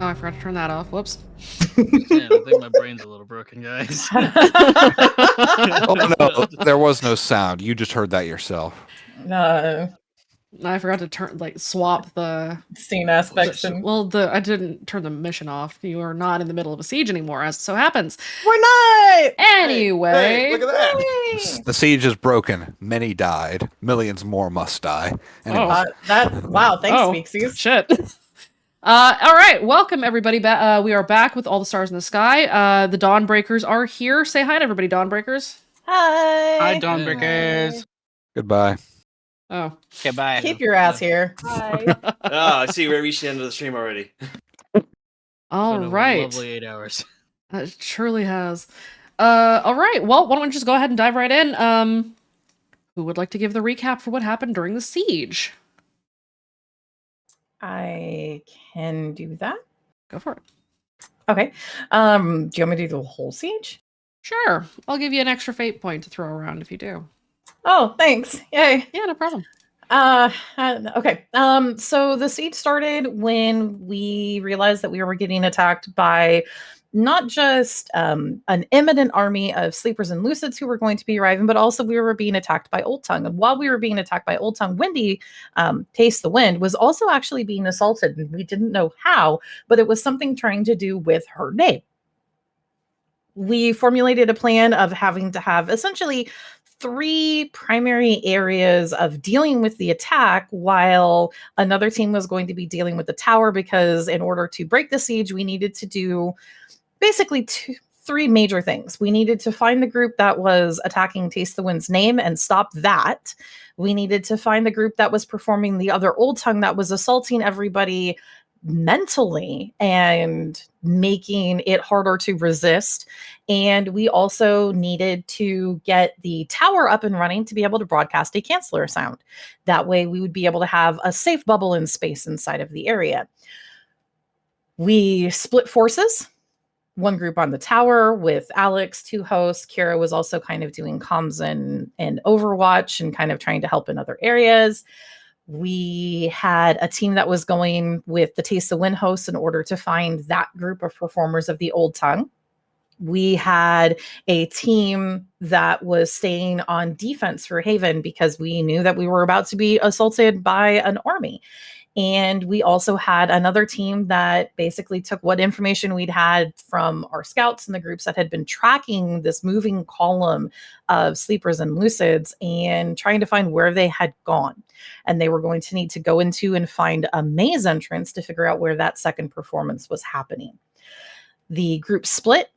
Oh, I forgot to turn that off. Whoops. Just saying, I think my brain's a little broken, guys. Oh no, there was no sound. You just heard that yourself. I forgot to swap the scene aspects. I didn't turn the mission off. You are not in the middle of a siege anymore, as so happens. We're not! Anyway. Hey, look at that! The siege is broken. Many died. Millions more must die. Anyway. Wow, thanks, Speaksies. Shit. All right, welcome everybody. We are back with all the stars in the sky. The Dawnbreakers are here. Say hi to everybody, Dawnbreakers. Hi. Hi, Dawnbreakers. Goodbye. Oh. Okay, bye. Keep your ass here. Hi. I see we reached the end of the stream already. All right. Lovely 8 hours. It surely has. All right. Well, why don't we just go ahead and dive right in? Who would like to give the recap for what happened during the siege? I can do that. Go for it. Okay. Do you want me to do the whole siege? Sure. I'll give you an extra fate point to throw around if you do. Oh, thanks. Yay. Yeah, no problem. Okay. So the siege started when we realized that we were getting attacked by not just an imminent army of sleepers and lucids who were going to be arriving, but also we were being attacked by Old Tongue. And while we were being attacked by Old Tongue, Wendy, Taste the Wind, was also actually being assaulted. And we didn't know how, but it was something trying to do with her name. We formulated a plan of having to have essentially 3 primary areas of dealing with the attack, while another team was going to be dealing with the tower, because in order to break the siege, we needed to do basically 3 major things. We needed to find the group that was attacking Taste the Wind's name and stop that. We needed to find the group that was performing the other Old Tongue that was assaulting everybody mentally and making it harder to resist. And we also needed to get the tower up and running to be able to broadcast a canceller sound. That way we would be able to have a safe bubble in space inside of the area. We split forces. One group on the tower with Alex, 2 hosts. Kira was also kind of doing comms and Overwatch and kind of trying to help in other areas. We had a team that was going with the Taste the Wind hosts in order to find that group of performers of the Old Tongue. We had a team that was staying on defense for Haven because we knew that we were about to be assaulted by an army. And we also had another team that basically took what information we'd had from our scouts and the groups that had been tracking this moving column of sleepers and lucids and trying to find where they had gone. And they were going to need to go into and find a maze entrance to figure out where that second performance was happening. The group split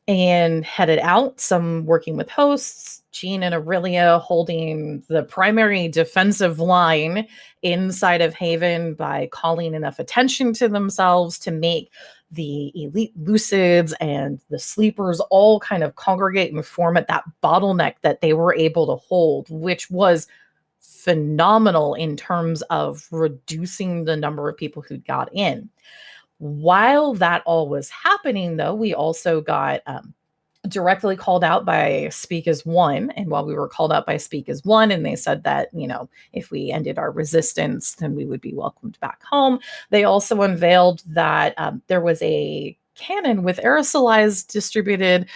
and headed out, some working with hosts, Jean and Aurelia holding the primary defensive line inside of Haven by calling enough attention to themselves to make the elite lucids and the sleepers all kind of congregate and form at that bottleneck that they were able to hold, which was phenomenal in terms of reducing the number of people who got in. While that all was happening, though, we also got directly called out by Speak as One. And while we were called out by Speak as One, and they said that, if we ended our resistance, then we would be welcomed back home, they also unveiled that there was a cannon with aerosolized distributed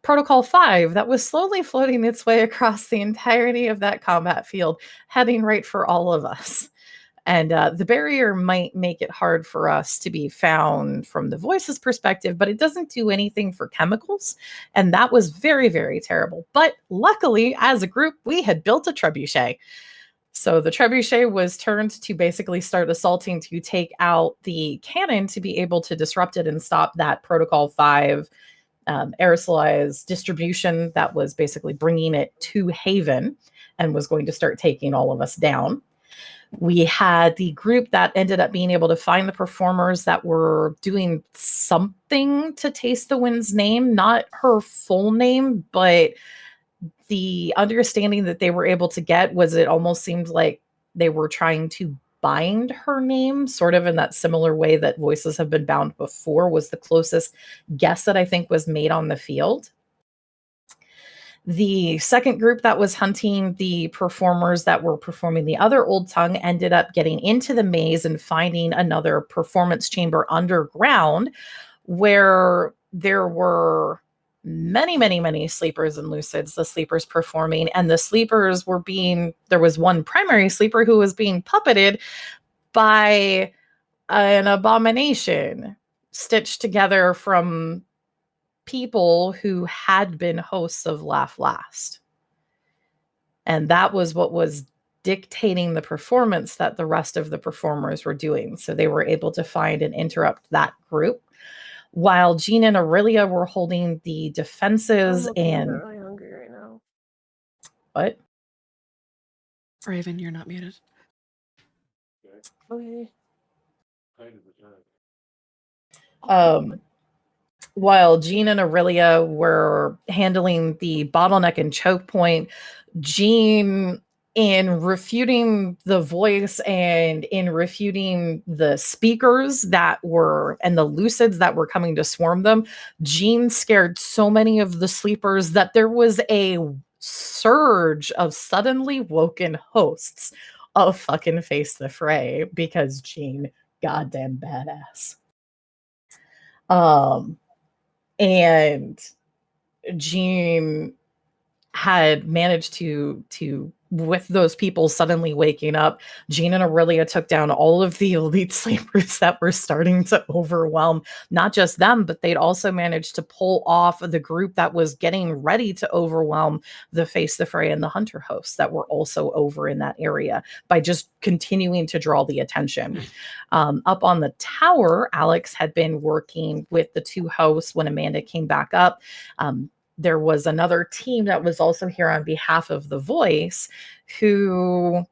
Protocol 5 that was slowly floating its way across the entirety of that combat field, heading right for all of us. And the barrier might make it hard for us to be found from the voices perspective, but it doesn't do anything for chemicals. And that was very, very terrible. But luckily, as a group, we had built a trebuchet. So the trebuchet was turned to basically start assaulting to take out the cannon to be able to disrupt it and stop that Protocol 5 aerosolized distribution that was basically bringing it to Haven and was going to start taking all of us down. We had the group that ended up being able to find the performers that were doing something to Taste the Wind's name, not her full name, but the understanding that they were able to get was it almost seemed like they were trying to bind her name, sort of in that similar way that voices have been bound before, was the closest guess that I think was made on the field. The second group that was hunting the performers that were performing the other Old Tongue ended up getting into the maze and finding another performance chamber underground where there were many, many, many sleepers and lucids, the sleepers performing, and the sleepers were there was one primary sleeper who was being puppeted by an abomination stitched together from people who had been hosts of Laugh Last. And that was what was dictating the performance that the rest of the performers were doing. So they were able to find and interrupt that group, while Jean and Aurelia were holding the defenses. And really hungry right now. what? Raven, you're not muted. Okay. While Jean and Aurelia were handling the bottleneck and choke point, Jean, in refuting the voice and in refuting the speakers that were and the lucids that were coming to swarm them, Jean scared so many of the sleepers that there was a surge of suddenly woken hosts of fucking Face the Fray because Jean goddamn badass. And Jean had managed to with those people suddenly waking up, Jean and Aurelia took down all of the elite sleepers that were starting to overwhelm not just them, but they'd also managed to pull off the group that was getting ready to overwhelm the Face the Fray and the Hunter hosts that were also over in that area by just continuing to draw the attention. Up on the tower, Alex had been working with the two hosts when Amanda came back up. There was another team that was also here on behalf of The Voice who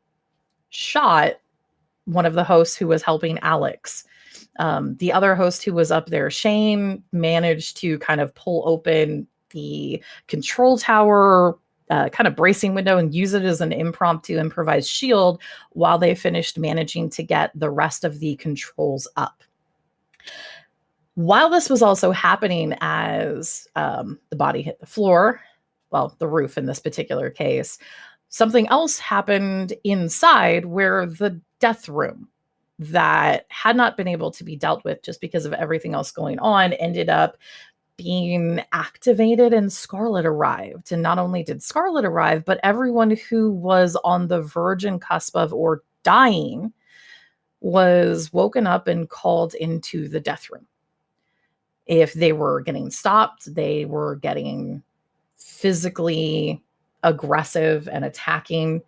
shot one of the hosts who was helping Alex. The other host who was up there, Shane, managed to kind of pull open the control tower kind of bracing window and use it as an impromptu improvised shield while they finished managing to get the rest of the controls up. While this was also happening as the body hit the floor, well, the roof in this particular case, something else happened inside where the death room that had not been able to be dealt with just because of everything else going on ended up being activated, and Scarlet arrived. And not only did Scarlet arrive, but everyone who was on the verge and cusp of or dying was woken up and called into the death room. If they were getting stopped, they were getting physically aggressive and attacking.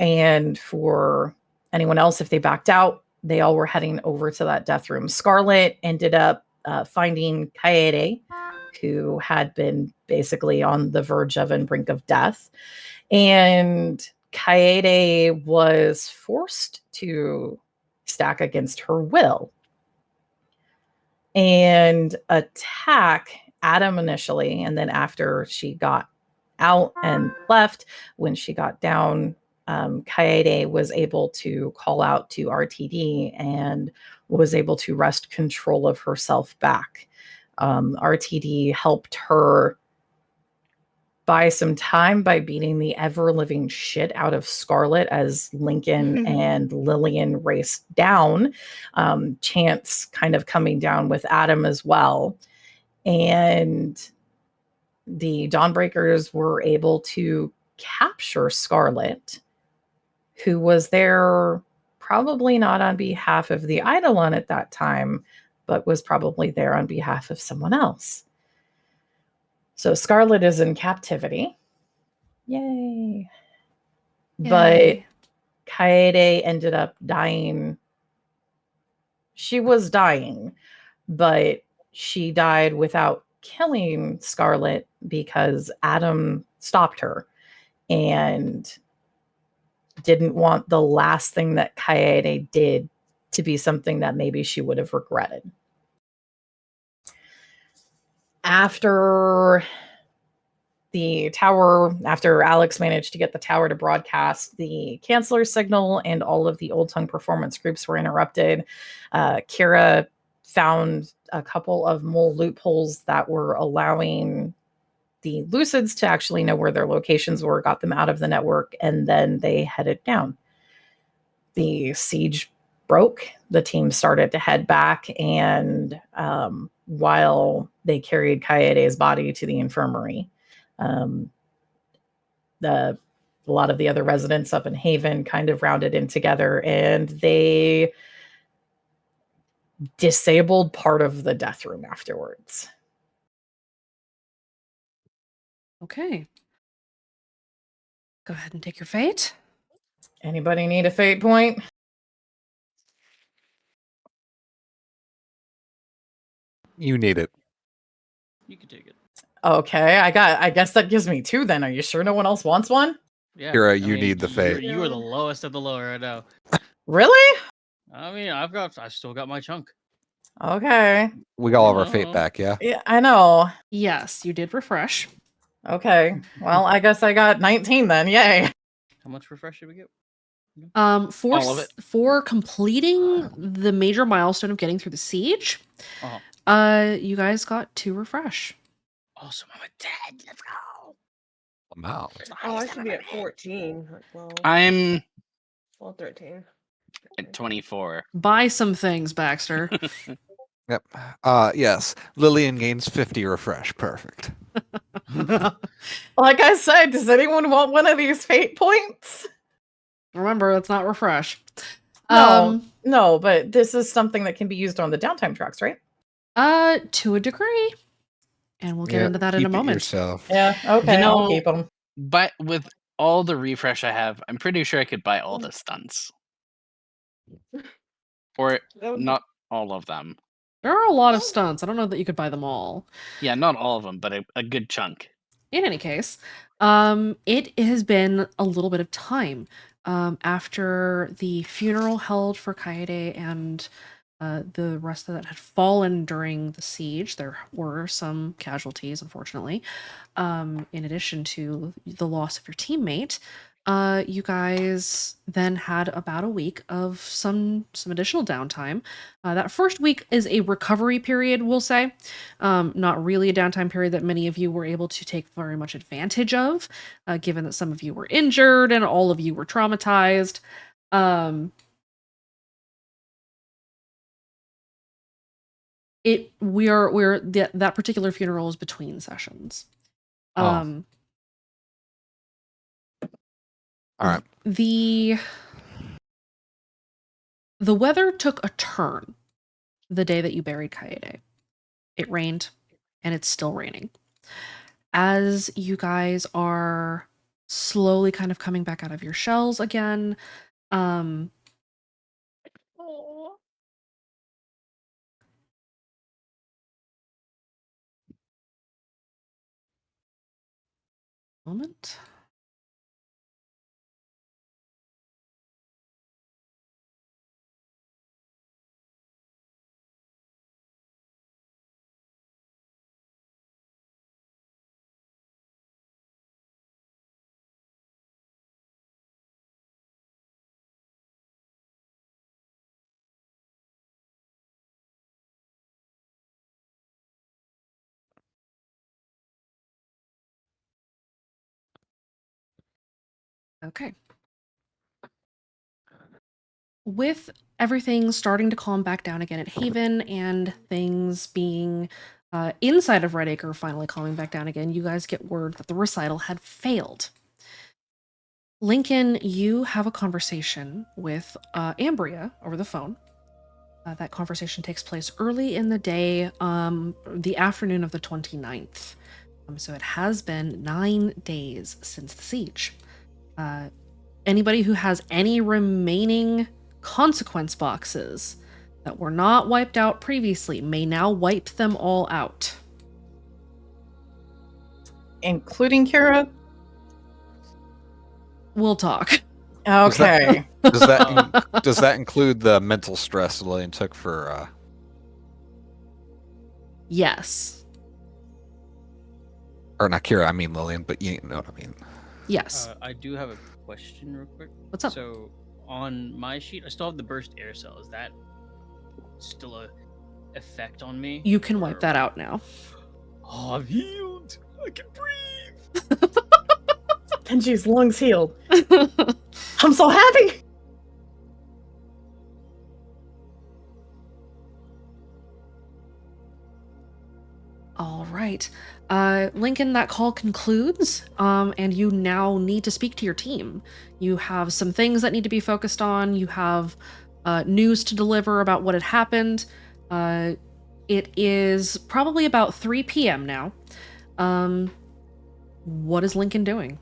And for anyone else, if they backed out, they all were heading over to that death room. Scarlet ended up finding Kaede, who had been basically on the verge of and brink of death. And Kaede was forced to stack against her will and attack Adam initially. And then after she got out and left, when she got down, Kaede was able to call out to RTD and was able to wrest control of herself back. RTD helped her buy some time by beating the ever-living shit out of Scarlet as Lincoln and Lillian raced down. Chance kind of coming down with Adam as well. And the Dawnbreakers were able to capture Scarlet, who was there probably not on behalf of the Eidolon at that time, but was probably there on behalf of someone else. So Scarlet is in captivity. Yay. But Kaede ended up dying. She was dying, but she died without killing Scarlet because Adam stopped her and didn't want the last thing that Kaede did to be something that maybe she would have regretted. After the tower, after Alex managed to get the tower to broadcast, the canceller signal and all of the Old Tongue performance groups were interrupted. Kira found a couple of mole loopholes that were allowing the Lucids to actually know where their locations were, got them out of the network, and then they headed down. The siege broke. The team started to head back, and while they carried Kaede's body to the infirmary, a lot of the other residents up in Haven kind of rounded in together, and they disabled part of the death room afterwards. Okay. Go ahead and take your fate. Anybody need a fate point? You need it. You can take it. Okay, I guess that gives me 2 then. Are you sure no one else wants one? Yeah. Kira, you need the fate. You are the lowest of the low right now. Really? I mean, I still got my chunk. Okay. We got all of our fate back, yeah? Yeah, I know. Yes, you did refresh. Okay. Well, I guess I got 19 then. Yay. How much refresh did we get? For All of it? for completing the major milestone of getting through the siege, you guys got 2 refresh. Awesome. I'm at 10. Let's go. I'm out. Oh, I should be at 14. Well, I'm 13. at 24. Buy some things, Baxter. Yep. Yes. Lillian gains 50 refresh. Perfect. Like I said, does anyone want one of these fate points? Remember, it's not refresh. No, but this is something that can be used on the downtime tracks, right? To a degree. And we'll get into that in a keep it moment. yourself. Yeah, okay, know- I'll keep them. But with all the refresh I have, I'm pretty sure I could buy all the stunts. Or That would not all of them. There are a lot of stunts. I don't know that you could buy them all. Yeah, not all of them, but a good chunk. In any case, it has been a little bit of time after the funeral held for Kaede and the rest of that had fallen during the siege. There were some casualties, unfortunately. In addition to the loss of your teammate, you guys then had about a week of some additional downtime. That first week is a recovery period, we'll say. Not really a downtime period that many of you were able to take very much advantage of, given that some of you were injured and all of you were traumatized. That particular funeral is between sessions. All right. The weather took a turn the day that you buried Kaede. It rained, and it's still raining. As you guys are slowly kind of coming back out of your shells again, moment. Okay. With everything starting to calm back down again at Haven and things being inside of Redacre finally calming back down again, you guys get word that the recital had failed. Lincoln, you have a conversation with Ambria over the phone. That conversation takes place early in the day, the afternoon of the 29th. So it has been 9 days since the siege. Anybody who has any remaining consequence boxes that were not wiped out previously may now wipe them all out. Including Kira? We'll talk. Okay. Does that include the mental stress Lillian took for Yes. or not Kira, I mean Lillian, but you know what I mean. Yes. I do have a question real quick. What's up? So on my sheet, I still have the burst air cell. Is that still a effect on me? You can wipe that out now. Oh, I'm healed. I can breathe. Kenji's lungs healed. I'm so happy. All right. Lincoln, that call concludes, and you now need to speak to your team. You have some things that need to be focused on. You have news to deliver about what had happened. It is probably about 3 p.m. now. What is Lincoln doing?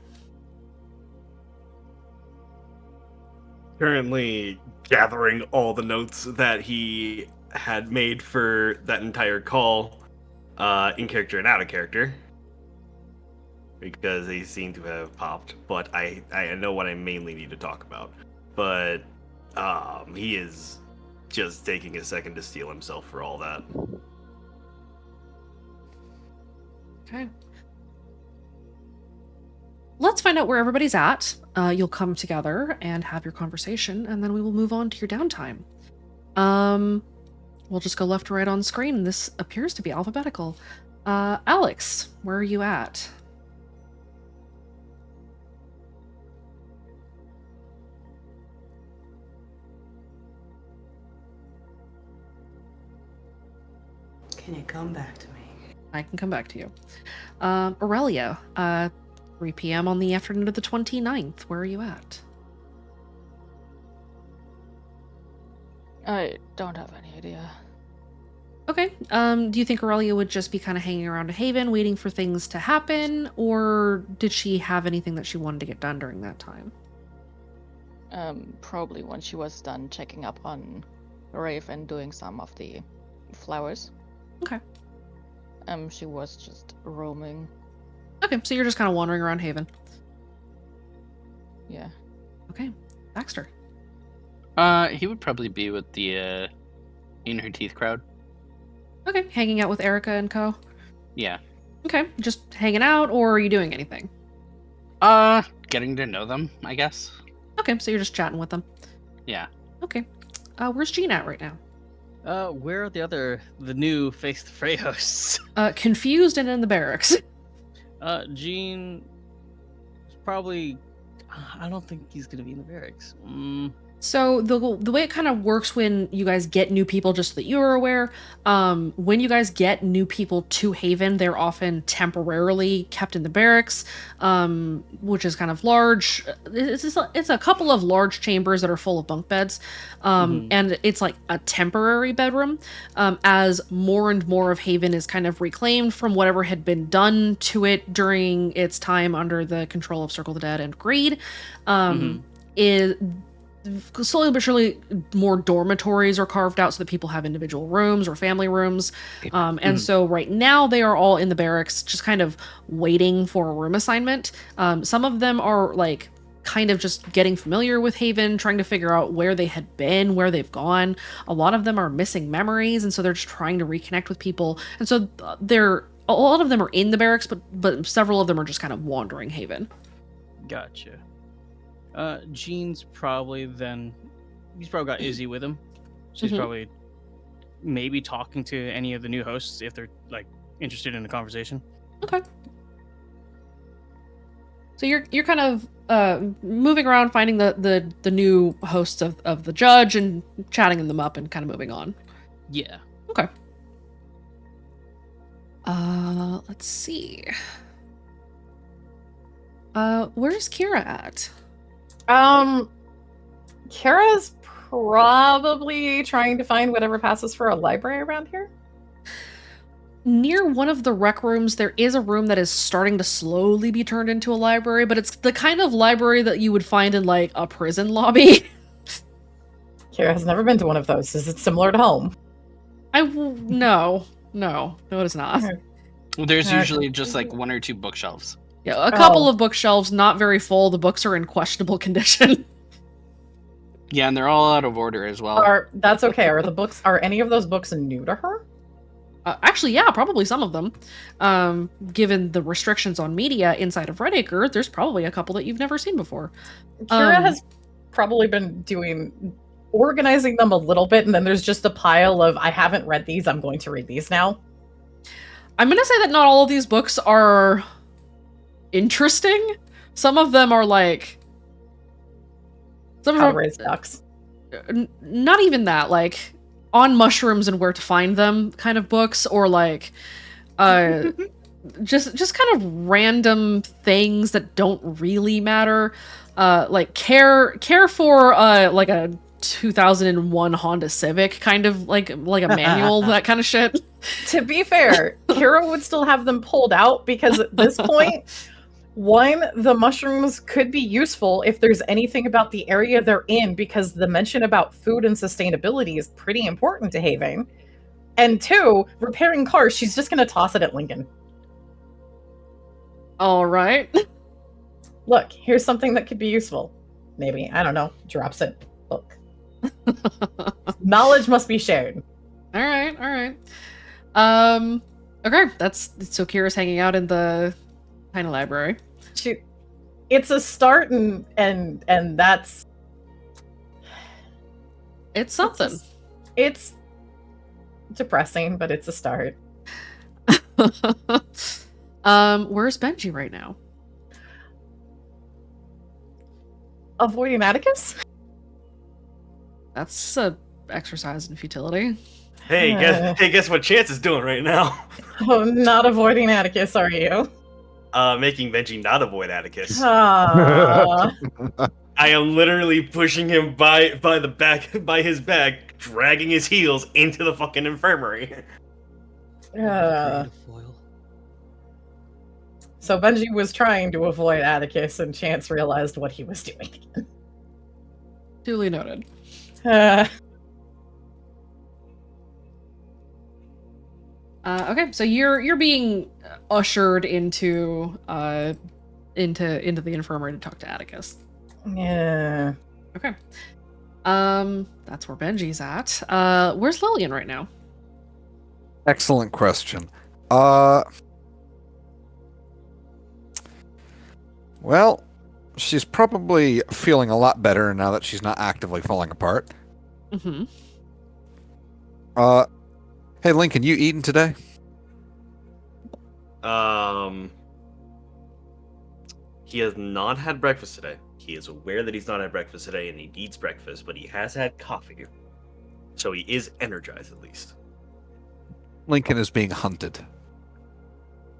Currently gathering all the notes that he had made for that entire call, in character and out of character, because they seem to have popped. But I know what I mainly need to talk about. But he is just taking a second to steel himself for all that. Okay. Let's find out where everybody's at. You'll come together and have your conversation, and then we will move on to your downtime. We'll just go left to right on screen. This appears to be alphabetical. Alex, where are you at? Can you come back to me? I can come back to you. Aurelia, 3 p.m. on the afternoon of the 29th. Where are you at? I don't have any idea. Okay. Do you think Aurelia would just be kind of hanging around a Haven, waiting for things to happen, or did she have anything that she wanted to get done during that time? Probably when she was done checking up on Rafe and doing some of the flowers. Okay. She was just roaming. Okay, so you're just kind of wandering around Haven. Yeah. Okay. Baxter. He would probably be with the In Her Teeth crowd. Okay, hanging out with Erica and co. Yeah. Okay, just hanging out, or are you doing anything? Getting to know them, I guess. Okay, so you're just chatting with them. Yeah. Okay. Where's Jean at right now? Where are the new Face the Fray hosts? Confused and in the barracks. Gene is probably. I don't think he's gonna be in the barracks. So the way it kind of works when you guys get new people, just so that you are aware, when you guys get new people to Haven, they're often temporarily kept in the barracks, which is kind of large. It's a couple of large chambers that are full of bunk beds, and it's like a temporary bedroom. As more and more of Haven is kind of reclaimed from whatever had been done to it during its time under the control of Circle the Dead and Greed, is slowly but surely more dormitories are carved out so that people have individual rooms or family rooms. And so right now they are all in the barracks, just kind of waiting for a room assignment. Some of them are like kind of just getting familiar with Haven, trying to figure out where they had been, where they've gone. A lot of them are missing memories, and so they're just trying to reconnect with people. And so a lot of them are in the barracks, but several of them are just kind of wandering Haven. Gotcha. Jean's probably he's probably got Izzy with him. She's probably maybe talking to any of the new hosts if they're like interested in the conversation. Okay. So you're kind of moving around, finding the new hosts of the judge and chatting them up and kind of moving on. Yeah. Okay. Let's see. Where's Kira at? Kara's probably trying to find whatever passes for a library around here. Near one of the rec rooms, there is a room that is starting to slowly be turned into a library, but it's the kind of library that you would find in like a prison lobby. Kara has never been to one of those. Is it similar to home? No, it is not. There's usually just like 1 or 2 bookshelves. Yeah, a couple of bookshelves, not very full. The books are in questionable condition. Yeah, and they're all out of order as well. That's okay. Are any of those books new to her? Actually, yeah, probably some of them. Given the restrictions on media inside of Redacre, there's probably a couple that you've never seen before. Kira has probably been organizing them a little bit, and then there's just a pile of, I haven't read these, I'm going to read these now. I'm going to say that not all of these books are interesting. Some of them are like some How of to them, raise ducks. not even that, like on mushrooms and where to find them kind of books, or like just kind of random things that don't really matter. Like care for like a 2001 Honda Civic, kind of like a manual, that kind of shit. To be fair, Kira would still have them pulled out because at this point, one, the mushrooms could be useful if there's anything about the area they're in, because the mention about food and sustainability is pretty important to Haven. And two, repairing cars, she's just going to toss it at Lincoln. All right. Look, here's something that could be useful. Maybe, I don't know, drops it. Look. Knowledge must be shared. All right. Okay, that's so Kira's hanging out in the tiny library. It's a start, and that's It's something. It's depressing, but it's a start. Where's Benji right now? Avoiding Atticus? That's a exercise in futility. Hey, guess what Chance is doing right now? Oh, not avoiding Atticus, are you? Making Benji not avoid Atticus. Ah. I am literally pushing him by his back, dragging his heels into the fucking infirmary. So Benji was trying to avoid Atticus, and Chance realized what he was doing. Duly noted. Okay, so you're being ushered into the infirmary to talk to Atticus. Yeah. Okay. That's where Benji's at. Where's Lillian right now? Excellent question. Well, she's probably feeling a lot better now that she's not actively falling apart. Mm-hmm. Hey, Lincoln, you eaten today? He has not had breakfast today. He is aware that he's not had breakfast today, and he needs breakfast, but he has had coffee. So he is energized, at least. Lincoln is being hunted.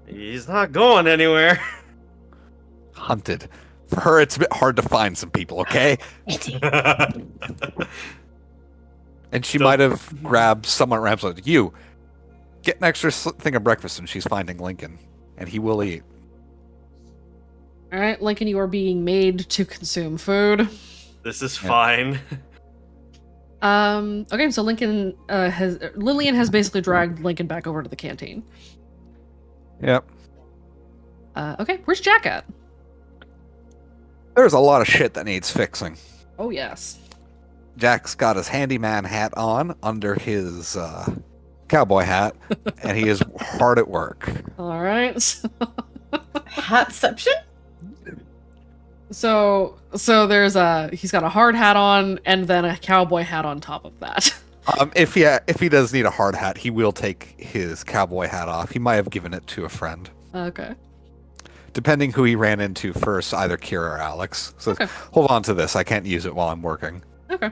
He's not going anywhere. Hunted. For her, it's a bit hard to find some people, okay? And she might have grabbed someone at like, you, get an extra thing of breakfast, and she's finding Lincoln. And he will eat. All right, Lincoln, you are being made to consume food. This is fine. Okay, so Lillian has basically dragged Lincoln back over to the canteen. Yep. Okay, where's Jack at? There's a lot of shit that needs fixing. Oh, yes. Jack's got his handyman hat on under his cowboy hat, and he is hard at work. All right. Hatception? So there's he's got a hard hat on and then a cowboy hat on top of that. If he does need a hard hat, he will take his cowboy hat off. He might have given it to a friend. Okay. Depending who he ran into first, either Kira or Alex. So Okay. Hold on to this. I can't use it while I'm working. Okay.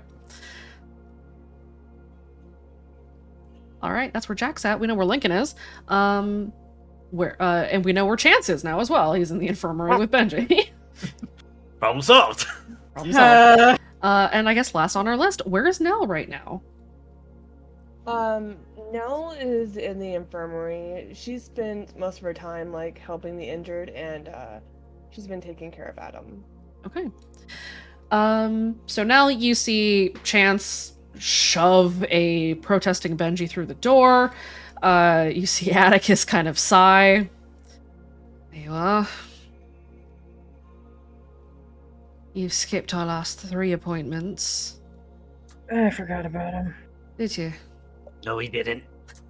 All right, that's where Jack's at. We know where Lincoln is. And we know where Chance is now as well. He's in the infirmary with Benji. Problem solved. Problem solved. And I guess last on our list, where is Nell right now? Nell is in the infirmary. She spent most of her time like helping the injured, and she's been taking care of Adam. Okay. So now you see Chance shove a protesting Benji through the door. You see Atticus kind of sigh. There you are. You've skipped our last 3 appointments. I forgot about him. Did you? No, he didn't.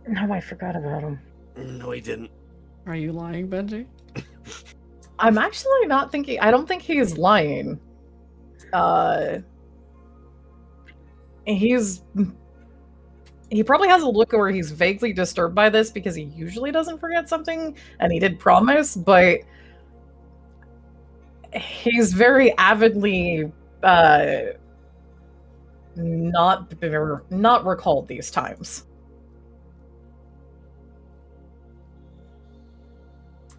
No, I forgot about him. No, he didn't. Are you lying, Benji? I'm actually not thinking. I don't think he's lying. He probably has a look where he's vaguely disturbed by this because he usually doesn't forget something, and he did promise, but He's very avidly not recalled these times.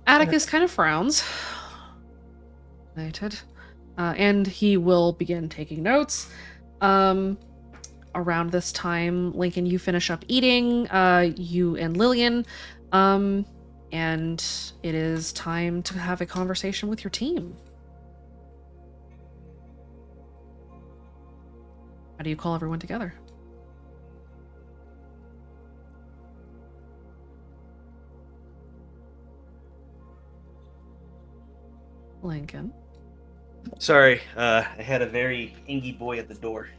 Atticus kind of frowns. Noted. And he will begin taking notes. Around this time, Lincoln, you finish up eating, you and Lillian, and it is time to have a conversation with your team. How do you call everyone together? Lincoln. Sorry, I had a very ingy boy at the door.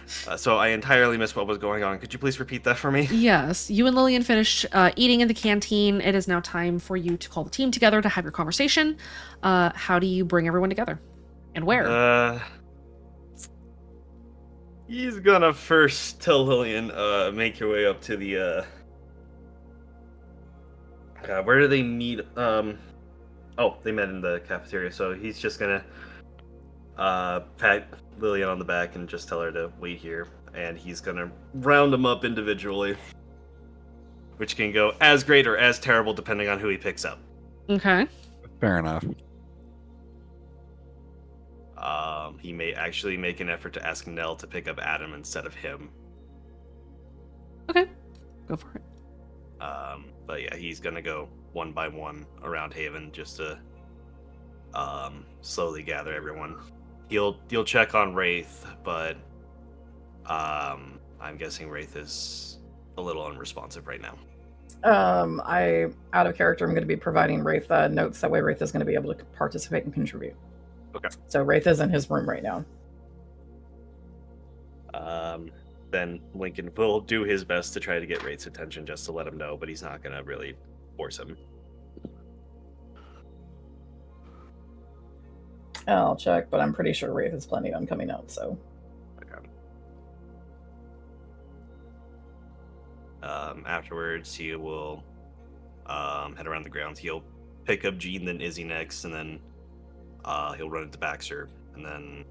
So I entirely missed what was going on. Could you please repeat that for me? Yes, you and Lillian finish eating in the canteen. It is now time for you to call the team together to have your conversation. How do you bring everyone together? And where? He's gonna first tell Lillian, make your way up to the, where do they meet? Oh, they met in the cafeteria, so he's just gonna, pat Lillian on the back and just tell her to wait here, and he's gonna round them up individually, which can go as great or as terrible depending on who he picks up. Okay. Fair enough. He may actually make an effort to ask Nell to pick up Adam instead of him. Okay. Go for it. But yeah, he's gonna go one by one around Haven just to slowly gather everyone. He'll check on Wraith, but I'm guessing Wraith is a little unresponsive right now. I out of character. I'm going to be providing Wraith notes. That way, Wraith is going to be able to participate and contribute. Okay. So Wraith is in his room right now. Then Lincoln will do his best to try to get Wraith's attention just to let him know, but he's not going to really force him. I'll check, but I'm pretty sure Wraith is planning on coming out, so. Okay. Afterwards, he will head around the grounds. He'll pick up Jean, then Izzy next, and then he'll run into Baxter, and then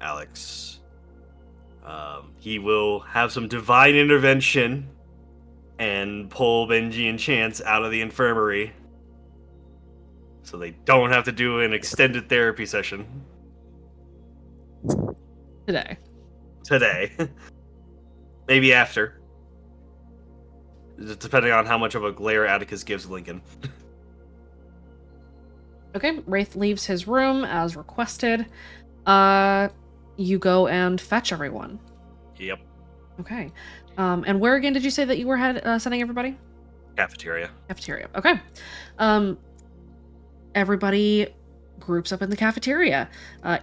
Alex. He will have some divine intervention and pull Benji and Chance out of the infirmary so they don't have to do an extended therapy session. Today. Maybe after. Just depending on how much of a glare Atticus gives Lincoln. Okay, Wraith leaves his room as requested. You go and fetch everyone. Yep. Okay. And where again did you say that you were sending everybody? Cafeteria. Cafeteria. Okay. Everybody groups up in the cafeteria.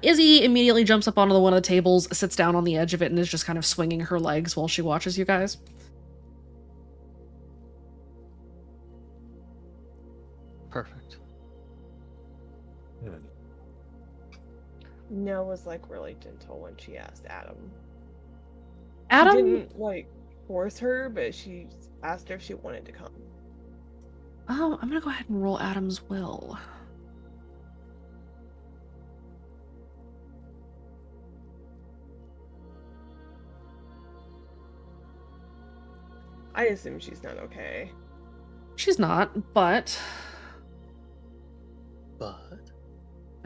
Izzy immediately jumps up onto one of the tables, sits down on the edge of it, and is just kind of swinging her legs while she watches you guys. Perfect. Nell was like really gentle when she asked Adam. Adam She didn't like force her, but she asked her if she wanted to come. I'm gonna go ahead and roll Adam's will. I assume she's not okay. She's not, but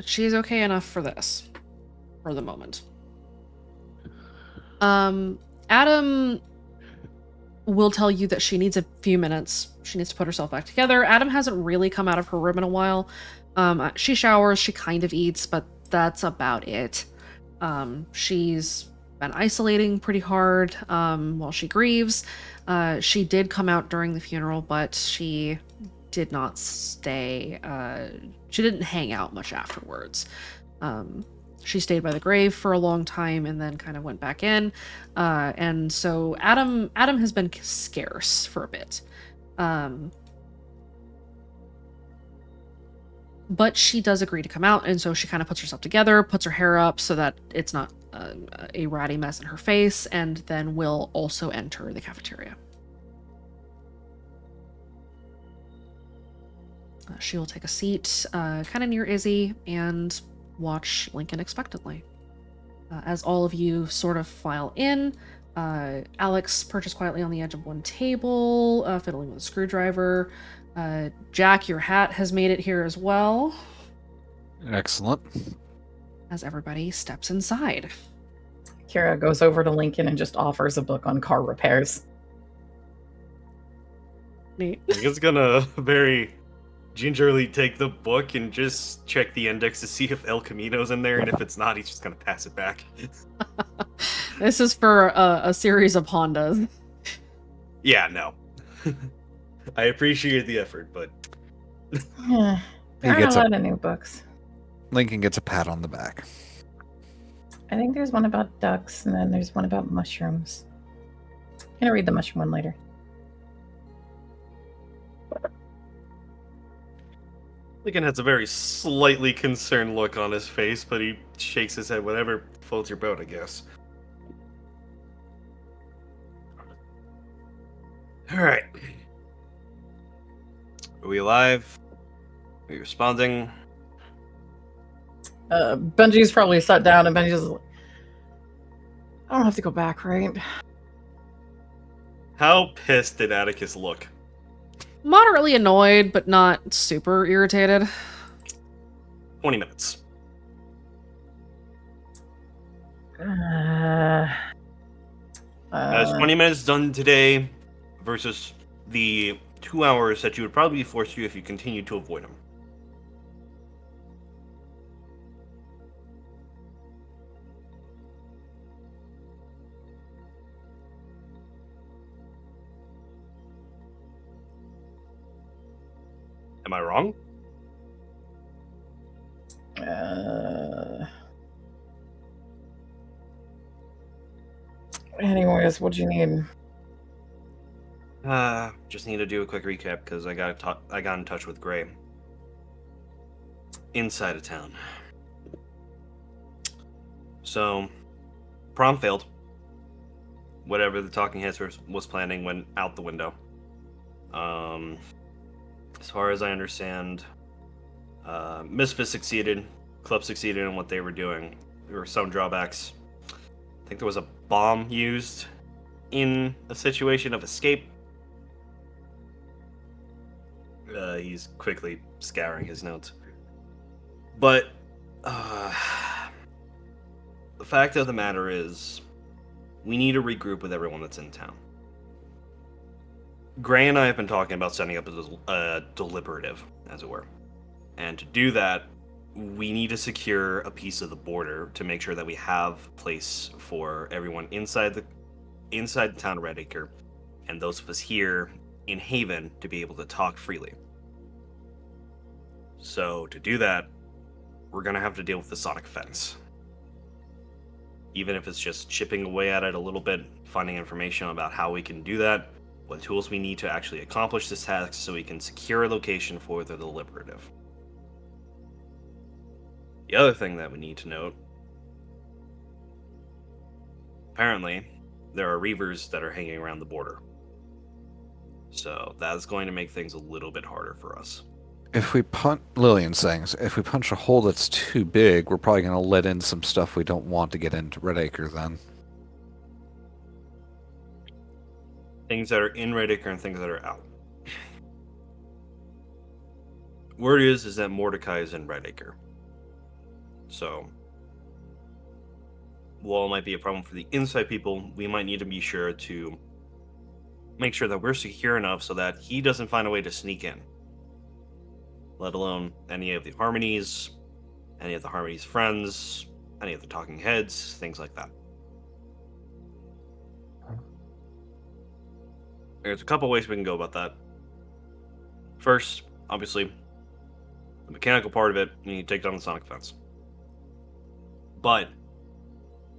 she's okay enough for this. For the moment. Adam will tell you that she needs a few minutes. She needs to put herself back together. Adam hasn't really come out of her room in a while. She showers, she kind of eats, but that's about it. She's been isolating pretty hard while she grieves. She did come out during the funeral, but she did not stay. She didn't hang out much afterwards. She stayed by the grave for a long time and then kind of went back in. And so Adam has been scarce for a bit. But she does agree to come out, and so she kind of puts herself together, puts her hair up so that it's not a ratty mess in her face, and then will also enter the cafeteria. She will take a seat kind of near Izzy and watch Lincoln expectantly. As all of you sort of file in, Alex perches quietly on the edge of one table, fiddling with a screwdriver. Jack, your hat has made it here as well. Excellent. As everybody steps inside. Kira goes over to Lincoln and just offers a book on car repairs. Neat. Lincoln's gonna very gingerly take the book and just check the index to see if El Camino's in there, and if it's not, he's just gonna pass it back. This is for a series of Hondas. Yeah, no. I appreciate the effort, but There aren't a gets a- lot of new books. Lincoln gets a pat on the back. I think there's one about ducks, and then there's one about mushrooms. I'm gonna read the mushroom one later. Lincoln has a very slightly concerned look on his face, but he shakes his head. Whatever floats your boat, I guess. Alright. Are we alive? Are we responding? Benji's probably sat down, and Benji's like, I don't have to go back, right? How pissed did Atticus look? Moderately annoyed, but not super irritated. 20 minutes. Is 20 minutes done today versus the 2 hours that you would probably be forced to if you continue to avoid him? Am I wrong? Anyways, what do you need? Just need to do a quick recap because I got in touch with Gray. Inside of town. So, prom failed. Whatever the talking heads was planning went out the window. As far as I understand, Misfit succeeded. Club succeeded in what they were doing. There were some drawbacks. I think there was a bomb used in a situation of escape. He's quickly scouring his notes. But the fact of the matter is, we need to regroup with everyone that's in town. Gray and I have been talking about setting up a deliberative, as it were. And to do that, we need to secure a piece of the border to make sure that we have place for everyone inside the town of Redacre, and those of us here in Haven to be able to talk freely. So to do that, we're gonna have to deal with the sonic fence. Even if it's just chipping away at it a little bit, finding information about how we can do that, what tools we need to actually accomplish this task so we can secure a location for the deliberative. The other thing that we need to note, apparently, there are reavers that are hanging around the border. So that's going to make things a little bit harder for us. If we Lillian's saying, if we punch a hole that's too big, we're probably going to let in some stuff we don't want to get into Redacre then. Things that are in Redacre and things that are out. Word is that Mordecai is in Redacre. So, while it might be a problem for the inside people, we might need to be sure to make sure that we're secure enough so that he doesn't find a way to sneak in. Let alone any of the Harmonies, any of the Harmonies' friends, any of the talking heads, things like that. There's a couple ways we can go about that. First, obviously, the mechanical part of it, you need to take down the sonic fence. But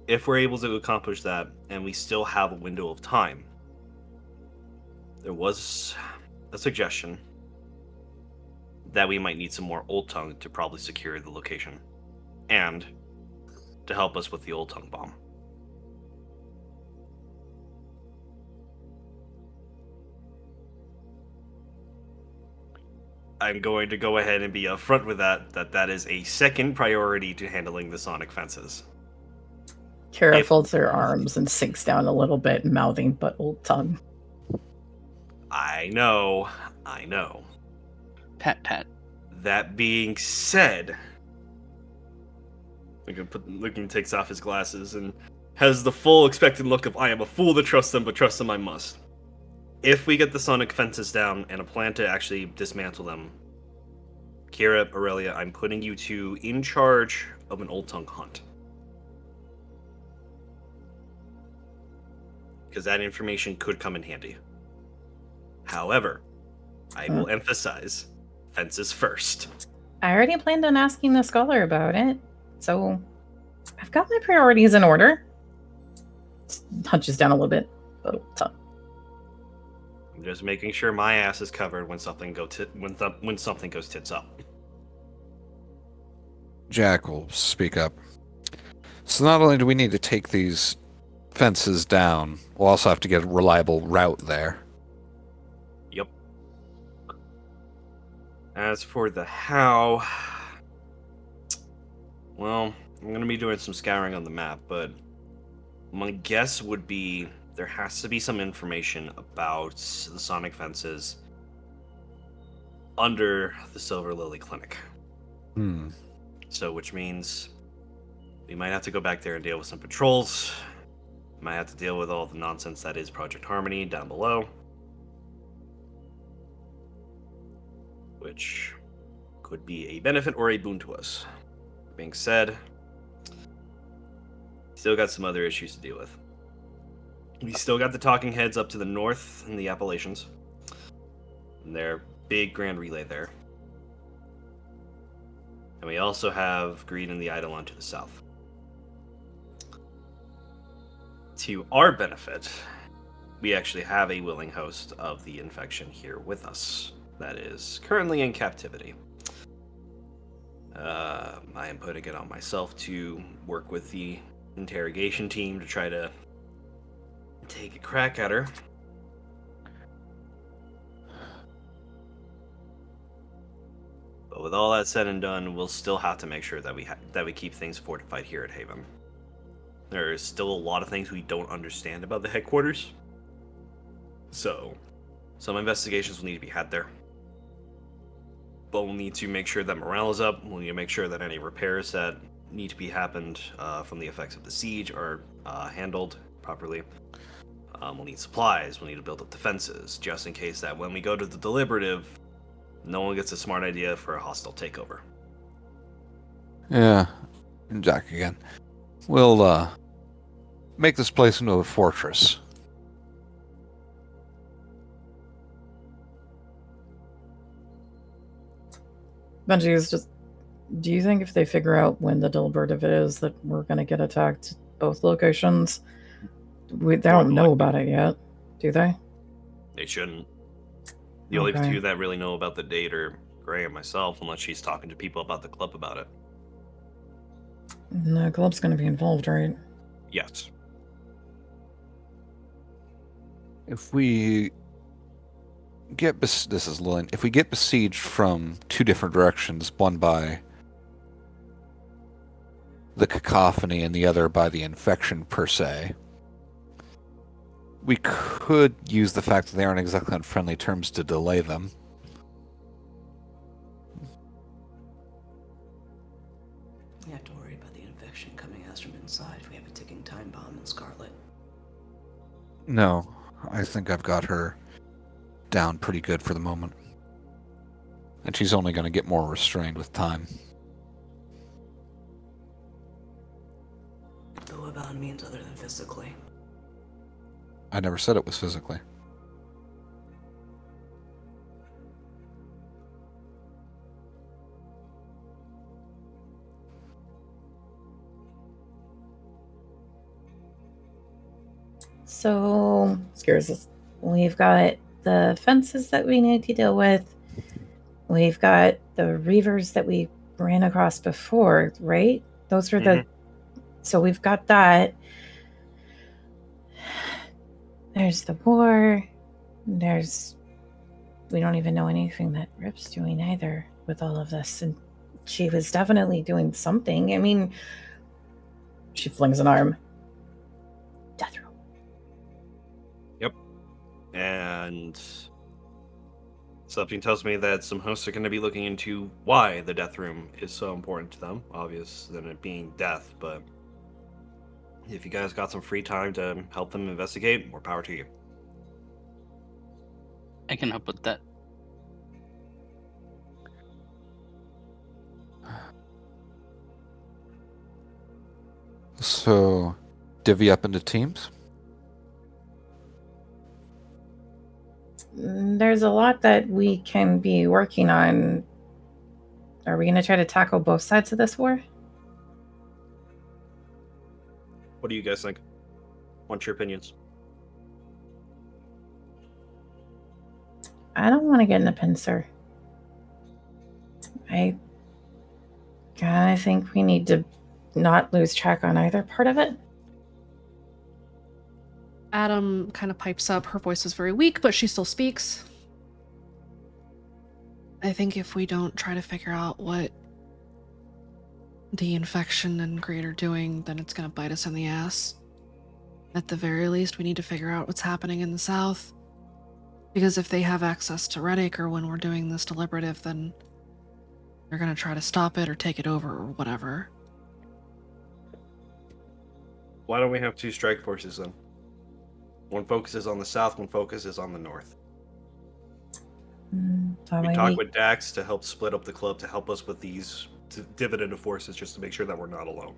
if we're able to accomplish that and we still have a window of time, there was a suggestion that we might need some more Old Tongue to probably secure the location and to help us with the Old Tongue bomb. I'm going to go ahead and be upfront with that is a second priority to handling the sonic fences. Kara If- folds her arms and sinks down a little bit, mouthing "but old tongue." I know. Pat, pat. That being said, Lincoln takes off his glasses and has the full expectant look of I am a fool to trust them, but trust them I must. If we get the sonic fences down and a plan to actually dismantle them, Kira, Aurelia, I'm putting you two in charge of an old tongue hunt. Because that information could come in handy. However, I will emphasize fences first. I already planned on asking the scholar about it, so I've got my priorities in order. Hunches down a little bit, but old tongue. I'm just making sure my ass is covered when something when something goes tits up. Jack will speak up. So not only do we need to take these fences down, we'll also have to get a reliable route there. Yep. As for the how, well, I'm going to be doing some scouring on the map, but my guess would be there has to be some information about the sonic fences under the Silver Lily Clinic. So, which means we might have to go back there and deal with some patrols. Might have to deal with all the nonsense that is Project Harmony down below. Which could be a benefit or a boon to us. Being said, still got some other issues to deal with. We still got the Talking Heads up to the north in the Appalachians. And their big grand relay there. And we also have Greed and the Eidolon to the south. To our benefit, we actually have a willing host of the infection here with us that is currently in captivity. I am putting it on myself to work with the interrogation team to try to take a crack at her. But with all that said and done, we'll still have to make sure that we keep things fortified here at Haven. There's still a lot of things we don't understand about the headquarters. So, some investigations will need to be had there. But we'll need to make sure that morale is up. We'll need to make sure that any repairs that need to be happened from the effects of the siege are handled properly. We'll need supplies. We'll need to build up defenses, just in case that when we go to the deliberative, no one gets a smart idea for a hostile takeover. Yeah. Jack again. We'll make this place into a fortress. Benji is just. Do you think if they figure out when the deliberative is that we're going to get attacked at both locations? They don't know about it yet, do they? They shouldn't. The only two that really know about the date are Gray and myself, unless she's talking to people about the club about it. The club's going to be involved, right? Yes. If we get this is Lillian. If we get besieged from two different directions, one by the cacophony and the other by the infection per se, we could use the fact that they aren't exactly on friendly terms to delay them. We have to worry about the infection coming at us from inside if we have a ticking time bomb in Scarlet. No, I think I've got her down pretty good for the moment. And she's only going to get more restrained with time. But what about means other than physically? I never said it was physically. So, Scares, we've got the fences that we need to deal with. We've got the reavers that we ran across before, right? Those are the... So we've got that. There's the war. There's we don't even know anything that Rip's doing either with all of this. And she was definitely doing something. I mean, she flings an arm. Death row. Yep. And something tells me that some hosts are going to be looking into why the death room is so important to them. Obvious than it being death, but if you guys got some free time to help them investigate, more power to you. I can help with that. So, divvy up into teams? There's a lot that we can be working on. Are we going to try to tackle both sides of this war? What do you guys think? What's your opinions? I don't want to get in a pincer. I kind of think we need to not lose track on either part of it. Adam kind of pipes up. Her voice is very weak, but she still speaks. I think if we don't try to figure out what the infection and Greed are doing, then it's going to bite us in the ass. At the very least, we need to figure out what's happening in the south. Because if they have access to Redacre when we're doing this deliberative, then they're going to try to stop it or take it over or whatever. Why don't we have two strike forces then? One focuses on the south, one focuses on the north. We talk with Dax to help split up the club to help us with these dividend of forces just to make sure that we're not alone.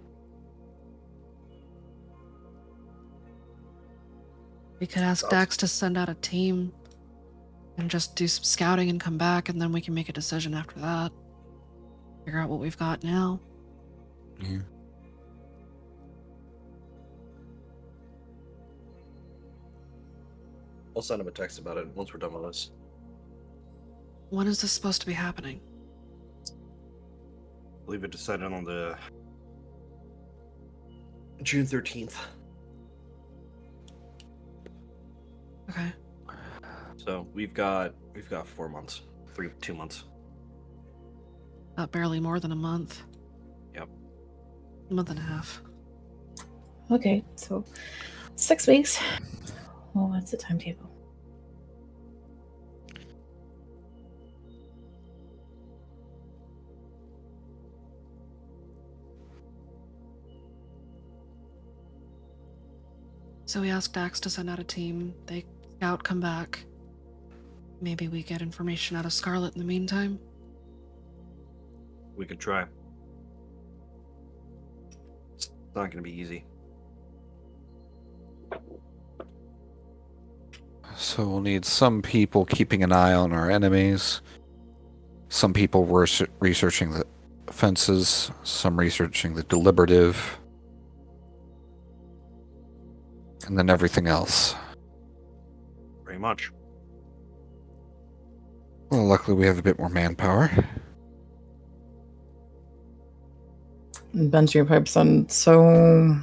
We could ask Dax to send out a team and just do some scouting and come back, and then we can make a decision after that. Figure out what we've got now. Yeah. I'll send him a text about it once we're done with this. When is this supposed to be happening? I believe it decided on the June 13th. Okay. So we've got 4 months. 2 months. Barely more than a month. Yep. A month and a half. Okay, so 6 weeks. Well, what's the timetable? So we asked Dax to send out a team. They scout, come back. Maybe we get information out of Scarlet in the meantime. We could try. It's not going to be easy. So we'll need some people keeping an eye on our enemies, some people researching the offenses, some researching the deliberative, and then everything else. Very much. Well, luckily we have a bit more manpower. Benji pipes on. So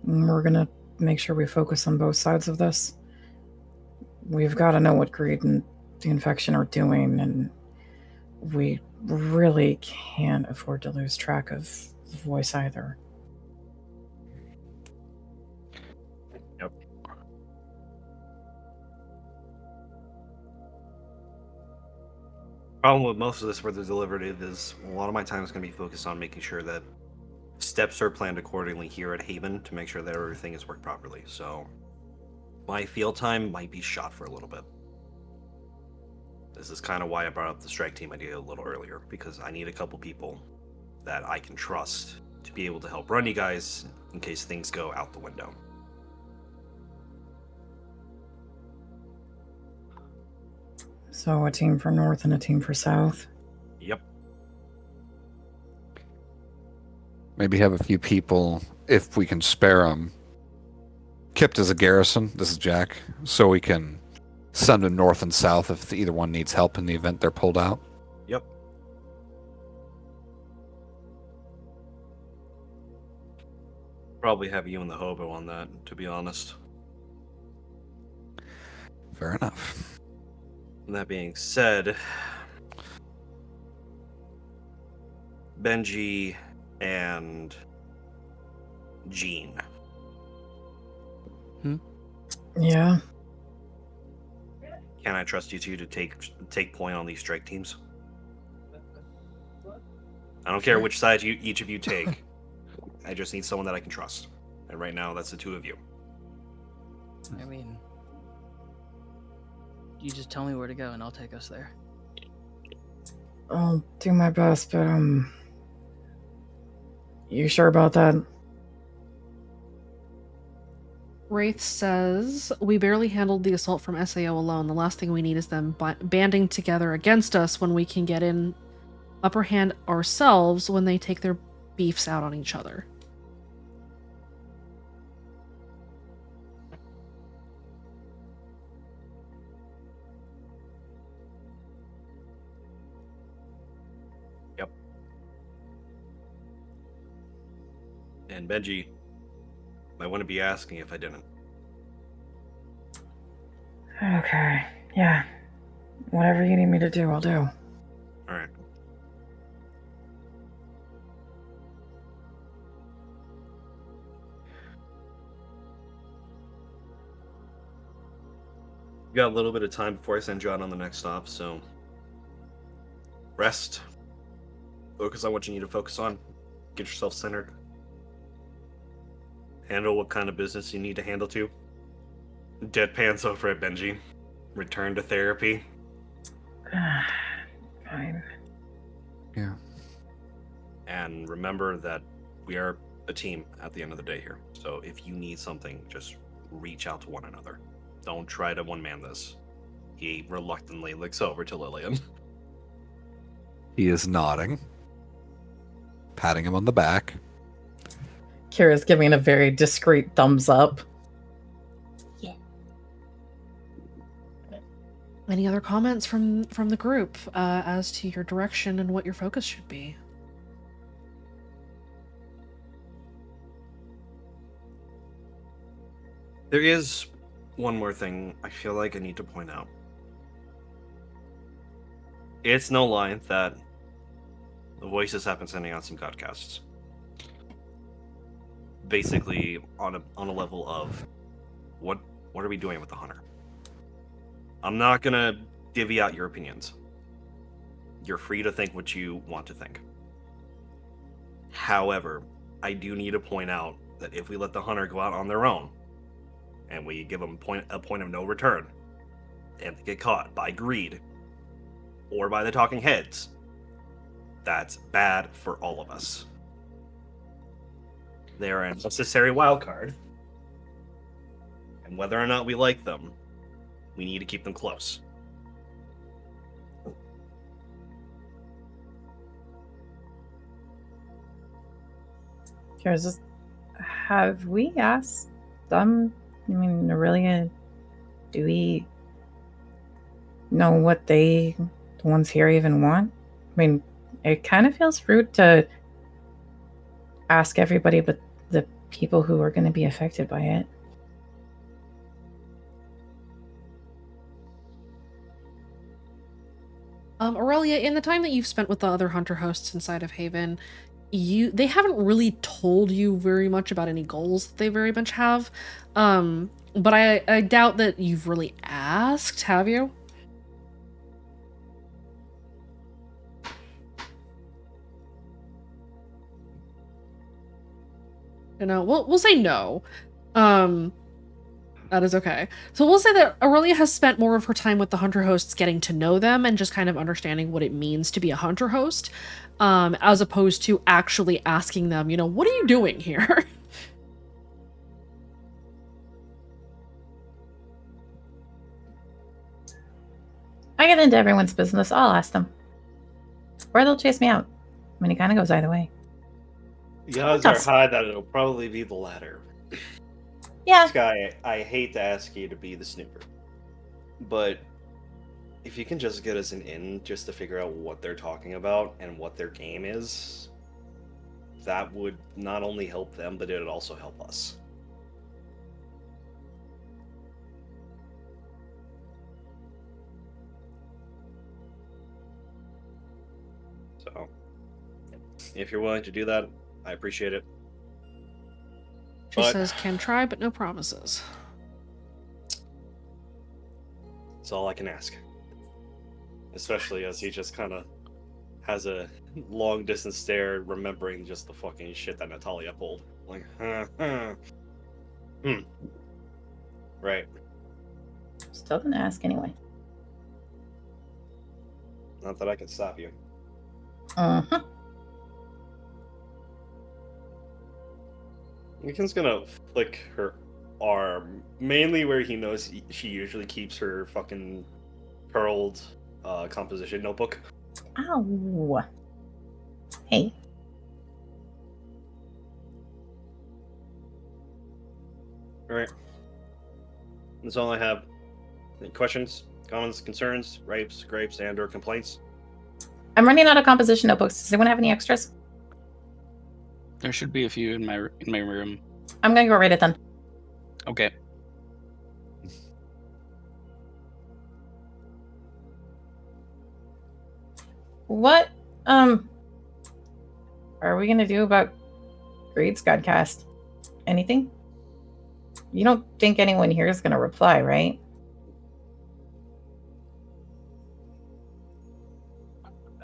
we're gonna make sure we focus on both sides of this. We've got to know what Greed and the infection are doing, and we really can't afford to lose track of voice either. Yep. Problem with most of this for the deliberative is a lot of my time is going to be focused on making sure that steps are planned accordingly here at Haven to make sure that everything is worked properly. So my field time might be shot for a little bit. This is kind of why I brought up the strike team idea a little earlier, because I need a couple people that I can trust to be able to help run you guys in case things go out the window. So a team for North and a team for South. Yep. Maybe have a few people, if we can spare them, kept as a garrison. This is Jack. So we can send them north and south if either one needs help in the event they're pulled out. Yep. Probably have you and the hobo on that, to be honest. Fair enough. That being said, Benji and Jean. Yeah. Can I trust you two to take point on these strike teams? I don't care which side each of you take. I just need someone that I can trust. And right now, that's the two of you. I mean, you just tell me where to go and I'll take us there. I'll do my best, but you sure about that? Wraith says, we barely handled the assault from SAO alone. The last thing we need is them banding together against us when we can get in upper hand ourselves when they take their beefs out on each other. Yep. And Benji, I wouldn't be asking if I didn't. Okay. Yeah. Whatever you need me to do, I'll do. All right. You got a little bit of time before I send you out on the next stop, so rest. Focus on what you need to focus on. Get yourself centered. Handle what kind of business you need to handle to. Deadpan's over at Benji. Return to therapy. Fine. Yeah. And remember that we are a team at the end of the day here. So if you need something, just reach out to one another. Don't try to one-man this. He reluctantly looks over to Lillian. He is nodding, patting him on the back. Kira's giving a very discreet thumbs up. Any other comments from the group as to your direction and what your focus should be? There is one more thing I feel like I need to point out. It's no lie that the voices have been sending out some godcasts. Basically, on a level of what are we doing with the hunter? I'm not gonna divvy out your opinions. You're free to think what you want to think. However, I do need to point out that if we let the hunter go out on their own, and we give them a point of no return, and they get caught by greed or by the talking heads, that's bad for all of us. They're a necessary wild card, and whether or not we like them, we need to keep them close. Kira's just, have we asked them? I mean, Aurelia, do we know what the ones here even want? I mean, it kind of feels rude to ask everybody but the people who are going to be affected by it. Aurelia, in the time that you've spent with the other hunter hosts inside of Haven, they haven't really told you very much about any goals that they very much have. But I doubt that you've really asked, have you? You know, we'll say no. That is okay. So we'll say that Aurelia has spent more of her time with the hunter hosts getting to know them and just kind of understanding what it means to be a hunter host, as opposed to actually asking them, you know, what are you doing here? I get into everyone's business. I'll ask them. Or they'll chase me out. I mean, it kind of goes either way. The odds are high that it'll probably be the latter. Yeah. Sky, I hate to ask you to be the snooper, but if you can just get us an in just to figure out what they're talking about and what their game is, that would not only help them, but it would also help us. if you're willing to do that, I appreciate it. She But- says, "Can try, but no promises." It's all I can ask. Especially as he just kind of has a long distance stare, remembering just the fucking shit that Natalia pulled. Like, Right. Still gonna ask anyway. Not that I can stop you. Uh-huh. Lincoln's gonna flick her arm, mainly where he knows she usually keeps her fucking pearled composition notebook. Ow. Hey. Alright. That's all I have. Any questions, comments, concerns, gripes, and or complaints? I'm running out of composition notebooks. Does anyone have any extras? There should be a few in my room. I'm gonna go write it then. Okay. What are we gonna do about Greed's Godcast? Anything? You don't think anyone here is gonna reply, right?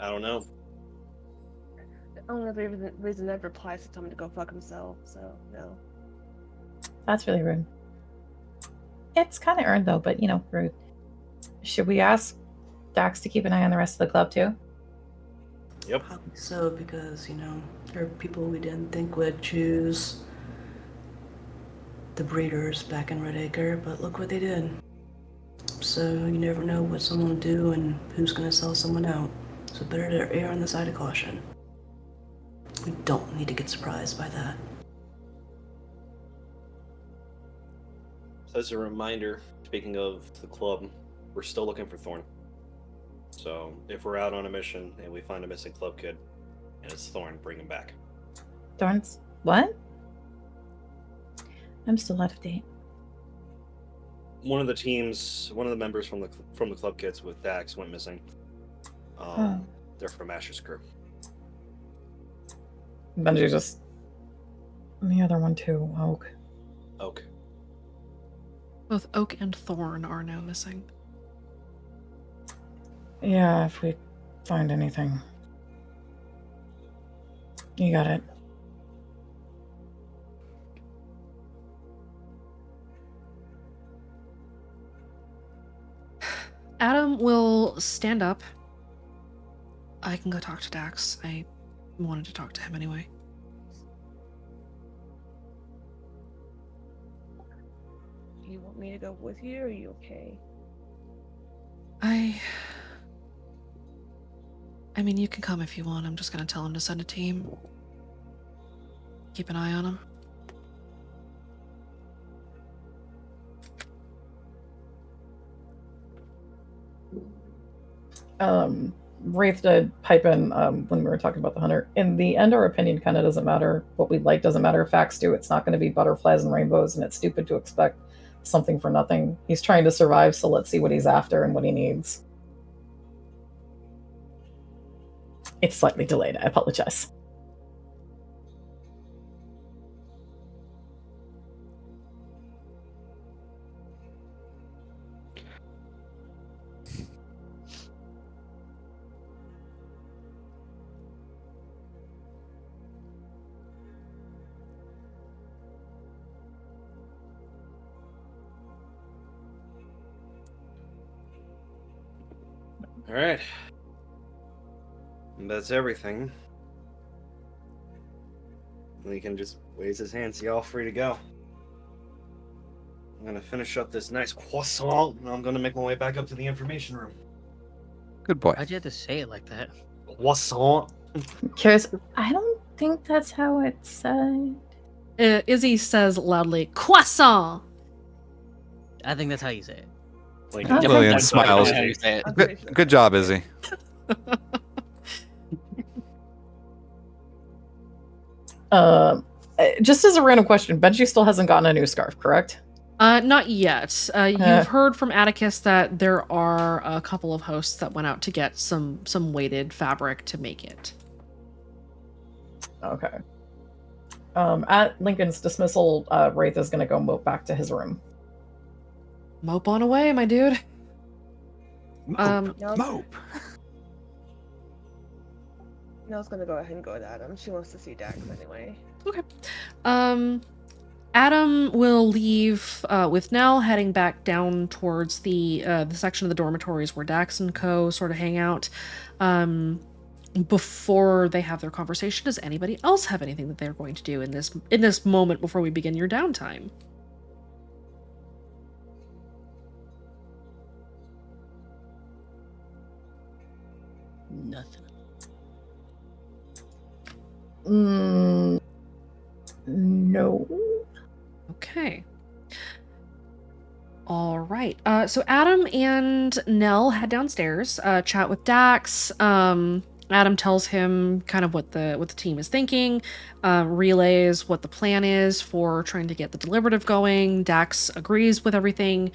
I don't know. The only reason I'd reply is to tell him to go fuck himself, so no. That's really rude. It's kind of earned though, but you know, rude. Should we ask Dax to keep an eye on the rest of the club too? Yep. Probably so, because, you know, there are people we didn't think would choose the breeders back in Redacre, but look what they did. So you never know what someone will do and who's going to sell someone out. So better to err on the side of caution. We don't need to get surprised by that. So as a reminder, speaking of the club, we're still looking for Thorn. So if we're out on a mission and we find a missing club kid and it's Thorn, bring him back. Thorns? What? I'm still out of date. One of the members from the club kids with Dax went missing. They're from Asher's crew. Benji just. And the other one too, Oak. Oak. Both Oak and Thorn are now missing. Yeah, if we find anything. You got it. Adam will stand up. I can go talk to Dax. I wanted to talk to him anyway. You want me to go with you, or are you okay? I mean, you can come if you want. I'm just gonna tell him to send a team. Keep an eye on him. Wraith did pipe in when we were talking about the hunter. In the end, our opinion kind of doesn't matter. What we like doesn't matter. Facts do. It's not going to be butterflies and rainbows, and it's stupid to expect something for nothing. He's trying to survive, so let's see what he's after and what he needs. It's slightly delayed. I apologize. All right. And that's everything. He can just raise his hand, so y'all free to go. I'm gonna finish up this nice croissant, and I'm gonna make my way back up to the information room. Good boy. Why'd you have to say it like that? Croissant. Curious. I don't think that's how it's said. Izzy says loudly, "Croissant!" I think that's how you say it. Like Okay. Lillian that's smiles. how How you you say say it. I'm pretty sure. Good job, Izzy. Just as a random question, Benji still hasn't gotten a new scarf, correct? Not yet. You've heard from Atticus that there are a couple of hosts that went out to get some weighted fabric to make it. Okay. At Lincoln's dismissal, Wraith is going to go mope back to his room. Mope on away, my dude. Mope. Nope. Mope. Nell's gonna go ahead and go with Adam. She wants to see Dax anyway. Okay. Adam will leave with Nell, heading back down towards the section of the dormitories where Dax and Co. sort of hang out. Before they have their conversation, does anybody else have anything that they're going to do in this moment before we begin your downtime? Nothing. No. Okay. All right. So Adam and Nell head downstairs, chat with Dax. Adam tells him kind of what the team is thinking, relays what the plan is for trying to get the deliberative going. Dax agrees with everything.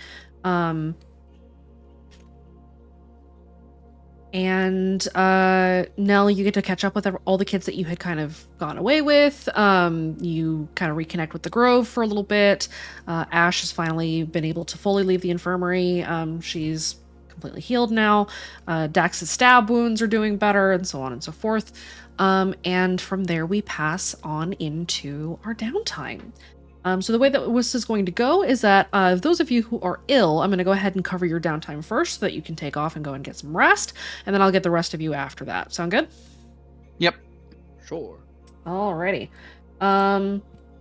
And Nell, you get to catch up with all the kids that you had kind of gone away with. You kind of reconnect with the Grove for a little bit. Ash has finally been able to fully leave the infirmary. She's completely healed now. Dax's stab wounds are doing better, and so on and so forth. And from there, we pass on into our downtime. So the way that this is going to go is that those of you who are ill, I'm going to go ahead and cover your downtime first so that you can take off and go and get some rest, and then I'll get the rest of you after that. Sound good? Yep. Sure. Alrighty.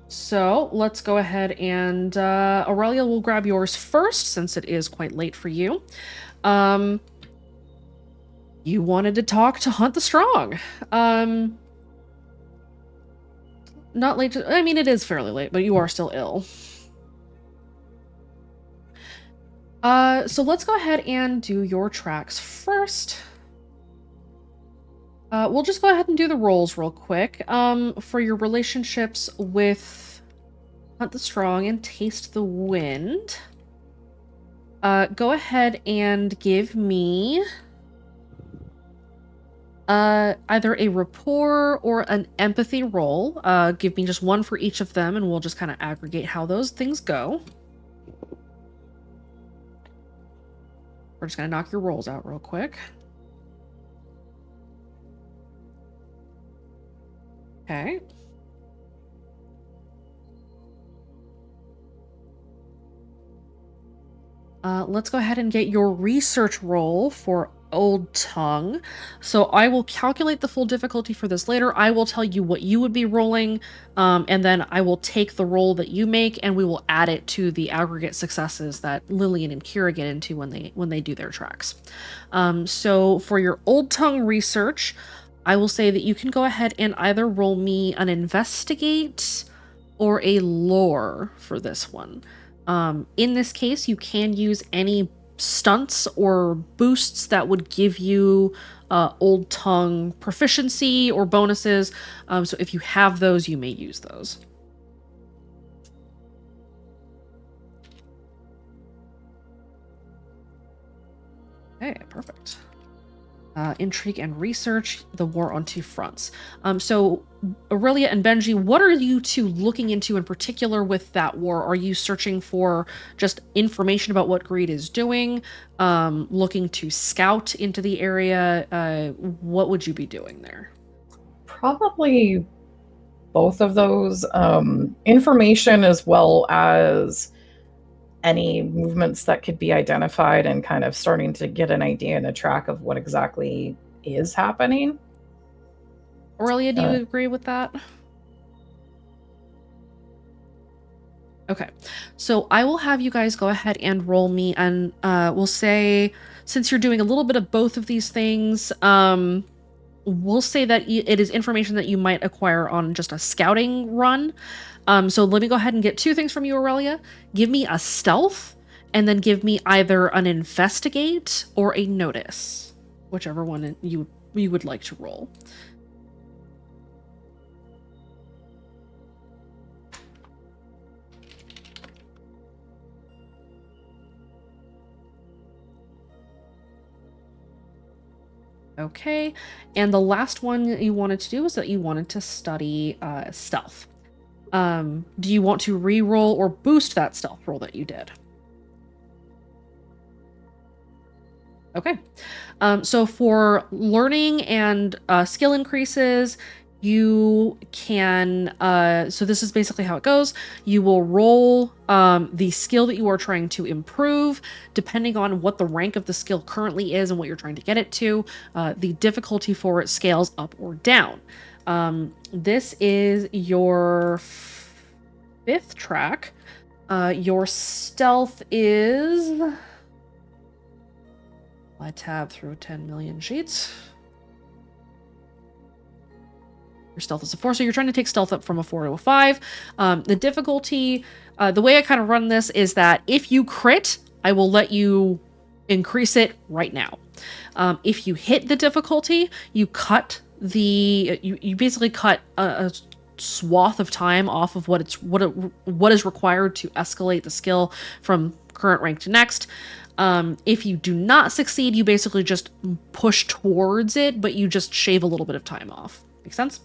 So let's go ahead and Aurelia will grab yours first since it is quite late for you. You wanted to talk to Hunt the Strong. Not late. I mean, it is fairly late, but you are still ill. So let's go ahead and do your tracks first. We'll just go ahead and do the rolls real quick. For your relationships with Hunt the Strong and Taste the Wind, go ahead and give me either a rapport or an empathy roll. Give me just one for each of them, and we'll just kind of aggregate how those things go. We're just gonna knock your rolls out real quick. Okay. Let's go ahead and get your research roll for Old Tongue. So I will calculate the full difficulty for this later. I will tell you what you would be rolling, and then I will take the roll that you make and we will add it to the aggregate successes that Lillian and Kira get into when they do their tracks. So for your Old Tongue research, I will say that you can go ahead and either roll me an investigate or a lore for this one. In this case, you can use any stunts or boosts that would give you Old Tongue proficiency or bonuses. So if you have those, you may use those. Okay, perfect. Intrigue and research, the war on two fronts. So Aurelia and Benji, what are you two looking into in particular with that war? Are you searching for just information about what Greed is doing? Looking to scout into the area? What would you be doing there? Probably both of those. Information as well as any movements that could be identified and kind of starting to get an idea and a track of what exactly is happening. Aurelia, do you agree with that? Okay, so I will have you guys go ahead and roll me, and we'll say, since you're doing a little bit of both of these things, we'll say that it is information that you might acquire on just a scouting run. So let me go ahead and get two things from you, Aurelia. Give me a stealth, and then give me either an investigate or a notice, whichever one you would like to roll. Okay. And the last one that you wanted to do is that you wanted to study stealth. Do you want to re-roll or boost that stealth roll that you did? Okay. So for learning and skill increases, you can, so this is basically how it goes. You will roll the skill that you are trying to improve, depending on what the rank of the skill currently is and what you're trying to get it to. The difficulty for it scales up or down. This is your 5th track. Your stealth is... I tab through 10 million sheets. Your stealth is a 4, so you're trying to take stealth up from a 4 to a 5. The difficulty, the way I kind of run this is that if you crit, I will let you increase it right now. If you hit the difficulty, you cut the, you basically cut a swath of time off of what is required to escalate the skill from current rank to next. If you do not succeed, you basically just push towards it, but you just shave a little bit of time off. Make sense?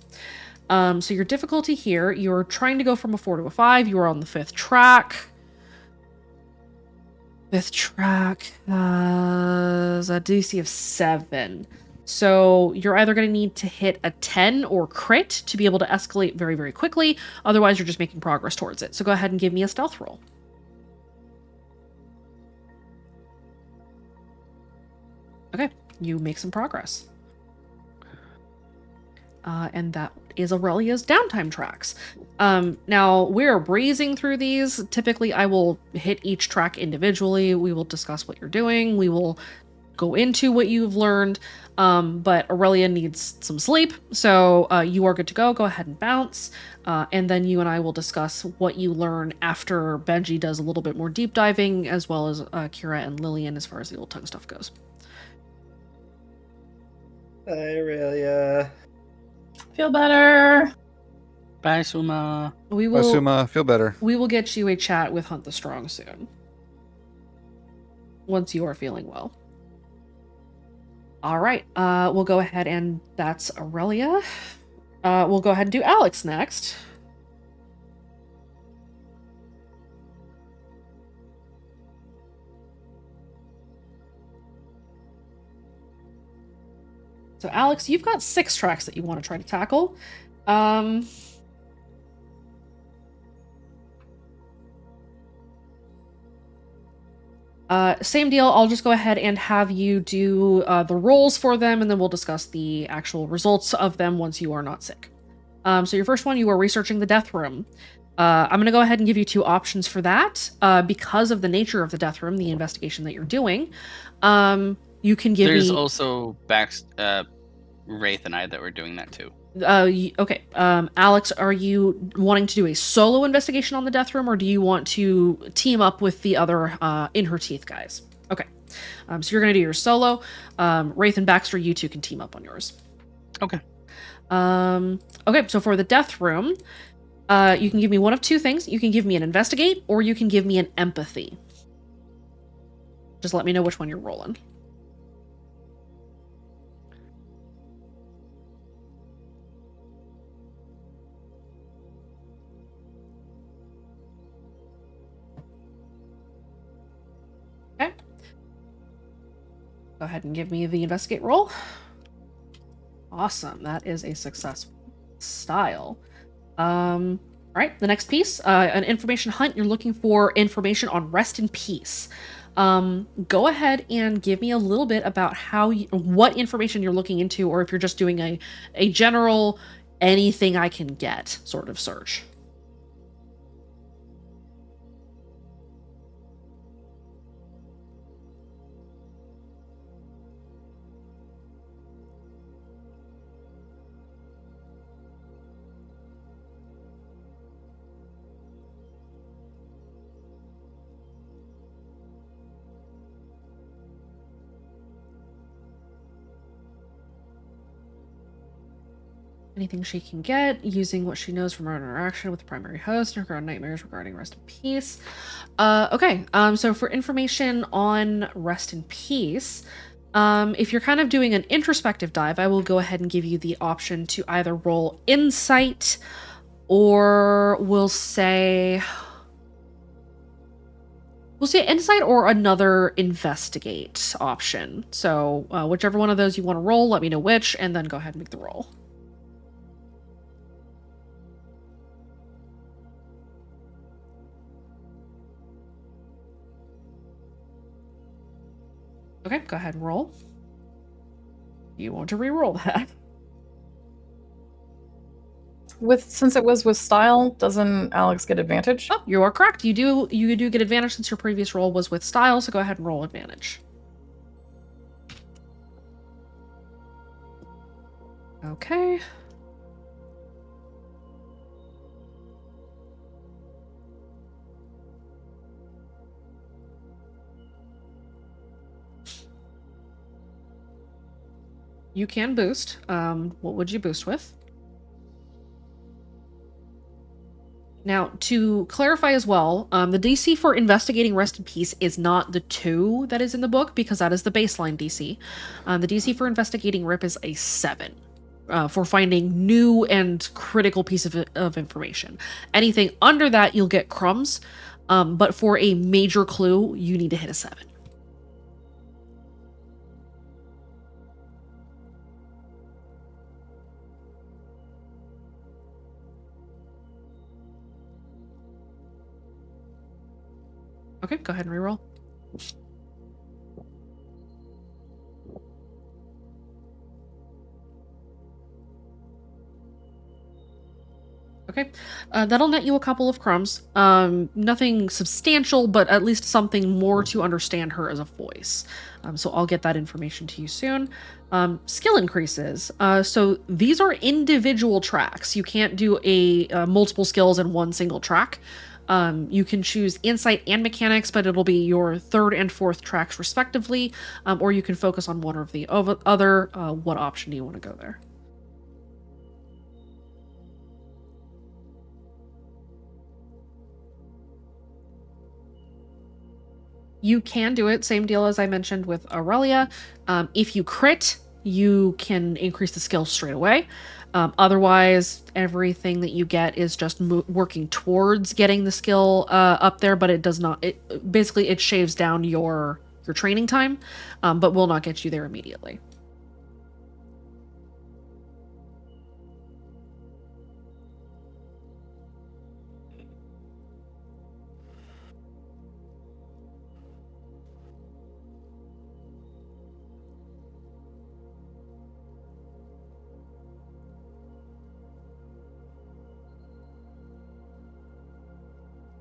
So your difficulty here, you're trying to go from a 4 to a 5. You are on the 5th track. 5th track has a DC of 7. So you're either going to need to hit a 10 or crit to be able to escalate very, very quickly. Otherwise, you're just making progress towards it. So go ahead and give me a stealth roll. Okay, you make some progress. And that is Aurelia's downtime tracks. Now, we're breezing through these. Typically, I will hit each track individually. We will discuss what you're doing. We will go into what you've learned. But Aurelia needs some sleep, so you are good to go. Go ahead and bounce. And then you and I will discuss what you learn after Benji does a little bit more deep diving, as well as Kira and Lillian as far as the old tongue stuff goes. Hi, Aurelia. Feel better. Bye, Suma. We will. Suma, feel better. We will get you a chat with Hunt the Strong soon. Once you are feeling well. All right. We'll go ahead and that's Aurelia. We'll go ahead and do Alex next. So Alex, you've got 6 tracks that you want to try to tackle. Same deal. I'll just go ahead and have you do the rolls for them, and then we'll discuss the actual results of them once you are not sick. So your first one, you are researching the death room. I'm going to go ahead and give you 2 options for that. Because of the nature of the death room, the investigation that you're doing, you can give There's me... also Wraith and I that were doing that too. Okay. Alex, are you wanting to do a solo investigation on the death room, or do you want to team up with the other In Her Teeth guys? Okay. So you're going to do your solo. Wraith and Baxter, you 2 can team up on yours. Okay. Okay, so for the death room, you can give me one of 2 things. You can give me an investigate, or you can give me an empathy. Just let me know which one you're rolling. Okay. Go ahead and give me the investigate roll. Awesome. That is a successful style. All right, the next piece, an information hunt. You're looking for information on rest in peace. Go ahead and give me a little bit about what information you're looking into, or if you're just doing a general anything I can get sort of search. Anything she can get, using what she knows from her interaction with the primary host and her own nightmares regarding rest in peace. Okay, so for information on rest in peace, If you're kind of doing an introspective dive, I will go ahead and give you the option to either roll insight or we'll say insight or another investigate option. So whichever one of those you want to roll, let me know which, and then go ahead and make the roll. Okay, go ahead and roll. You want to re-roll that. Since it was with style, doesn't Alex get advantage? Oh, you are correct. You do get advantage since your previous roll was with style, so go ahead and roll advantage. Okay. You can boost. What would you boost with? Now, to clarify as well, the DC for investigating Rest in Peace is not the 2 that is in the book, because that is the baseline DC. The DC for investigating RIP is a 7 for finding new and critical piece of information. Anything under that, you'll get crumbs, but for a major clue, you need to hit a 7. Okay, go ahead and reroll. Okay, that'll net you a couple of crumbs. Nothing substantial, but at least something more to understand her as a voice. So I'll get that information to you soon. Skill increases. So these are individual tracks. You can't do multiple skills in one single track. You can choose insight and mechanics, but it'll be your 3rd and 4th tracks respectively, or you can focus on one or the other. What option do you want to go there? You can do it, same deal as I mentioned with Aurelia. If you crit, you can increase the skill straight away. Otherwise, everything that you get is just working towards getting the skill up there, but it does not. Basically, it shaves down your training time, but will not get you there immediately.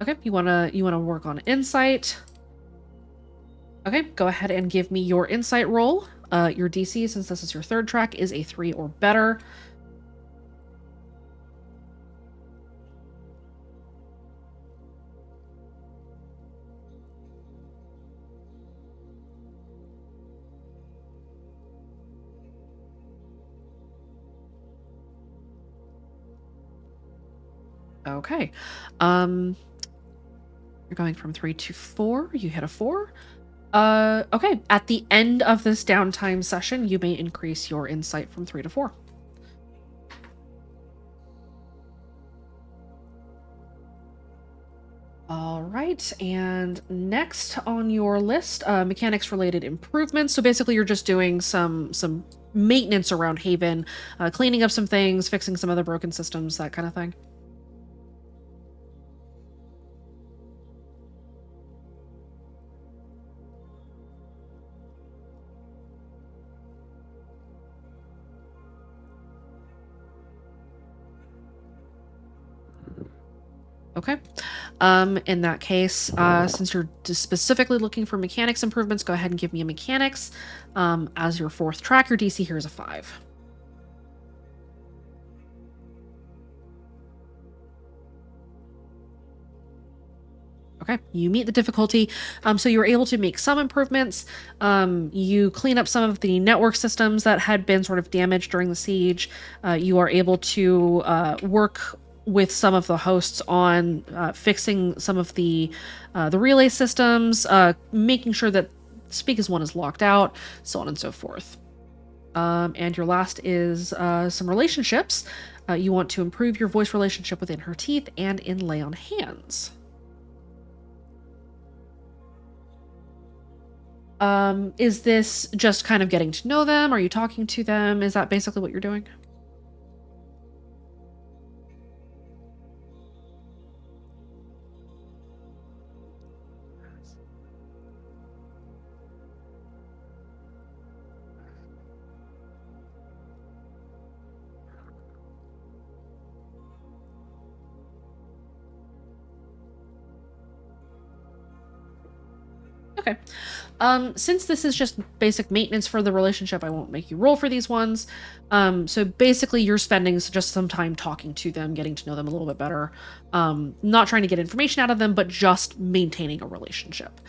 Okay, you wanna work on insight. Okay, go ahead and give me your insight roll. Your DC, since this is your 3rd track, is a 3 or better. Okay. You're going from 3 to 4. You hit a 4. Okay. At the end of this downtime session, you may increase your insight from 3 to 4. All right, and next on your list, mechanics-related improvements. So basically, you're just doing some maintenance around Haven, cleaning up some things, fixing some other broken systems, that kind of thing. Okay. In that case, since you're specifically looking for mechanics improvements, go ahead and give me a mechanics. As your 4th track, your DC here is a 5. Okay, you meet the difficulty. So you were able to make some improvements. You clean up some of the network systems that had been sort of damaged during the siege. You are able to work with some of the hosts on fixing some of the relay systems, making sure that speak as one is locked out, so on and so forth. And your last is some relationships. You want to improve your voice relationship within her teeth and in lay on hands. Is this just kind of getting to know them? Are you talking to them? Is that basically what you're doing? Okay. Since this is just basic maintenance for the relationship, I won't make you roll for these ones. So basically you're spending just some time talking to them, getting to know them a little bit better. Not trying to get information out of them, but just maintaining a relationship.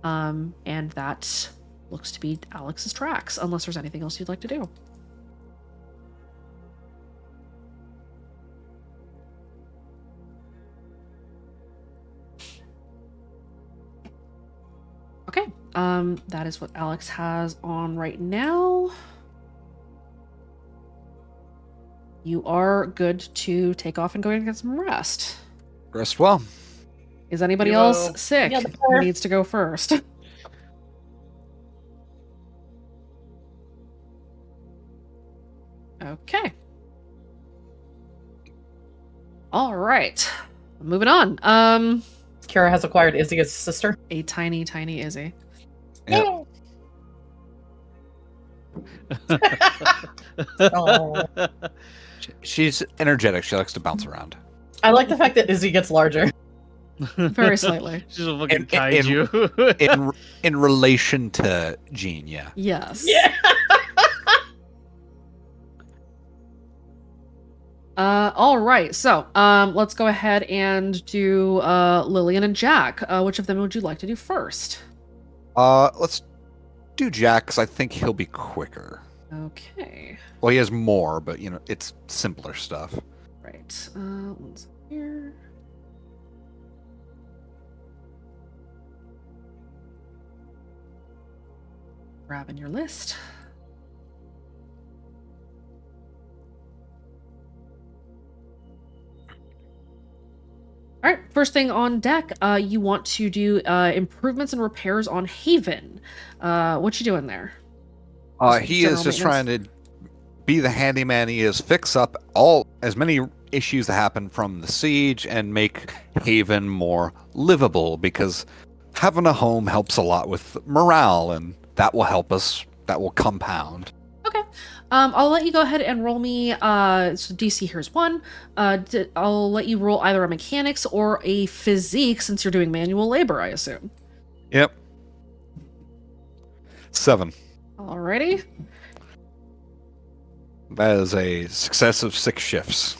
And that looks to be Alex's tracks, unless there's anything else you'd like to do. Okay, that is what Alex has on right now. You are good to take off and go and get some rest. Rest well. Is anybody You else will. sick? Yeah, Who needs to go first? Okay. All right. Moving on. Kira has acquired Izzy as a sister. A tiny, tiny Izzy. Yeah. Oh. She's energetic. She likes to bounce around. I like the fact that Izzy gets larger. Very slightly. She's a fucking In- kaiju. In relation to Jean, yeah. Yes. Yeah. All right. So, let's go ahead and do Lillian and Jack. Which of them would you like to do first? Let's do Jack, because I think he'll be quicker. Okay. Well, he has more, but, it's simpler stuff. Right. One second here. Grabbing your list. All right, first thing on deck, you want to do improvements and repairs on Haven. What you doing there? He is just trying to be the handyman he is, fix up as many issues that happen from the siege and make Haven more livable, because having a home helps a lot with morale, and that will help us. That will compound. Okay. I'll let you go ahead and roll me. So DC here's 1. I'll let you roll either a mechanics or a physique, since you're doing manual labor, I assume. Yep. 7. Alrighty. That is a success of 6 shifts.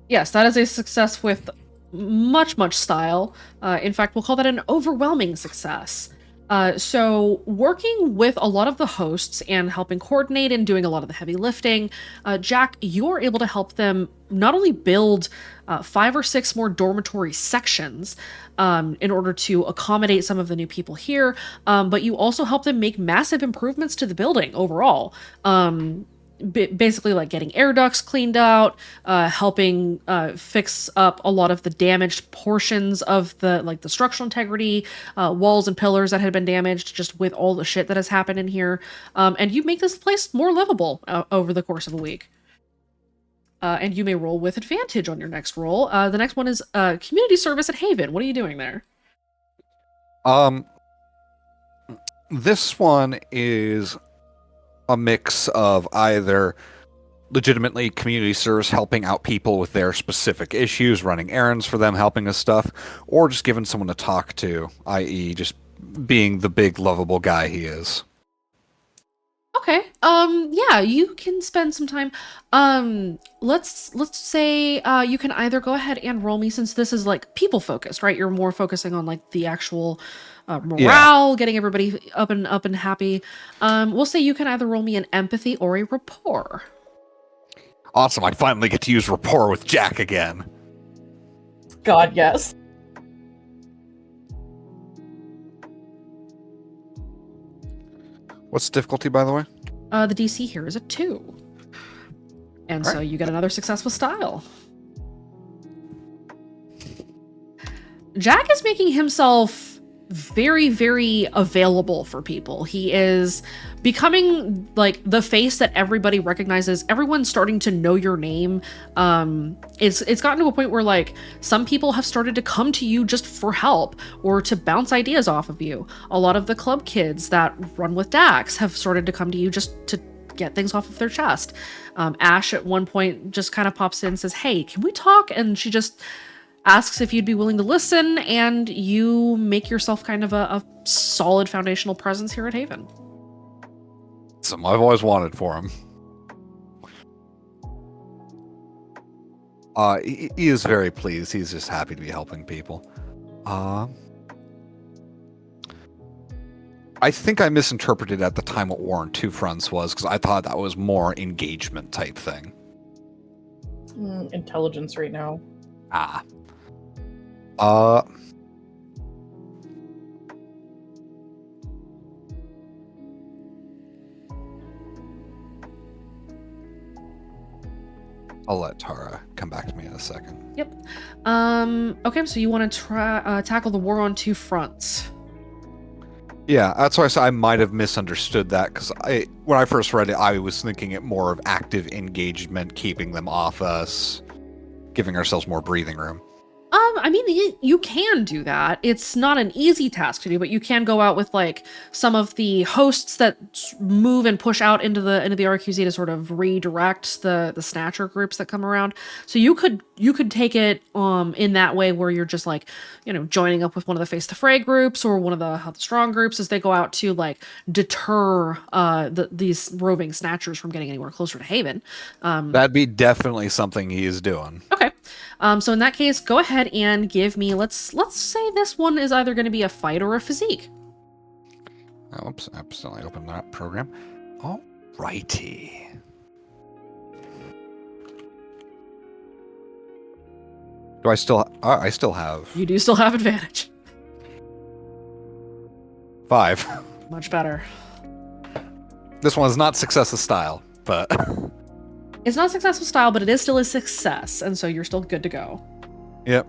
Yes, that is a success with much, much style. In fact, we'll call that an overwhelming success. So working with a lot of the hosts and helping coordinate and doing a lot of the heavy lifting, Jack, you're able to help them not only build 5 or 6 more dormitory sections in order to accommodate some of the new people here, but you also help them make massive improvements to the building overall. Basically like getting air ducts cleaned out, helping fix up a lot of the damaged portions of the structural integrity, walls and pillars that had been damaged just with all the shit that has happened in here. And you make this place more livable over the course of a week. And you may roll with advantage on your next roll. The next one is community service at Haven. What are you doing there? This one is a mix of either legitimately community service, helping out people with their specific issues, running errands for them, helping us stuff, or just giving someone to talk to, i.e. just being the big lovable guy he is. Okay. Yeah, you can spend some time. Let's say you can either go ahead and roll me, since this is like people focused, right? You're more focusing on like the actual morale, getting everybody up and happy. We'll say you can either roll me an empathy or a rapport. Awesome, I finally get to use rapport with Jack again. God, yes. What's the difficulty, by the way? The DC here is a 2. And so Alright. you get another success with style. Jack is making himself very, very available for people. He is becoming like the face that everybody recognizes. Everyone's starting to know your name. It's gotten to a point where like some people have started to come to you just for help or to bounce ideas off of you. A lot of the club kids that run with Dax have started to come to you just to get things off of their chest. Ash at one point just kind of pops in and says, "Hey, can we talk?" And she just asks if you'd be willing to listen, and you make yourself kind of a solid foundational presence here at Haven. Something I've always wanted for him. He is very pleased. He's just happy to be helping people. I think I misinterpreted at the time what War on Two Fronts was, because I thought that was more engagement type thing. Intelligence right now. I'll let Tara come back to me in a second. Yep. Okay, so you want to try tackle the War on Two Fronts. Yeah, that's why I said I might have misunderstood that, because when I first read it, I was thinking it more of active engagement, keeping them off us, giving ourselves more breathing room. I mean, you can do that. It's not an easy task to do, but you can go out with like some of the hosts that move and push out into the RQZ to sort of redirect the snatcher groups that come around. So you could take it in that way, where you're just like, you know, joining up with one of the Face the Fray groups or one of the How the Strong groups as they go out to like deter these roving snatchers from getting anywhere closer to Haven. That'd be definitely something he is doing. Okay. So in that case, go ahead and give me, let's say this one is either going to be a fight or a physique. Oops, I accidentally opened that program. Alrighty. Do I still? I still have You do still have advantage. 5. Much better. This one is not success of style, but It's not successful style, but it is still a success, and so you're still good to go. Yep.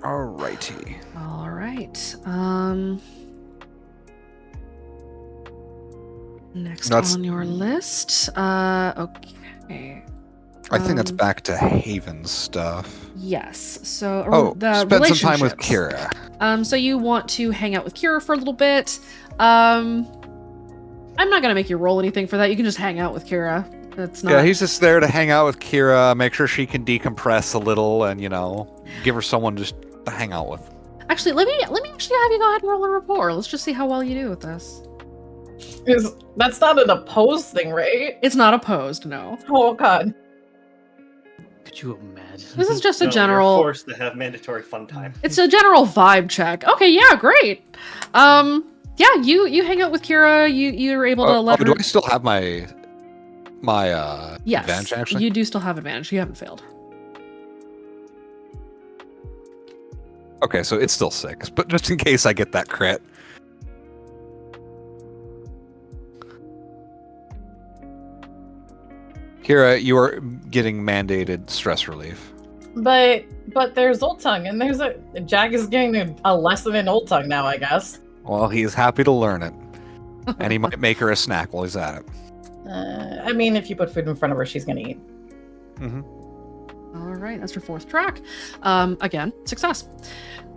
Alrighty. All right. Next That's- on your list. Okay. I think that's back to Haven stuff. Yes. So Spend some time with relationships. Kira. So you want to hang out with Kira for a little bit. I'm not gonna make you roll anything for that. You can just hang out with Kira. That's not. Yeah, he's just there to hang out with Kira, make sure she can decompress a little, and give her someone just to hang out with. Actually, let me actually have you go ahead and roll a rapport. Let's just see how well you do with this. That's not an opposed thing, right? It's not opposed, no. Oh god. Could you imagine? This is just a No, general. You're forced to have mandatory fun time. It's a general vibe check. Okay, yeah, great. Yeah, you hang out with Kira. You're able to let her. Do I still have my Yes, advantage? Actually, you do still have advantage. You haven't failed. Okay, so it's still 6, but just in case I get that crit. Kira, you are getting mandated stress relief. But there's Old Tongue, and there's Jack is getting a lesson in Old Tongue now, I guess. Well, he's happy to learn it. And he might make her a snack while he's at it. I mean, if you put food in front of her, she's gonna eat. Mm-hmm. All right, that's your 4th track. Again, success.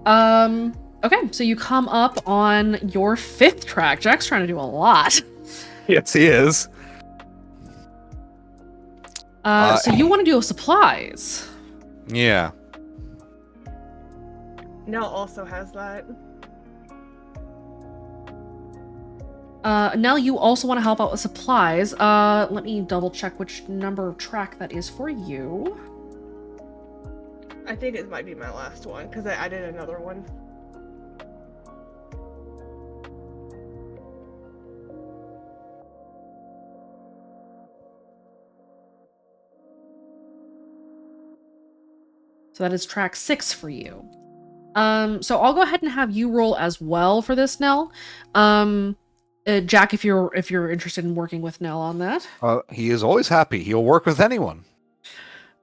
Okay, so you come up on your 5th track. Jack's trying to do a lot. Yes, he is. So you want to do supplies. Yeah. Nell also has that. Nell, you also want to help out with supplies. Let me double check which number track that is for you. I think it might be my last one because I did another one. So that is track 6 for you. So I'll go ahead and have you roll as well for this, Nell. Jack, if you're interested in working with Nell on that. He is always happy. He'll work with anyone.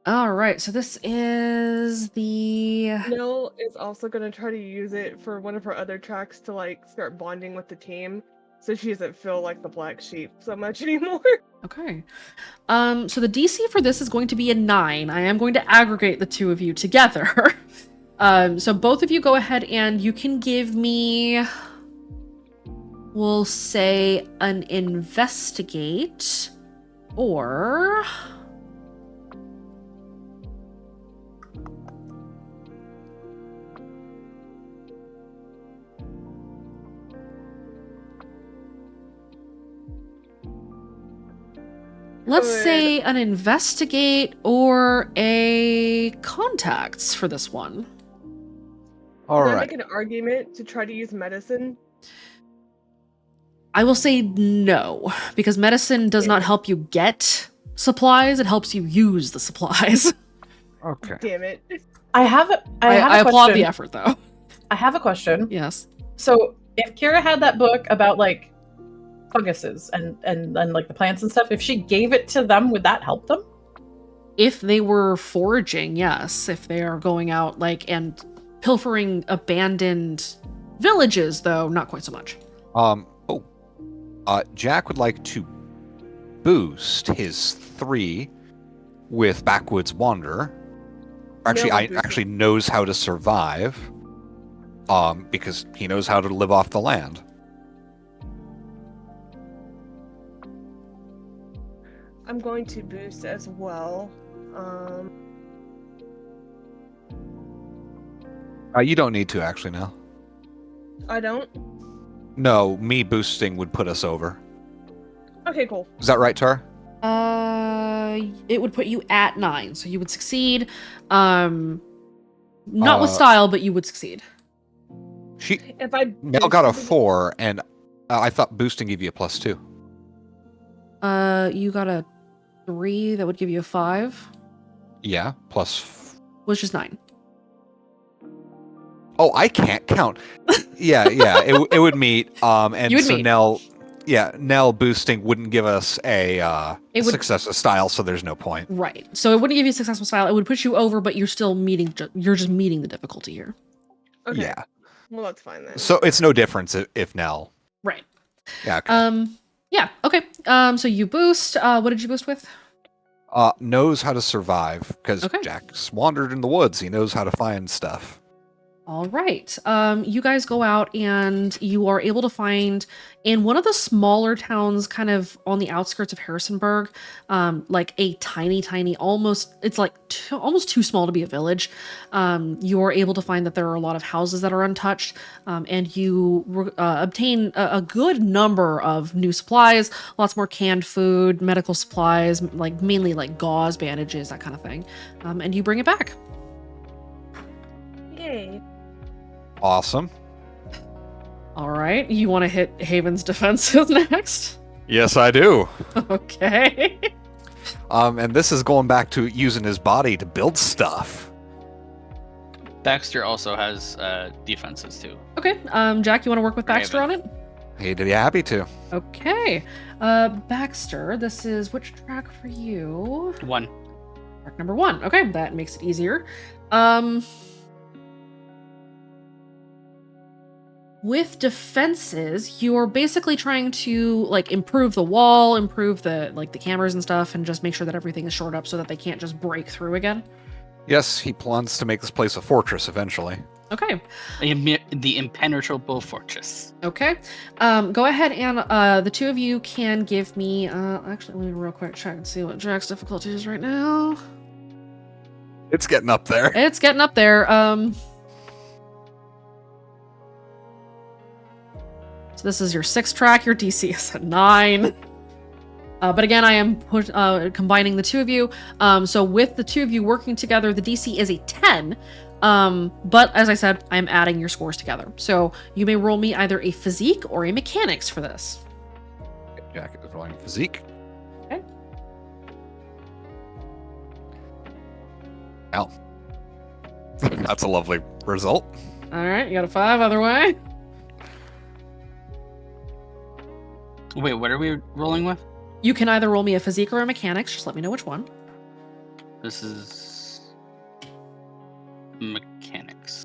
All right, so this is the... Nell is also going to try to use it for one of her other tracks to like start bonding with the team, so she doesn't feel like the black sheep so much anymore. Okay. So the DC for this is going to be a 9. I am going to aggregate the two of you together. So both of you go ahead and you can give me, we'll say, an investigate, or... let's say an investigate or a contacts for this one. All Can I right. make an argument to try to use medicine? I will say no, because medicine does not help you get supplies, it helps you use the supplies. Okay. Damn it. I I applaud the question. effort, though. I have a question. Yes. So if Kira had that book about like funguses and like the plants and stuff, if she gave it to them, would that help them? If they were foraging, yes. If they are going out and pilfering abandoned villages, though, not quite so much. Jack would like to boost his 3 with Backwoods Wanderer. Actually, No, I actually knows how to survive. Because he knows how to live off the land. I'm going to boost as well. You don't need to actually now. I don't? No, me boosting would put us over. Okay, cool. Is that right, Tara? It would put you at 9, so you would succeed. Not with style, but you would succeed. If I Mel got a boosted- 4, and I thought boosting gave you a +2. You got a 3, that would give you a 5. Yeah, plus. Which is 9. Oh, I can't count. Yeah, it would meet. And You would so meet. Nell boosting wouldn't give us a success of style, so there's no point. Right. So it wouldn't give you successful style. It would put you over, but you're still meeting. You're just meeting the difficulty here. Okay. Yeah. Well, that's fine then. So it's no difference if Nell. Right. Yeah. Okay. Yeah. Okay. So you boost. What did you boost with? Knows how to survive because Okay. Jack's wandered in the woods. He knows how to find stuff. All right. You guys go out and you are able to find in one of the smaller towns, kind of on the outskirts of Harrisonburg, like a tiny, almost, it's like almost too small to be a village. You are able to find that there are a lot of houses that are untouched, and you obtain a good number of new supplies, lots more canned food, medical supplies, like mainly like gauze, bandages, that kind of thing. And you bring it back. Yay. Awesome. All right, you want to hit Haven's defenses next? Yes, I do. Okay. And this is going back to using his body to build stuff. Baxter also has defenses too. Okay, Jack, you want to work with Baxter on it? He'd be happy to. Okay. Baxter, this is which track for you? 1. Track number 1. Okay, that makes it easier. With defenses, you're basically trying to like improve the wall, improve the cameras and stuff, and just make sure that everything is shored up so that they can't just break through again. Yes, he plans to make this place a fortress eventually. Okay. The impenetrable fortress. Okay. Go ahead and the two of you can give me actually let me real quick check and see what Jack's difficulty is right now. It's getting up there. It's getting up there. So this is your 6th track. Your DC is a 9. But again, I am combining the two of you. So with the two of you working together, the DC is a 10. But as I said, I'm adding your scores together. So you may roll me either a physique or a mechanics for this. Jack is rolling physique. Okay. Al. That's a lovely result. All right, you got a 5 other way. Wait, what are we rolling with? You can either roll me a physique or a mechanics. Just let me know which one. This is mechanics.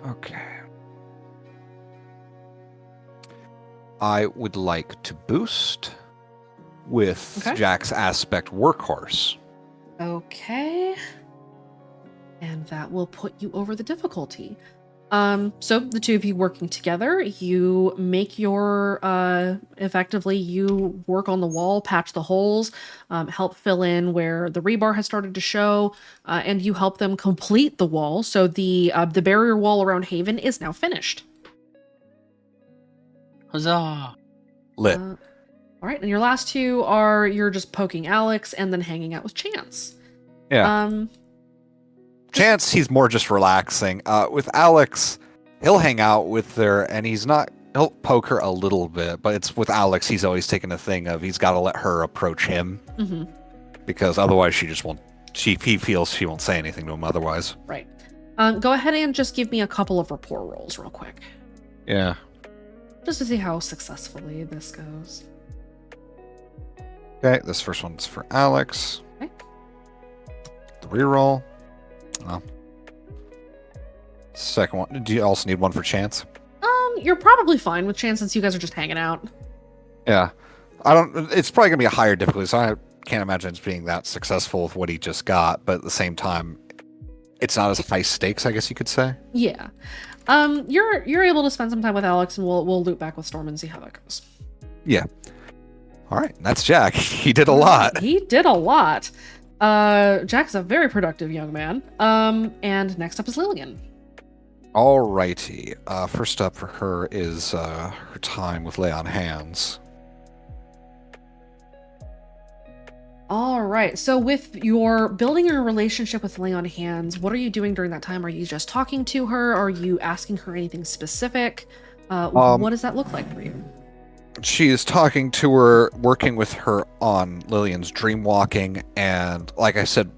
Okay. I would like to boost with Okay. Jack's aspect workhorse. Okay. And that will put you over the difficulty. So the two of you working together, you make your effectively you work on the wall, patch the holes, help fill in where the rebar has started to show, and you help them complete the wall. So the barrier wall around Haven is now finished. Huzzah! Lit. All right, and your last two are you're just poking Alex and then hanging out with Chance. Yeah. Chance, he's more just relaxing. With Alex, he'll hang out with her, and he'll poke her a little bit, but it's with Alex, he's always taking a thing of he's got to let her approach him, because otherwise she just won't, he feels she won't say anything to him otherwise. Right. Go ahead and just give me a couple of rapport rolls real quick. Yeah. Just to see how successfully this goes. Okay, this first one's for Alex. Okay. The reroll. Oh. Second one. Do you also need one for Chance? You're probably fine with Chance since you guys are just hanging out. Yeah. It's probably gonna be a higher difficulty, so I can't imagine it's being that successful with what he just got, but at the same time, it's not as high stakes, I guess you could say. Yeah. You're able to spend some time with Alex, and we'll loop back with Storm and see how that goes. Yeah. All right, that's Jack. He did a lot. He did a lot. Jack's a very productive young man. And next up is Lillian. Alrighty. First up for her is her time with Lay on Hands. All right. So with your building your relationship with Lay on Hands, what are you doing during that time? Are you just talking to her? Are you asking her anything specific? What does that look like for you? She is talking to her, working with her on Lillian's dream walking, and like I said,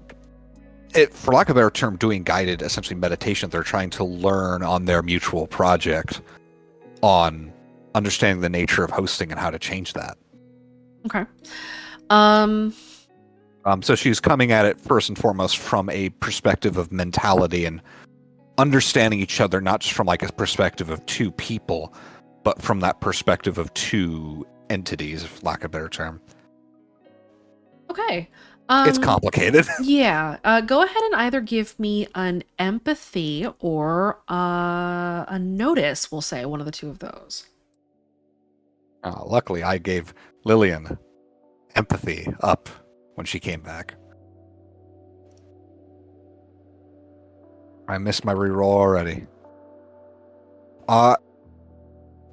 for lack of a better term, doing guided, essentially meditation. They're trying to learn on their mutual project on understanding the nature of hosting and how to change that. Okay. So she's coming at it first and foremost from a perspective of mentality and understanding each other, not just from like a perspective of two people, but from that perspective of two entities, for lack of a better term. Okay. It's complicated. Yeah. Go ahead and either give me an empathy or a notice, we'll say, one of the two of those. Luckily, I gave Lillian empathy up when she came back. I missed my reroll already.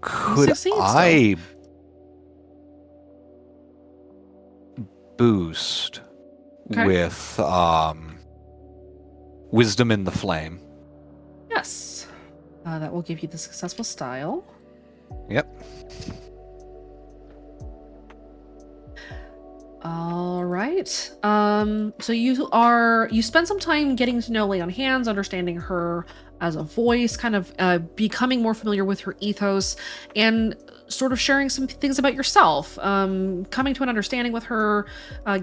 Could I boost with Wisdom in the Flame? Yes. That will give you the successful style. Yep. All right. So you spend some time getting to know Lay on Hands, understanding her as a voice, kind of becoming more familiar with her ethos, and sort of sharing some things about yourself, coming to an understanding with her,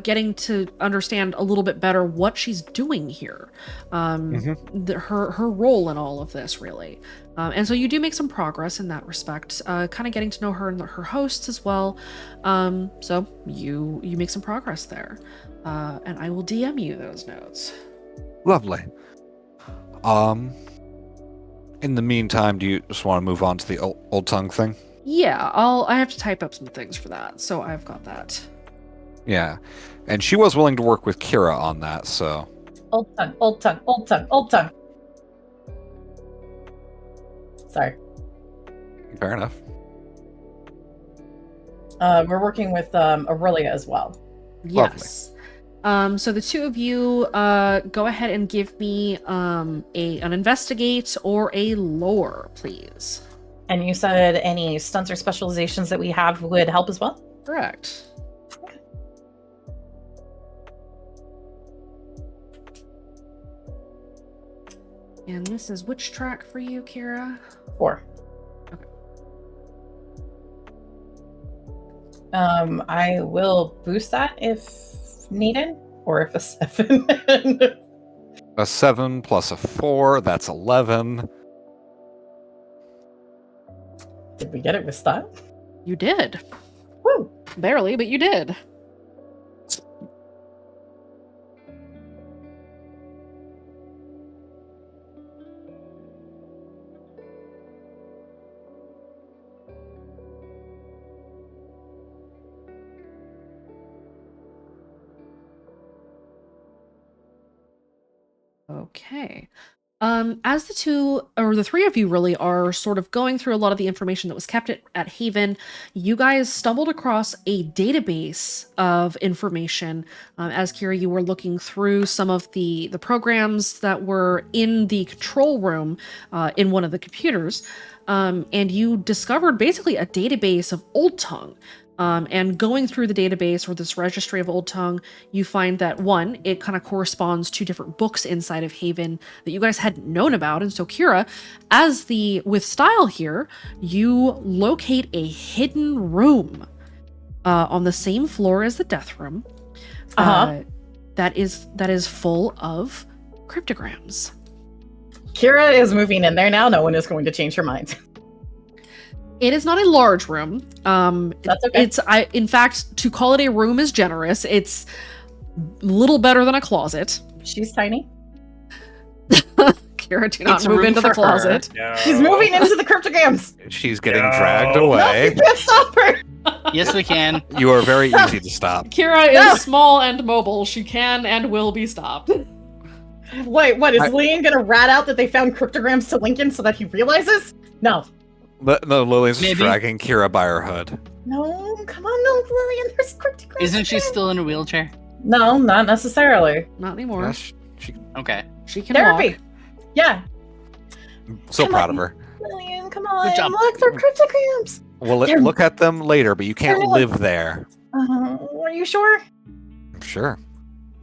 getting to understand a little bit better what she's doing here, her role in all of this, really. And so you do make some progress in that respect, kind of getting to know her and her hosts as well. So you make some progress there, and I will DM you those notes. Lovely. In the meantime, do you just want to move on to the old tongue thing? Yeah, I have to type up some things for that, so I've got that. Yeah, and she was willing to work with Kira on that, so. Old tongue. Sorry. Fair enough. We're working with Aurelia as well. Yes. So the two of you go ahead and give me an investigate or a lore, please. And you said any stunts or specializations that we have would help as well? Correct. And this is which track for you, Kira? 4. Okay. I will boost that if needed, or if a 7. A 7 plus a 4, that's 11. Did we get it with style? You did. Woo! Barely, but you did. Okay. As the two, or the three of you really are sort of going through a lot of the information that was kept at Haven, you guys stumbled across a database of information. As Kira, you were looking through some of the programs that were in the control room in one of the computers, and you discovered basically a database of Old Tongue. And going through the database or this registry of Old Tongue, you find that one, it kind of corresponds to different books inside of Haven that you guys hadn't known about. And so Kira, with style here, you locate a hidden room on the same floor as the death room. That is full of cryptograms. Kira is moving in there now. No one is going to change her mind. It is not a large room. That's okay. In fact, to call it a room is generous. It's little better than a closet. She's tiny. Kira, do not It's a move room into the for her. closet. No. She's moving into the cryptograms. She's getting No. dragged No, away. you can't stop her. Yes, we can. You are very easy to stop. Kira No. is small and mobile. She can and will be stopped. Wait, what? Is Liam gonna rat out that they found cryptograms to Lincoln so that he realizes? No. No, Lillian's just Maybe. dragging Kira by her hood. No, come on, no, Lillian, there's cryptograms. Isn't she still in a wheelchair? No, not necessarily. Not anymore. Yeah, Okay. She can Therapy. walk. Yeah. I'm so Come proud on. of her. Lillian, come on. Good job. Look for cryptograms. Well, They're- look at them later, but you can't They're- live there. Are you sure? Sure.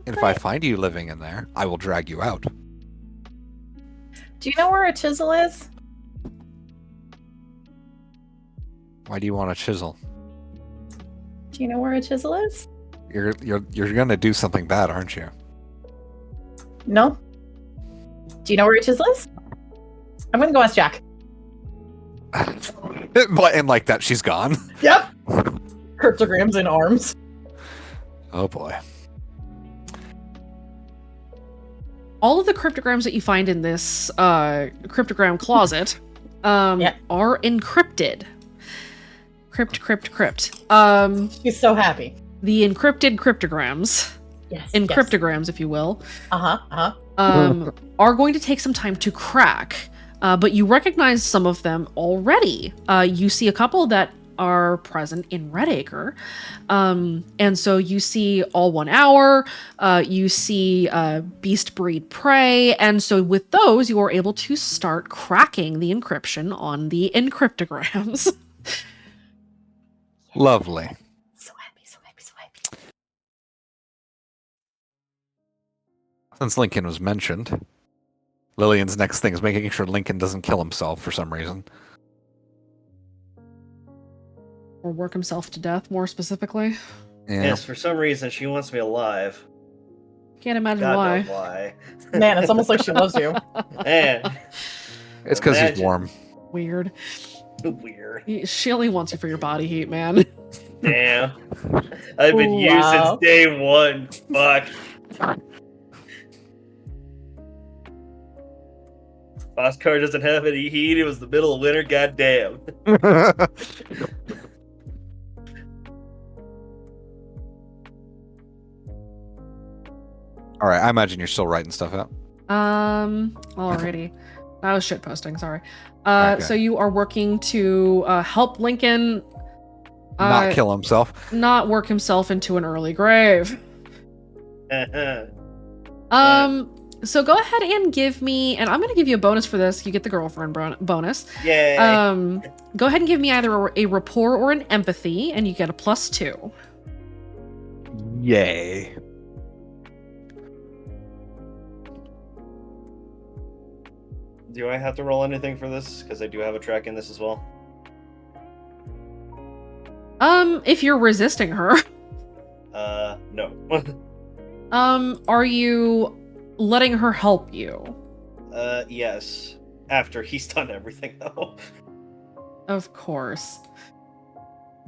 And if I find you living in there, I will drag you out. Do you know where a chisel is? Why do you want a chisel? Do you know where a chisel is? You're gonna do something bad, aren't you? No. Do you know where a chisel is? I'm gonna go ask Jack. And like that, she's gone. Yep. Cryptograms in arms. Oh boy. All of the cryptograms that you find in this cryptogram closet are encrypted. Crypt. She's so happy. The encrypted cryptograms, Yes. encryptograms, if you will, Uh-huh. are going to take some time to crack. But you recognize some of them already. You see a couple that are present in Redacre. And so you see All 1 Hour, you see Beast Breed Prey, and so with those, you are able to start cracking the encryption on the encryptograms. Lovely. So happy. Since Lincoln was mentioned, Lillian's next thing is making sure Lincoln doesn't kill himself for some reason. Or work himself to death, more specifically. Yeah. Yes, for some reason she wants me alive. Can't imagine God why. knows why. Man, it's almost like she loves you. Man. It's because he's Imagine. warm. Weird. Weird. She only wants you for your body heat, man. Damn. I've been used Wow. since day one. Fuck. Bosscar doesn't have any heat. It was the middle of winter. Goddamn. All right, I imagine you're still writing stuff out. Alrighty. I was shitposting, sorry. Okay. So you are working to help Lincoln Not kill himself. not work himself into an early grave. So go ahead and give me, and I'm going to give you a bonus for this. You get the girlfriend bonus. Yay. Go ahead and give me either a rapport or an empathy, and you get a +2. Yay. Do I have to roll anything for this? Because I do have a track in this as well. If you're resisting her. No. Are you letting her help you? Yes. After he's done everything, though. Of course.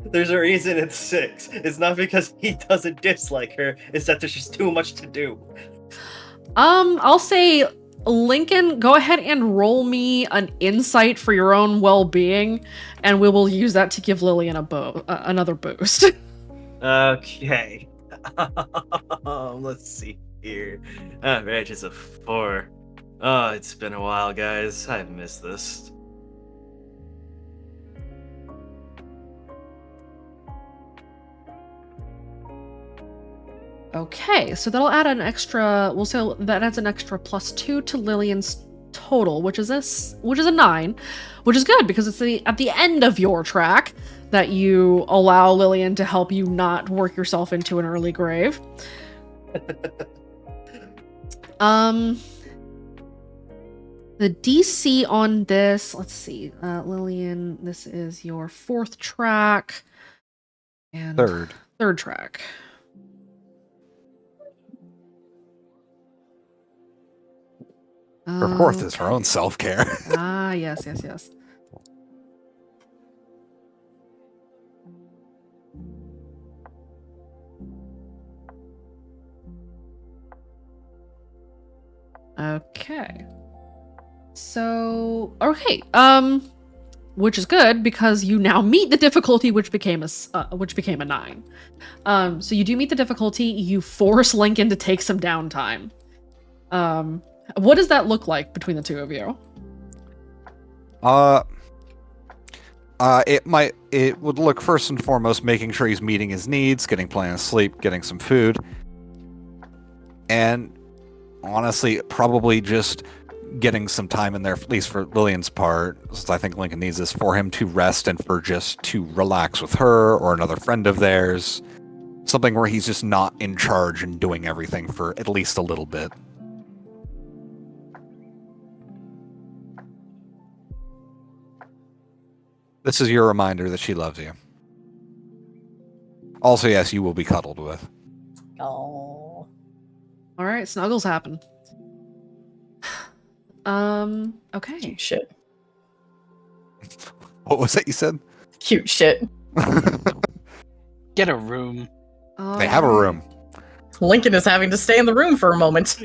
There's a reason it's 6. It's not because he doesn't dislike her, it's that there's just too much to do. I'll say, Lincoln, go ahead and roll me an insight for your own well-being, and we will use that to give Lillian another boost. Okay. Let's see here. Right, it's a 4. Oh, it's been a while, guys. I've missed this. Okay, so that'll add an extra. We'll say that adds an extra +2 to Lillian's total, which is a 9, which is good because it's at the end of your track that you allow Lillian to help you not work yourself into an early grave. The DC on this, let's see, Lillian, this is your 4th track and third track. Her 4th is her own self-care. Ah, yes. Okay. So, okay, which is good because you now meet the difficulty, which became a 9. So you do meet the difficulty. You force Lincoln to take some downtime. What does that look like between the two of you? It would look first and foremost making sure he's meeting his needs, getting plenty of sleep, getting some food, and honestly, probably just getting some time in there, at least for Lillian's part, since I think Lincoln needs this, for him to rest and for just to relax with her or another friend of theirs. Something where he's just not in charge and doing everything for at least a little bit. This is your reminder that she loves you. Also, yes, you will be cuddled with. Oh. All right, snuggles happen. Okay. Cute shit. What was that you said? Cute shit. Get a room. They have a room. Lincoln is having to stay in the room for a moment.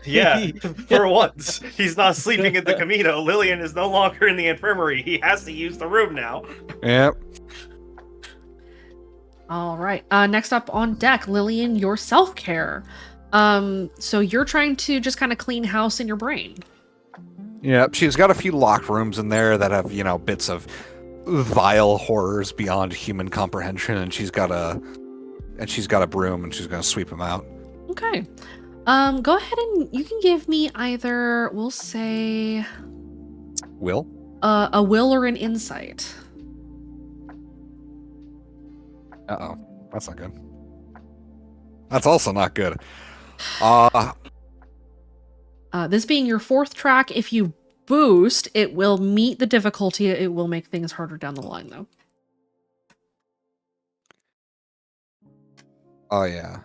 Yeah, for once. He's not sleeping at the Camino. Lillian is no longer in the infirmary. He has to use the room now. Yep. All right. Next up on deck, Lillian, your self-care. So you're trying to just kind of clean house in your brain. Yep, she's got a few locked rooms in there that have, bits of vile horrors beyond human comprehension, and she's got a broom, and she's going to sweep them out. Okay. Go ahead and you can give me either, we'll say... Will? A will or an insight. Uh-oh. That's not good. That's also not good. This being your 4th track, if you boost, it will meet the difficulty. It will make things harder down the line, though. Oh, yeah.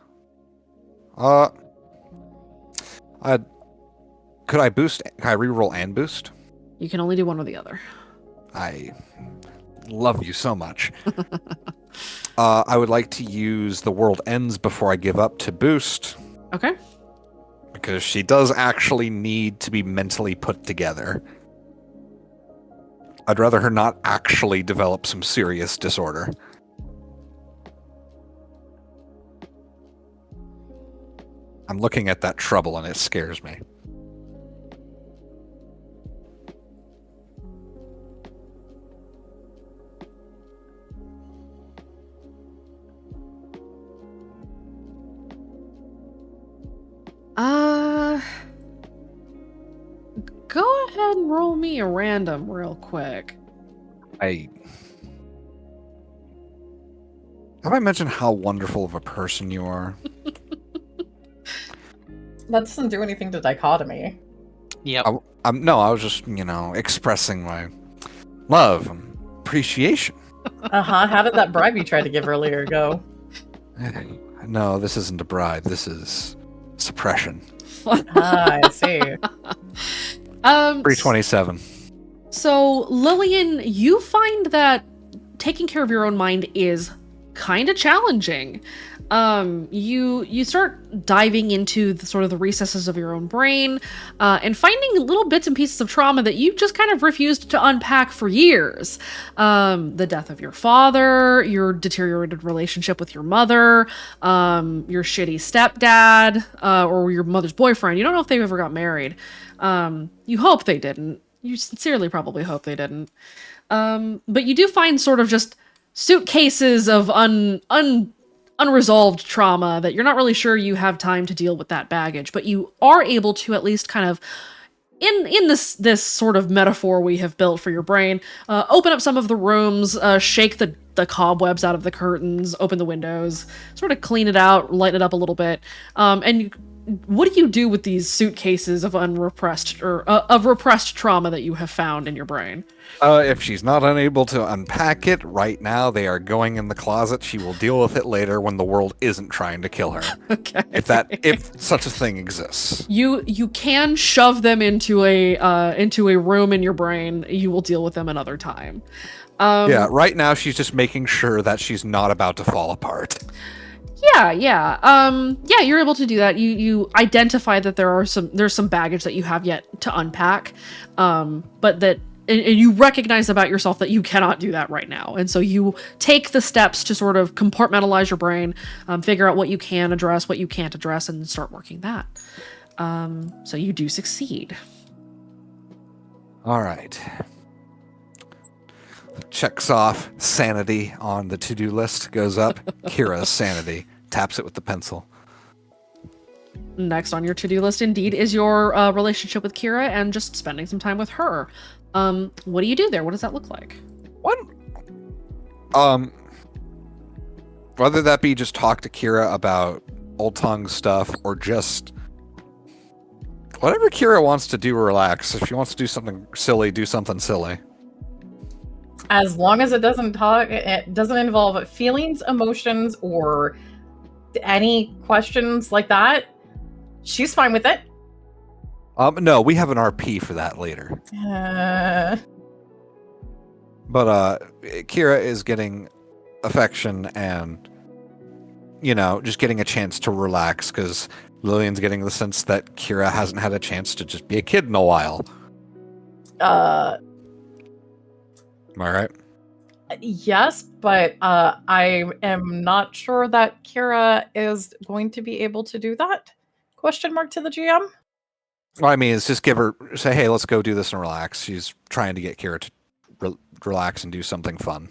Could I boost? Can I reroll and boost? You can only do one or the other. I love you so much. I would like to use the world ends before I give up to boost. Okay. Because she does actually need to be mentally put together. I'd rather her not actually develop some serious disorder. I'm looking at that trouble and it scares me. Go ahead and roll me a random real quick. Have I mentioned how wonderful of a person you are? That doesn't do anything to dichotomy. Yep. No, I was just, expressing my love and appreciation. How did that bribe you tried to give earlier go? No, this isn't a bribe. This is suppression. I see. 327. So, Lillian, you find that taking care of your own mind is kind of challenging. You start diving into the sort of the recesses of your own brain, and finding little bits and pieces of trauma that you just kind of refused to unpack for years. The death of your father, your deteriorated relationship with your mother, your shitty stepdad, or your mother's boyfriend. You don't know if they've ever got married. You hope they didn't. You sincerely probably hope they didn't. But you do find sort of just suitcases of unresolved trauma that you're not really sure you have time to deal with that baggage, but you are able to at least kind of in this sort of metaphor we have built for your brain, open up some of the rooms, shake the cobwebs out of the curtains, open the windows, sort of clean it out, lighten it up a little bit. What do you do with these suitcases of unrepressed or of repressed trauma that you have found in your brain? If she's not unable to unpack it right now, they are going in the closet. She will deal with it later when the world isn't trying to kill her. Okay. If such a thing exists. You can shove them into a room in your brain. You will deal with them another time. Yeah, right now she's just making sure that she's not about to fall apart. Yeah, you're able to do that. You identify that there's some baggage that you have yet to unpack, but that and you recognize about yourself that you cannot do that right now. And so you take the steps to sort of compartmentalize your brain, figure out what you can address, what you can't address, and start working that. So you do succeed. All right. Checks off sanity on the to-do list, goes up. Kira's sanity. Taps it with the pencil. Next on your to-do list, indeed, is your relationship with Kira and just spending some time with her. What do you do there? What does that look like? Whether that be just talk to Kira about Old Tongue stuff or just whatever Kira wants to do, relax. If she wants to do something silly, do something silly. As long as it doesn't involve feelings, emotions, or any questions like that, she's fine with it. No, we have an RP for that later. But Kira is getting affection and, just getting a chance to relax because Lillian's getting the sense that Kira hasn't had a chance to just be a kid in a while. Am I right? Yes, but I am not sure that Kira is going to be able to do that. Question mark to the GM? Well, I mean, it's just say, hey, let's go do this and relax. She's trying to get Kira to relax and do something fun.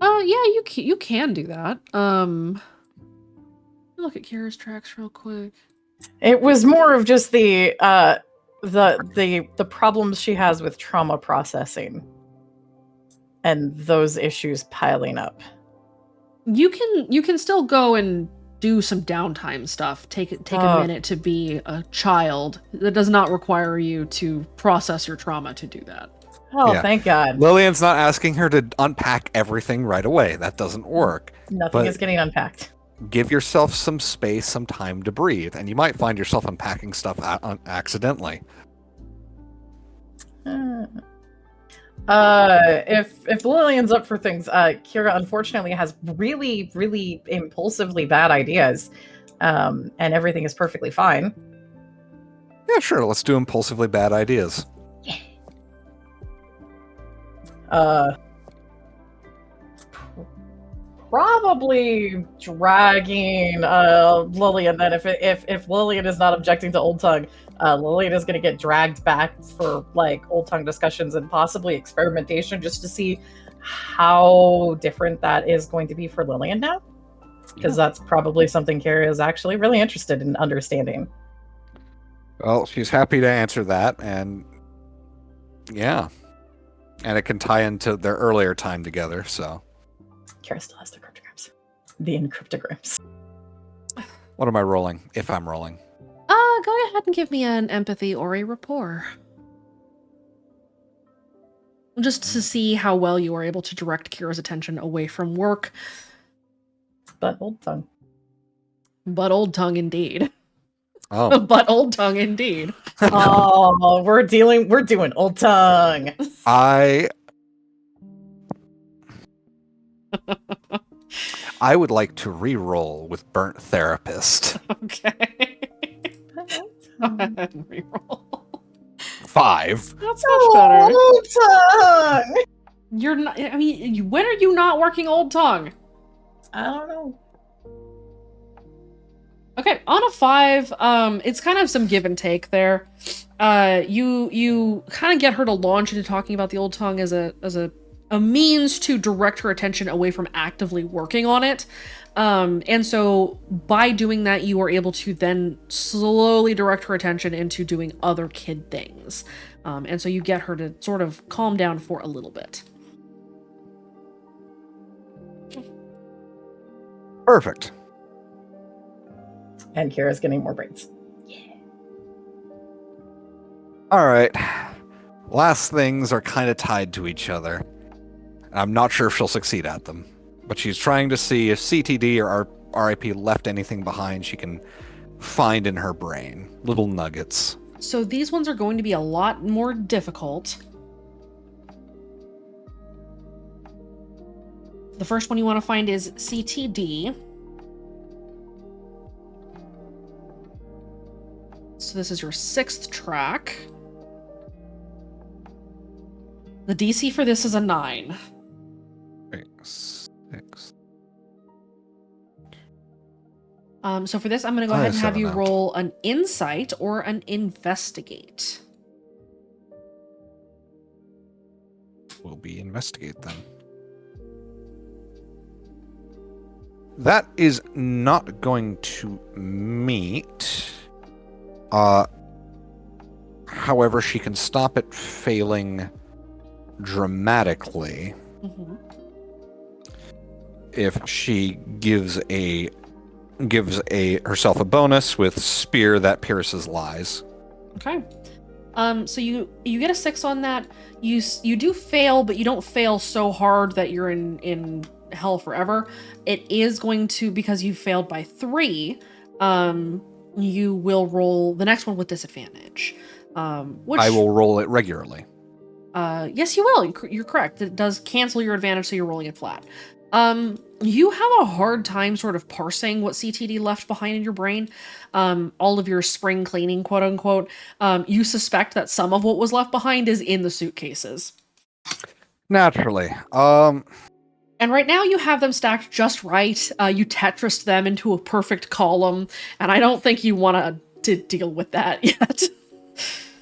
Yeah, you can do that. Look at Kira's tracks real quick. It was more of just the problems she has with trauma processing and those issues piling up. You can still go and do some downtime stuff. Take a minute to be a child. That does not require you to process your trauma to do that. Oh, yeah. Thank God. Lillian's not asking her to unpack everything right away. That doesn't work. Nothing is getting unpacked. Give yourself some space, some time to breathe, and you might find yourself unpacking stuff accidentally. If Lillian's up for things, Kira unfortunately has really, really impulsively bad ideas, and everything is perfectly fine. Yeah, sure. Let's do impulsively bad ideas. Probably dragging Lillian. Then, if Lillian is not objecting to Old Tongue, Lillian is going to get dragged back for Old Tongue discussions and possibly experimentation, just to see how different that is going to be for Lillian now, because that's probably something Kira is actually really interested in understanding. Well, she's happy to answer that, and yeah, and it can tie into their earlier time together. So Kira still has the cryptograms, the encryptograms. What am I rolling? If I'm rolling. Go ahead and give me an empathy or a rapport. Just to see how well you are able to direct Kira's attention away from work. But old tongue. But old tongue indeed. Oh, But old tongue indeed. Oh, we're doing old tongue. I would like to re-roll with burnt therapist. Okay. Go ahead and reroll. 5. That's much better. Old tongue. You're not. I mean, when are you not working old tongue? I don't know. Okay, on a 5, it's kind of some give and take there. You kind of get her to launch into talking about the old tongue as a means to direct her attention away from actively working on it. And so by doing that, you are able to then slowly direct her attention into doing other kid things. And so you get her to sort of calm down for a little bit. Perfect. And Kira's getting more brains. All right. Last things are kind of tied to each other. I'm not sure if she'll succeed at them, but she's trying to see if CTD or RIP left anything behind she can find in her brain. Little nuggets. So these ones are going to be a lot more difficult. The first one you want to find is CTD. So this is your 6th track. The DC for this is a 9. Wait, 6. So for this, I'm going to go ahead and have you roll an insight or an investigate. We'll be investigate then. That is not going to meet. However, she can stop it failing dramatically if she gives herself a bonus with spear that pierces lies. Okay. So you get a 6 on that. You do fail, but you don't fail so hard that you're in hell forever. It is going to, because you failed by 3, you will roll the next one with disadvantage. Which I will roll it regularly. Yes, you will. You're correct. It does cancel your advantage, so you're rolling it flat. You have a hard time sort of parsing what CTD left behind in your brain. All of your spring cleaning, quote unquote. You suspect that some of what was left behind is in the suitcases. Naturally. And right now you have them stacked just right. You Tetrised them into a perfect column, and I don't think you want to deal with that yet.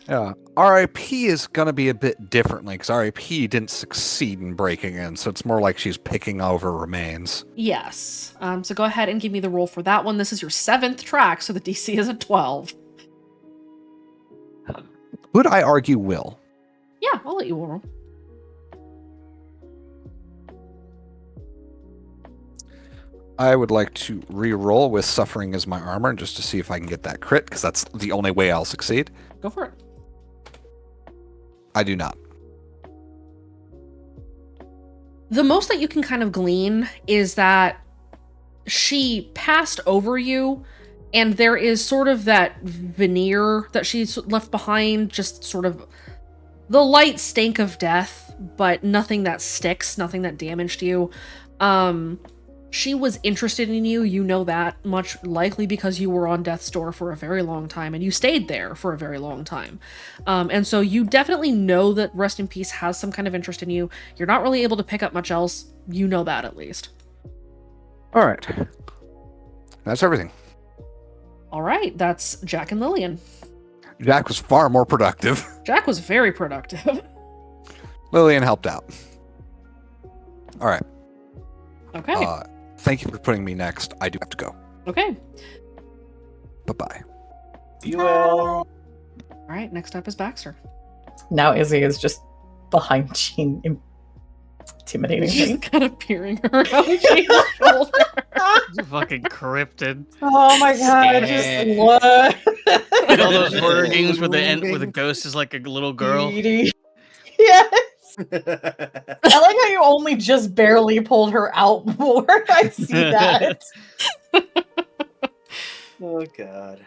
Yeah. RIP is going to be a bit differently, because RIP didn't succeed in breaking in, so it's more like she's picking over remains. Yes. So go ahead and give me the roll for that one. This is your 7th track, so the DC is a 12. Would I argue will? Yeah, I'll let you roll. I would like to re-roll with suffering as my armor, just to see if I can get that crit, because that's the only way I'll succeed. Go for it. I do not. The most that you can kind of glean is that she passed over you, and there is sort of that veneer that she's left behind, just sort of the light stink of death, but nothing that sticks, nothing that damaged you. She was interested in you, you know that much, likely because you were on death's door for a very long time, and you stayed there for a very long time. And so you definitely know that Rest in Peace has some kind of interest in you. You're not really able to pick up much else. You know that, at least. All right. That's everything. All right, that's Jack and Lillian. Jack was far more productive. Jack was very productive. Lillian helped out. All right. Okay. Thank you for putting me next. I do have to go. Okay. Bye-bye. You will. All right, next up is Baxter. Now Izzy is just behind Jean, Intimidating She's thing. kind of peering around Jane's shoulder. You fucking cryptid. Oh my god, just Stay. look. All those horror games where the ghost is like a little girl. Yes. I like how you only just barely pulled her out more. I see that. Oh god.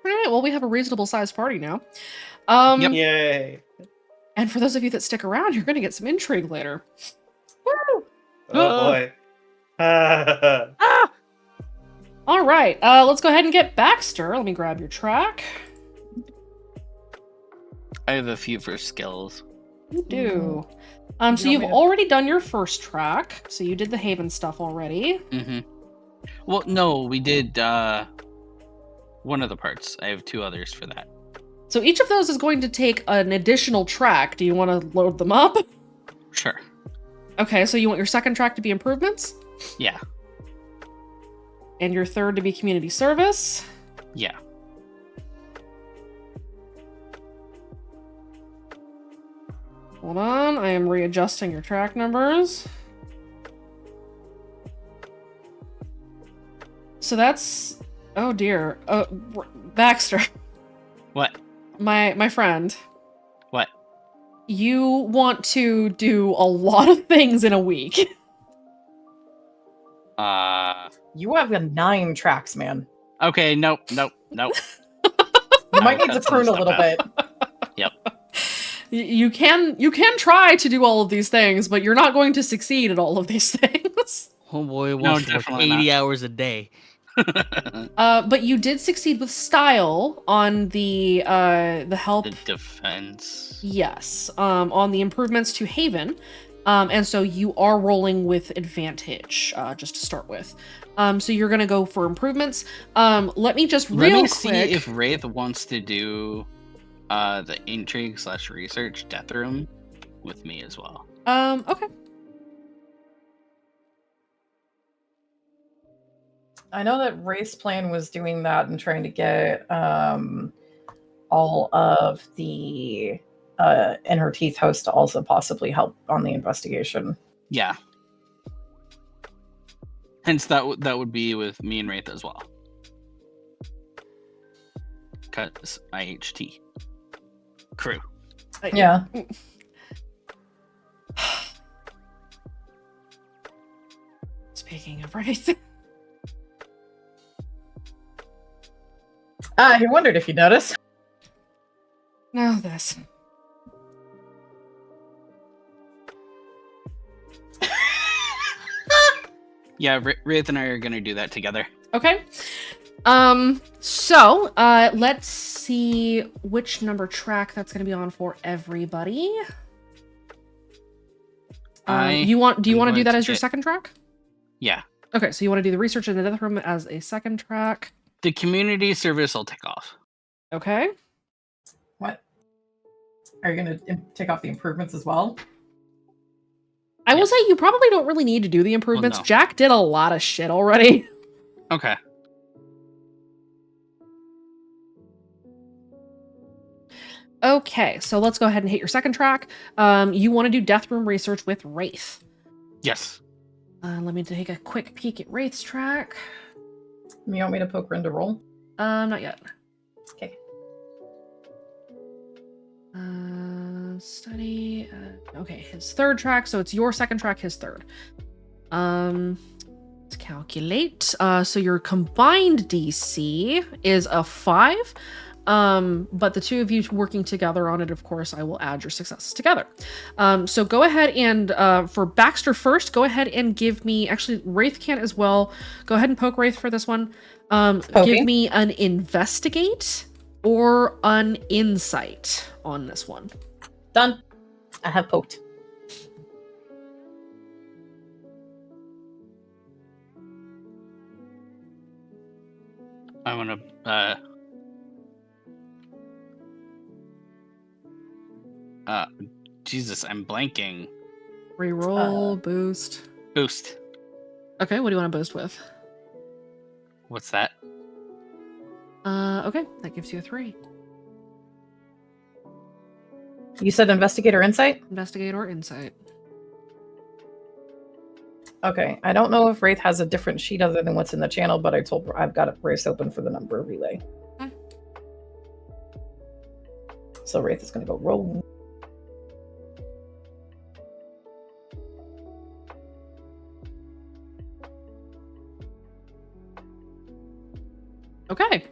All right, well, we have a reasonable sized party now. Yep. Yay. And for those of you that stick around, you're going to get some intrigue later. Woo! Oh boy. All right, let's go ahead and get Baxter. Let me grab your track. I have a few for skills. You do. You So want you've me to- already done your first track. So you did the Haven stuff already. Mm-hmm. Well, no, we did one of the parts. I have 2 others for that. So each of those is going to take an additional track. Do you want to load them up? Sure. Okay, so you want your second track to be improvements? Yeah. And your third to be community service? Yeah. Hold on, I am readjusting your track numbers. So that's... Oh dear. Baxter. What? My friend. What? You want to do a lot of things in a week. You have 9 tracks, man. Okay, nope. You I might will need to cut some prune a stuff little out. bit. Yep. You can try to do all of these things, but you're not going to succeed at all of these things. Homeboy No, wants to work definitely 80 not. hours a day. But you did succeed with style on the help. The defense. Yes, on the improvements to Haven. And so you are rolling with advantage, just to start with. So you're gonna go for improvements. Let me just Let real me quick. see if Wraith wants to do the intrigue/research death room with me as well. Okay. I know that Race Plan was doing that and trying to get all of the in her teeth host to also possibly help on the investigation. Yeah. Hence, that would be with me and Wraith as well. Because IHT. Crew. Yeah. Speaking of Wraith. He wondered if you noticed. Now this. Yeah, Wraith and I are going to do that together. Okay. So, let's see which number track that's going to be on for everybody. Do you want to do that as your second track? Yeah. Okay, so you want to do the research in the death room as a second track. The community service will take off. Okay. What? Are you going to take off the improvements as well? I will say you probably don't really need to do the improvements. no. Jack did a lot of shit already. Okay. Okay, so let's go ahead and hit your second track. You want to do death room research with Wraith. Yes. Let me take a quick peek at Wraith's track. You want me to poke Rin to roll? Not yet. Okay. Study. Okay, his third track. So it's your second track, his third. Let's calculate. So your combined DC is a 5. But the two of you working together on it, of course, I will add your successes together. So go ahead and for Baxter first, go ahead and give me. Actually, Wraith can as well. Go ahead and poke Wraith for this one. Give me an investigate or an insight on this one. Done. I have poked. I want to. Jesus, I'm blanking. Reroll, boost. Boost. Okay, what do you want to boost with? What's that? Okay, that gives you a 3. You said investigate or insight? Investigate or insight. Okay. I don't know if Wraith has a different sheet other than what's in the channel, but I've got Wraith open for the number relay. Okay. So Wraith is going to go roll. Okay.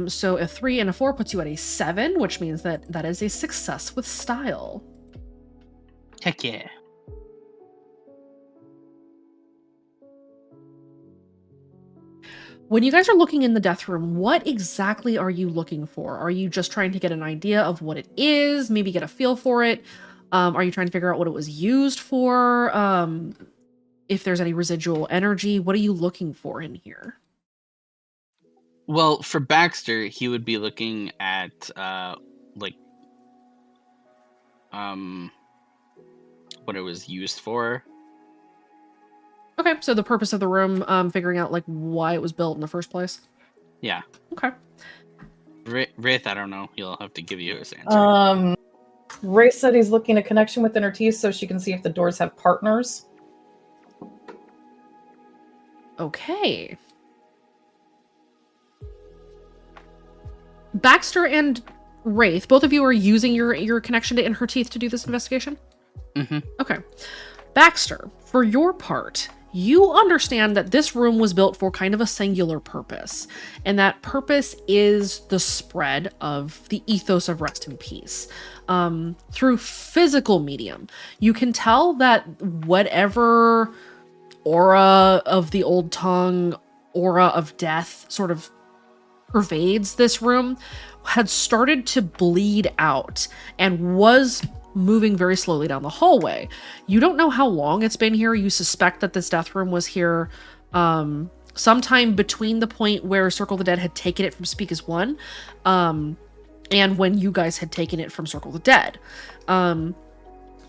So a 3 and a 4 puts you at a 7, which means that is a success with style. Heck yeah. When you guys are looking in the death room, what exactly are you looking for? Are you just trying to get an idea of what it is? Maybe get a feel for it? Are you trying to figure out what it was used for? If there's any residual energy? What are you looking for in here? Well, for Baxter, he would be looking at what it was used for. Okay, so the purpose of the room, figuring out like why it was built in the first place. Yeah. Okay. Wraith, I don't know. He'll have to give you his answer. Wraith said he's looking at connection within her teeth so she can see if the doors have partners. Okay. Baxter and Wraith, both of you are using your connection to in her teeth to do this investigation? Mm-hmm. Okay. Baxter, for your part, you understand that this room was built for kind of a singular purpose, and that purpose is the spread of the ethos of rest and peace. Through physical medium, you can tell that whatever aura of the old tongue, aura of death sort of pervades this room had started to bleed out and was moving very slowly down the hallway. You don't know how long it's been here. You suspect that this death room was here sometime between the point where Circle the Dead had taken it from Speak as One and when you guys had taken it from Circle the Dead.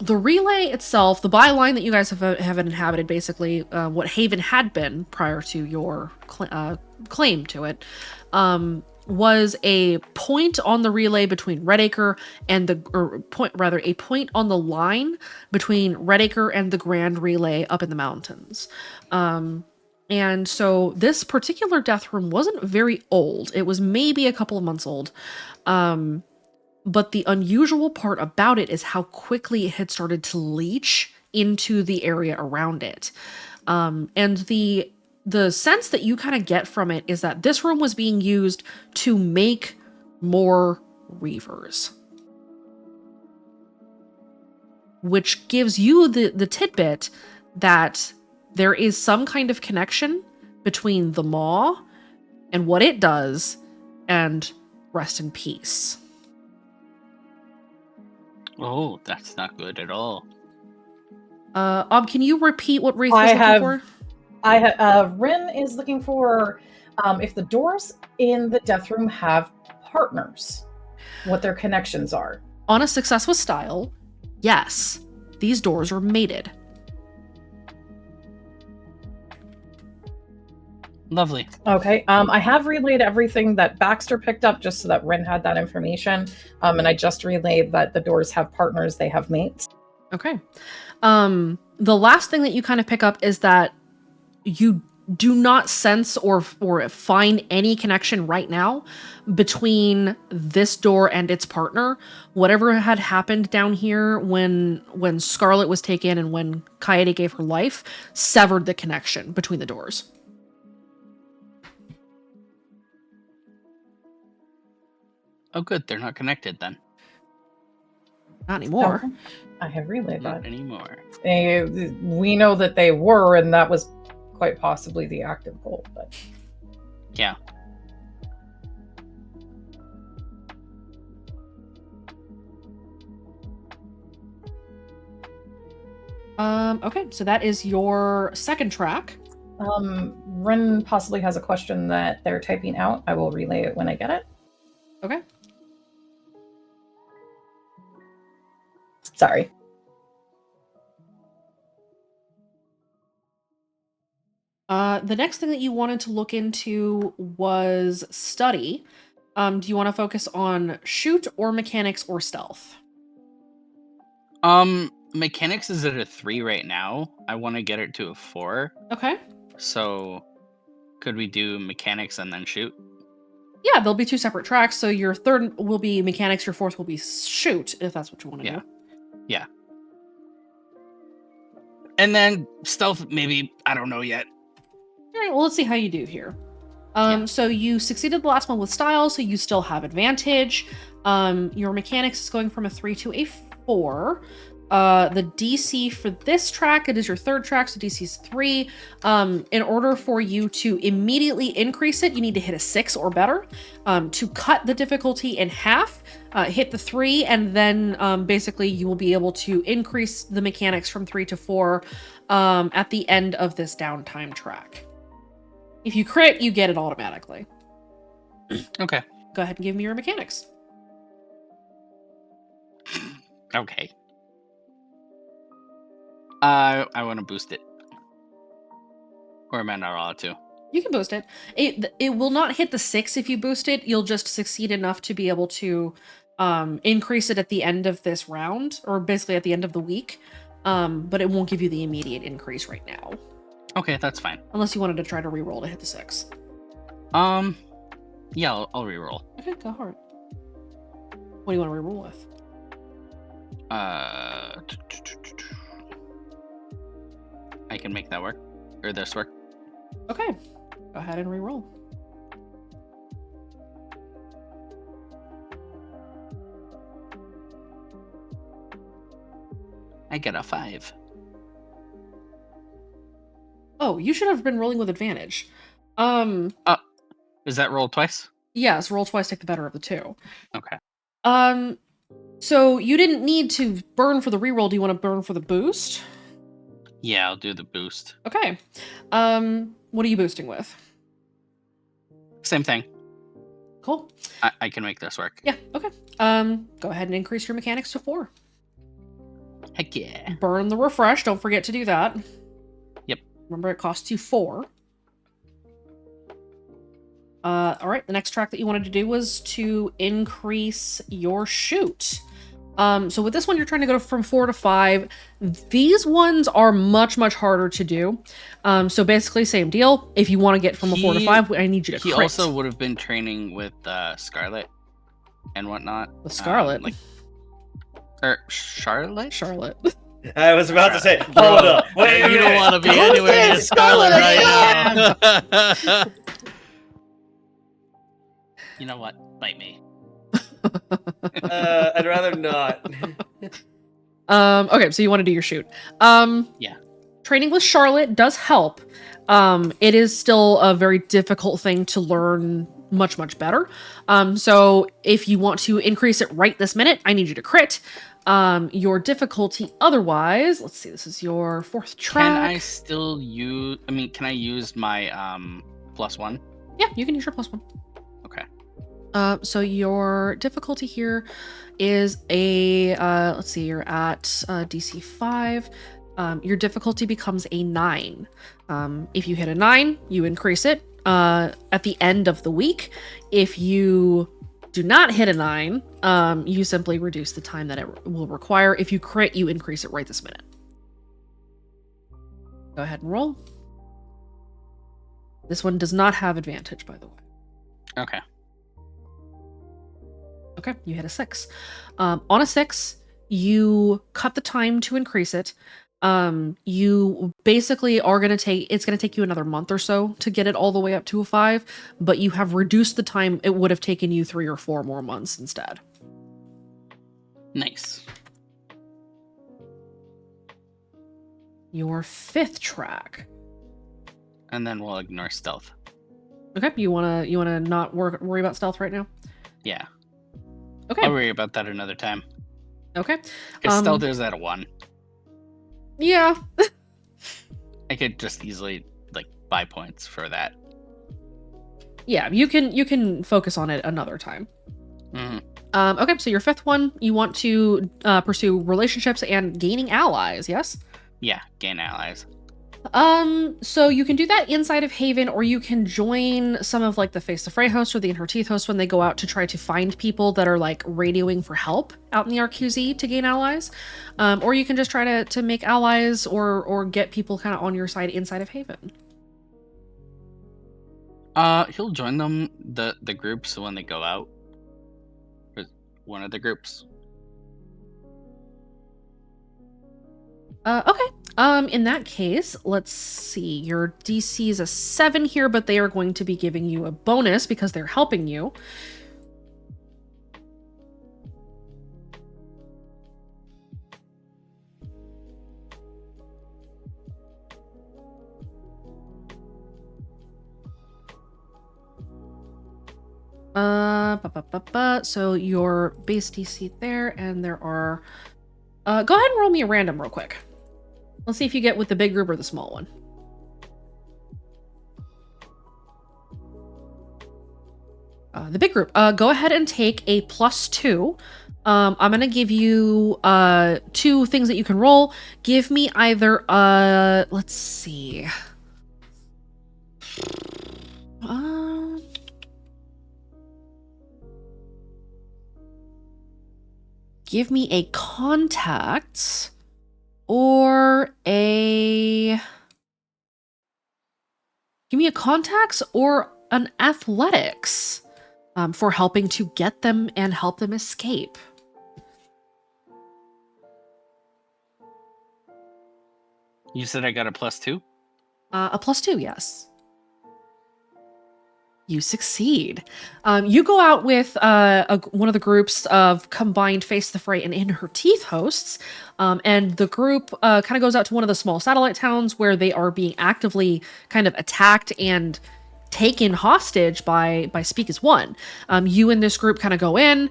The relay itself, the byline that you guys have inhabited, basically what Haven had been prior to your claim to it, was a point on the relay between Redacre and a point on the line between Redacre and the Grand Relay up in the mountains. And so this particular death room wasn't very old. It was maybe a couple of months old. But the unusual part about it is how quickly it had started to leach into the area around it. And the sense that you kind of get from it is that this room was being used to make more Reavers. Which gives you the tidbit that there is some kind of connection between the Maw and what it does and rest in peace. Oh, that's not good at all. Can you repeat what Wraith was looking for? Rin is looking for if the doors in the death room have partners, what their connections are. On a success with style, yes, these doors are mated. Lovely. Okay. I have relayed everything that Baxter picked up just so that Rin had that information. And I just relayed that the doors have partners, they have mates. Okay. The last thing that you kind of pick up is that you do not sense or find any connection right now between this door and its partner. Whatever had happened down here when Scarlet was taken and when Kaede gave her life severed the connection between the doors. Oh, good. They're not connected then. Not anymore. Oh, I have relayed Not that. anymore. We know that they were, and that was quite possibly the active goal. But yeah. Okay, so that is your second track. Rin possibly has a question that they're typing out. I will relay it when I get it. Okay. Sorry. The next thing that you wanted to look into was study. Do you want to focus on shoot or mechanics or stealth? Mechanics is at a 3 right now. I want to get it to a 4. Okay. So, could we do mechanics and then shoot? Yeah, there'll be 2 separate tracks. So your third will be mechanics, your fourth will be shoot, if that's what you want to do. Yeah. And then stealth, maybe, I don't know yet. All right, well, let's see how you do here. So you succeeded the last one with style, so you still have advantage. Your mechanics is going from a 3 to a 4. The DC for this track, it is your third track, so DC is 3. In order for you to immediately increase it, you need to hit a 6 or better. To cut the difficulty in half, hit the 3, and then basically you will be able to increase the mechanics from 3 to 4 at the end of this downtime track. If you crit, you get it automatically. Okay. Go ahead and give me your mechanics. Okay. I want to boost it. Or am I not allowed to? You can boost it. It will not hit the 6 if you boost it. You'll just succeed enough to be able to increase it at the end of this round, or basically at the end of the week. But it won't give you the immediate increase right now. Okay, that's fine. Unless you wanted to try to reroll to hit the 6. Yeah, I'll reroll. Okay, go hard. What do you want to reroll with? I can make that work. Or this work. Okay, go ahead and reroll. I get a 5. Oh, you should have been rolling with advantage. Is that roll twice? Yes, roll twice, take the better of the 2. Okay. So you didn't need to burn for the reroll. Do you want to burn for the boost? Yeah, I'll do the boost. Okay. What are you boosting with? Same thing. Cool. I can make this work. Yeah, okay. Go ahead and increase your mechanics to 4. Heck yeah. Burn the refresh. Don't forget to do that. Yep. Remember, it costs you 4. All right. The next track that you wanted to do was to increase your shoot. So with this one, you're trying to go from 4 to 5. These ones are much, much harder to do. So basically, same deal. If you want to get from a 4 to 5, I need you to crit. He also would have been training with Scarlet and whatnot. With Scarlet? Charlotte? Charlotte. I was about to say, hold up. Wait, you don't want to be anywhere near Scarlet right now. You know what? Bite me. I'd rather not. Okay, so you want to do your shoot. Yeah. Training with Charlotte does help. It is still a very difficult thing to learn much, much better. So if you want to increase it right this minute, I need you to crit. Your difficulty otherwise, let's see, this is your 4th track. Can I still use, can I use my +1? Yeah, you can use your +1. Okay. So your difficulty here is a, let's see, you're at DC 5. Your difficulty becomes a 9. If you hit a 9, you increase it at the end of the week. If you do not hit a 9, you simply reduce the time that it will require. If you crit, you increase it right this minute. Go ahead and roll. This one does not have advantage, by the way. Okay. Okay, you hit a 6. On a 6, you cut the time to increase it. You basically are going to it's going to take you another month or so to get it all the way up to a 5, but you have reduced the time it would have taken you 3 or 4 more months instead. Nice. Your 5th track. And then we'll ignore stealth. Okay, you wanna not worry about stealth right now? Yeah. Okay. I'll worry about that another time. Okay. Because stealth is at a 1. Yeah. I could just easily buy points for that. Yeah, you can focus on it another time. Mm-hmm. Okay, so your 5th one, you want to pursue relationships and gaining allies, yes? Yeah, gain allies. So you can do that inside of Haven, or you can join some of like the Face the Fray hosts or the In Her Teeth hosts when they go out to try to find people that are like radioing for help out in the RQZ to gain allies. Or you can just try to make allies or get people kind of on your side inside of Haven. He'll join them, the groups when they go out. Or one of the groups. Okay. In that case, let's see. Your DC is a 7 here, but they are going to be giving you a bonus because they're helping you. So your base DC there, and there are... go ahead and roll me a random real quick. Let's see if you get with the big group or the small one. The big group. Go ahead and take a +2. I'm gonna give you 2 things that you can roll. Give me either let's see. Give me a contacts or a... Give me a contacts or an athletics for helping to get them and help them escape. You said I got a +2? A +2, yes. You succeed. You go out with one of the groups of combined Face the Fray and In Her Teeth hosts, and the group kind of goes out to one of the small satellite towns where they are being actively kind of attacked and taken hostage by Speak as One. You and this group kind of go in,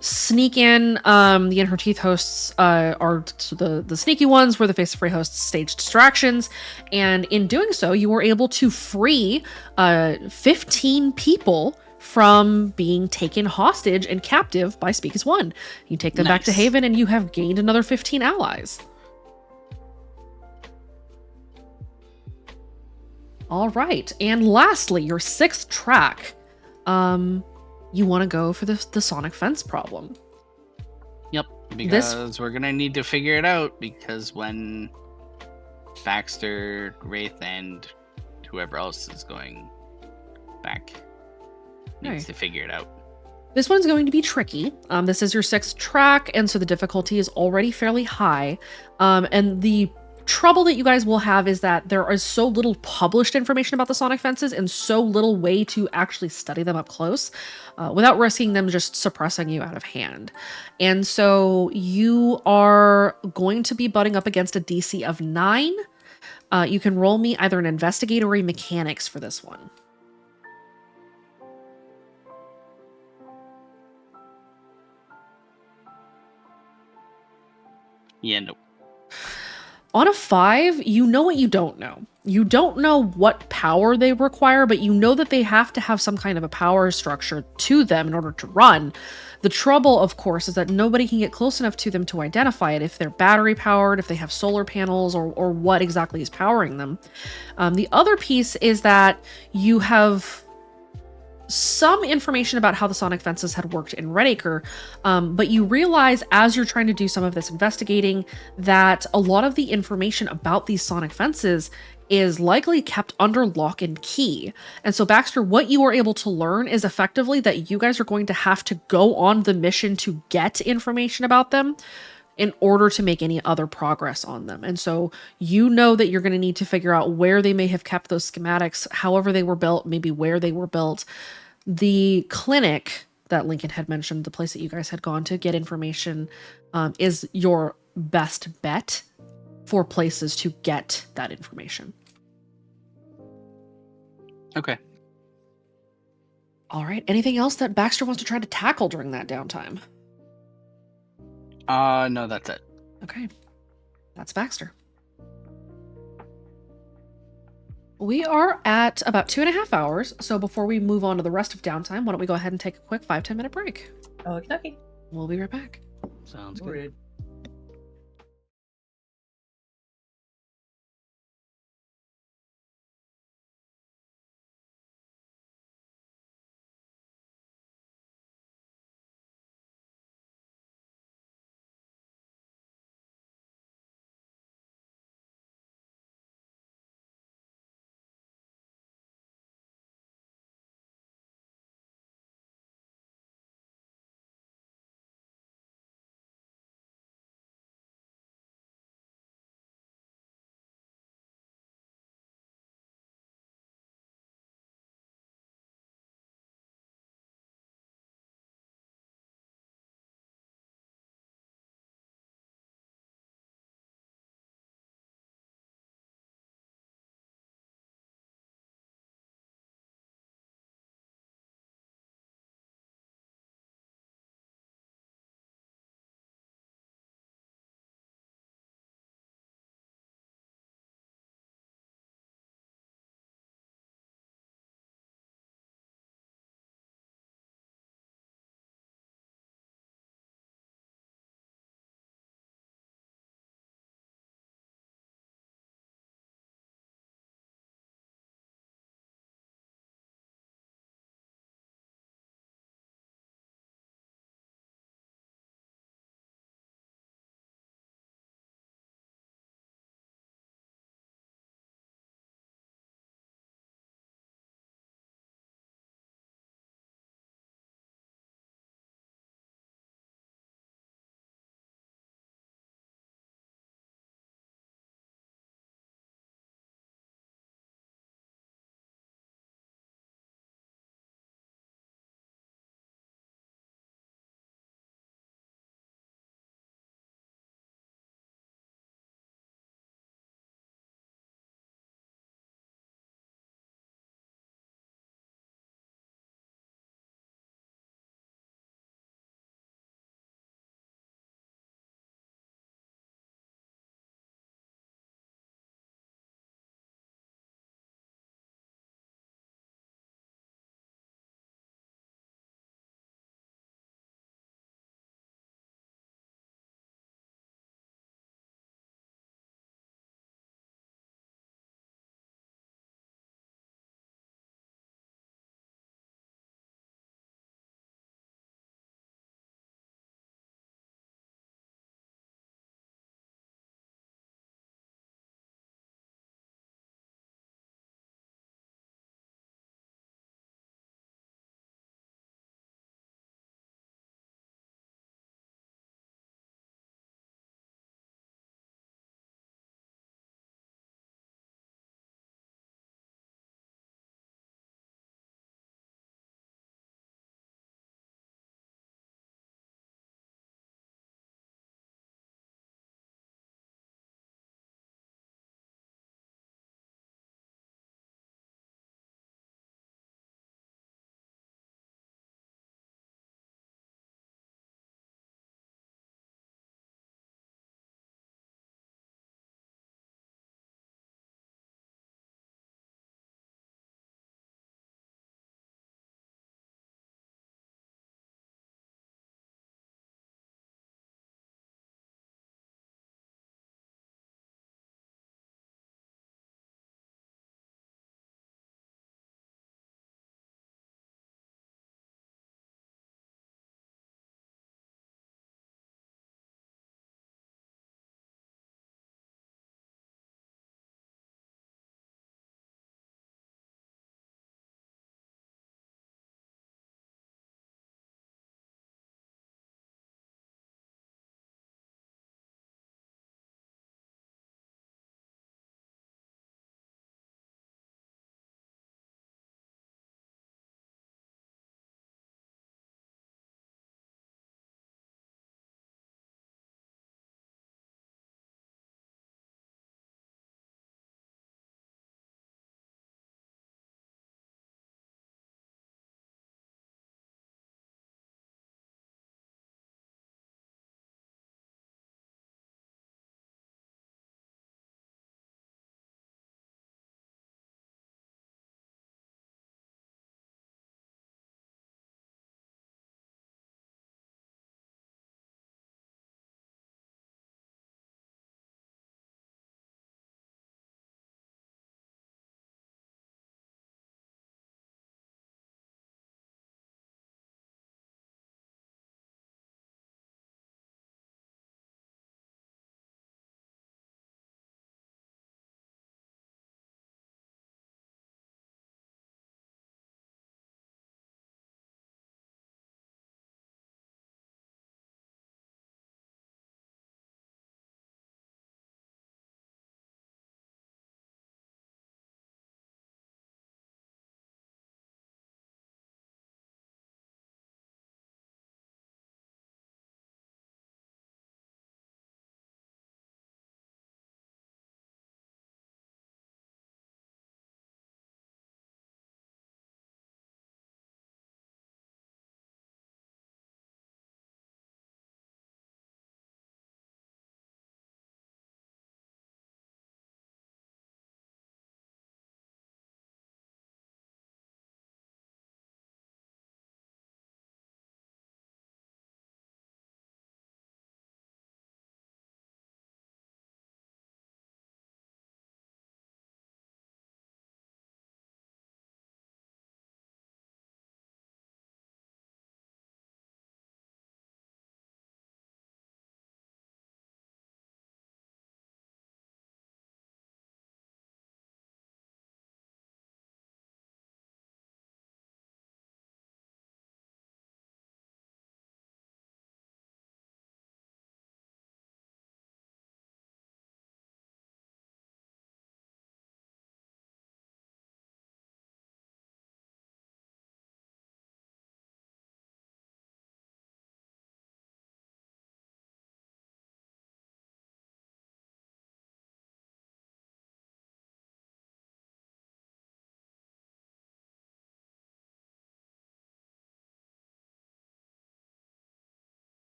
sneak in. The In Her Teeth hosts are the sneaky ones, where the Face the Fray hosts stage distractions, and in doing so, you were able to free 15 people from being taken hostage and captive by Speak as One. You take them back to Nice. Haven, and you have gained another 15 allies. All right, and lastly, your 6th track. You want to go for the sonic fence problem. Yep, because we're gonna need to figure it out, because when Baxter, Wraith, and whoever else is going back needs to figure it out. This one's going to be tricky. This is your 6th track, and so the difficulty is already fairly high. And the trouble that you guys will have is that there is so little published information about the sonic fences and so little way to actually study them up close without risking them just suppressing you out of hand. And so you are going to be butting up against a DC of 9. You can roll me either an investigate or a mechanics for this one. Yeah, no. On a 5, you know what you don't know. You don't know what power they require, but you know that they have to have some kind of a power structure to them in order to run. The trouble, of course, is that nobody can get close enough to them to identify it, if they're battery powered, if they have solar panels, or what exactly is powering them. The other piece is that you have some information about how the sonic fences had worked in Redacre, but you realize as you're trying to do some of this investigating that a lot of the information about these sonic fences is likely kept under lock and key. And so Baxter, what you are able to learn is effectively that you guys are going to have to go on the mission to get information about them in order to make any other progress on them. And so you know that you're going to need to figure out where they may have kept those schematics, however they were built, maybe where they were built. The clinic that Lincoln had mentioned, the place that you guys had gone to get information, is your best bet for places to get that information. Okay. All right. Anything else that Baxter wants to try to tackle during that downtime? No, that's it. Okay. That's Baxter. We are at about 2.5 hours, so before we move on to the rest of downtime, why don't we go ahead and take a quick 5-10 minute break? Okay. We'll be right back. Sounds good.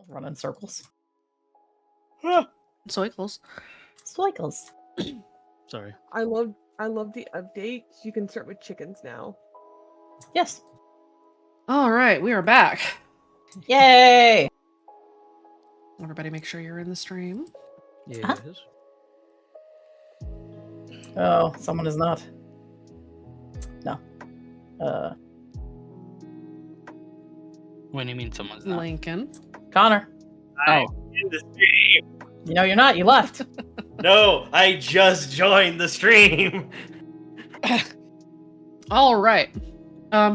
Run in circles. Cycles. Cycles. Sorry. I love the updates. You can start with chickens now. Yes. All right, we are back. Yay! Everybody, make sure you're in the stream. Yes. Oh, someone is not. No. What do you mean someone's not? Lincoln. Connor. Oh, In the stream. No, you're not. You left. No, I just joined the stream. All right.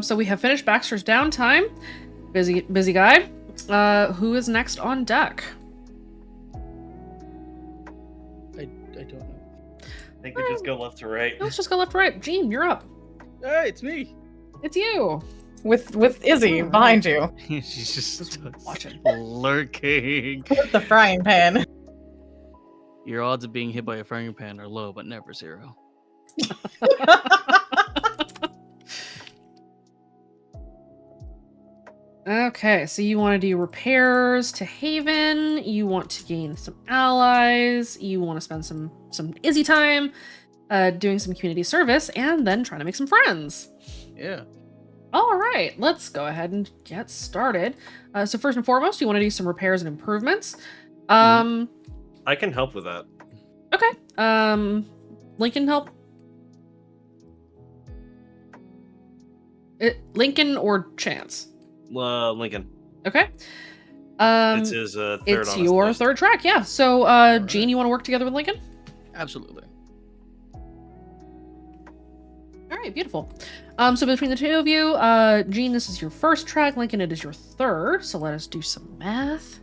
So we have finished Baxter's downtime. Busy guy. Who is next on deck? I don't know. I think we just go left to right. Let's just go left to right. Gene, you're up. Hey, it's me. It's you. With Izzy All right. behind you. She's just watching. lurking. With the frying pan. Your odds of being hit by a frying pan are low, but never zero. Okay, so you want to do repairs to Haven. You want to gain some allies. You want to spend some Izzy time, doing some community service, and then trying to make some friends. Yeah. All right, let's go ahead and get started. So first and foremost, you want to do some repairs and improvements. I can help with that. Okay. Lincoln help. Lincoln or Chance? Lincoln. Okay. It's his third. It's on his your list. third track, yeah. So, Gene, you want to work together with Lincoln? Absolutely. All right, beautiful. So between the two of you, Gene, this is your first track. Lincoln, it is your third. So let us do some math.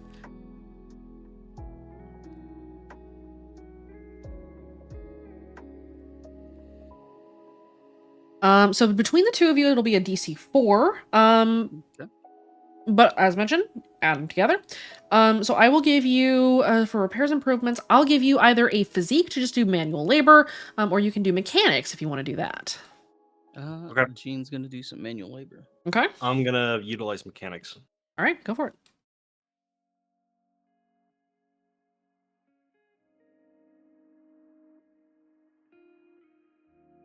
So between the two of you, it'll be a DC 4. Okay. But as mentioned, add them together. So I will give you, for repairs improvements, I'll give you either a physique to just do manual labor, or you can do mechanics if you want to do that. Okay. Gene's gonna do some manual labor. Okay. I'm gonna utilize mechanics. All right, go for it.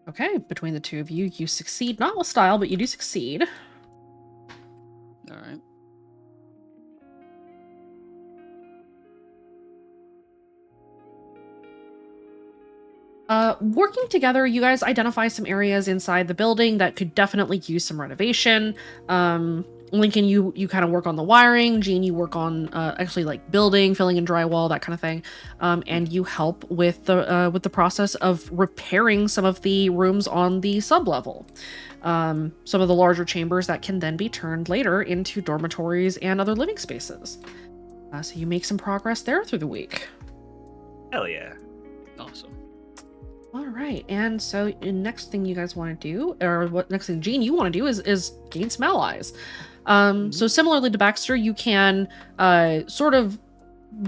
Okay, between the two of you, you succeed. Not with style, but you do succeed. All right. Working together, you guys identify some areas inside the building that could definitely use some renovation. Lincoln, you kind of work on the wiring. Gene, you work on actually like building, filling in drywall, that kind of thing. And you help with the process of repairing some of the rooms on the sublevel. Some of the larger chambers that can then be turned later into dormitories and other living spaces. So you make some progress there through the week. Hell yeah. Awesome. All right, and so the next thing you guys want to do, or what next thing Gene you want to do is gain some allies. So similarly to Baxter, you can sort of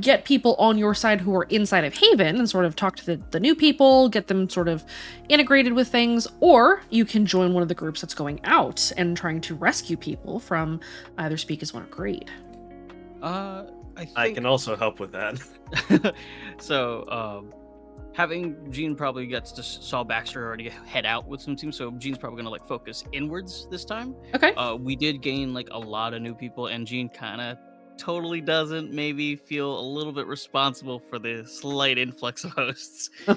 get people on your side who are inside of Haven and sort of talk to the new people, get them sort of integrated with things, or you can join one of the groups that's going out and trying to rescue people from either speak as one or greed. I can also help with that. So, having Gene probably gets to saw Baxter already head out with some teams, so Gene's probably gonna like focus inwards this time. Okay. We did gain like a lot of new people, and Gene kind of totally doesn't maybe feel a little bit responsible for the slight influx of hosts. All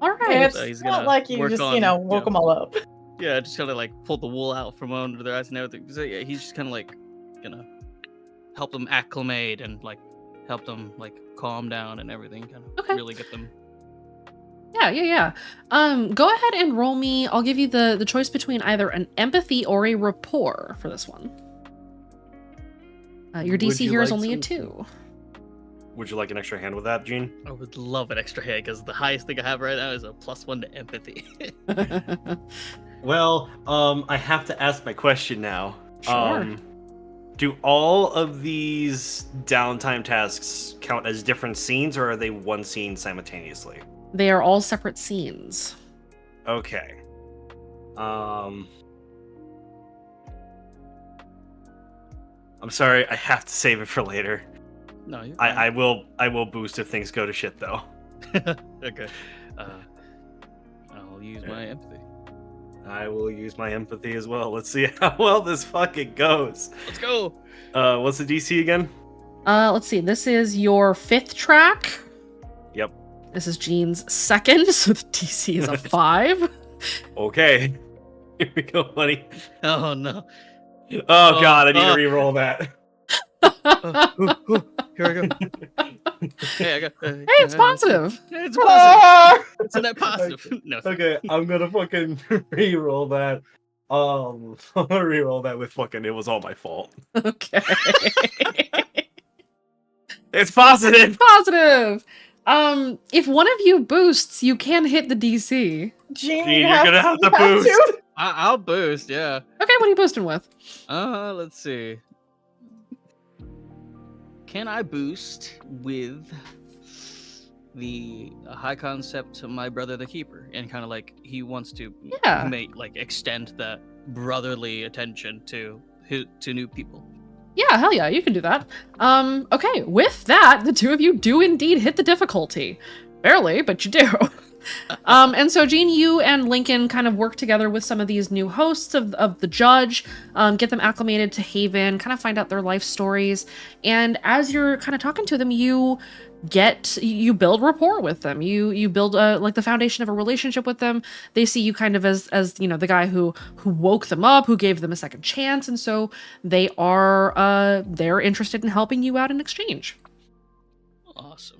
right. It's So he's not gonna like you work just, on, woke them all up. Yeah, just kind of like pull the wool out from under their eyes and everything. So yeah, he's just kind of like gonna help them acclimate and like help them like calm down and everything, kind of Okay. really get them. Yeah. Go ahead and roll me. I'll give you the choice between either an empathy or a rapport for this one. Your Would DC you here is like only a some- 2. Would you like an extra hand with that, Gene? I would love an extra hit because the highest thing I have right now is a +1 to empathy. Well, I have to ask my question now. Sure. Do all of these downtime tasks count as different scenes, or are they one scene simultaneously? They are all separate scenes. Okay. I'm sorry, I have to save it for later. No, you're I will boost if things go to shit though. Okay. I'll use my empathy. I will use my empathy as well. Let's see how well this fucking goes. Let's go. What's the DC again? Let's see. This is your 5th track. Yep. This is Jean's 2nd, so the DC is a 5. Okay. Here we go, buddy. Oh no. Oh god, I need to re-roll that. Here I go. Hey, I got. Hey, it's positive. It's positive. It's a net positive. No. Okay, I'm gonna fucking re-roll that. I'm gonna re-roll that with fucking. It was all my fault. Okay. It's positive. Positive. If one of you boosts, you can hit the DC. Jean, Jean, you're gonna have to boost. I'll boost. Yeah. Okay, what are you boosting with? Let's see. Can I boost with the high concept to my brother the keeper, and kind of like he wants to extend that brotherly attention to new people. Yeah, hell yeah, you can do that. Okay, with that, the two of you do indeed hit the difficulty. Barely, but you do. And so, Jean, you and Lincoln kind of work together with some of these new hosts of the judge, get them acclimated to Haven, kind of find out their life stories. And as you're kind of talking to them, you build rapport with them. You build like the foundation of a relationship with them. They see you kind of as the guy who woke them up, who gave them a second chance, and so they're interested in helping you out in exchange. Awesome.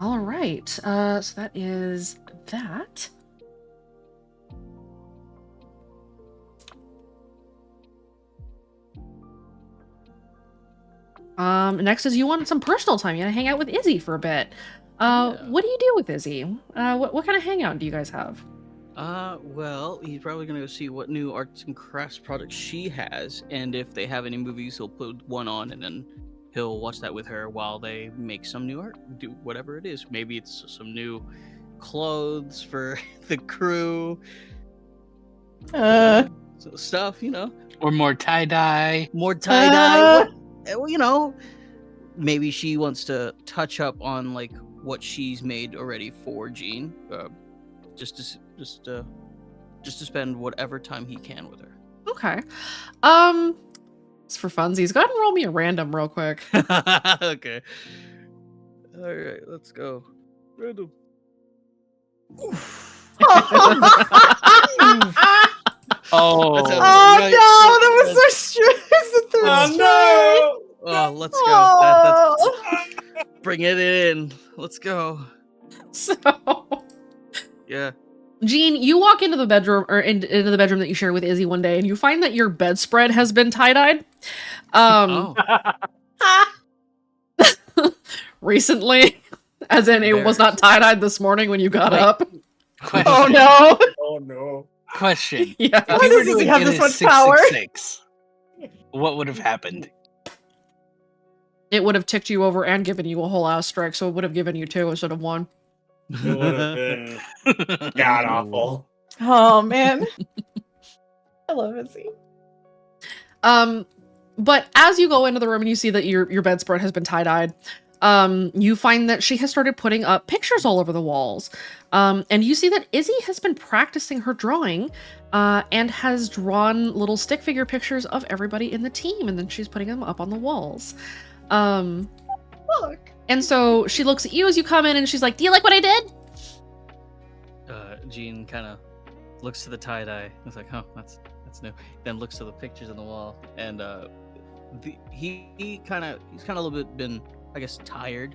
All right. So that is that. Next is you want some personal time. You gotta hang out with Izzy for a bit. What do you do with Izzy? What kind of hangout do you guys have? Well, he's probably gonna go see what new arts and crafts products she has, and if they have any movies, he'll put one on, and then he'll watch that with her while they make some new art, do whatever it is. Maybe it's some new clothes for the crew, stuff, or more tie-dye. More tie-dye. Well, maybe she wants to touch up on like what she's made already for Jean, just to spend whatever time he can with her. Okay. It's for funsies. Go ahead and roll me a random real quick. Okay. All right, let's go. Random. Oh That's a- Oh no, that was so stressed. Oh, no! Oh, let's go. That's bring it in. Let's go. So, Yeah. Jean, you walk into the bedroom or into the bedroom that you share with Izzy one day, and you find that your bedspread has been tie-dyed. Recently, as in it was not tie-dyed this morning when you got up. Question. Oh no. Oh no. Question. Yeah. If Why you were does he doing have it this as much power? 666, what would have happened? It would have ticked you over and given you a whole ass strike, so it would have given you 2 instead of 1. It would have been god awful. Oh man. I love Izzy. But as you go into the room and you see that your bedspread has been tie-dyed, you find that she has started putting up pictures all over the walls. And you see that Izzy has been practicing her drawing, and has drawn little stick figure pictures of everybody in the team, and then she's putting them up on the walls. Look. And so she looks at you as you come in and she's like, "Do you like what I did?" Jean kind of looks to the tie-dye. It's like, that's new. Then looks to the pictures on the wall, and he's kind of a little bit been, I guess, tired,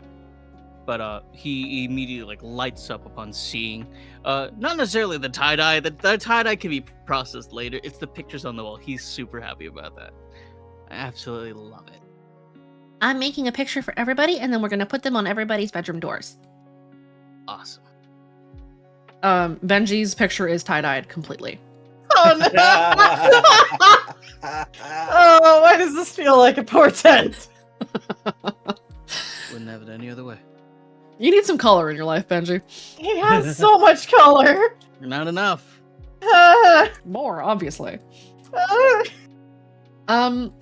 but he immediately lights up upon seeing, not necessarily the tie-dye. The tie-dye can be processed later. It's the pictures on the wall. He's super happy about that. I absolutely love it. I'm making a picture for everybody, and then we're gonna put them on everybody's bedroom doors. Awesome. Benji's picture is tie-dyed completely. Oh no. Oh, why does this feel like a portent? Wouldn't have it any other way. You need some color in your life, Benji. He has so much color. Not enough. More, obviously. Ah.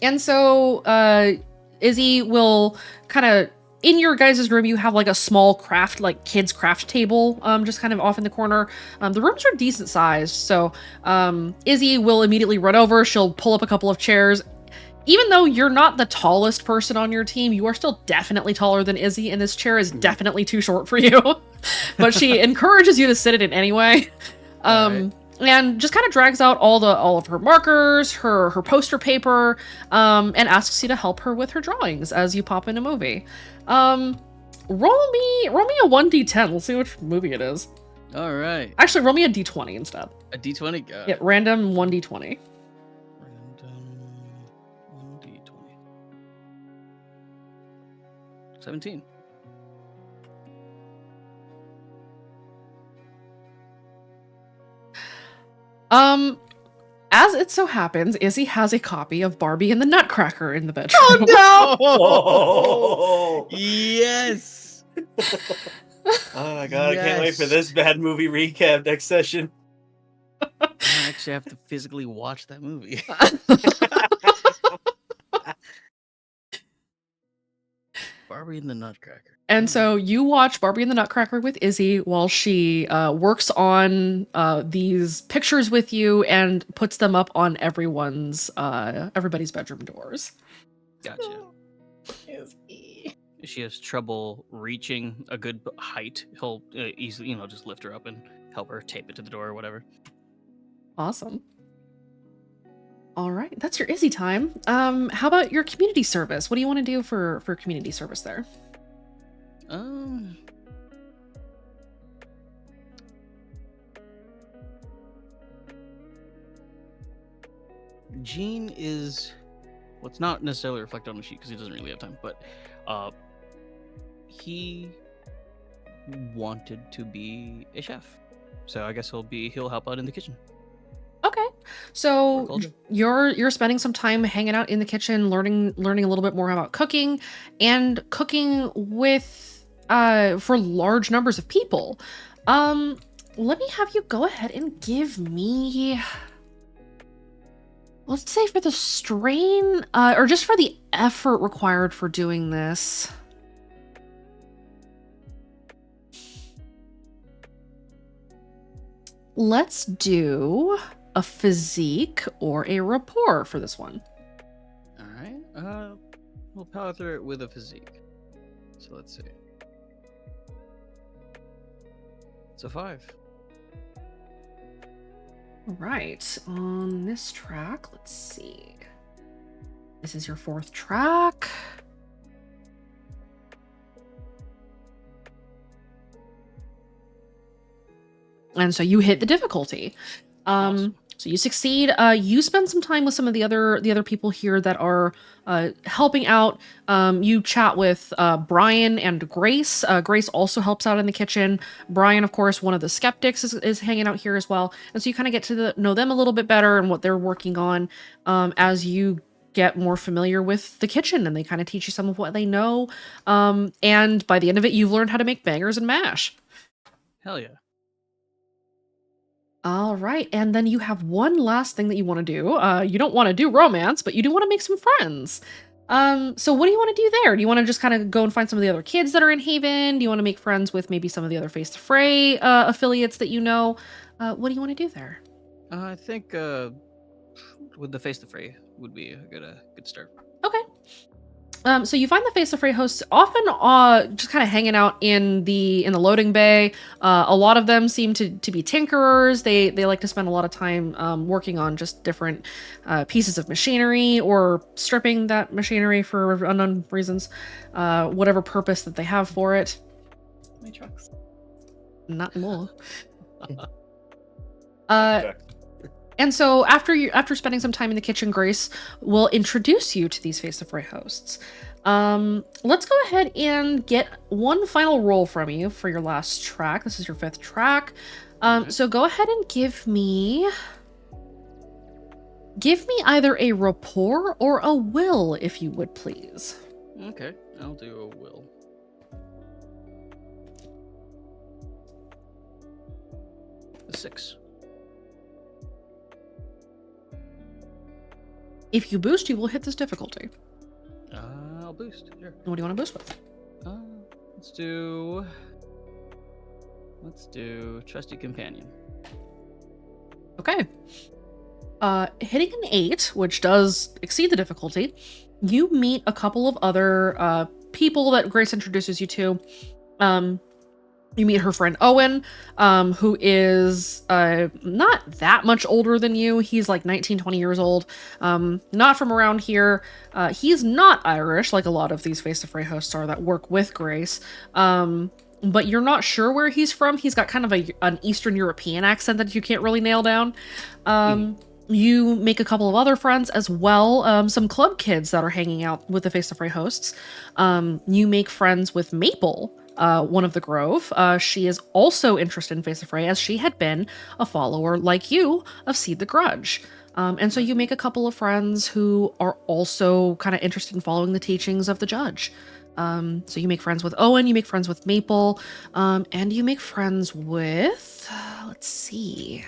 And so Izzy will kind of in your guys' room. You have like a small craft, like kids craft table, just kind of off in the corner. The rooms are decent sized, so Izzy will immediately run over. She'll pull up a couple of chairs. Even though you're not the tallest person on your team, you are still definitely taller than Izzy, and this chair is definitely too short for you. But she encourages you to sit in it anyway. And just kind of drags out all of her markers, her poster paper, and asks you to help her with her drawings as you pop in a movie. Roll me a 1d10. We'll see which movie it is. All right. Actually, roll me a d20 instead. A d20? Yeah, random 1d20. Random 1d20. 17. As it so happens, Izzy has a copy of Barbie and the Nutcracker in the bedroom. Oh Oh, Yes. oh my god! I can't wait for Yes. this bad movie recap next session. I actually have to physically watch that movie. Barbie and the Nutcracker. And so you watch Barbie and the Nutcracker with Izzy while she works on these pictures with you and puts them up on everybody's bedroom doors. Gotcha. If she has trouble reaching a good height, he'll easily, just lift her up and help her tape it to the door or whatever. Awesome. All right, that's your Izzy time. How about your community service? What do you want to do for community service there? Gene is, well, it's not necessarily reflected on the sheet because he doesn't really have time, but he wanted to be a chef, so I guess he'll help out in the kitchen. Okay, so Culture. you're spending some time hanging out in the kitchen, learning a little bit more about cooking, and cooking with for large numbers of people. Let me have you go ahead and give me, let's say, for the strain, or just for the effort required for doing this. Let's do a physique or a rapport for this one. All right. We'll power through it with a physique. So let's see. It's a 5. All right. On this track, let's see. This is your 4th track. And so you hit the difficulty. Awesome. So you succeed. You spend some time with some of the other people here that are helping out. You chat with Brian and Grace. Grace also helps out in the kitchen. Brian, of course, one of the skeptics, is hanging out here as well. And so you kind of get to know them a little bit better and what they're working on as you get more familiar with the kitchen, and they kind of teach you some of what they know. And by the end of it, you've learned how to make bangers and mash. Hell yeah. All right, and then you have one last thing that you want to do. You don't want to do romance, but you do want to make some friends. So what do you want to do there? Do you want to just kind of go and find some of the other kids that are in Haven? Do you want to make friends with maybe some of the other Face to Fray affiliates that you know? What do you want to do there? I think with the Face to Fray would be a good start. Okay. So you find the Face of Fray hosts often just kind of hanging out in the loading bay. A lot of them seem to be tinkerers. They like to spend a lot of time working on just different pieces of machinery or stripping that machinery for unknown reasons, whatever purpose that they have for it. My trucks. Not more. And so after spending some time in the kitchen, Grace will introduce you to these Face of Fray hosts. Let's go ahead and get one final roll from you for your last track. This is your 5th track. So go ahead and give me either a rapport or a will, if you would please. Okay, I'll do a will. A 6. If you boost, you will hit this difficulty. I'll boost. Sure. What do you want to boost with? Let's do trusty companion. Okay. Hitting an 8, which does exceed the difficulty, you meet a couple of other people that Grace introduces you to. You meet her friend Owen, who is not that much older than you. He's like 19, 20 years old. Not from around here. He's not Irish, like a lot of these Face the Fray hosts are that work with Grace. But you're not sure where he's from. He's got kind of an Eastern European accent that you can't really nail down. You make a couple of other friends as well. Some club kids that are hanging out with the Face the Fray hosts. You make friends with Maple, one of the Grove. She is also interested in Face the Fray, as she had been a follower like you of Seed the Grudge. And so you make a couple of friends who are also kind of interested in following the teachings of the judge. So you make friends with Owen, you make friends with Maple, and you make friends with, let's see.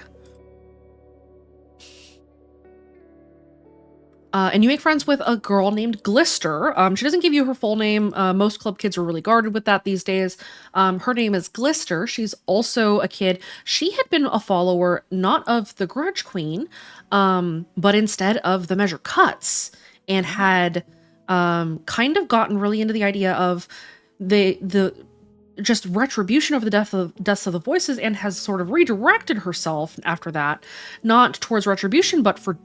And you make friends with a girl named Glister. She doesn't give you her full name. Most club kids are really guarded with that these days. Her name is Glister. She's also a kid. She had been a follower, not of the Grudge Queen, but instead of the Measure Cuts, and had kind of gotten really into the idea of the just retribution of the deaths of the voices, and has sort of redirected herself after that, not towards retribution, but for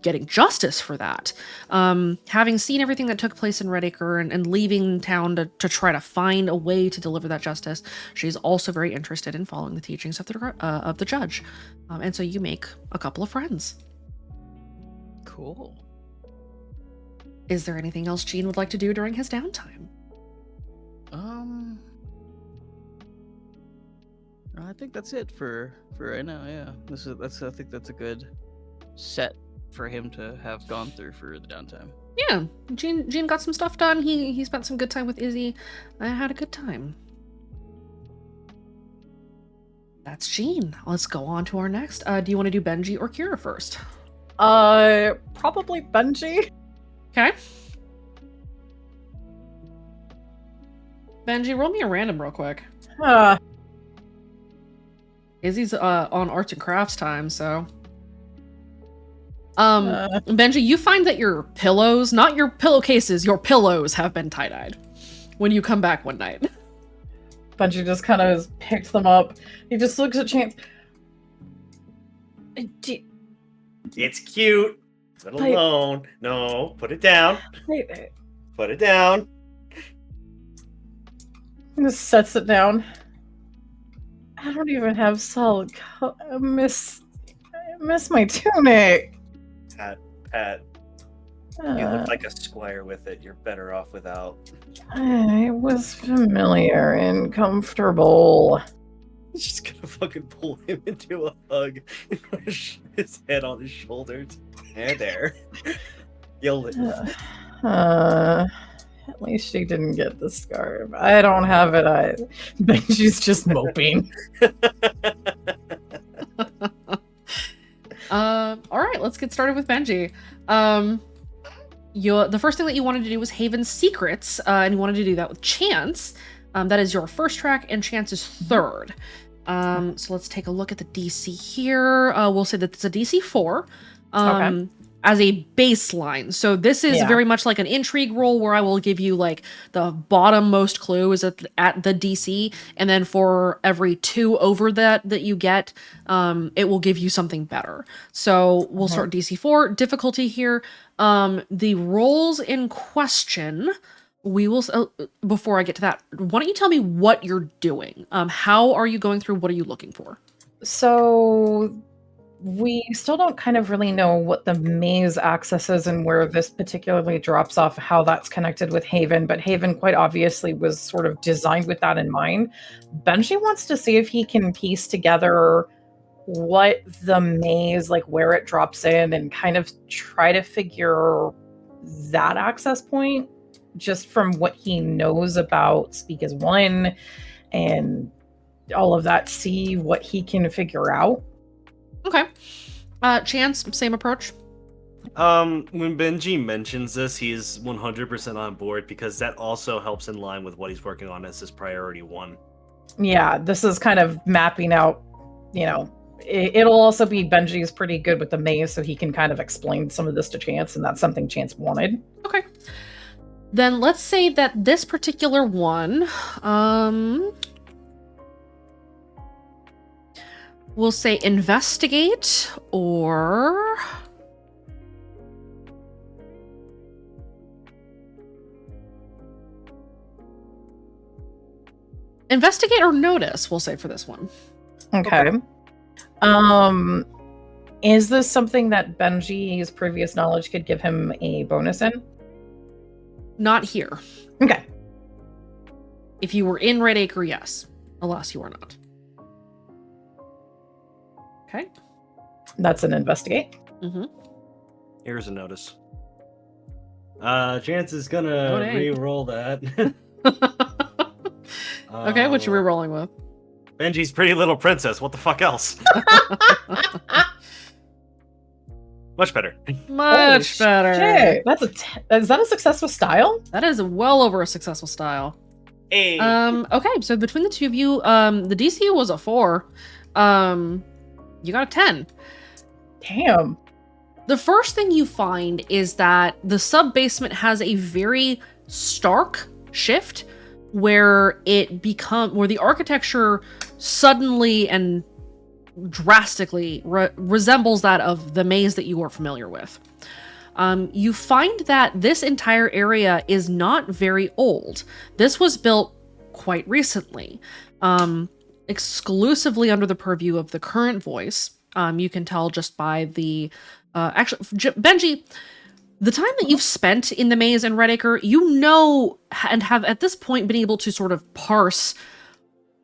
getting justice for that. Having seen everything that took place in Redacre and leaving town to try to find a way to deliver that justice, she's also very interested in following the teachings of the judge. And so you make a couple of friends. Cool. Is there anything else Gene would like to do during his downtime? I think that's it for right now. Yeah, I think that's a good set for him to have gone through for the downtime. Yeah, Gene got some stuff done. He spent some good time with Izzy. I had a good time. That's Gene. Let's go on to our next. Do you want to do Benji or Kira first? Probably Benji. Okay. Benji, roll me a random real quick. Izzy's on arts and crafts time, so. Benji, you find that your pillows, not your pillowcases, your pillows have been tie-dyed when you come back one night. Benji just kind of picks them up. He just looks at Chance. It's cute. Let it alone. No, put it down. Put it down. He just sets it down. I don't even have solid color. I miss my tunic. Pat. You look like a squire with it. You're better off without. It was familiar and comfortable. He's just gonna fucking pull him into a hug and put his head on his shoulders. There. You'll live. At least she didn't get the scarf. I don't have it either. Benji's just moping. All right, let's get started with Benji. The first thing that you wanted to do was Haven's Secrets, and you wanted to do that with Chance. That is your first track, and Chance is third. So let's take a look at the DC here. We'll say that it's a DC 4. Okay. As a baseline. So this is very much like an intrigue roll where I will give you like the bottommost clue is at the DC, and then for every 2 over that you get, it will give you something better. So we'll start DC 4 difficulty here. The rolls in question, we will before I get to that, why don't you tell me what you're doing? How are you going through? What are you looking for? So we still don't kind of really know what the maze access is and where this particularly drops off, how that's connected with Haven, but Haven quite obviously was sort of designed with that in mind. Benji wants to see if he can piece together what the maze, like where it drops in, and kind of try to figure that access point just from what he knows about Speak as One and all of that, see what he can figure out. Okay. Chance, same approach? When Benji mentions this, he's 100% on board because that also helps in line with what he's working on as his priority one. Yeah, this is kind of mapping out, you know, it'll also be Benji's pretty good with the maze, so he can kind of explain some of this to Chance, and that's something Chance wanted. Okay. Then let's say that this particular one, we'll say investigate or... investigate or notice, we'll say for this one. Okay. Is this something that Benji's previous knowledge could give him a bonus in? Not here. Okay. If you were in Red Acre, yes. Alas, you are not. Okay. That's an investigate. Mm-hmm. Here's a notice. Chance is gonna dang. re-roll that. Okay, what you re-rolling with? Benji's Pretty Little Princess. What the fuck else? Much better. Much better. Shit. That's is that a success with style? That is well over a successful style. Hey. Okay, so between the two of you, the DC was a 4. You got a 10. Damn. The first thing you find is that the sub-basement has a very stark shift where where the architecture suddenly and drastically resembles that of the maze that you are familiar with. You find that this entire area is not very old. This was built quite recently, exclusively under the purview of the current voice. You can tell just by the... actually, Benji, the time that you've spent in the maze in Red Acre, you know and have at this point been able to sort of parse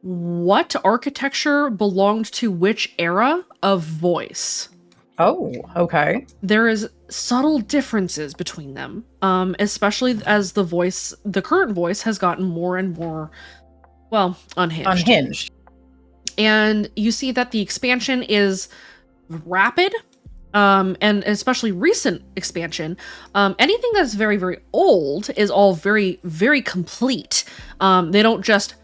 what architecture belonged to which era of voice. Oh, okay. There is subtle differences between them, especially as the current voice has gotten more and more, well, unhinged. And you see that the expansion is rapid, and especially recent expansion. Anything that's very, very old is all very, very complete. They don't just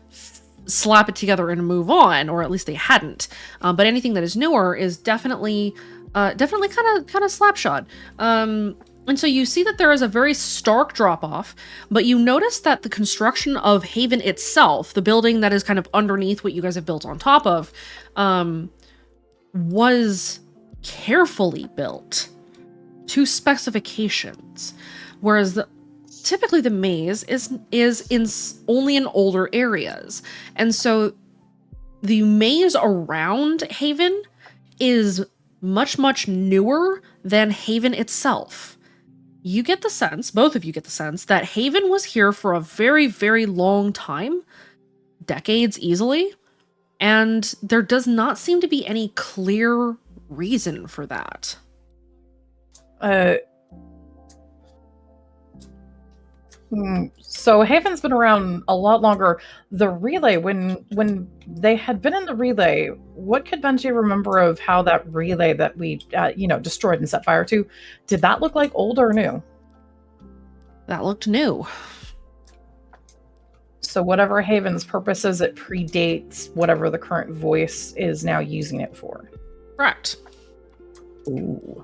slap it together and move on, or at least they hadn't. But anything that is newer is definitely kind of slapshod. And so you see that there is a very stark drop-off, but you notice that the construction of Haven itself, the building that is kind of underneath what you guys have built on top of, was carefully built to specifications, whereas typically the maze is only in older areas. And so the maze around Haven is much, much newer than Haven itself. You get the sense, both of you get the sense, that Haven was here for a very, very long time, decades easily, and there does not seem to be any clear reason for that. So Haven's been around a lot longer. The relay, when they had been in the relay, what could Benji remember of how that relay that we destroyed and set fire to, did that look like old or new? That looked new. So whatever Haven's purpose is, it predates whatever the current voice is now using it for. Correct. Ooh.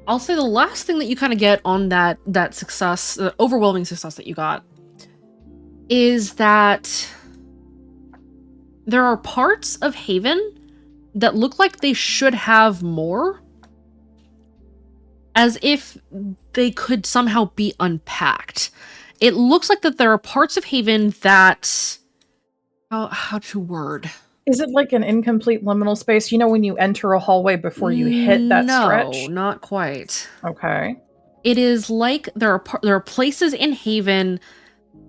I'll say the last thing that you kind of get on that success, the overwhelming success that you got, is that there are parts of Haven that look like they should have more, as if they could somehow be unpacked. It looks like that there are parts of Haven that... How to word... Is it like an incomplete liminal space? You know when you enter a hallway before you hit that stretch? No, not quite. Okay. It is like there are places in Haven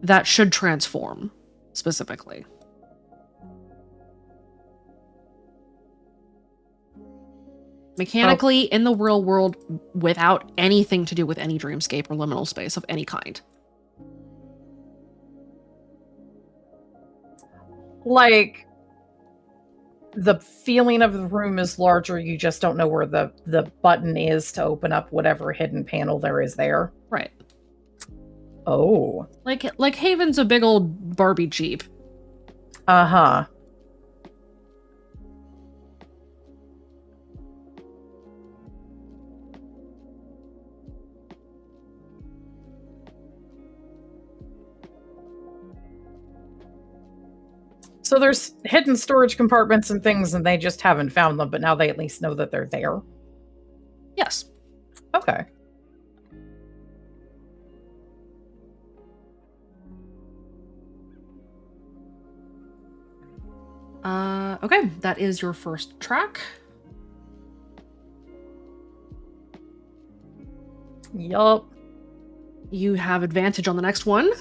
that should transform, specifically. Mechanically, in the real world, without anything to do with any dreamscape or liminal space of any kind. Like... the feeling of the room is larger. You just don't know where the button is to open up whatever hidden panel there is there. Right. Oh. Like Haven's a big old Barbie Jeep. Uh-huh. So there's hidden storage compartments and things, and they just haven't found them, but now they at least know that they're there. Yes. Okay. Okay, that is your first track. Yup. You have advantage on the next one.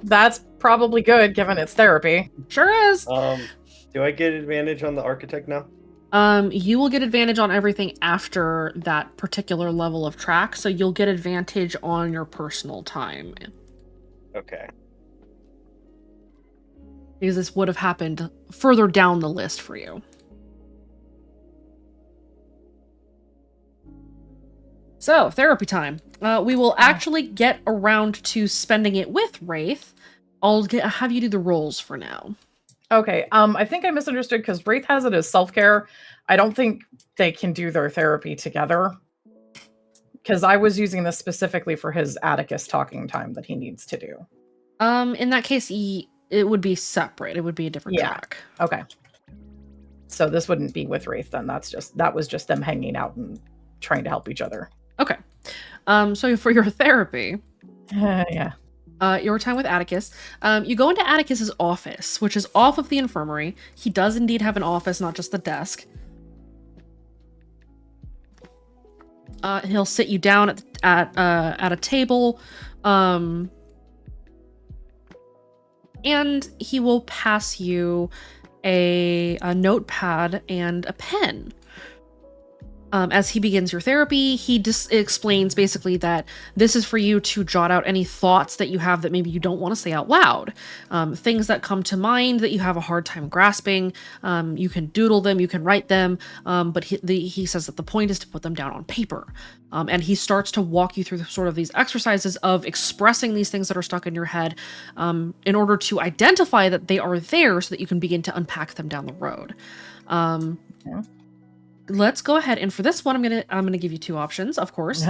That's probably good, given it's therapy. Sure is. Do I get advantage on the architect now? You will get advantage on everything after that particular level of track, so you'll get advantage on your personal time. Okay. Because this would have happened further down the list for you. So, therapy time. We will actually get around to spending it with Wraith. I'll have you do the rolls for now. Okay, I think I misunderstood because Wraith has it as self-care. I don't think they can do their therapy together. Because I was using this specifically for his Atticus talking time that he needs to do. In that case, it would be separate. It would be a different track. Okay. So this wouldn't be with Wraith then. That was just them hanging out and trying to help each other. Okay. So for your therapy, Yeah. Your time with Atticus, you go into Atticus's office, which is off of the infirmary. He does indeed have an office, not just the desk. He'll sit you down at a table, and he will pass you a notepad and a pen. As he begins your therapy, he explains basically that this is for you to jot out any thoughts that you have that maybe you don't want to say out loud. Things that come to mind that you have a hard time grasping. You can doodle them, you can write them, but he says that the point is to put them down on paper. And he starts to walk you through sort of these exercises of expressing these things that are stuck in your head in order to identify that they are there so that you can begin to unpack them down the road. Yeah. Let's go ahead, and for this one, I'm gonna give you two options, of course.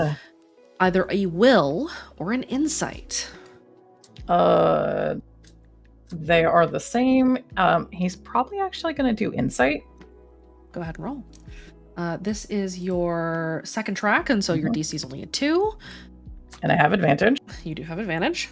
Either a will or an insight. They are the same. He's probably actually gonna do insight. Go ahead and roll. This is your second track, and so your DC is only a 2. And I have advantage. You do have advantage.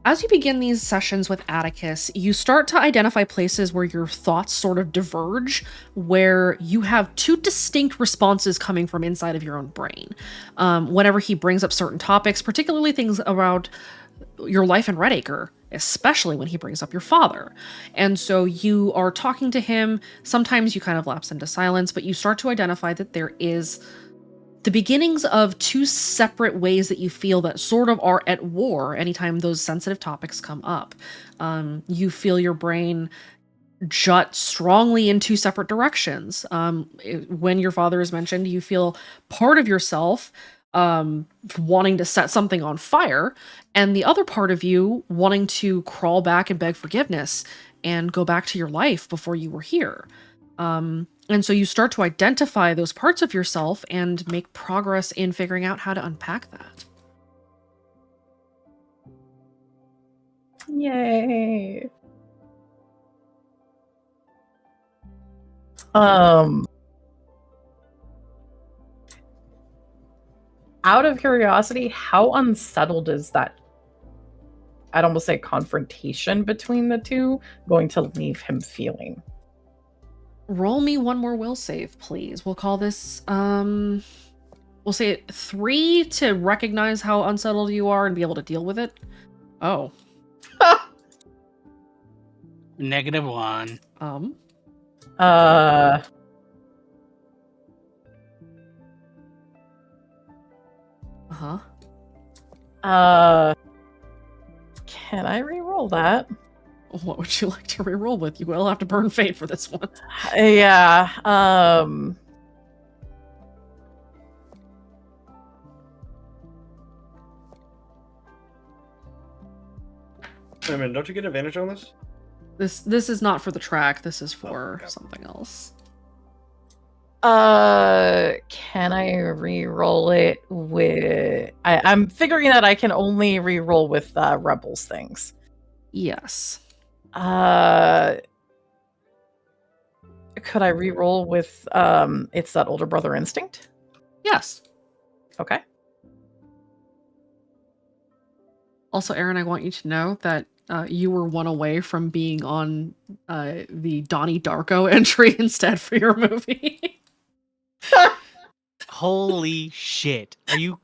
As you begin these sessions with Atticus, you start to identify places where your thoughts sort of diverge, where you have two distinct responses coming from inside of your own brain. Whenever he brings up certain topics, particularly things around your life in Redacre, especially when he brings up your father. And so you are talking to him, sometimes you kind of lapse into silence, but you start to identify that there is the beginnings of two separate ways that you feel that sort of are at war anytime those sensitive topics come up. You feel your brain jut strongly in two separate directions. When your father is mentioned, you feel part of yourself wanting to set something on fire, and the other part of you wanting to crawl back and beg forgiveness and go back to your life before you were here. And so you start to identify those parts of yourself and make progress in figuring out how to unpack that. Yay. Out of curiosity, how unsettled is that? I'd almost say confrontation between the two going to leave him feeling? Roll me one more will save, please. We'll call this, we'll say it 3 to recognize how unsettled you are and be able to deal with it. Oh. -1. Can I re-roll that? What would you like to reroll with? You will have to burn fate for this one. Yeah. Wait a minute, don't you get advantage on this? This is not for the track. This is for something else. Can I re-roll it with? I'm figuring that I can only re-roll with Rebels things. Yes. Could I re-roll with it's that older brother instinct? Yes. Okay. Also, Aaron, I want you to know that you were one away from being on the Donnie Darko entry instead for your movie. Holy shit! Are you?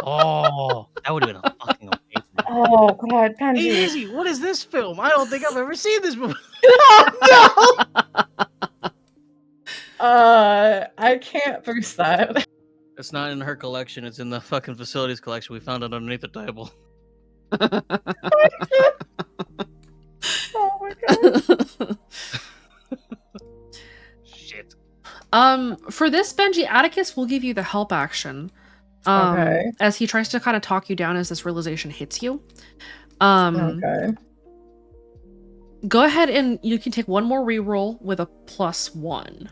Oh, that would have been a fucking amazing. Oh God, Hey, Benji. Izzy, what is this film? I don't think I've ever seen this movie. Oh no! I can't boost that. It's not in her collection. It's in the fucking facilities collection. We found it underneath the table. Oh my God. Shit. For this, Benji, Atticus will give you the help action. Okay. As he tries to kind of talk you down as this realization hits you. Okay. Go ahead and you can take one more reroll with a +1.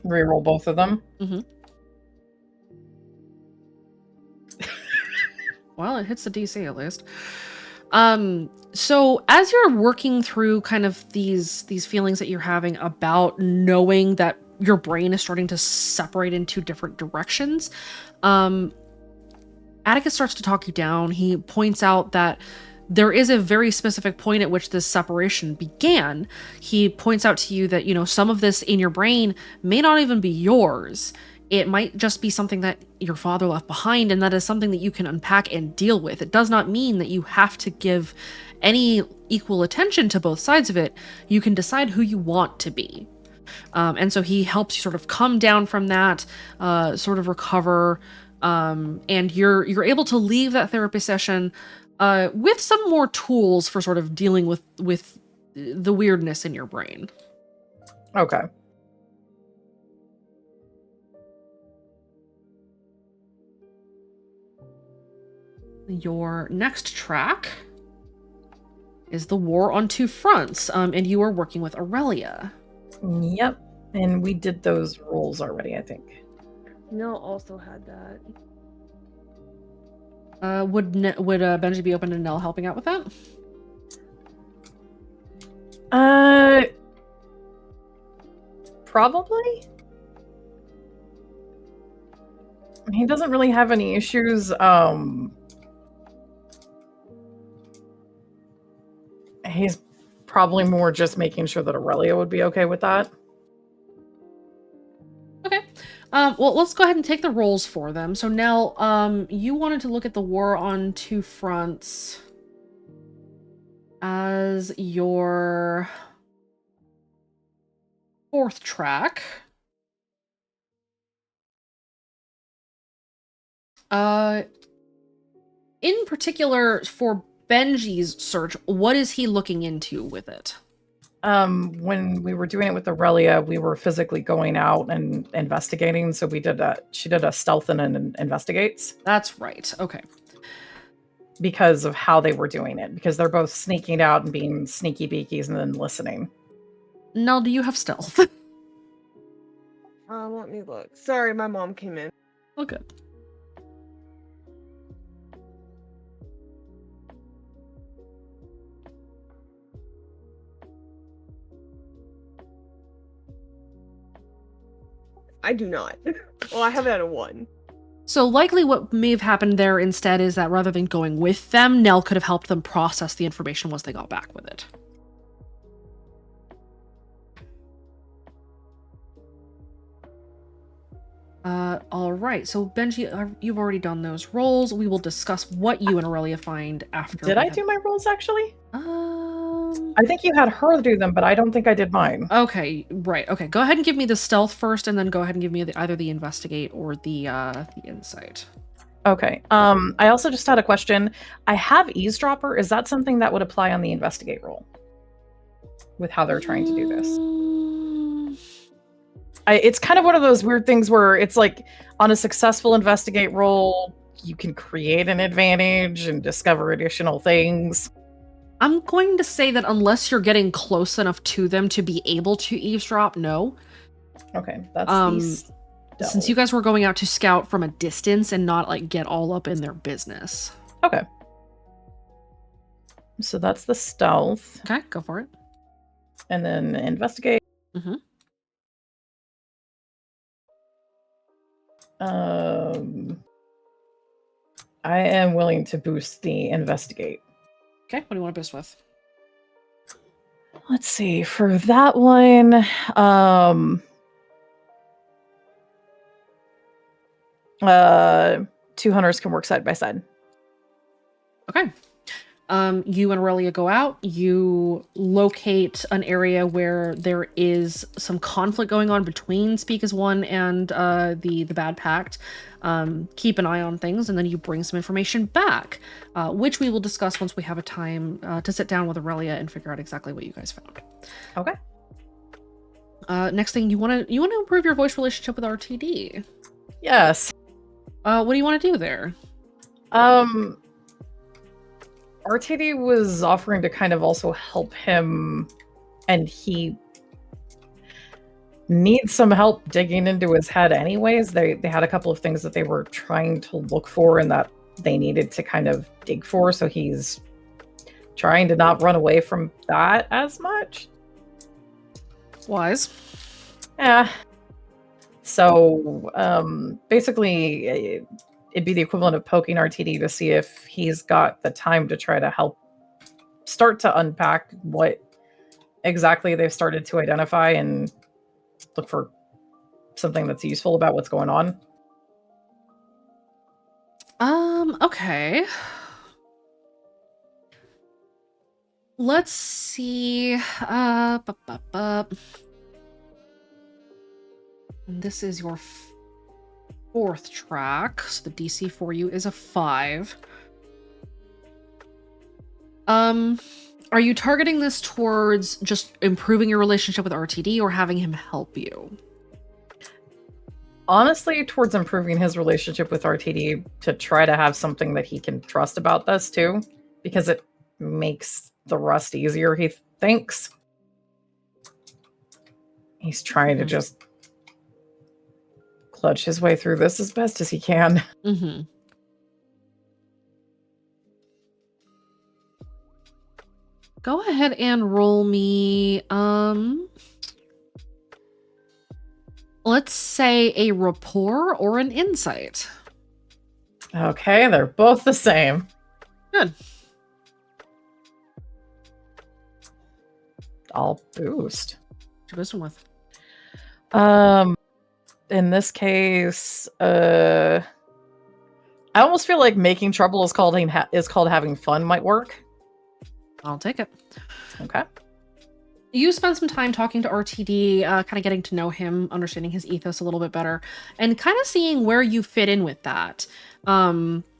Reroll both of them. Mm-hmm. Well, it hits the DC at least. So as you're working through kind of these feelings that you're having about knowing that your brain is starting to separate in two different directions, Atticus starts to talk you down. He points out that there is a very specific point at which this separation began. He points out to you that, some of this in your brain may not even be yours. It might just be something that your father left behind, and that is something that you can unpack and deal with. It does not mean that you have to give any equal attention to both sides of it. You can decide who you want to be. And so he helps you sort of come down from that, sort of recover, and you're able to leave that therapy session with some more tools for sort of dealing with the weirdness in your brain. Okay. Your next track is the War on Two Fronts, and you are working with Aurelia. Yep. And we did those rolls already, I think. Nell also had that. Would Benji be open to Nell helping out with that? Probably. He doesn't really have any issues. He's probably more just making sure that Aurelia would be okay with that. Okay. Well, let's go ahead and take the rolls for them. So Nell, you wanted to look at the War on Two Fronts as your 4th track. In particular, for Benji's search, what is he looking into with it? When we were doing it with Aurelia, we were physically going out and investigating. So she did a stealth and an investigates. That's right. Okay. Because of how they were doing it. Because they're both sneaking out and being sneaky beakies and then listening. Nell, do you have stealth? Let me look. Sorry, my mom came in. Oh, good. I do not. Well, I have it at a 1. So likely what may have happened there instead is that rather than going with them, Nell could have helped them process the information once they got back with it. All right. So Benji, you've already done those rolls. We will discuss what you and Aurelia find after. Did I do my rolls actually? I think you had her do them, but I don't think I did mine. Okay, right. Okay, go ahead and give me the stealth first, and then go ahead and give me either the investigate or the insight. Okay. I also just had a question. I have eavesdropper. Is that something that would apply on the investigate roll? With how they're trying to do this? It's kind of one of those weird things where it's like on a successful investigate roll, you can create an advantage and discover additional things. I'm going to say that unless you're getting close enough to them to be able to eavesdrop, no. Okay, that's since you guys were going out to scout from a distance and not like get all up in their business. Okay. So that's the stealth. Okay, go for it. And then investigate. Mm-hmm. I am willing to boost the investigate. Okay, what do you want to boost with? Let's see. For that one, two hunters can work side by side. Okay. You and Aurelia go out. You locate an area where there is some conflict going on between Speak as One and the Bad Pact. Keep an eye on things, and then you bring some information back, which we will discuss once we have a time to sit down with Aurelia and figure out exactly what you guys found. Okay. Next thing, you want to improve your voice relationship with RTD. Yes. What do you want to do there? RTD was offering to kind of also help him, and he needs some help digging into his head anyways. They had a couple of things that they were trying to look for and that they needed to kind of dig for, so he's trying to not run away from that as much. Wise. Yeah. So, basically, it'd be the equivalent of poking RTD to see if he's got the time to try to help start to unpack what exactly they've started to identify and look for something that's useful about what's going on. Okay. Let's see. This is your fourth track, so the DC for you is a 5. Are you targeting this towards just improving your relationship with RTD or having him help you? Honestly, towards improving his relationship with RTD to try to have something that he can trust about this too, because it makes the rust easier, he thinks. He's trying to just clutch his way through this as best as he can. Mm-hmm. Go ahead and roll me, let's say a rapport or an insight. Okay, they're both the same. Good. I'll boost. What you boosting with? In this case, I almost feel like making trouble is called having fun might work. I'll take it. Okay. You spend some time talking to RTD, kind of getting to know him, understanding his ethos a little bit better, and kind of seeing where you fit in with that.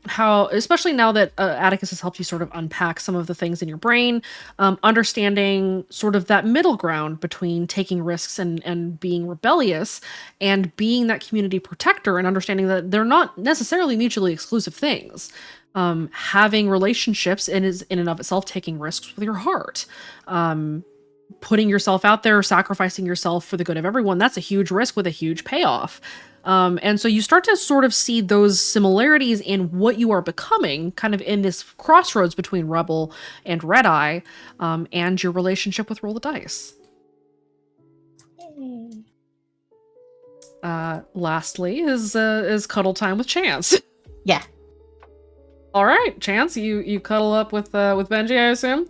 How, especially now that Atticus has helped you sort of unpack some of the things in your brain, understanding sort of that middle ground between taking risks and being rebellious and being that community protector, and understanding that they're not necessarily mutually exclusive things. Having relationships is in and of itself taking risks with your heart. Putting yourself out there, sacrificing yourself for the good of everyone, that's a huge risk with a huge payoff. And so you start to sort of see those similarities in what you are becoming, kind of in this crossroads between Rebel and Red Eye, and your relationship with Roll the Dice. Lastly is cuddle time with Chance. Yeah. All right, Chance, you cuddle up with Benji, I assume?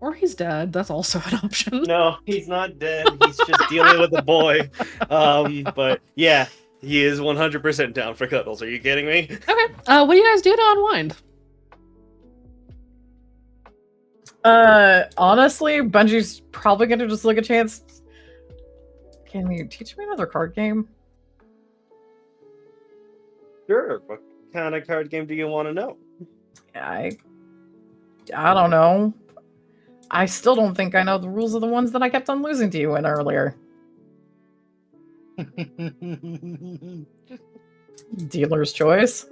Or he's dead. That's also an option. No, he's not dead. He's just dealing with a boy. But yeah, he is 100% down for cuddles. Are you kidding me? Okay. What do you guys do to unwind? Honestly, Bungie's probably gonna just look at Chance. Can you teach me another card game? Sure. What kind of card game do you want to know? I don't know. I still don't think I know the rules of the ones that I kept on losing to you in earlier. Dealer's choice.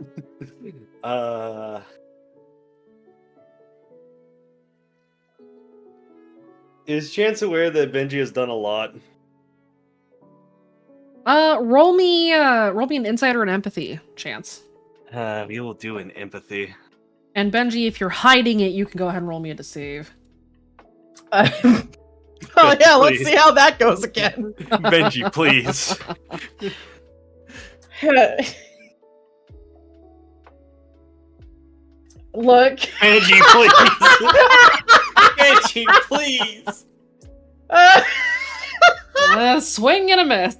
Is Chance aware that Benji has done a lot? Roll me an insight or an empathy, Chance. We will do an empathy. And Benji, if you're hiding it, you can go ahead and roll me a deceive. Oh yeah, let's see how that goes again. Benji, please. Look. Benji, please. Benji, please. Swing and a miss.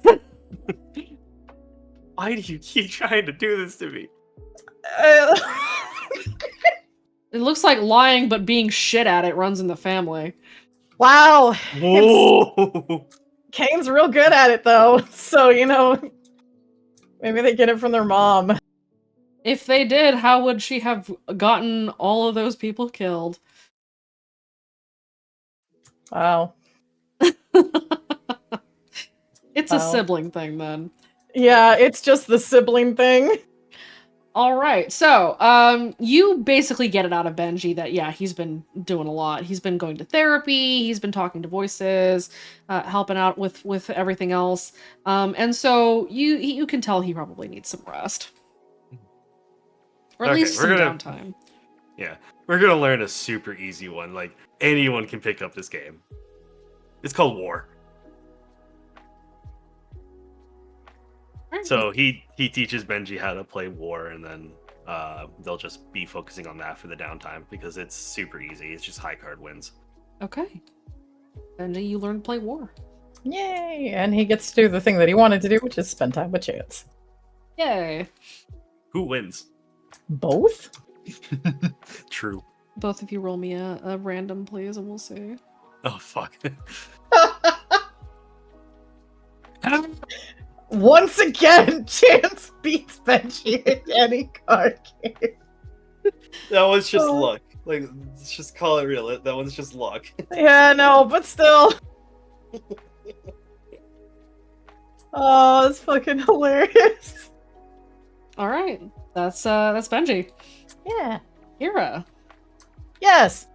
Why do you keep trying to do this to me? It looks like lying but being shit at it runs in the family. Wow. Whoa. Kane's real good at it though, so maybe they get it from their mom. If they did, how would she have gotten all of those people killed? Wow. It's a sibling thing then. Yeah, it's just the sibling thing. All right, so you basically get it out of Benji that he's been doing a lot. He's been going to therapy. He's been talking to voices, helping out with everything else. And so you can tell he probably needs some rest, or at least some downtime. Yeah, we're gonna learn a super easy one. Like anyone can pick up this game. It's called War. So he teaches Benji how to play War, and then they'll just be focusing on that for the downtime because it's super easy. It's just high card wins. Okay. Benji, you learn to play War. Yay! And he gets to do the thing that he wanted to do, which is spend time with Chance. Yay. Who wins? Both? True. Both of you roll me a random, please, and we'll see. Oh, fuck. Once again, Chance beats Benji in any card game. That one's just luck. Like, let's just call it real. That one's just luck. Yeah, no, but still. Oh, it's fucking hilarious. All right, that's Benji. Yeah. Kira. Yes.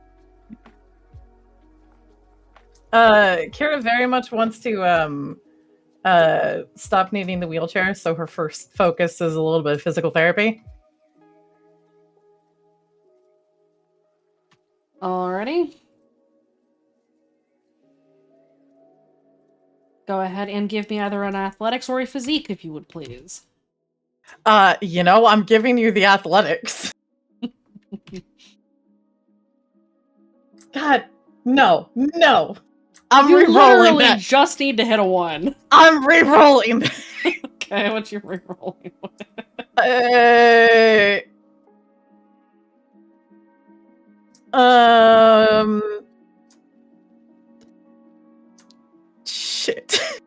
Kira very much wants to stop needing the wheelchair, so her first focus is a little bit of physical therapy. Alrighty. Go ahead and give me either an athletics or a physique, if you would please. I'm giving you the athletics. God, no. I'm you re-rolling literally that. Just need to hit a 1. I'm re-rolling. Okay, what you re-rolling with? Shit.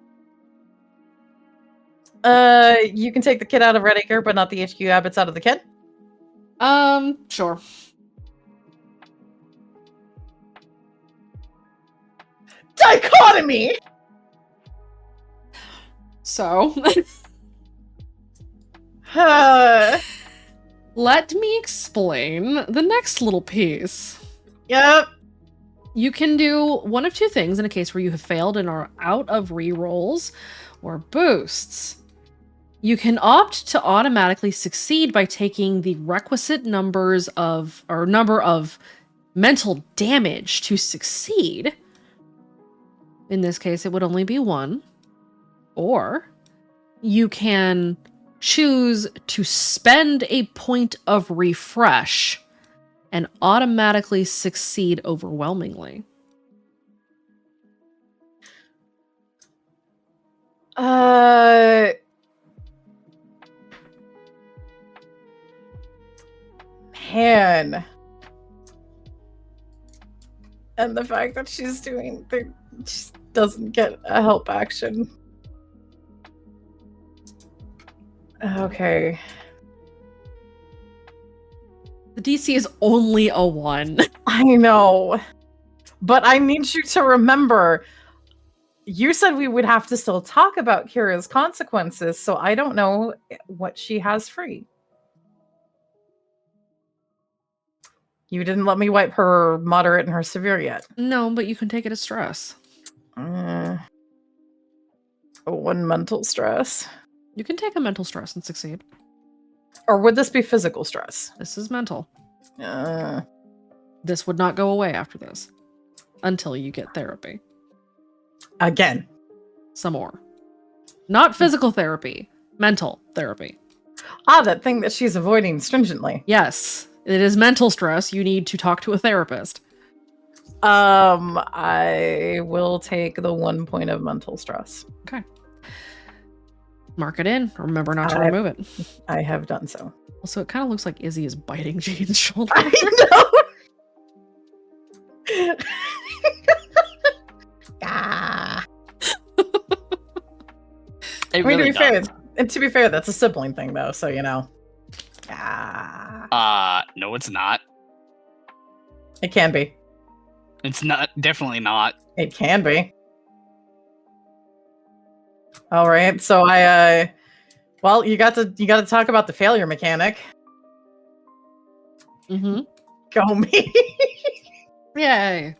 You can take the kid out of Red Acre, but not the HQ habits out of the kid? Sure. Dichotomy! So... Let me explain the next little piece. Yep. You can do one of two things in a case where you have failed and are out of rerolls or boosts. You can opt to automatically succeed by taking the requisite number of mental damage to succeed. In this case, it would only be 1. Or you can choose to spend a point of refresh and automatically succeed overwhelmingly. Man. And the fact that she doesn't get a help action. Okay. The DC is only a 1. I know. But I need you to remember, you said we would have to still talk about Kira's consequences, so I don't know what she has free. You didn't let me wipe her moderate and her severe yet. No, but you can take it as stress. 1 mental stress. You can take a mental stress and succeed. Or would this be physical stress? This is mental. Uh, This would not go away after this. Until you get therapy. Again. Some more. Not physical therapy. Mental therapy. That thing that she's avoiding stringently. Yes. It is mental stress. You need to talk to a therapist. I will take the 1 point of mental stress. Okay. Mark it in. Remember not to remove it. I have done so. Also, it kind of looks like Izzy is biting Jane's shoulder. I know. It I mean, really does. to be fair, that's a sibling thing, though. So you know. No, it's not. It can be. It's not. Definitely not. It can be. All right. So well, you got to talk about the failure mechanic. Mm-hmm. Go me. Yay.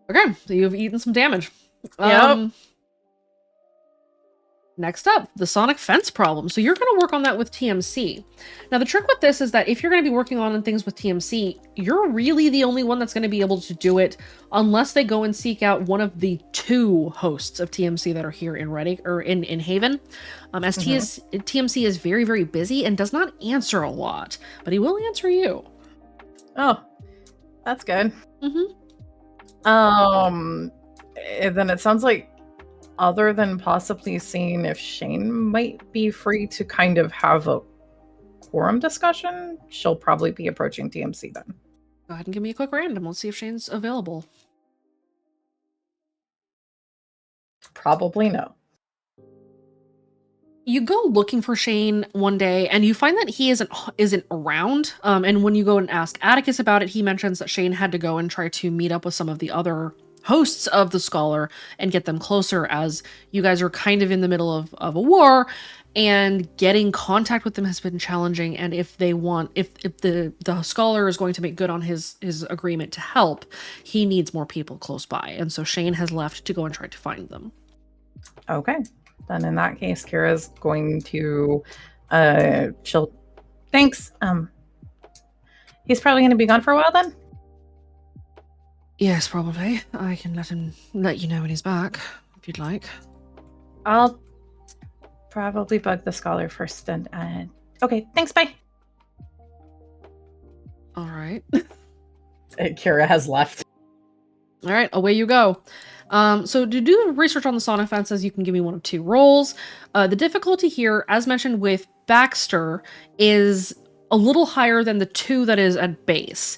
Okay, so you've eaten some damage. Yep. Next up, the sonic fence problem. So you're going to work on that with TMC. Now, the trick with this is that if you're going to be working on things with TMC, you're really the only one that's going to be able to do it unless they go and seek out one of the 2 hosts of TMC that are here in Redding or in Haven. TMC is very, very busy and does not answer a lot, but he will answer you. Oh, that's good. Mm-hmm. Then it sounds like, other than possibly seeing if Shane might be free to kind of have a quorum discussion, she'll probably be approaching TMC then. Go ahead and give me a quick random. Let's see if Shane's available. Probably no. You go looking for Shane one day and you find that he isn't around. And when you go and ask Atticus about it, he mentions that Shane had to go and try to meet up with some of the other hosts of the Scholar and get them closer, as you guys are kind of in the middle of a war, and getting contact with them has been challenging. And if the Scholar is going to make good on his agreement to help, he needs more people close by. And so Shane has left to go and try to find them. Okay. Then in that case, Kira's going to she'll thanks. He's probably gonna be gone for a while then? Yes, probably. I can let you know when he's back, if you'd like. I'll probably bug the Scholar first and okay, thanks, bye. Alright. Kira has left. Alright, away you go. So to do research on the sonic fences, you can give me one of 2 rolls. The difficulty here, as mentioned with Baxter, is a little higher than the 2 that is at base.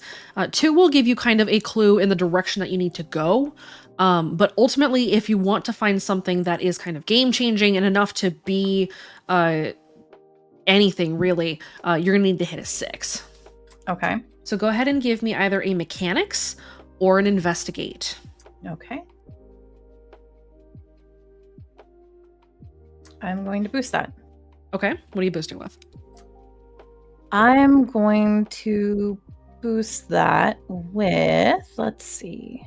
2 will give you kind of a clue in the direction that you need to go. But ultimately, if you want to find something that is kind of game-changing and enough to be anything, really, you're going to need to hit a 6. Okay. So go ahead and give me either a mechanics or an investigate. Okay. I'm going to boost that. Okay, what are you boosting with? I'm going to boost that with, let's see.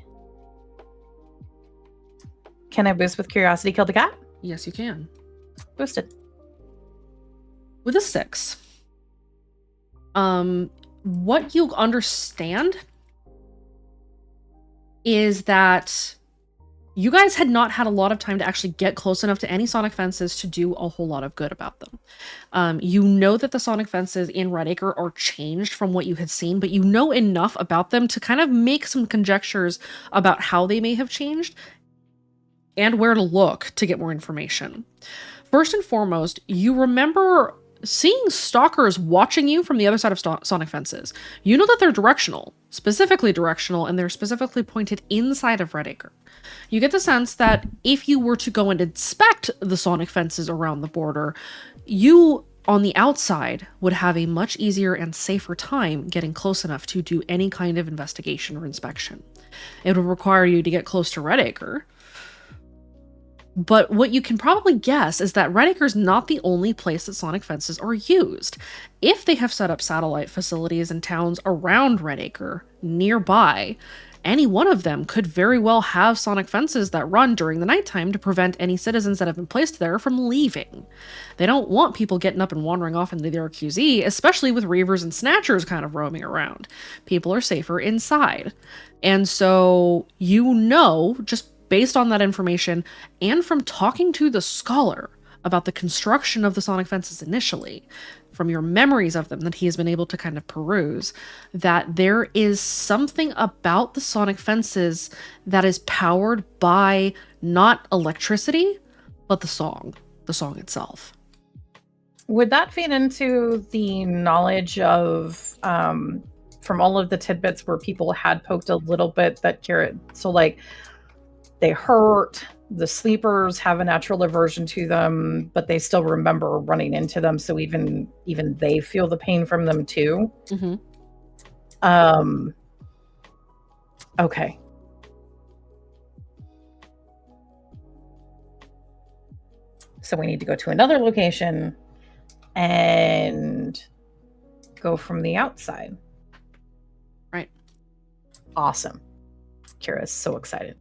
Can I boost with Curiosity Kill the Cat? Yes, you can. Boosted. With a 6. What you understand is that you guys had not had a lot of time to actually get close enough to any sonic fences to do a whole lot of good about them. You know that the sonic fences in Redacre are changed from what you had seen, but you know enough about them to kind of make some conjectures about how they may have changed and where to look to get more information. First and foremost, you remember seeing stalkers watching you from the other side of sonic fences. You know that they're directional, and they're specifically pointed inside of Redacre. You get the sense that if you were to go and inspect the sonic fences around the border, you on the outside would have a much easier and safer time getting close enough to do any kind of investigation or inspection. It would require you to get close to Redacre. But what you can probably guess is that Redacre's not the only place that sonic fences are used. If they have set up satellite facilities in towns around Redacre, nearby, any one of them could very well have sonic fences that run during the nighttime to prevent any citizens that have been placed there from leaving. They don't want people getting up and wandering off into their QZ, especially with Reavers and Snatchers kind of roaming around. People are safer inside. And so, just based on that information, and from talking to the scholar about the construction of the sonic fences initially, from your memories of them that he has been able to kind of peruse, that there is something about the sonic fences that is powered by not electricity, but the song itself. Would that feed into the knowledge of, from all of the tidbits where people had poked a little bit that Garrett, so like, they hurt, the sleepers have a natural aversion to them, but they still remember running into them, so even they feel the pain from them too. Okay. So we need to go to another location and go from the outside. Right. Awesome. Kira's so excited.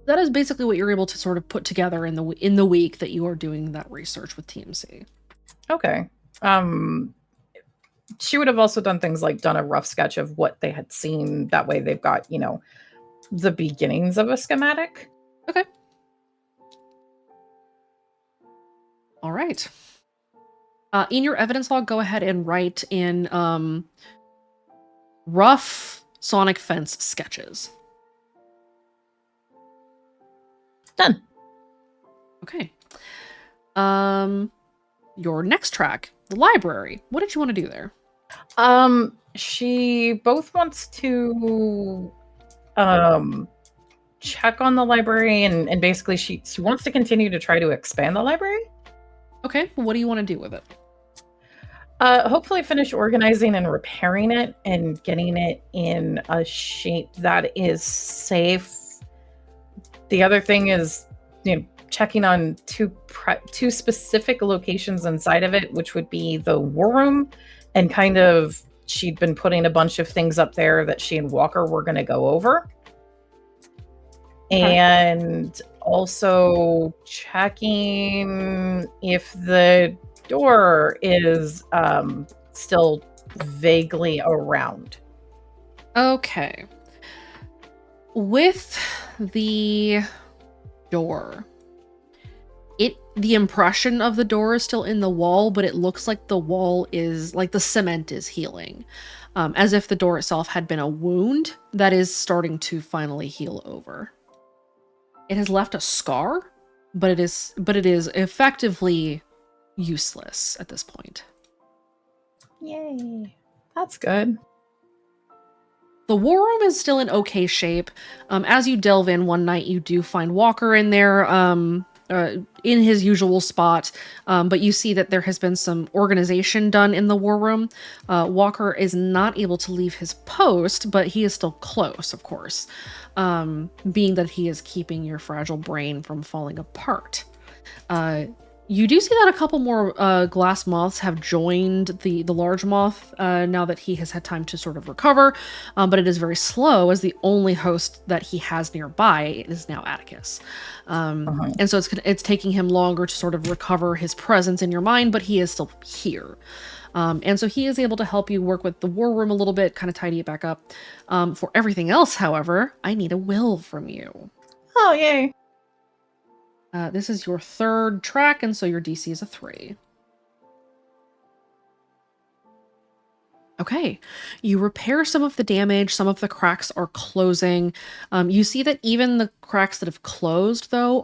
That is basically what you're able to sort of put together in the week that you are doing that research with TMC. Okay. She would have also done things like done a rough sketch of what they had seen. That way they've got, the beginnings of a schematic. Okay. All right. In your evidence log, go ahead and write in rough sonic fence sketches. Done. Okay. Your next track, the library. What did you want to do there? She both wants to check on the library and basically she wants to continue to try to expand the library. Okay, well, what do you want to do with it? Hopefully finish organizing and repairing it and getting it in a shape that is safe. The other thing is, checking on two specific locations inside of it, which would be the war room, and kind of she'd been putting a bunch of things up there that she and Walker were going to go over. Okay. And also checking if the door is still vaguely around. Okay. With the door, the impression of the door is still in the wall, but it looks like the wall is, like the cement is healing. As if the door itself had been a wound that is starting to finally heal over. It has left a scar, but it is effectively useless at this point. Yay. That's good. The war room is still in okay shape. As you delve in one night, you do find Walker in there, in his usual spot, but you see that there has been some organization done in the war room. Walker is not able to leave his post, but he is still close, of course, being that he is keeping your fragile brain from falling apart. You do see that a couple more glass moths have joined the large moth now that he has had time to sort of recover, but it is very slow as the only host that he has nearby is now Atticus. And so it's taking him longer to sort of recover his presence in your mind, but he is still here. And so he is able to help you work with the war room a little bit, kind of tidy it back up. For everything else, however, I need a will from you. Oh, yay. This is your third track, and so your DC is a 3. Okay, you repair some of the damage, some of the cracks are closing. You see that even the cracks that have closed, though,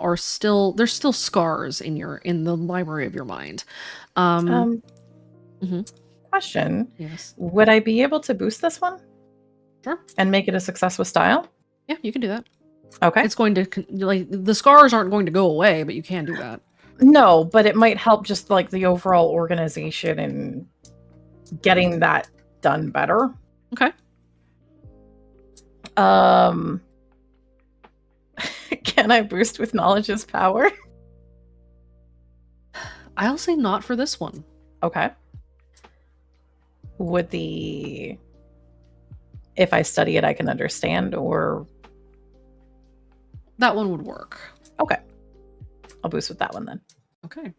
there's still scars in the library of your mind. Question. Yes. Would I be able to boost this one? Sure. And make it a success with style? Yeah, you can do that. Okay. It's going to, the scars aren't going to go away, but you can do that. No, but it might help just like the overall organization and getting that done better. Okay. Can I boost with knowledge's power? I'll say not for this one. Okay. Would if I study it, I can understand, or That one would work. okay, I'll boost with that one then. Okay.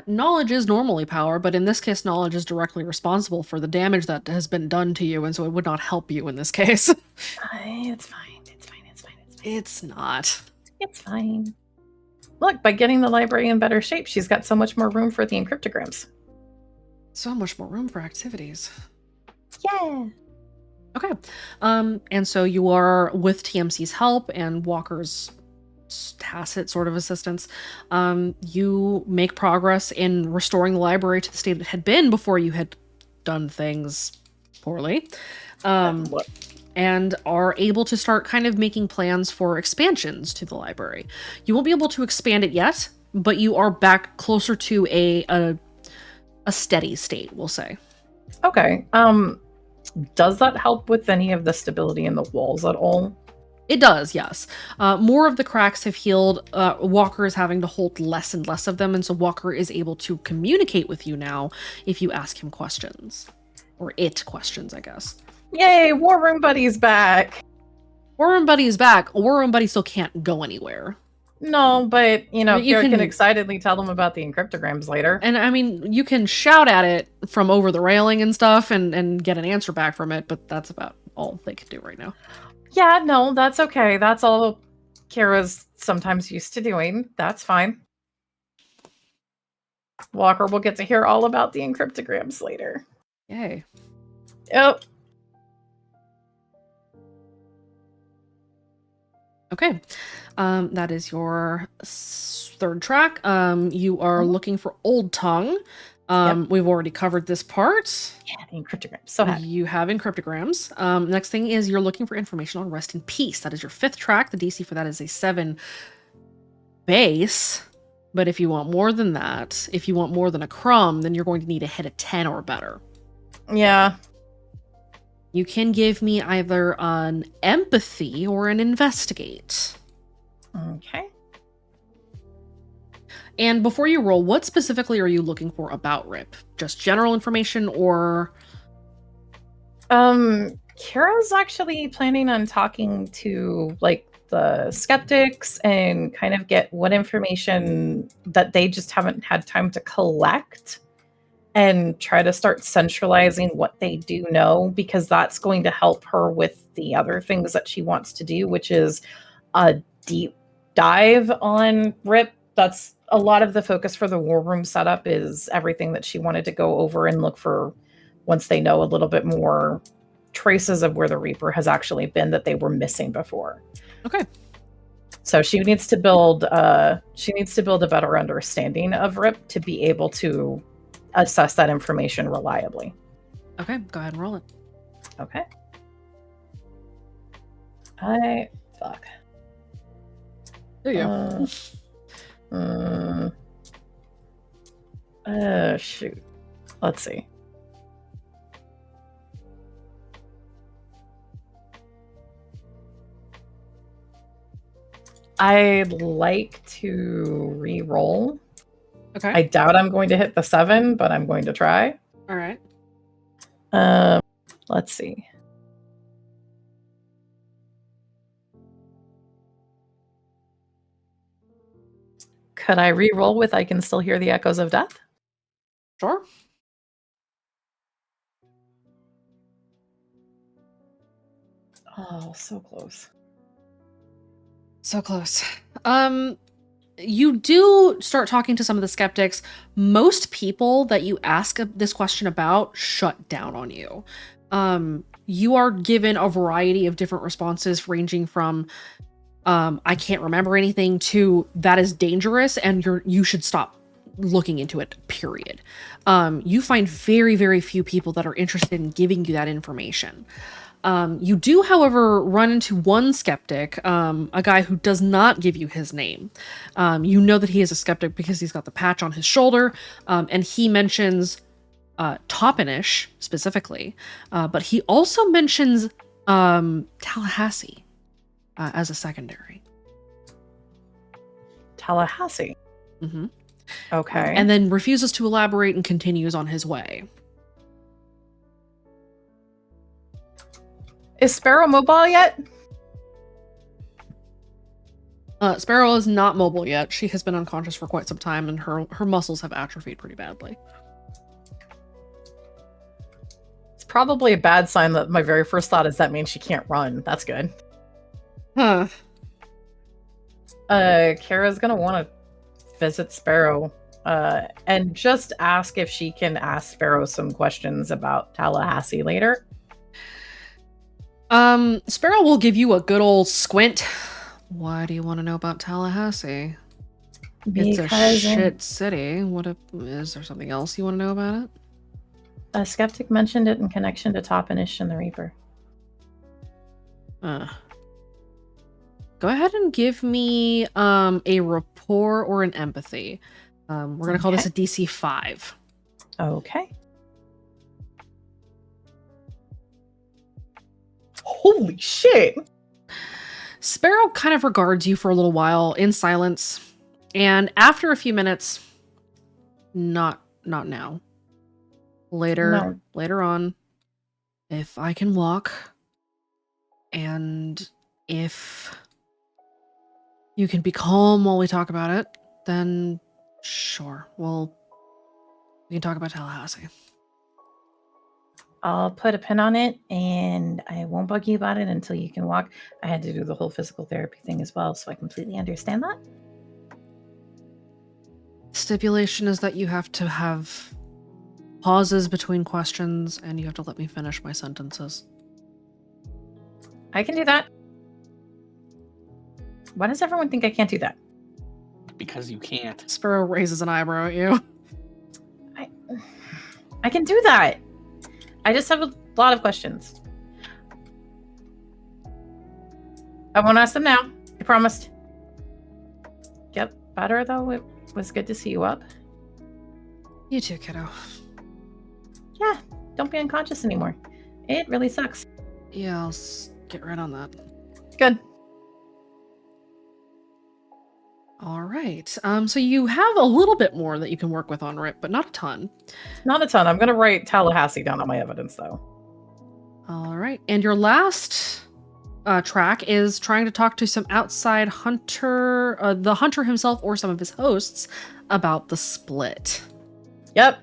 Knowledge is normally power, but in this case, knowledge is directly responsible for the damage that has been done to you, and so it would not help you in this case. It's fine. It's fine. It's fine. It's fine. It's not. It's fine. Look, by getting the library in better shape, she's got so much more room for the encryptograms. So much more room for activities. Yeah. Okay. And so you are with TMC's help and Walker's tacit sort of assistance. You make progress in restoring the library to the state it had been before you had done things poorly. And are able to start kind of making plans for expansions to the library. You won't be able to expand it yet, but you are back closer to a steady state, we'll say. Okay. Does that help with any of the stability in the walls at all? It does, yes. More of the cracks have healed. Walker is having to hold less and less of them, and so Walker is able to communicate with you now if you ask him questions. Or it questions, I guess. Yay, War Room Buddy's back! War Room Buddy is back. War Room Buddy still can't go anywhere. No, but, you know, you can excitedly tell them about the encryptograms later. And, I mean, you can shout at it from over the railing and stuff and get an answer back from it, but that's about all they can do right now. Yeah, no, that's okay. That's all Kara's sometimes used to doing. That's fine. Walker will get to hear all about the encryptograms later. Yay. Yep. Okay. That is your third track. You are looking for Old Tongue. Yep. We've already covered this part. Yeah, the encryptograms. So happy. You have encryptograms. Next thing is you're looking for information on Rest in Peace. That is your fifth track. The DC for that is a 7 base. But if you want more than that, if you want more than a crumb, then you're going to need to hit a 10 or better. Yeah. You can give me either an empathy or an investigate. Okay. And before you roll, what specifically are you looking for about Rip? Just general information or... Kara's actually planning on talking to, like, the skeptics and kind of get what information that they just haven't had time to collect and try to start centralizing what they do know, because that's going to help her with the other things that she wants to do, which is a deep dive on Rip. That's a lot of the focus for the war room setup, is everything that she wanted to go over and look for once they know a little bit more traces of where the Reaper has actually been that they were missing before. Okay. So she needs to build a better understanding of Rip to be able to assess that information reliably. Okay, go ahead and roll it. Okay. Fuck. There you go. Shoot. Let's see. I'd like to re-roll. Okay. I doubt I'm going to hit the 7, but I'm going to try. All right. Let's see. Could I re-roll with I can still hear the echoes of death? Sure. Oh, so close. So close. You do start talking to some of the skeptics. Most people that you ask this question about shut down on you. You are given a variety of different responses, ranging from I can't remember anything to that is dangerous and you should stop looking into it, period. You find very, very few people that are interested in giving you that information. You do, however, run into one skeptic, a guy who does not give you his name. You know that he is a skeptic because he's got the patch on his shoulder, and he mentions Toppenish specifically, but he also mentions Tallahassee as a secondary. Tallahassee. Mm-hmm. Okay. And then refuses to elaborate and continues on his way. Is Sparrow mobile yet? Sparrow is not mobile yet. She has been unconscious for quite some time, and her muscles have atrophied pretty badly. It's probably a bad sign that my very first thought is that means she can't run. That's good. Huh. Kara's gonna want to visit Sparrow and just ask if she can ask Sparrow some questions about Tallahassee later. Sparrow will give you a good old squint. Why do you want to know about Tallahassee? It's a shit city. Is there something else you want to know about it? A skeptic mentioned it in connection to Toppenish and the Reaper. Go ahead and give me a rapport or an empathy. We're gonna call this a DC 5. Okay. Holy shit! Sparrow kind of regards you for a little while in silence, and after a few minutes, not now. Later on, if I can walk, and if you can be calm while we talk about it, then sure. Well, we can talk about Tallahassee. I'll put a pin on it, and I won't bug you about it until you can walk. I had to do the whole physical therapy thing as well, so I completely understand that. Stipulation is that you have to have pauses between questions, and you have to let me finish my sentences. I can do that. Why does everyone think I can't do that? Because you can't. Sparrow raises an eyebrow at you. I can do that. I just have a lot of questions. I won't ask them now. I promised. Yep, better though. It was good to see you up. You too, kiddo. Yeah, don't be unconscious anymore. It really sucks. Yeah, I'll get right on that. Good. All right. So you have a little bit more that you can work with on Rip, but not a ton. Not a ton. I'm going to write Tallahassee down on my evidence, though. All right. And your last track is trying to talk to some outside hunter, the hunter himself or some of his hosts, about the split. Yep.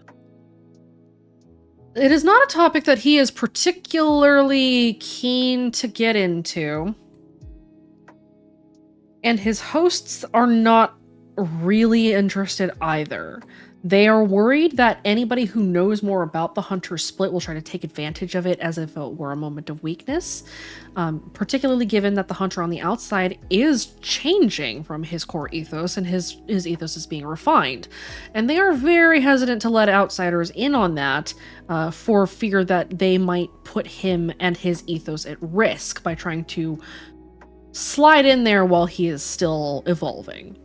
It is not a topic that he is particularly keen to get into. And his hosts are not really interested either. They are worried that anybody who knows more about the Hunter split will try to take advantage of it as if it were a moment of weakness, particularly given that the Hunter on the outside is changing from his core ethos, and his ethos is being refined. And they are very hesitant to let outsiders in on that for fear that they might put him and his ethos at risk by trying to slide in there while he is still evolving.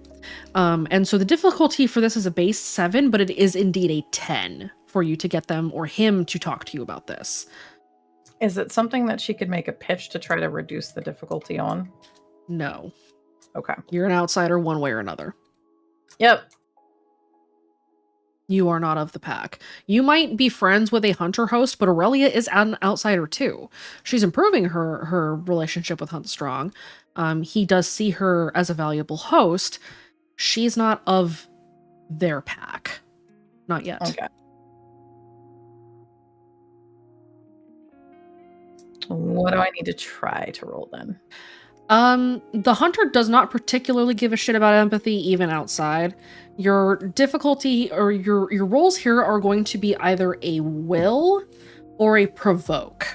And so the difficulty for this is a base 7, but it is indeed a 10 for you to get them or him to talk to you about this. Is it something that she could make a pitch to try to reduce the difficulty on? No. Okay. You're an outsider one way or another. Yep. You are not of the pack. You might be friends with a hunter host, but Aurelia is an outsider too. She's improving her relationship with Hunt Strong. He does see her as a valuable host. She's not of their pack. Not yet. Okay. What do I need to try to roll then? The hunter does not particularly give a shit about empathy, even outside. Your difficulty or your rolls here are going to be either a will or a provoke.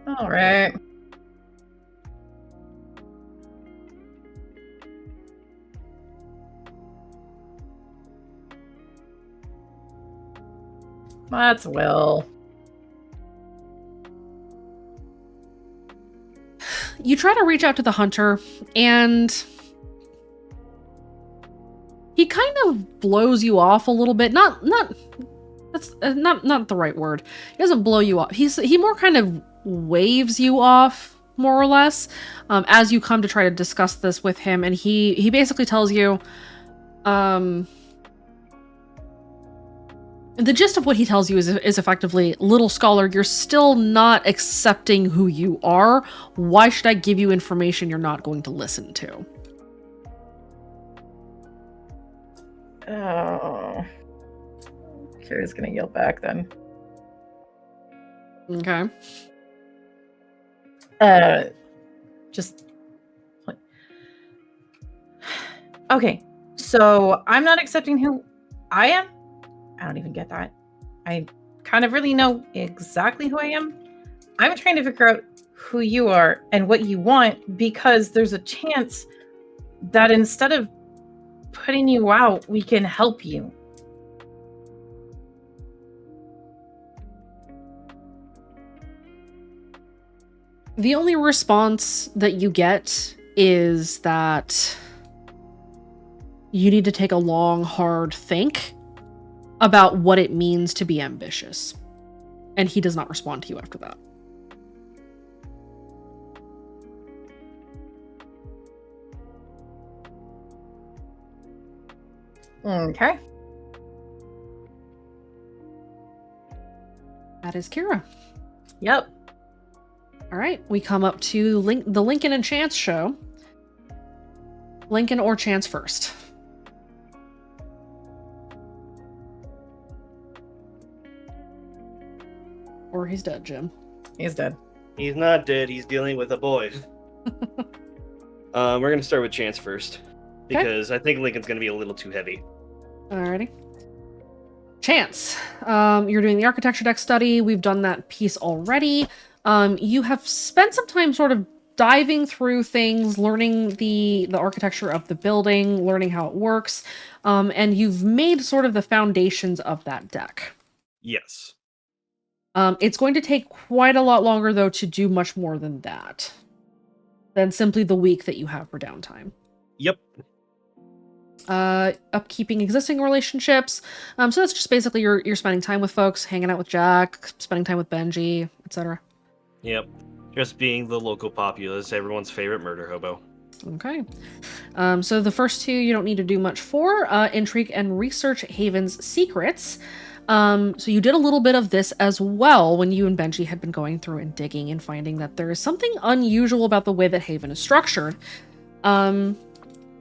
All right. That's Will. You try to reach out to the hunter, and he kind of blows you off a little bit. That's not the right word. He doesn't blow you off. He more kind of waves you off, more or less, as you come to try to discuss this with him. And he basically tells you, the gist of what he tells you is effectively, little scholar, you're still not accepting who you are. Why should I give you information you're not going to listen to? Oh. Kira's gonna yell back then. Okay. Just. Okay, so I'm not accepting who I am? I don't even get that. I kind of really know exactly who I am. I'm trying to figure out who you are and what you want, because there's a chance that instead of putting you out, we can help you. The only response that you get is that you need to take a long, hard think about what it means to be ambitious. And he does not respond to you after that. Okay. That is Kira. Yep. All right, we come up to the Lincoln and Chance show. Lincoln or Chance first? Or he's dead, Jim. He's dead. He's not dead. He's dealing with a boy. We're gonna start with Chance first, because I think Lincoln's gonna be a little too heavy. Alrighty. Chance, you're doing the architecture deck study. We've done that piece already. You have spent some time sort of diving through things, learning the architecture of the building, learning how it works, and you've made sort of the foundations of that deck. Yes. It's going to take quite a lot longer, though, to do much more than that. Than simply the week that you have for downtime. Yep. Upkeeping existing relationships. So that's just basically you're spending time with folks, hanging out with Jack, spending time with Benji, etc. Yep. Just being the local populace, everyone's favorite murder hobo. Okay. So the first two you don't need to do much for. Intrigue and research Haven's secrets. So you did a little bit of this as well when you and Benji had been going through and digging and finding that there is something unusual about the way that Haven is structured.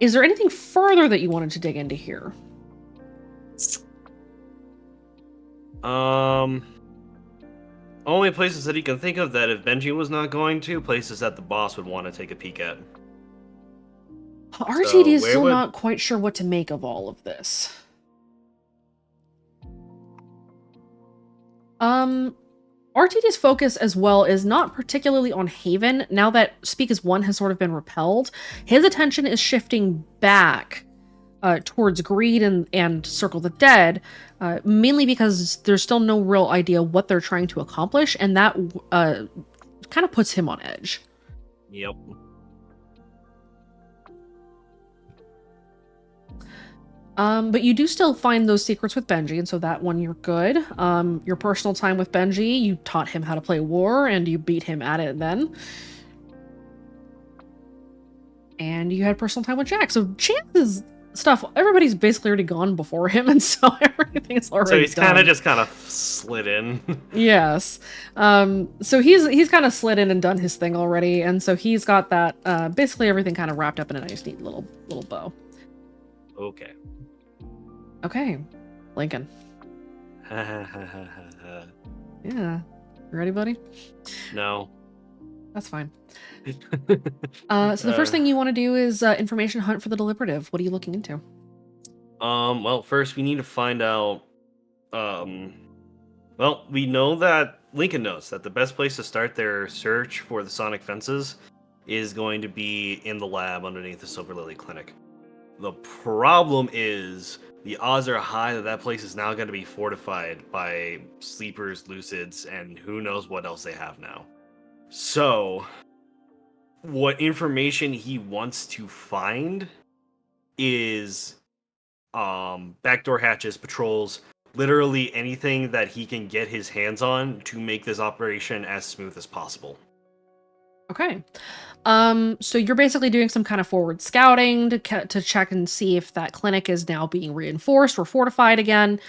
Is there anything further that you wanted to dig into here? Only places that he can think of that if Benji was not going to, places that the boss would want to take a peek at. RTD is still not quite sure what to make of all of this. RTD's focus as well is not particularly on Haven. Now that Speak as One has sort of been repelled, his attention is shifting back towards Greed and Circle the Dead, mainly because there's still no real idea what they're trying to accomplish, and that kind of puts him on edge. Yep. But you do still find those secrets with Benji, and so that one you're good. Your personal time with Benji, you taught him how to play war, and you beat him at it then. And you had personal time with Jack. So Chance's stuff, everybody's basically already gone before him, and so everything's already So he's done. kind of slid in. Yes. So he's kind of slid in and done his thing already, and so he's got that basically everything kind of wrapped up in a nice neat little bow. Okay. Okay, Lincoln. Yeah. Yeah. You ready, buddy? No. That's fine. So the first thing you want to do is information hunt for the deliberative. What are you looking into? Well, first we need to find out. Well, we know that Lincoln knows that the best place to start their search for the sonic fences is going to be in the lab underneath the Silver Lily Clinic. The problem is the odds are high that place is now going to be fortified by sleepers, lucids, and who knows what else they have now. So, what information he wants to find is backdoor hatches, patrols, literally anything that he can get his hands on to make this operation as smooth as possible. Okay. So you're basically doing some kind of forward scouting to check and see if that clinic is now being reinforced or fortified again.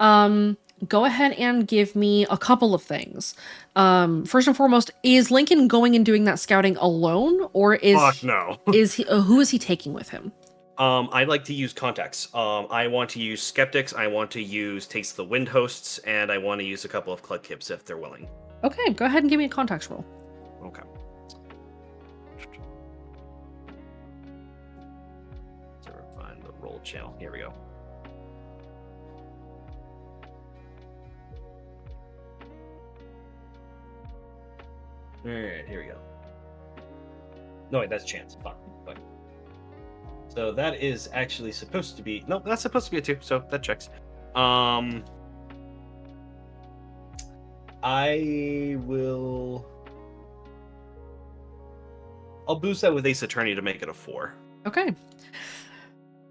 Go ahead and give me a couple of things. First and foremost, is Lincoln going and doing that scouting alone, or Fuck no. is he? Who is he taking with him? I like to use contacts. I want to use skeptics. I want to use Taste the Wind hosts, and I want to use a couple of Cludkips if they're willing. Okay, go ahead and give me a contacts roll. Okay. So we're find the roll channel. Here we go. All right, here we go. No, wait, that's chance. Fine. So that is actually supposed to be... No, that's supposed to be a 2, so that checks. I will... I'll boost that with Ace Attorney to make it a 4. Okay.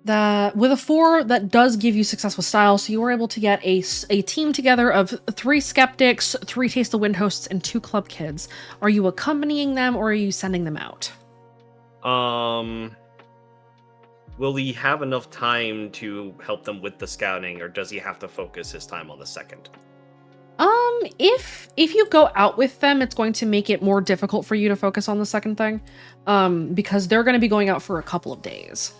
With a 4, that does give you success with style, so you were able to get a team together of 3 skeptics, 3 Taste the Wind hosts, and 2 club kids. Are you accompanying them, or are you sending them out? Will he have enough time to help them with the scouting, or does he have to focus his time on the second? If you go out with them, it's going to make it more difficult for you to focus on the second thing, because they're going to be going out for a couple of days.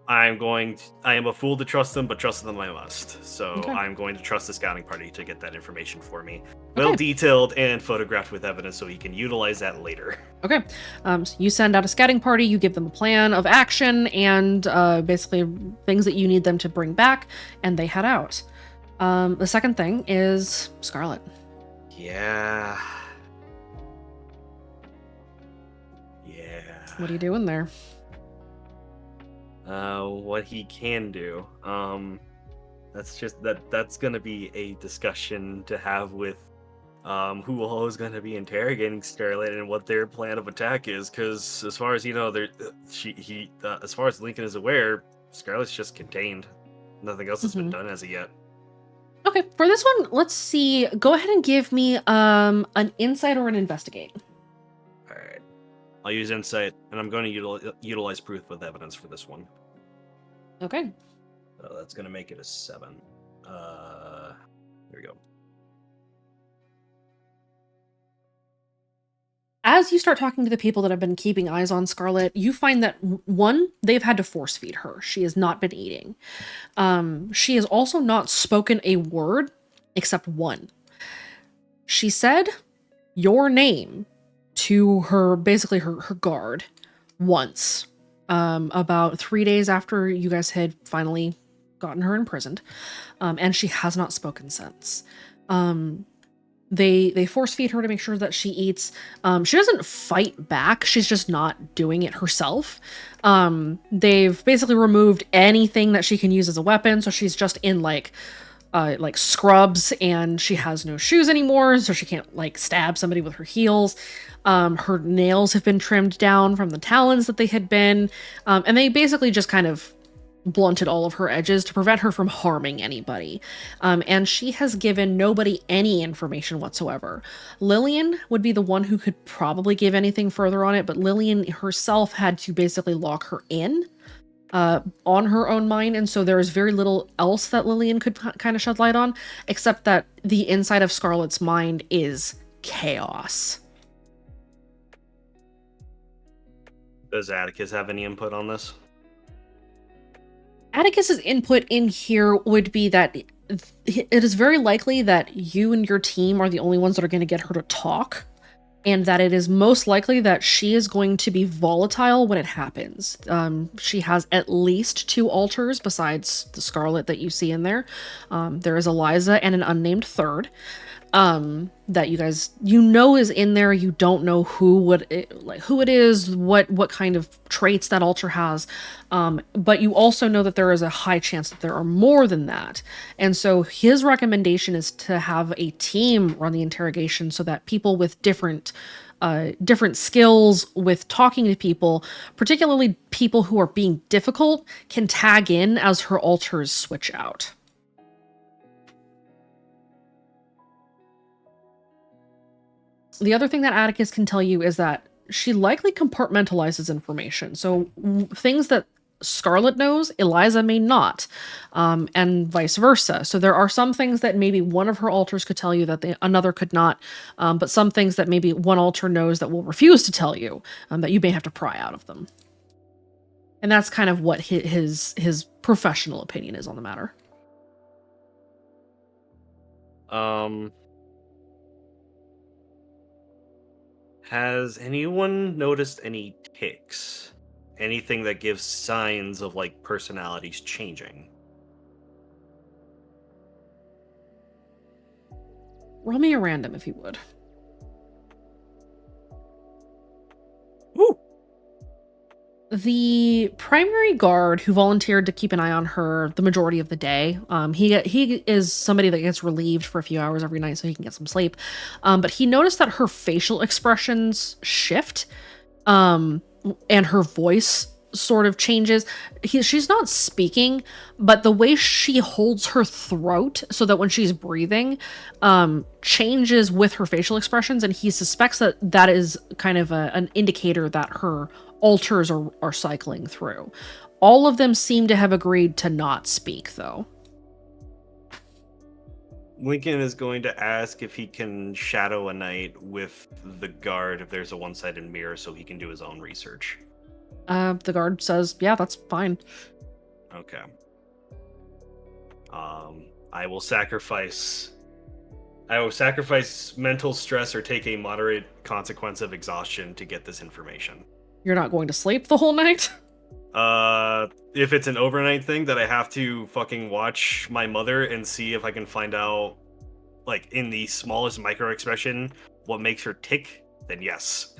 I am a fool to trust them, but trust them I must. So Okay. I'm going to trust the scouting party to get that information for me. Okay. Well detailed and photographed with evidence so he can utilize that later. Okay, so you send out a scouting party, you give them a plan of action and basically things that you need them to bring back, and they head out. The second thing is Scarlet. Yeah. What are you doing there? What he can do. That's gonna be a discussion to have with who all is gonna be interrogating Scarlet and what their plan of attack is, because as far as you know, as far as Lincoln is aware, Scarlet's just contained. Nothing else has been done as of yet. Okay, for this one, let's see. Go ahead and give me an insight or an investigate. All right, I'll use insight, and I'm going to utilize proof with evidence for this one. Okay. So that's going to make it a 7. Here we go. As you start talking to the people that have been keeping eyes on Scarlet, you find that, one, they've had to force feed her. She has not been eating. She has also not spoken a word except one. She said your name to her, basically her guard, once, about 3 days after you guys had finally gotten her imprisoned, and she has not spoken since. They force feed her to make sure that she eats. She doesn't fight back. She's just not doing it herself. They've basically removed anything that she can use as a weapon. So she's just in like scrubs, and she has no shoes anymore. So she can't like stab somebody with her heels. Her nails have been trimmed down from the talons that they had been. And they basically just kind of blunted all of her edges to prevent her from harming anybody. And she has given nobody any information whatsoever. Lillian would be the one who could probably give anything further on it, but Lillian herself had to basically lock her in on her own mind, and so there is very little else that Lillian could kind of shed light on, except that the inside of Scarlet's mind is chaos. Does Atticus have any input on this? Atticus's input in here would be that it is very likely that you and your team are the only ones that are going to get her to talk, and that it is most likely that she is going to be volatile when it happens. She has at least 2 alters besides the Scarlet that you see in there. There is Eliza and an unnamed third. that you guys is in there. You don't know who it is, what kind of traits that altar has, but you also know that there is a high chance that there are more than that. And so his recommendation is to have a team run the interrogation so that people with different skills with talking to people, particularly people who are being difficult, can tag in as her altars switch out. The other thing that Atticus can tell you is that she likely compartmentalizes information. So things that Scarlet knows, Eliza may not, and vice versa. So there are some things that maybe one of her altars could tell you that another could not, but some things that maybe one altar knows that will refuse to tell you, that you may have to pry out of them. And that's kind of what his professional opinion is on the matter. Has anyone noticed any tics? Anything that gives signs of like personalities changing? Roll me a random if you would. Woo! The primary guard who volunteered to keep an eye on her the majority of the day, he is somebody that gets relieved for a few hours every night so he can get some sleep. But he noticed that her facial expressions shift, and her voice sort of changes. She's not speaking, but the way she holds her throat so that when she's breathing, changes with her facial expressions, and he suspects that is kind of an indicator that her altars are cycling through. All of them seem to have agreed to not speak, though. Lincoln is going to ask if he can shadow a night with the guard if there's a one-sided mirror so he can do his own research. The guard says, yeah, that's fine. Okay. I will sacrifice mental stress or take a moderate consequence of exhaustion to get this information. You're not going to sleep the whole night? If it's an overnight thing that I have to fucking watch my mother and see if I can find out, like, in the smallest micro expression, what makes her tick, then yes.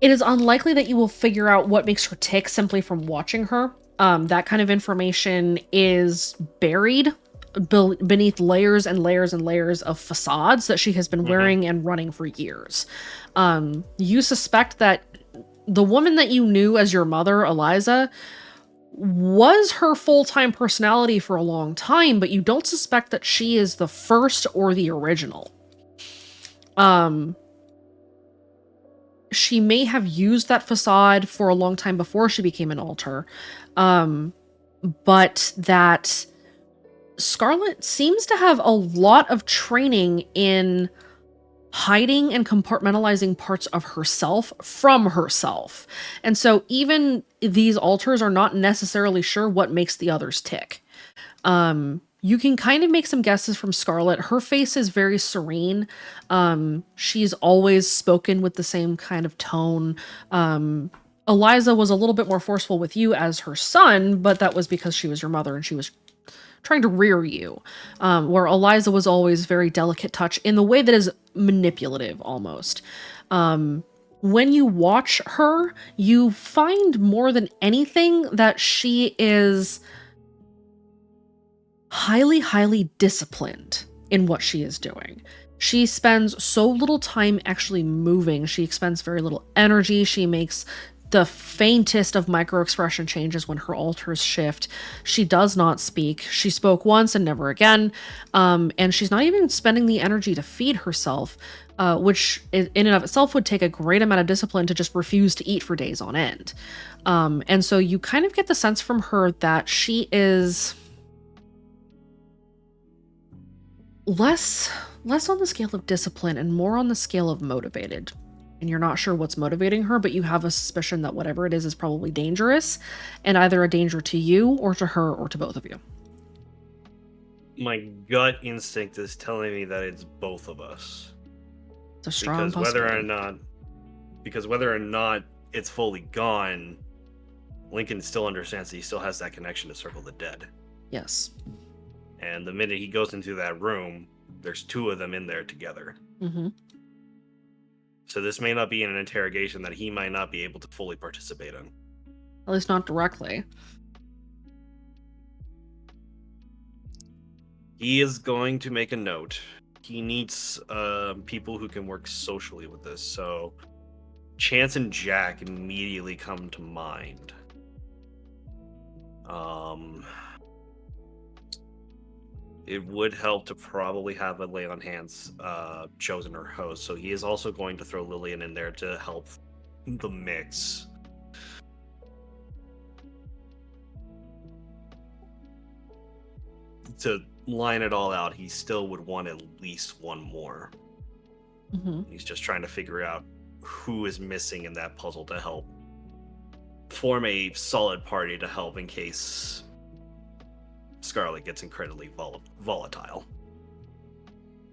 It is unlikely that you will figure out what makes her tick simply from watching her. That kind of information is buried beneath layers and layers and layers of facades that she has been wearing and running for years. You suspect that the woman that you knew as your mother, Eliza, was her full-time personality for a long time, but you don't suspect that she is the first or the original. She may have used that facade for a long time before she became an altar, but that Scarlet seems to have a lot of training in hiding and compartmentalizing parts of herself from herself. And so even these altars are not necessarily sure what makes the others tick. You can kind of make some guesses from Scarlet. Her face is very serene. She's always spoken with the same kind of tone. Eliza was a little bit more forceful with you as her son, but that was because she was your mother and she was trying to rear you, where Eliza was always very delicate touch in the way that is manipulative almost. When you watch her, you find more than anything that she is highly, highly disciplined in what she is doing. She spends so little time actually moving. She expends very little energy. She makes the faintest of micro-expression changes when her altars shift. She does not speak. She spoke once and never again. And she's not even spending the energy to feed herself, which in and of itself would take a great amount of discipline to just refuse to eat for days on end. And so you kind of get the sense from her that she is less on the scale of discipline and more on the scale of motivated. And you're not sure what's motivating her, but you have a suspicion that whatever it is probably dangerous, and either a danger to you or to her or to both of you. My gut instinct is telling me that it's both of us. It's a strong possibility. Because whether or not it's fully gone, Lincoln still understands that he still has that connection to Circle the Dead. Yes. And the minute he goes into that room, there's 2 of them in there together. Mm-hmm. So this may not be an interrogation that he might not be able to fully participate in. At least not directly. He is going to make a note. He needs people who can work socially with this. So Chance and Jack immediately come to mind. It would help to probably have a lay on hands chosen or host. So he is also going to throw Lillian in there to help the mix. To line it all out, he still would want at least one more. Mm-hmm. He's just trying to figure out who is missing in that puzzle to help form a solid party to help in case Scarlet gets incredibly volatile.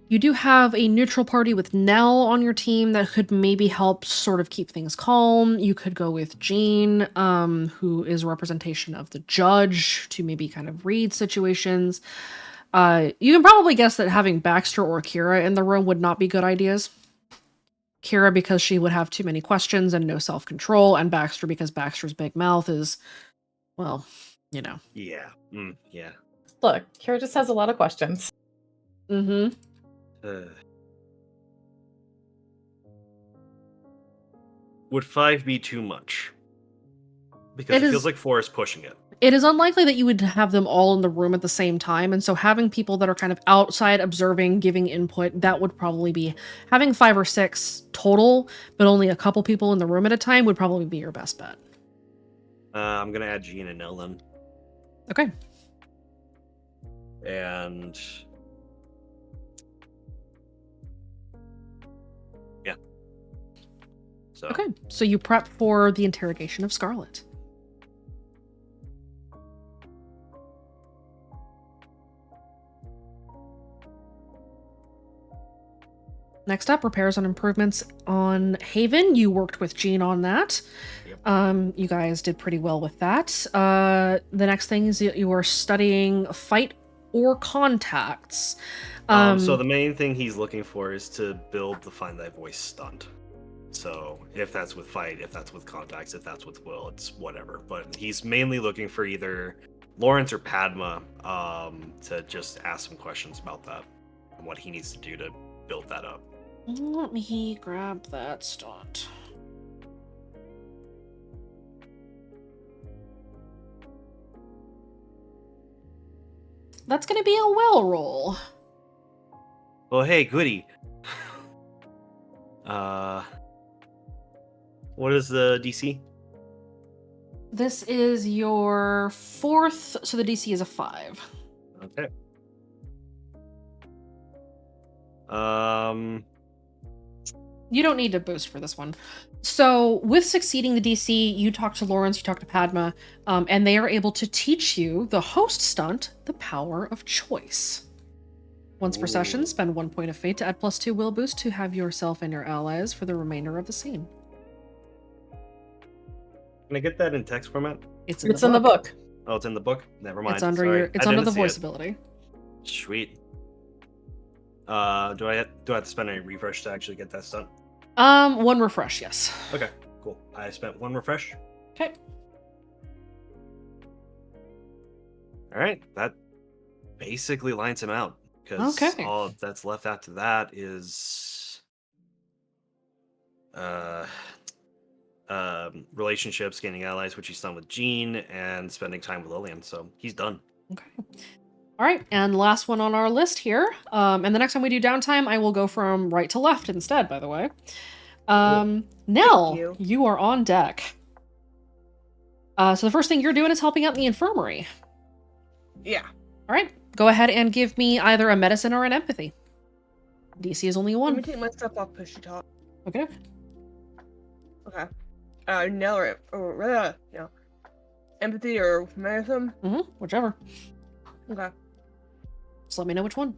You do have a neutral party with Nell on your team that could maybe help sort of keep things calm. You could go with Jean, who is a representation of the judge, to maybe kind of read situations. You can probably guess that having Baxter or Kira in the room would not be good ideas. Kira because she would have too many questions and no self-control, and Baxter because Baxter's big mouth is, well, you know. Yeah. Yeah. Look, Kira just has a lot of questions. Mm-hmm. Would 5 be too much? Because it feels like 4 is pushing it. It is unlikely that you would have them all in the room at the same time, and so having people that are kind of outside observing, giving input, that would probably be... Having 5 or 6 total, but only a couple people in the room at a time would probably be your best bet. I'm going to add Jean and Nell then. Okay. And... yeah. So. Okay, so you prep for the interrogation of Scarlet. Next up, repairs and improvements on Haven. You worked with Jean on that. Yep. You guys did pretty well with that. The next thing is you are studying fight or contacts. So the main thing he's looking for is to build the Find Thy Voice stunt. So if that's with fight, if that's with contacts, if that's with will, it's whatever. But he's mainly looking for either Lawrence or Padma to just ask some questions about that and what he needs to do to build that up. Let me grab that stunt. That's going to be a will roll. Oh, hey, goody. What is the DC? This is your 4th, so the DC is a 5. Okay. You don't need to boost for this one. So with succeeding the DC, you talk to Lawrence, you talk to Padma, and they are able to teach you the host stunt, the power of choice. Once per session, spend 1 point of fate to add +2 will boost to have yourself and your allies for the remainder of the scene. Can I get that in text format? It's in the book. Oh, it's in the book? Never mind. It's under Sorry. your. It's I under didn't the see voice it. ability. Sweet. Do I have to spend any refresh to actually get that stunt? 1 refresh, yes. Okay, cool. I spent 1 refresh. Okay. All right, that basically lines him out because Okay. all that's left after that is relationships, gaining allies, which he's done with Jean, and spending time with Lillian. So he's done. Okay. All right, and last one on our list here. And the next time we do downtime, I will go from right to left instead, by the way. Nell, you are on deck. So the first thing you're doing is helping out in the infirmary. Yeah. All right, go ahead and give me either a medicine or an empathy. DC is only Let 1. me take my stuff off pushy talk. Okay. Okay. Nell or no. Empathy or medicine? Whichever. Okay. Just let me know which one.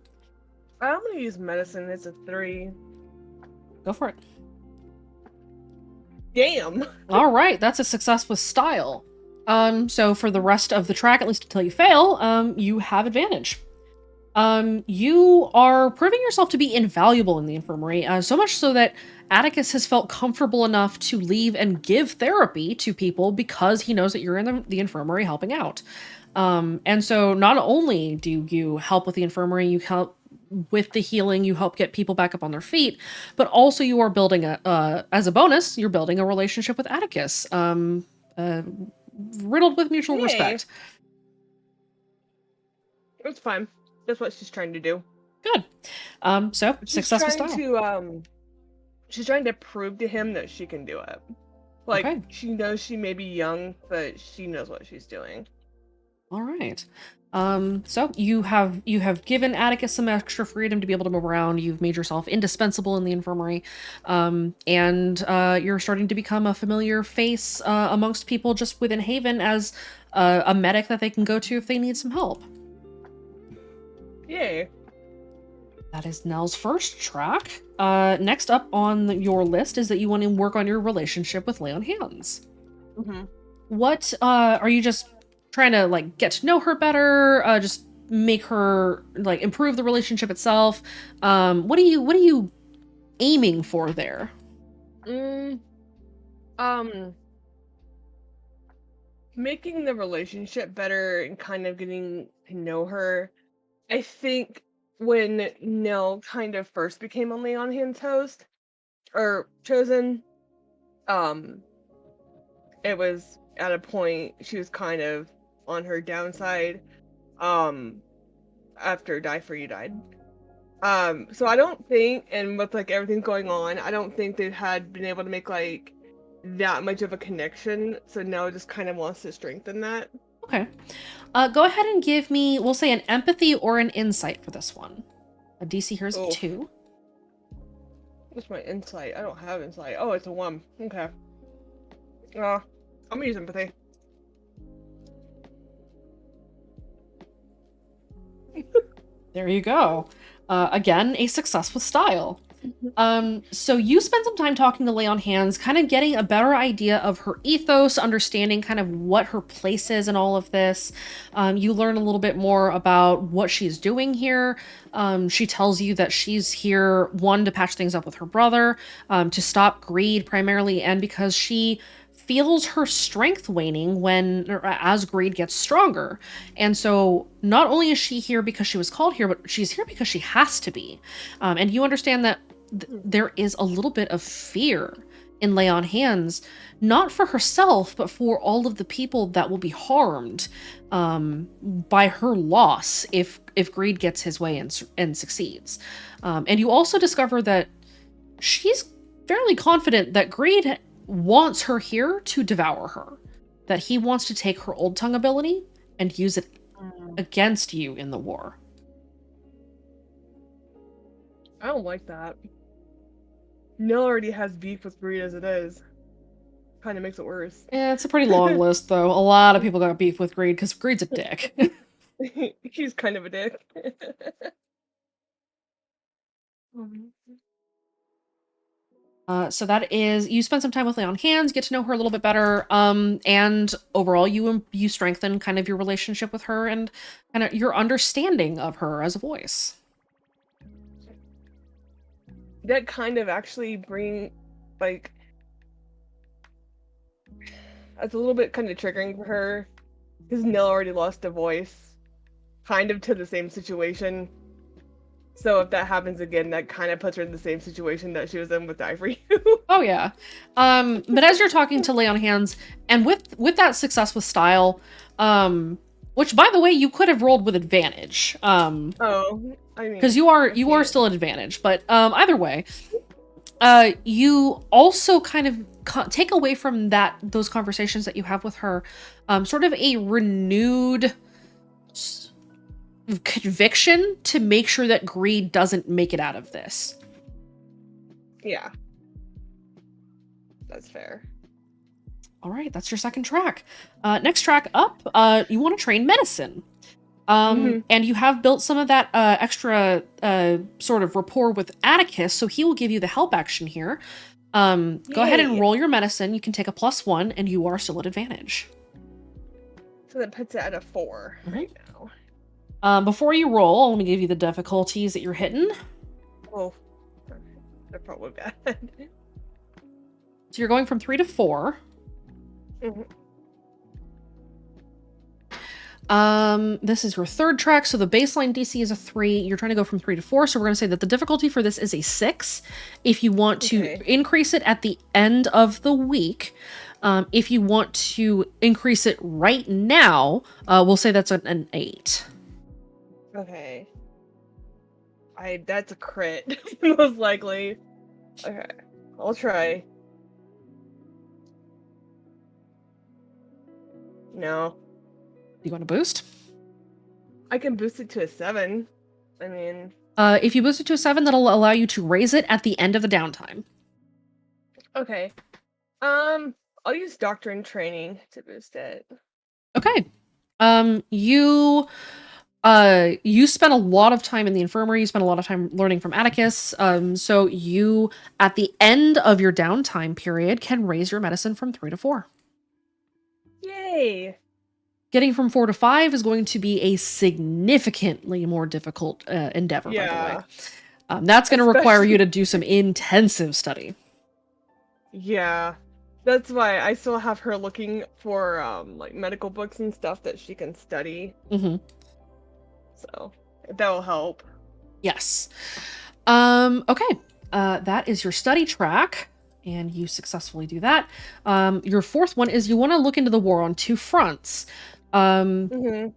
I'm gonna use medicine. It's a 3. Go for it. Damn. All right, that's a success with style. So for the rest of the track, at least until you fail, you have advantage. You are proving yourself to be invaluable in the infirmary, so much so that Atticus has felt comfortable enough to leave and give therapy to people because he knows that you're in the infirmary helping out. And so not only do you help with the infirmary, you help with the healing, you help get people back up on their feet, but also you are building as a bonus, you're building a relationship with Atticus, riddled with mutual Hey. respect. It's fine. That's what she's trying to do. Good. So She's successful trying style. to she's trying to prove to him that she can do it. Like, Okay. she knows she may be young, but she knows what she's doing. All right. So you have given Atticus some extra freedom to be able to move around. You've made yourself indispensable in the infirmary, and you're starting to become a familiar face amongst people just within Haven as a medic that they can go to if they need some help. Yay. That is Nell's first track. Next up on your list is that you want to work on your relationship with Lay on Hands. Mm-hmm. What are you just trying to like get to know her better? Just make her like improve the relationship itself. What are you aiming for there? Making the relationship better and kind of getting to know her. I think when Nell kind of first became only on Hands host or chosen, it was at a point she was kind of on her downside after Die For You died. So I don't think, and with like everything going on, I don't think they had been able to make like that much of a connection. So Nell just kind of wants to strengthen that. Okay. Go ahead and give me, we'll say, an empathy or an insight for this one. A DC here is a 2. What's my insight? I don't have insight. Oh, it's a 1. Okay. I'm gonna use empathy. There you go. Again, a success with style. So you spend some time talking to Lay on Hands, kind of getting a better idea of her ethos, understanding kind of what her place is in all of this. You learn a little bit more about what she's doing here. She tells you that she's here, one, to patch things up with her brother, to stop greed primarily, and because she feels her strength waning as greed gets stronger. And so not only is she here because she was called here, but she's here because she has to be. And you understand that there is a little bit of fear in Lay on Hands, not for herself, but for all of the people that will be harmed by her loss if greed gets his way and succeeds. And you also discover that she's fairly confident that greed wants her here to devour her, that he wants to take her old tongue ability and use it against you in the war. I don't like that. Nell already has beef with greed as it is. Kind of makes it worse. Yeah, it's a pretty long list, though. A lot of people got beef with greed because greed's a dick. He's kind of a dick. So that is, you spend some time with Lay on Hands, get to know her a little bit better, and overall you strengthen kind of your relationship with her and kind of your understanding of her as a voice. That kind of actually bring, like, that's a little bit kind of triggering for her, because Nell already lost a voice, kind of to the same situation. So if that happens again, that kind of puts her in the same situation that she was in with Die For You. Oh yeah. But as you're talking to Lay on Hands, and with that success with style, which by the way you could have rolled with advantage. Oh, I mean, because you are still at advantage, but either way, you also kind of take away from those conversations that you have with her, sort of a renewed conviction to make sure that greed doesn't make it out of this. Yeah. That's fair. All right, that's your second track. Next track up, you want to train medicine. And you have built some of that extra sort of rapport with Atticus, so he will give you the help action here. Go ahead and roll your medicine. You can take a +1, and you are still at advantage. So that puts it at a 4 right now. Before you roll, let me give you the difficulties that you're hitting. Oh, they're probably bad. So you're going from 3 to 4. Mhm. This is your third track, so the baseline DC is a 3. You're trying to go from 3 to 4, so we're going to say that the difficulty for this is a 6. If you want to Okay. increase it at the end of the week, if you want to increase it right now, we'll say that's an 8. Okay. That's a crit, most likely. Okay, I'll try. No, You want to boost? I can boost it to a 7. I mean, If you boost it to a 7, that'll allow you to raise it at the end of the downtime. okay. I'll use doctrine training to boost it. Okay. You spent a lot of time in the infirmary. You spent a lot of time learning from Atticus. So you, at the end of your downtime period, can raise your medicine from 3 to 4. Yay! Getting from 4 to 5 is going to be a significantly more difficult endeavor, by the Yeah. way. That's going to require Especially- you to do some intensive study. Yeah. That's why I still have her looking for like medical books and stuff that she can study. Mm-hmm. So that will help. Yes. Okay. That is your study track, and you successfully do that. Your fourth one is you want to look into the war on 2 fronts. Mm-hmm.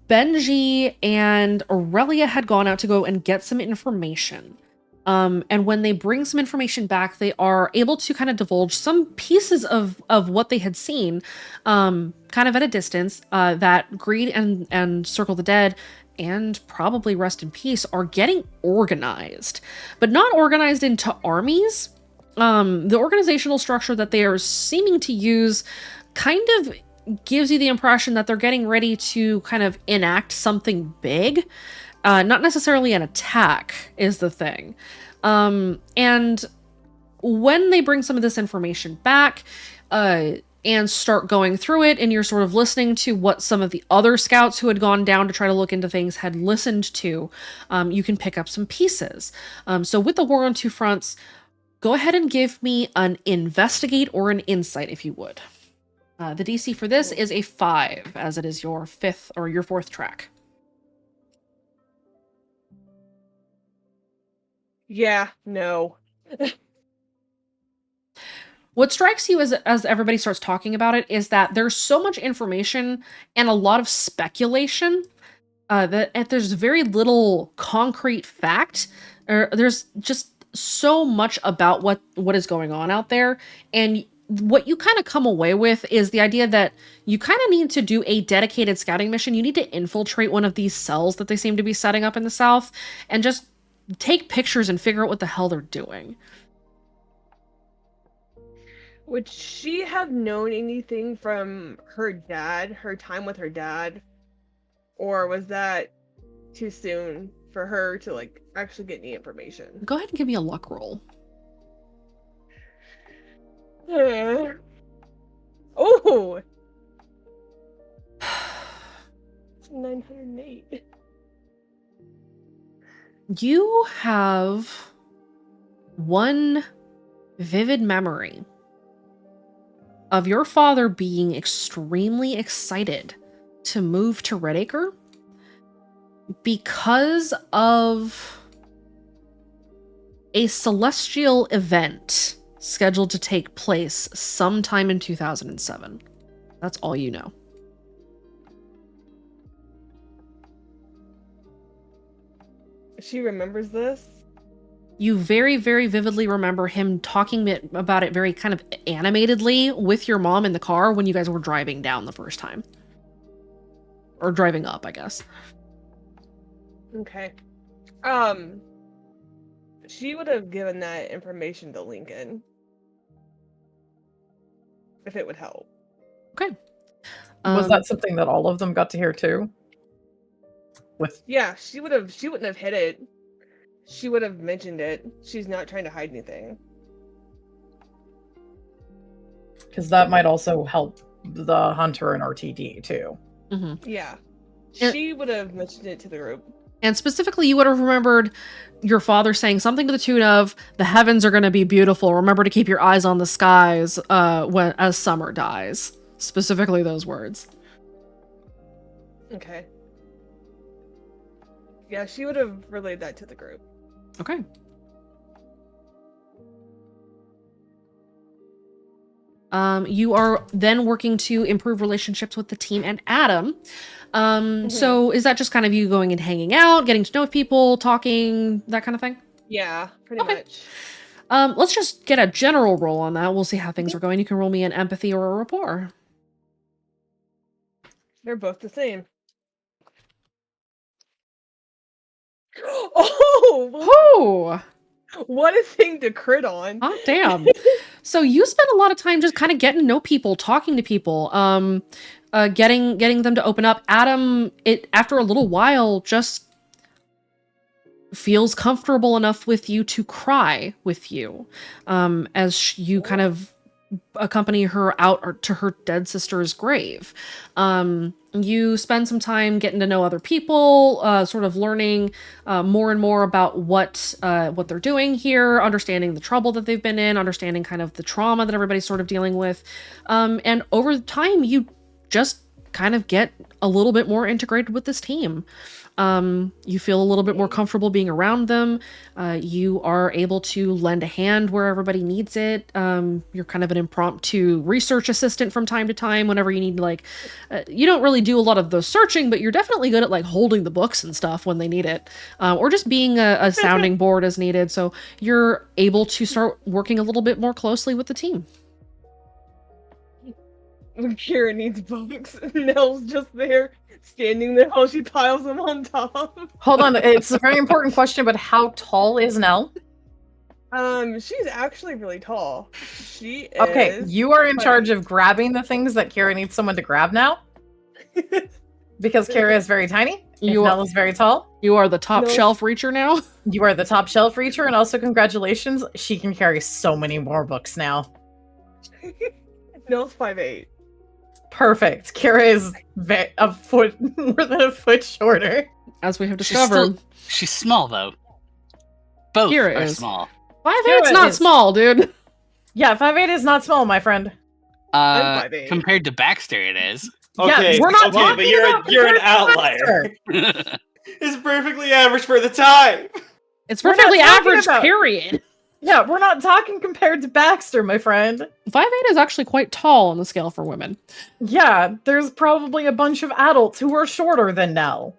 Benji and Aurelia had gone out to go and get some information. And when they bring some information back, they are able to kind of divulge some pieces of what they had seen, kind of at a distance, that Greed and Circle the Dead and probably Rest in Peace are getting organized, but not organized into armies. The organizational structure that they are seeming to use kind of gives you the impression that they're getting ready to kind of enact something big. Not necessarily an attack is the thing. And when they bring some of this information back, and start going through it, and you're sort of listening to what some of the other scouts who had gone down to try to look into things had listened to, you can pick up some pieces. So with the war on 2 fronts, go ahead and give me an investigate or an insight if you would. The DC for this is a 5, as it is your 5th or your 4th track. Yeah, no. What strikes you as everybody starts talking about it is that there's so much information and a lot of speculation that there's very little concrete fact. There's just so much about what is going on out there, and what you kind of come away with is the idea that you kind of need to do a dedicated scouting mission. You need to infiltrate one of these cells that they seem to be setting up in the south, and just take pictures and figure out what the hell they're doing. Would she have known anything from her dad, her time with her dad? Or was that too soon for her to like actually get any information? Go ahead and give me a luck roll. Oh! It's 908. You have one vivid memory of your father being extremely excited to move to Redacre because of a celestial event scheduled to take place sometime in 2007. That's all you know. She remembers this? You very, very vividly remember him talking about it very kind of animatedly with your mom in the car when you guys were driving down the first time. Or driving up, I guess. Okay. She would have given that information to Lincoln. If it would help. Okay. Was that something that all of them got to hear too? Yeah, she wouldn't have hid it. She would have mentioned it. She's not trying to hide anything. Because that might also help the hunter and RTD too. Mm-hmm. Yeah. She would have mentioned it to the group. And specifically, you would have remembered your father saying something to the tune of, "The heavens are going to be beautiful. Remember to keep your eyes on the skies as summer dies." Specifically those words. Okay. Yeah, she would have relayed that to the group. Okay. You are then working to improve relationships with the team and Adam. So is that just kind of you going and hanging out, getting to know people, talking, that kind of thing? Yeah, pretty much. Let's just get a general roll on that. We'll see how things are going. You can roll me an empathy or a rapport. They're both the same. Oh! What a thing to crit on. Oh, damn. So you spend a lot of time just kind of getting to know people, talking to people, getting them to open up. Adam, after a little while, just feels comfortable enough with you to cry with you, as you kind of accompany her out to her dead sister's grave. You spend some time getting to know other people, sort of learning more and more about what they're doing here, understanding the trouble that they've been in, understanding kind of the trauma that everybody's sort of dealing with. And over time, you just kind of get a little bit more integrated with this team. You feel a little bit more comfortable being around them. You are able to lend a hand where everybody needs it. You're kind of an impromptu research assistant from time to time whenever you need, like, you don't really do a lot of the searching, but you're definitely good at like holding the books and stuff when they need it, or just being a sounding board as needed. So you're able to start working a little bit more closely with the team. When Kira needs books, Nell's just there, standing there while she piles them on top. Hold on, it's a very important question, but how tall is Nell? She's actually really tall. She is... Okay, you are in charge of grabbing the things that Kira needs someone to grab now? Because Kira is very tiny, Nell is very tall. You are the top shelf reacher now? You are the top shelf reacher, and also congratulations, she can carry so many more books now. Nell's 5'8". Perfect. Kira is more than a foot shorter. As we have discovered. She's small, though. Both Kira are is small. 5'8's not small, dude. Yeah, 5'8 is not small, my friend. Compared to Baxter, it is. Okay, yeah, we're not okay, but you're an outlier. It's perfectly average for the time. It's perfectly average, period. Yeah, we're not talking compared to Baxter, my friend. 5'8 is actually quite tall on the scale for women. Yeah, there's probably a bunch of adults who are shorter than Nell.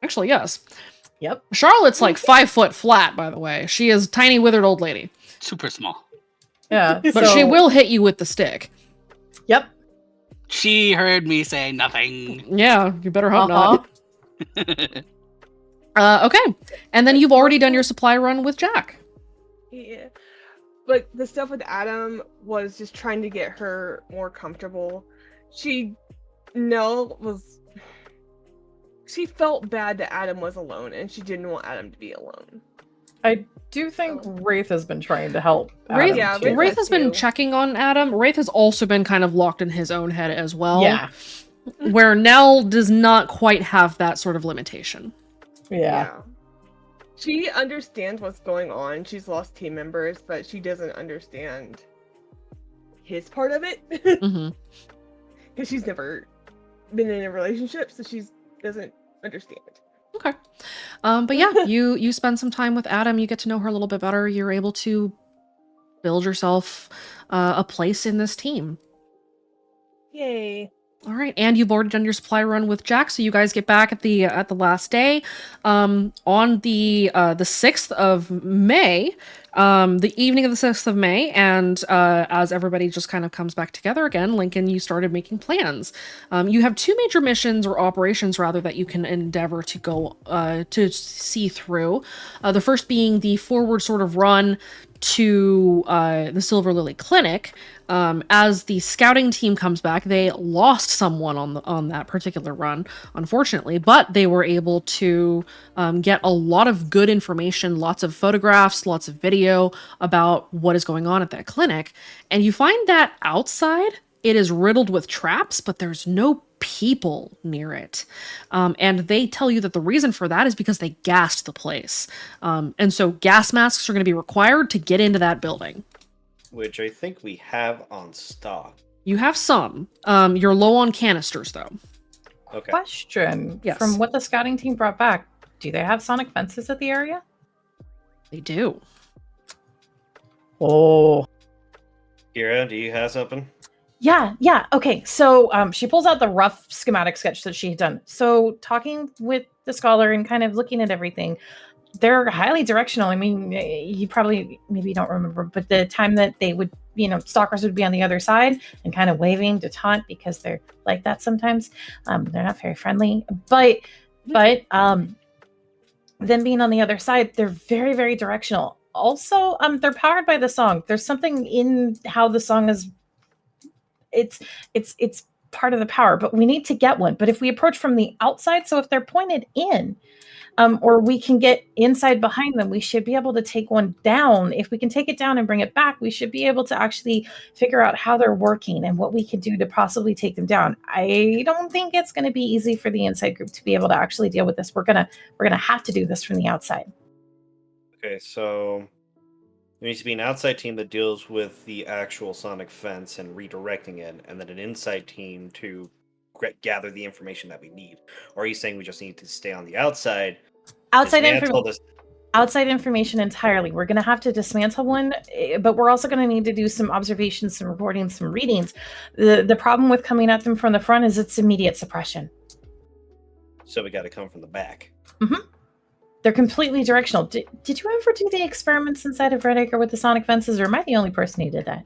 Actually, yes. Yep. Charlotte's like 5 foot flat, by the way. She is a tiny, withered old lady. Super small. Yeah. But she will hit you with the stick. Yep. She heard me say nothing. Yeah, you better hope not. Okay. And then you've already done your supply run with Jack. Yeah. But the stuff with Adam was just trying to get her more comfortable. She felt bad that Adam was alone, and she didn't want Adam to be alone. I do think Wraith has been trying to help. Wraith has been checking on Adam. Wraith has also been kind of locked in his own head as well. Yeah. Where Nell does not quite have that sort of limitation. Yeah. She understands what's going on. She's lost team members, but she doesn't understand his part of it. Because she's never been in a relationship, so she doesn't understand. Okay. But yeah, you spend some time with Adam. You get to know her a little bit better. You're able to build yourself a place in this team. Yay. All right, and you've already done your supply run with Jack, so you guys get back at the last day, on the 6th of May, the evening of the 6th of May, and as everybody just kind of comes back together again, Lincoln, you started making plans. You have 2 major missions, or operations rather, that you can endeavor to go to see through. The first being the forward sort of run to the Silver Lily Clinic. As the scouting team comes back, they lost someone on that particular run, unfortunately, but they were able to get a lot of good information, lots of photographs, lots of video about what is going on at that clinic. And you find that outside it is riddled with traps, but there's no people near it. And they tell you that the reason for that is because they gassed the place. And so gas masks are going to be required to get into that building. Which I think we have on stock. You have some. You're low on canisters, though. Okay. Question. Yes. From what the scouting team brought back, do they have sonic fences at the area? They do. Oh. Kira, do you have something? Yeah. Okay. So she pulls out the rough schematic sketch that she had done. So talking with the scholar and kind of looking at everything, they're highly directional. I mean, you probably maybe don't remember, but the time that they would, stalkers would be on the other side and kind of waving to taunt because they're like that sometimes. They're not very friendly, but them being on the other side, they're very, very directional. Also, they're powered by the song. There's something in how the song is. It's part of the power, but we need to get one. But if we approach from the outside, so if they're pointed in, or we can get inside behind them, we should be able to take one down. If we can take it down and bring it back, we should be able to actually figure out how they're working and what we could do to possibly take them down. I don't think it's going to be easy for the inside group to be able to actually deal with this. We're gonna have to do this from the outside. Okay, so there needs to be an outside team that deals with the actual sonic fence and redirecting it, and then an inside team to gather the information that we need. Or are you saying we just need to stay on the outside? Outside information entirely. We're going to have to dismantle one, but we're also going to need to do some observations, some reporting, some readings. The problem with coming at them from the front is it's immediate suppression. So we got to come from the back. Mm-hmm. They're completely directional. Did you ever do the experiments inside of Redacre with the sonic fences, or am I the only person who did that?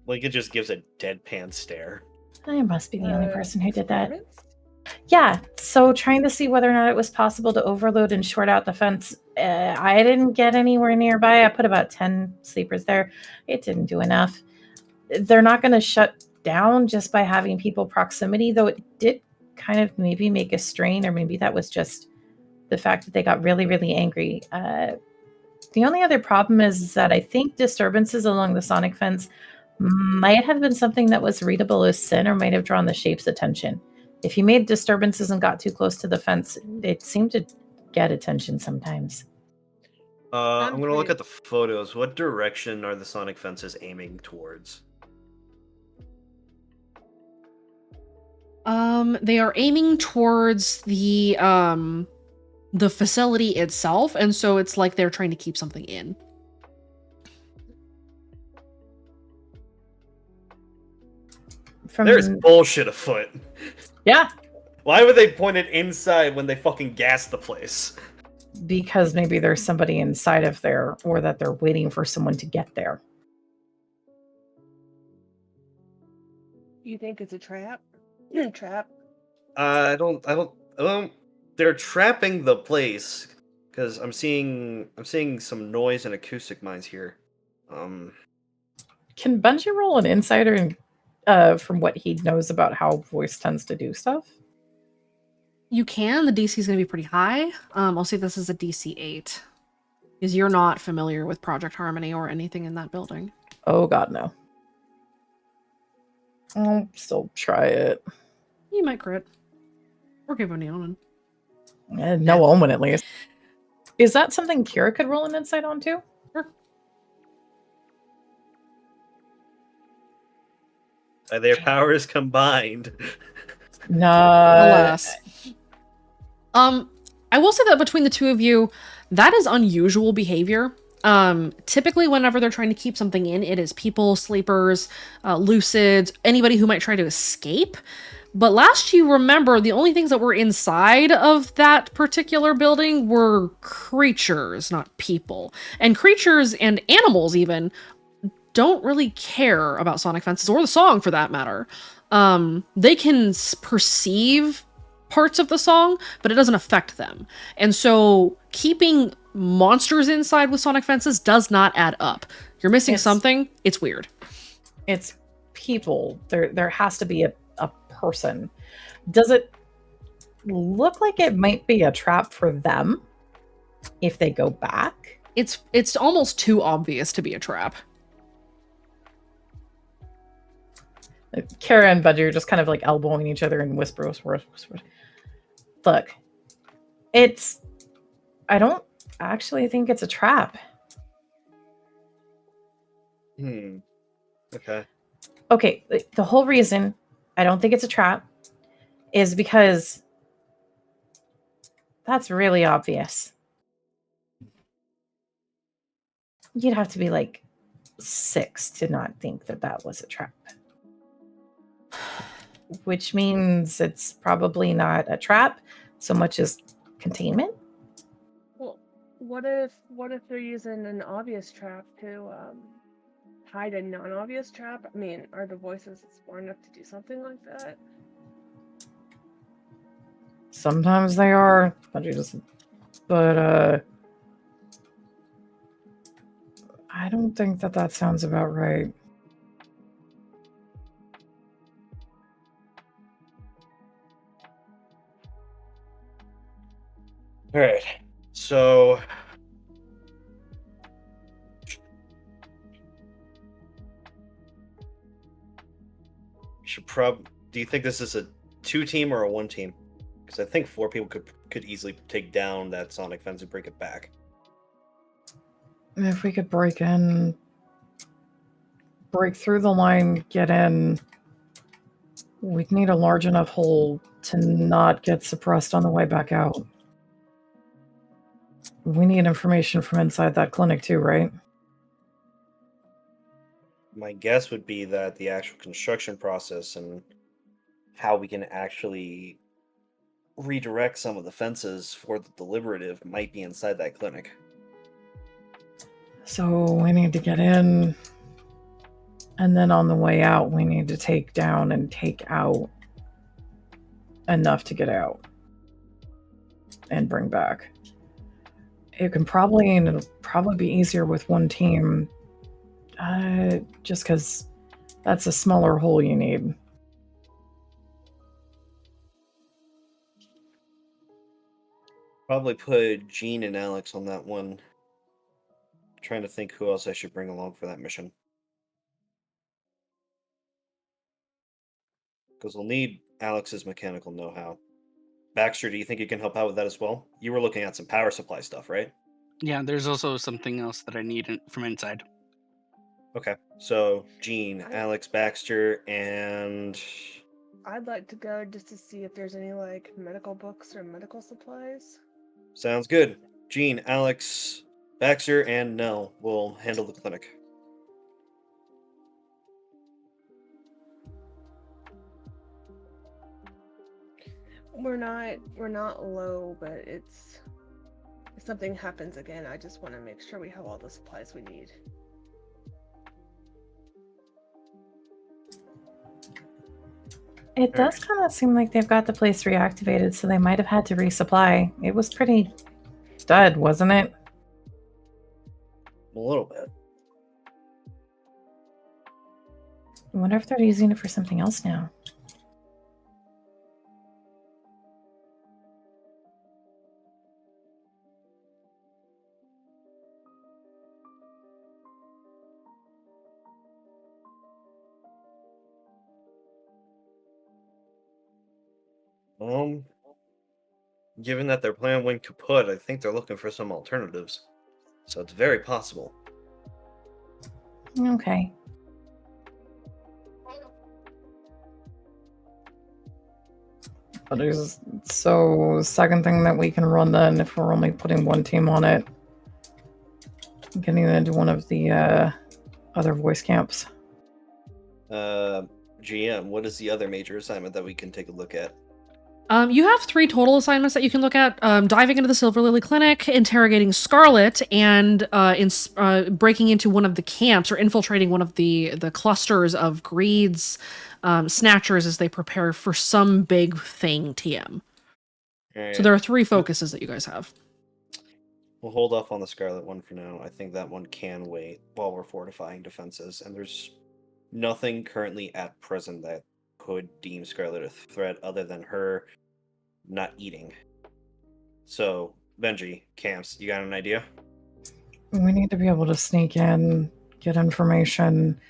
Like, it just gives a deadpan stare. I must be the only person who did that. Yeah, so trying to see whether or not it was possible to overload and short out the fence. I didn't get anywhere nearby. I put about 10 sleepers there. It didn't do enough. They're not going to shut down just by having people proximity, though it did kind of maybe make a strain, or maybe that was just the fact that they got really, really angry. The only other problem is that I think disturbances along the sonic fence might have been something that was readable as sin, or might have drawn the shape's attention. If you made disturbances and got too close to the fence, it seemed to get attention sometimes. I'm going to look at the photos. What direction are the sonic fences aiming towards? They are aiming towards the facility itself, and so it's like they're trying to keep something in. There's bullshit afoot. Yeah. Why would they point it inside when they fucking gas the place? Because maybe there's somebody inside of there, or that they're waiting for someone to get there. You think it's a trap? Trap? I don't. They're trapping the place because I'm seeing some noise and acoustic mines here. Can Bungie roll an insider and from what he knows about how voice tends to do stuff? You can. The DC is going to be pretty high. I'll say this is a DC 8. Because you're not familiar with Project Harmony or anything in that building. Oh god, no. I'll still try it. You might crit. Or give him the omen. No omen, at least. Is that something Kira could roll an insight on too? Sure. Their powers combined. No. Alas. I will say that between the two of you, that is unusual behavior. Typically, whenever they're trying to keep something in, it is people, sleepers, lucids, anybody who might try to escape. But last you remember, the only things that were inside of that particular building were creatures, not people. And creatures and animals even don't really care about sonic fences, or the song for that matter. They can perceive parts of the song, but it doesn't affect them. And so keeping monsters inside with sonic fences does not add up. You're missing something. It's weird. It's people. There has to be a person. Does it look like it might be a trap for them if they go back? It's almost too obvious to be a trap. Kara and Budgie are just kind of like elbowing each other and whisper. Look, I don't actually think it's a trap. Okay. Okay, the whole reason I don't think it's a trap is because that's really obvious. You'd have to be like 6 to not think that was a trap. Which means it's probably not a trap so much as containment. Well, what if they're using an obvious trap to hide a non-obvious trap? I mean, are the voices smart enough to do something like that? Sometimes they are, but I don't think that sounds about right. All right. So we should do you think this is a 2-team or a 1-team? Because I think 4 people could easily take down that sonic fence and break it back. If we could break through the line, get in, we'd need a large enough hole to not get suppressed on the way back out. We need information from inside that clinic too, right? My guess would be that the actual construction process and how we can actually redirect some of the fences for the deliberative might be inside that clinic. So we need to get in, and then on the way out, we need to take down and take out enough to get out and bring back. It'll probably be easier with 1 team, just because that's a smaller hole you need. Probably put Jean and Alex on that one. Trying to think who else I should bring along for that mission. Because we'll need Alex's mechanical know-how. Baxter, do you think you can help out with that as well? You were looking at some power supply stuff, right? Yeah, there's also something else that I need from inside. Okay, so Jean, Alex, Baxter, and... I'd like to go just to see if there's any, like, medical books or medical supplies. Sounds good. Jean, Alex, Baxter, and Nell will handle the clinic. We're not low, but it's... If something happens again, I just want to make sure we have all the supplies we need. It does kind of seem like they've got the place reactivated, so they might have had to resupply. It was pretty dud, wasn't it? A little bit. I wonder if they're using it for something else now. Given that their plan went kaput, I think they're looking for some alternatives. So it's very possible. Okay. So second thing that we can run then, if we're only putting 1 team on it, getting into one of the other voice camps. GM, what is the other major assignment that we can take a look at? You have 3 total assignments that you can look at: diving into the Silver Lily Clinic, interrogating Scarlet, and breaking into one of the camps or infiltrating one of the clusters of Greed's snatchers as they prepare for some big thing. TM. Right. So there are 3 focuses that you guys have. We'll hold off on the Scarlet one for now. I think that one can wait while we're fortifying defenses, and there's nothing currently at present that could deem Scarlet a threat other than her not eating. So, Benji, camps, you got an idea? We need to be able to sneak in, get information.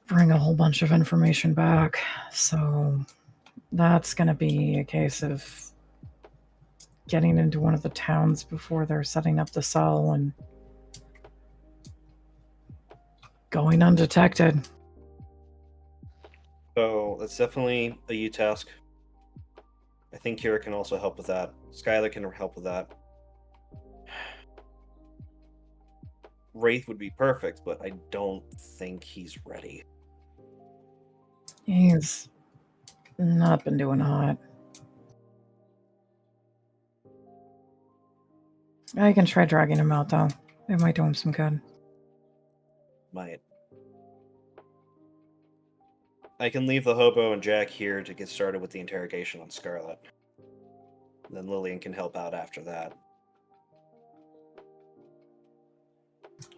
bring a whole bunch of information back. So that's going to be a case of getting into one of the towns before they're setting up the cell and going undetected. So that's definitely a you task. I think Kira can also help with that. Skylar can help with that. Wraith would be perfect, but I don't think he's ready. He's not been doing hot. I can try dragging him out, though. It might do him some good. Might. I can leave the hobo and Jack here to get started with the interrogation on Scarlet. Then Lillian can help out after that.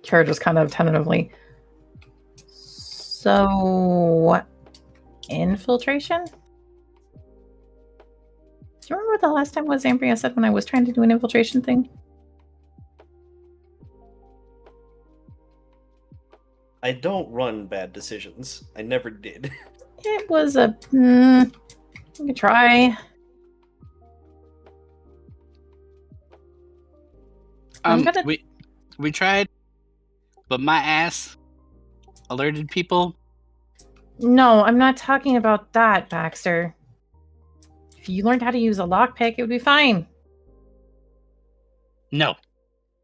Kara just kind of tentatively. So, infiltration? Do you remember the last time what Zambria said when I was trying to do an infiltration thing? I don't run bad decisions. I never did. It was a... you can try. We tried, but my ass alerted people. No, I'm not talking about that, Baxter. If you learned how to use a lockpick, it would be fine. No.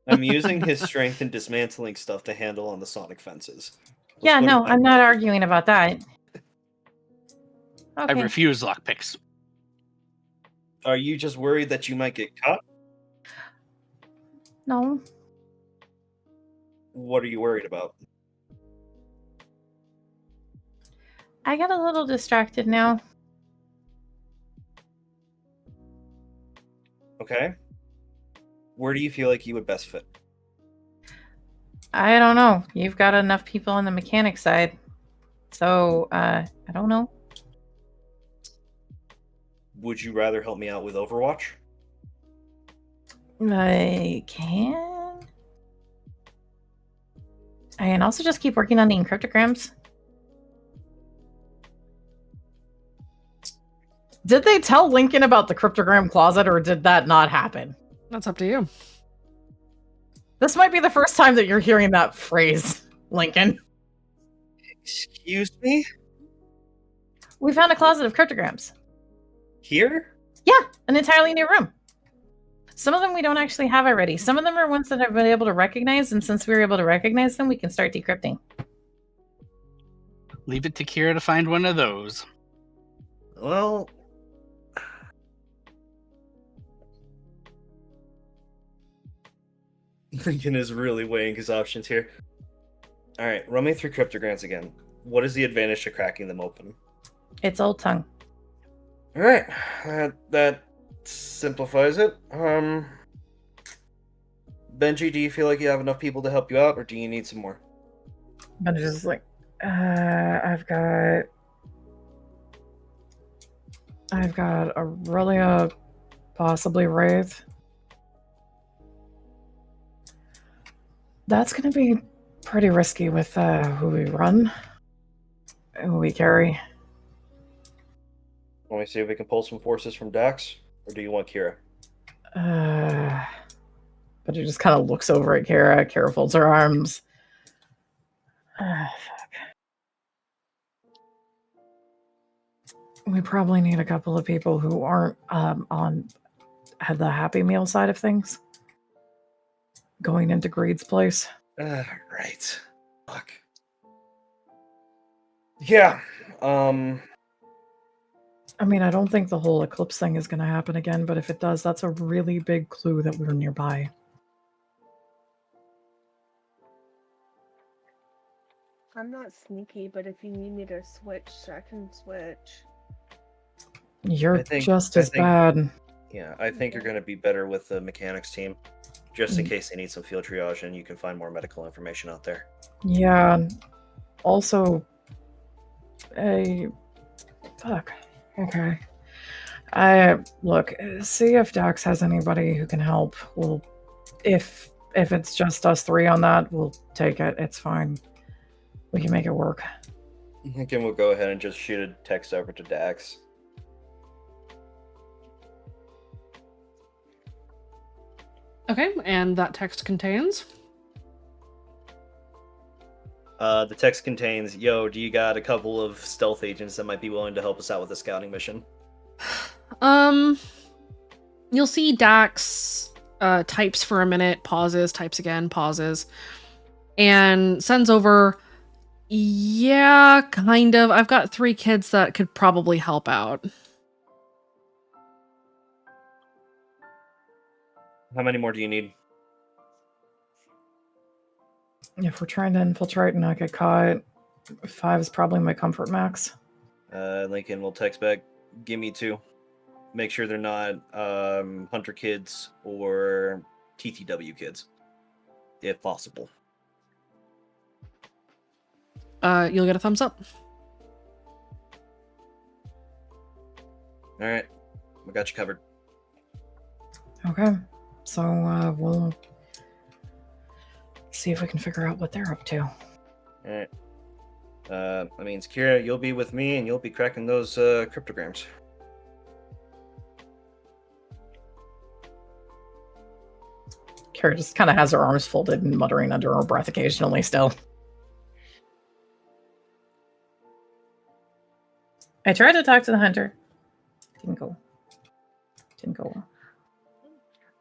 I'm using his strength in dismantling stuff to handle on the sonic fences. Yeah, no, I'm not arguing about that. I Okay. refuse lockpicks. Are you just worried that you might get caught? No. What are you worried about? I got a little distracted now. Okay. Where do you feel like you would best fit? I don't know. You've got enough people on the mechanic side. So, I don't know. Would you rather help me out with Overwatch? I can. I can also just keep working on the encryptograms. Did they tell Lincoln about the cryptogram closet, or did that not happen? That's up to you. This might be the first time that you're hearing that phrase, Lincoln. Excuse me? We found a closet of cryptograms. Here? Yeah, an entirely new room. Some of them we don't actually have already. Some of them are ones that I've been able to recognize, and since we were able to recognize them, we can start decrypting. Leave it to Kira to find one of those. Well... Lincoln is really weighing his options here. Alright, run me through cryptograms again. What is the advantage to cracking them open? It's old tongue. Alright, that simplifies it. Benji, do you feel like you have enough people to help you out, or do you need some more? Benji's just like, I've got Aurelia, possibly Wraith. That's going to be pretty risky with who we run, who we carry. Want me to see if we can pull some forces from Dax, or do you want Kira? But he just kind of looks over at Kara. Kara folds her arms. Fuck. We probably need a couple of people who aren't on the Happy Meal side of things. Going into Greed's place. Right. Fuck. Yeah. I mean, I don't think the whole eclipse thing is going to happen again, but if it does, that's a really big clue that we're nearby. I'm not sneaky, but if you need me to switch, I can switch. You're just as bad. Yeah, I think you're going to be better with the mechanics team, just in case they need some field triage and you can find more medical information out there. Yeah. Also, fuck. Okay. Look, see if Dax has anybody who can help. We'll, if it's just us three on that, we'll take it. It's fine. We can make it work. Again, we'll go ahead and just shoot a text over to Dax. Okay, and that text contains. The text contains, "Yo, do you got a couple of stealth agents that might be willing to help us out with the scouting mission?" You'll see Dax types for a minute, pauses, types again, pauses, and sends over, yeah, kind of. I've got 3 kids that could probably help out. How many more do you need? If we're trying to infiltrate and not get caught, 5 is probably my comfort max. Lincoln will text back, "Give me 2. Make sure they're not Hunter kids or TTW kids, if possible." You'll get a thumbs up. All right, we got you covered. Okay, so we'll see if we can figure out what they're up to. All right. That means, Kira, you'll be with me, and you'll be cracking those cryptograms. Kira just kind of has her arms folded and muttering under her breath occasionally still. I tried to talk to the hunter. Didn't go well.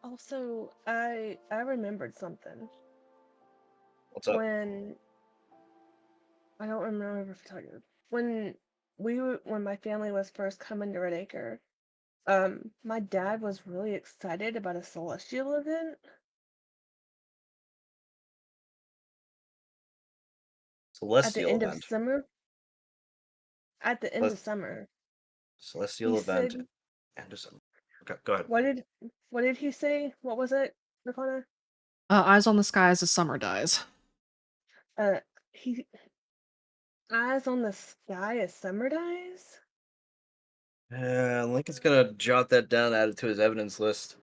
Also, I remembered something. What's up? When I don't remember if I told you. When my family was first coming to Red Acre, my dad was really excited about a celestial event. At the Celestial end of event. summer. At the end of summer. Celestial He event. said, End of summer. Okay, go ahead. what did he say? What was it, Rakana? Eyes on the sky as the summer dies. He eyes on the sky as summer dies? Lincoln's gonna jot that down, add it to his evidence list.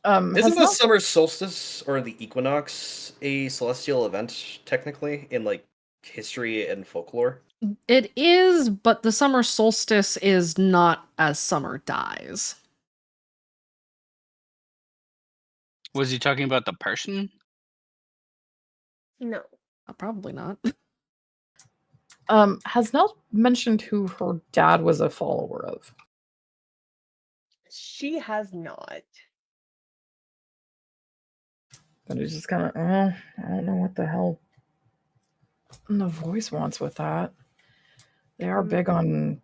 Has Isn't the Mel- summer solstice or the equinox a celestial event, technically, in like history and folklore? It is, but the summer solstice is not as summer dies. Was he talking about the person? No. Probably not. Has Nell mentioned who her dad was a follower of? She has not. But he's just kind of, I don't know what the hell the voice wants with that. They are big on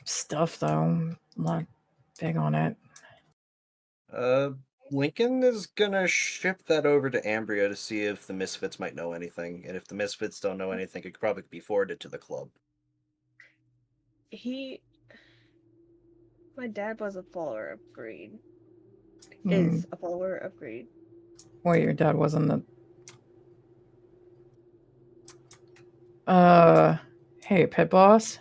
stuff, though. Not big on it. Lincoln is gonna ship that over to Ambria to see if the Misfits might know anything, and if the Misfits don't know anything, it could probably be forwarded to the club. My dad was a follower of greed. Hmm. Is a follower of greed. Well, your dad wasn't the. Hey, pit boss.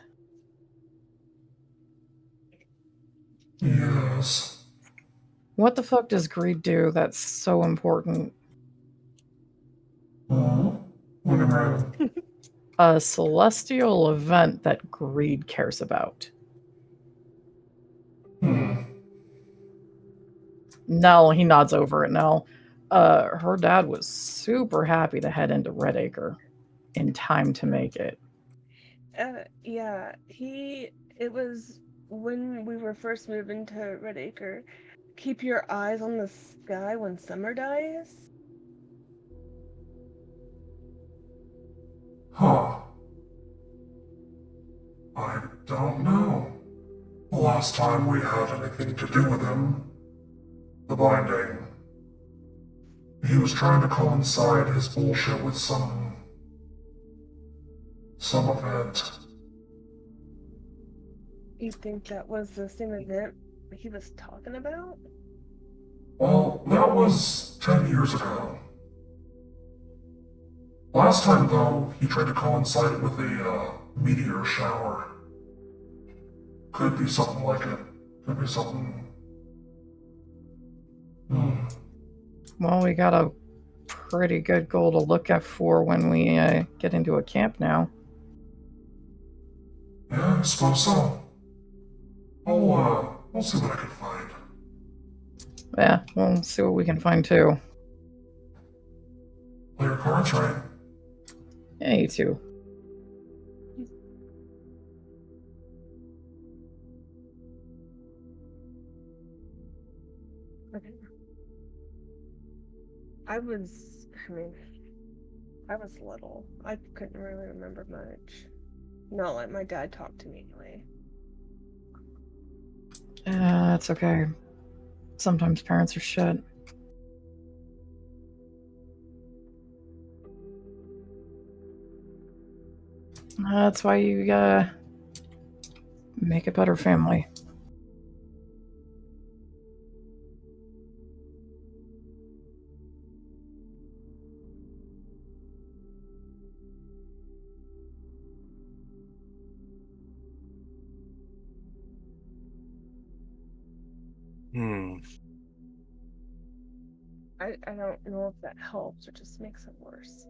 Yes. What the fuck does greed do that's so important? What do you mean? A celestial event that greed cares about. Nell, he nods over at Nell. Her dad was super happy to head into Red Acre in time to make it. Yeah, it was when we were first moving to Red Acre. Keep your eyes on the sky when summer dies. Huh. I don't know. The last time we had anything to do with him, the binding, he was trying to coincide his bullshit with some event. You think that was the same event he was talking about? Well, that was 10 years ago. Last time, though, he tried to coincide it with a meteor shower. Could be something like it. Could be something. Well, we got a pretty good goal to look at for when we get into a camp now. Yeah, I suppose so. I'll see what I can find. Yeah, we'll see what we can find too. Play your cards right. Yeah, you too. Okay. I mean, I was little. I couldn't really remember much. Not like my dad talked to me anyway. It's okay. Sometimes parents are shit. That's why you gotta make a better family. I don't know if that helps or just makes it worse.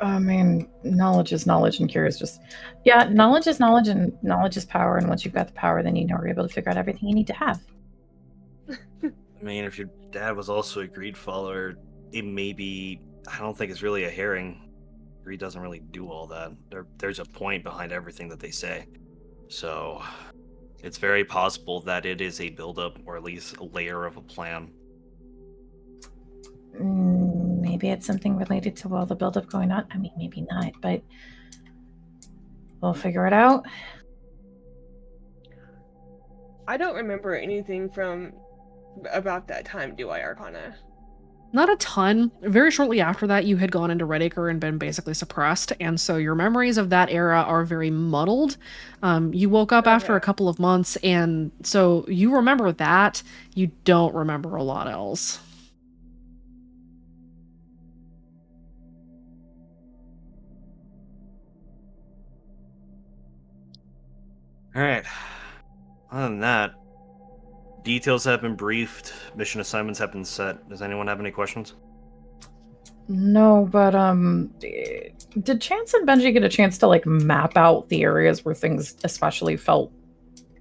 I mean, knowledge is knowledge and cure is just... Yeah, knowledge is knowledge and knowledge is power, and once you've got the power, then you know you're able to figure out everything you need to have. I mean, if your dad was also a greed follower, it may be. I don't think it's really a herring. Greed doesn't really do all that. There's a point behind everything that they say. So, it's very possible that it is a buildup, or at least a layer of a plan. Maybe it's something related to all the buildup going on. I mean, maybe not, but we'll figure it out. I don't remember anything from about that time, do I, Arcana? Not a ton. Very shortly after that, you had gone into Redacre and been basically suppressed, and so your memories of that era are very muddled. You woke up after a couple of months, and so you remember that. You don't remember a lot else. Alright. Other than that, details have been briefed, mission assignments have been set. Does anyone have any questions? No, but did Chance and Benji get a chance to like map out the areas where things especially felt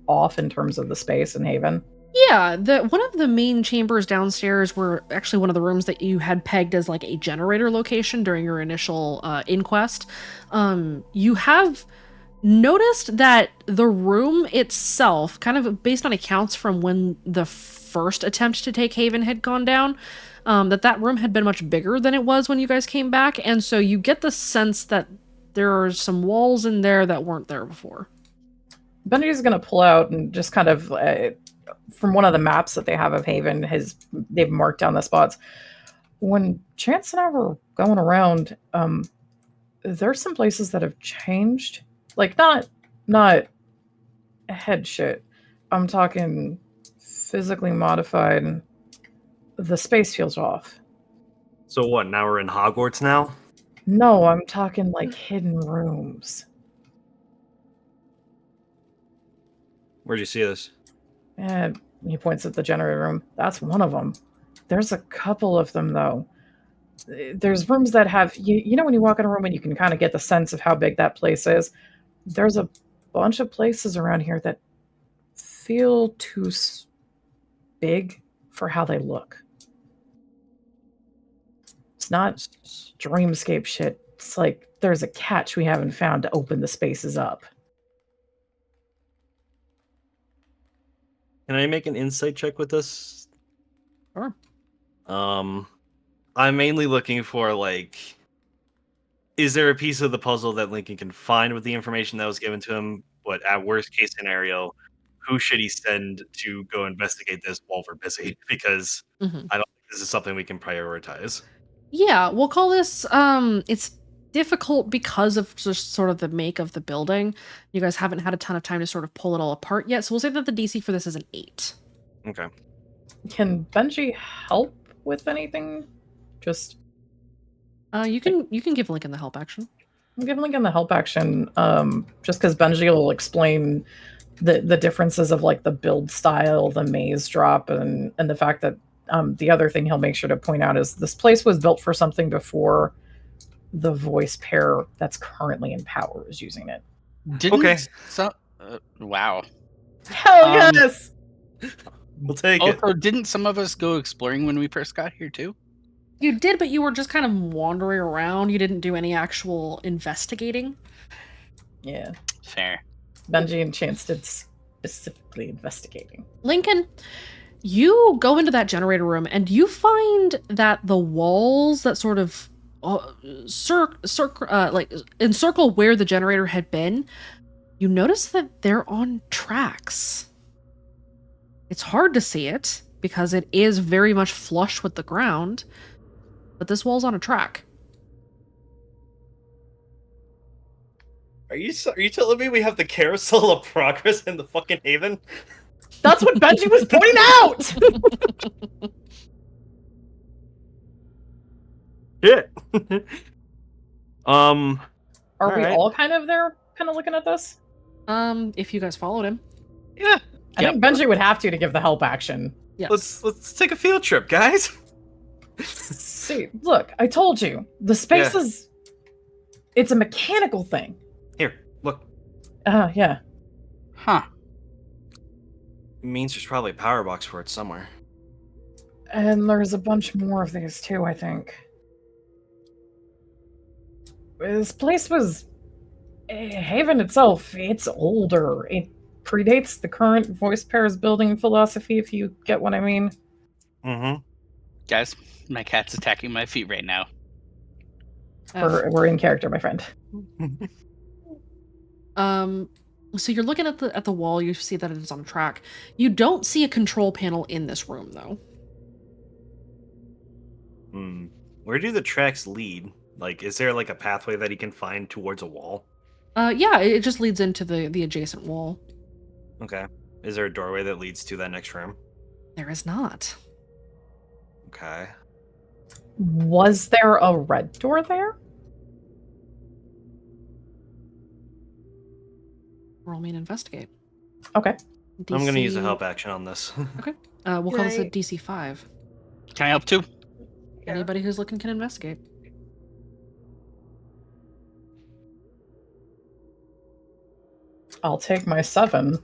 off in terms of the space in Haven? Yeah, one of the main chambers downstairs were actually one of the rooms that you had pegged as like a generator location during your initial inquest. You have noticed that the room itself, kind of based on accounts from when the first attempt to take Haven had gone down, that room had been much bigger than it was when you guys came back, and so you get the sense that there are some walls in there that weren't there before. Benji's gonna pull out and just kind of from one of the maps that they have of Haven, they've marked down the spots. When Chance and I were going around, there's some places that have changed. Like not head shit. I'm talking physically modified. The space feels off. So what, now we're in Hogwarts now? No, I'm talking like hidden rooms. Where'd you see this? And he points at the generator room. That's one of them. There's a couple of them, though. There's rooms that have... You know when you walk in a room and you can kind of get the sense of how big that place is? There's a bunch of places around here that feel too big for how they look. It's not dreamscape shit. It's like there's a catch we haven't found to open the spaces up. Can I make an insight check with this? Sure. I'm mainly looking for, like, is there a piece of the puzzle that Lincoln can find with the information that was given to him? But at worst case scenario, who should he send to go investigate this while we're busy? Because I don't think this is something we can prioritize. Yeah, we'll call this, it's difficult because of just sort of the make of the building. You guys haven't had a ton of time to sort of pull it all apart yet, so we'll say that the DC for this is an 8. Okay. Can Benji help with anything? Just... you can give Lincoln the help action. I'll give Lincoln the help action, just because Benji will explain the differences of like the build style, the maze drop, and the fact that the other thing he'll make sure to point out is this place was built for something before the voice pair that's currently in power is using it. Didn't some? Wow. Hell yes. We'll take it. Also, didn't some of us go exploring when we first got here too? You did, but you were just kind of wandering around. You didn't do any actual investigating. Yeah. Fair. Benji and Chance did specifically investigating. Lincoln, you go into that generator room and you find that the walls that sort of like encircle where the generator had been, you notice that they're on tracks. It's hard to see it because it is very much flush with the ground, but this wall's on a track. Are you telling me we have the carousel of progress in the fucking haven? That's what Benji was pointing out. Shit. Are we right. all kind of there, kind of looking at this? If you guys followed him. Yeah. I think Benji would have to give the help action. Yes. Let's take a field trip, guys. See, look, I told you. The space is it's a mechanical thing. Here, look. Yeah. Huh. It means there's probably a power box for it somewhere. And there's a bunch more of these too, I think. This place was Haven itself, it's older. It predates the current voice pairs building philosophy, if you get what I mean. Mm-hmm. Guys, my cat's attacking my feet right now. We're in character, my friend. So you're looking at the wall, you see that it is on a track. You don't see a control panel in this room though. Where do the tracks lead? Like, is there like a pathway that he can find towards a wall? Yeah, it just leads into the adjacent wall. Okay. Is there a doorway that leads to that next room? There is not. Okay. Was there a red door there? Roll me an investigate. Okay. DC... I'm gonna use a help action on this. Okay. We'll call this a DC 5. Can I help too? Anybody who's looking can investigate. I'll take my 7.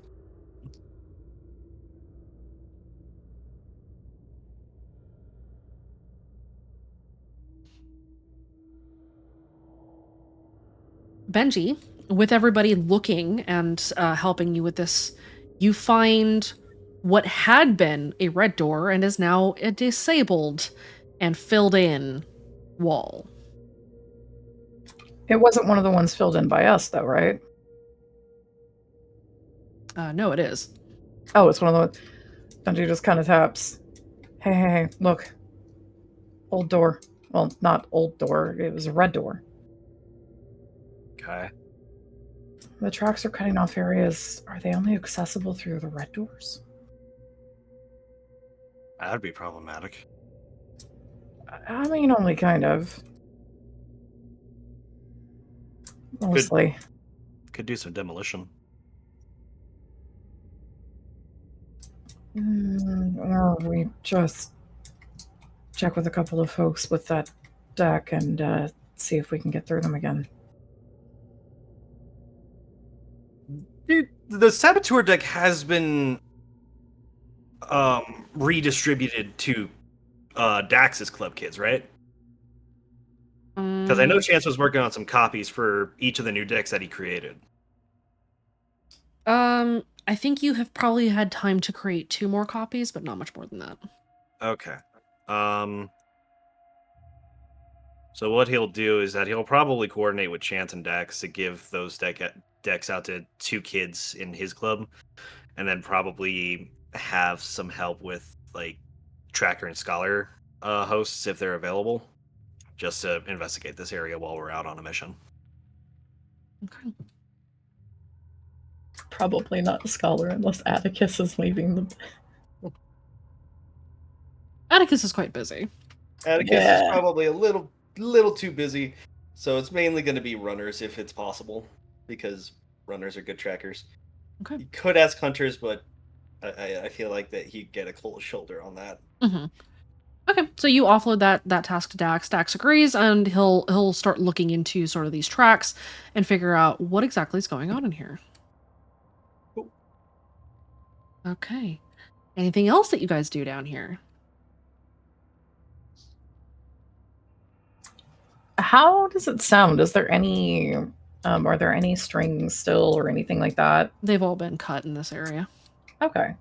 Benji, with everybody looking and helping you with this, you find what had been a red door and is now a disabled and filled in wall. It wasn't one of the ones filled in by us, though, right? No, it is. Oh, it's one of the ones. Benji just kind of taps. Hey, look. Old door. Well, not old door. It was a red door. Okay. The tracks are cutting off areas. Are they only accessible through the red doors? That'd be problematic. I mean, only kind of. Mostly. Could do some demolition. Or we just check with a couple of folks with that deck and see if we can get through them again. Dude, the saboteur deck has been redistributed to Dax's club kids, right? Because I know Chance was working on some copies for each of the new decks that he created. I think you have probably had time to create 2 more copies, but not much more than that. Okay. So what he'll do is that he'll probably coordinate with Chance and Dax to give those decks out to 2 kids in his club, and then probably have some help with like Tracker and Scholar hosts if they're available, just to investigate this area while we're out on a mission. Okay. Probably not Scholar unless Atticus is leaving the... Atticus is quite busy. Atticus is probably a little too busy, so it's mainly going to be runners if it's possible, because runners are good trackers. Okay. You could ask hunters, but I feel like that he'd get a cold shoulder on that. Mm-hmm. Okay, so you offload that task to Dax. Dax agrees, and he'll start looking into sort of these tracks and figure out what exactly is going on in here. Okay. Anything else that you guys do down here? How does it sound? Is there any are there any strings still or anything like that? They've all been cut in this area. Okay.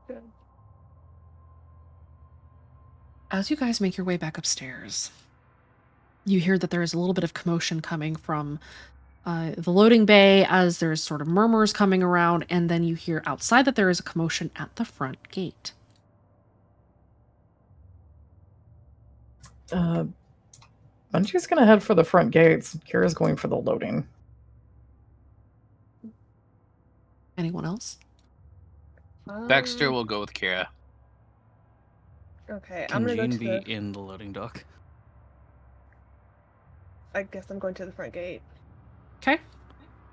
Good. As you guys make your way back upstairs, you hear that there is a little bit of commotion coming from the loading bay as there's sort of murmurs coming around, and then you hear outside that there is a commotion at the front gate. Bungie's gonna head for the front gates. Kira's going for the loading. Anyone else? Baxter will go with Kira. Okay, Can I'm gonna go Jean to be the. in the loading dock? I guess I'm going to the front gate. Okay.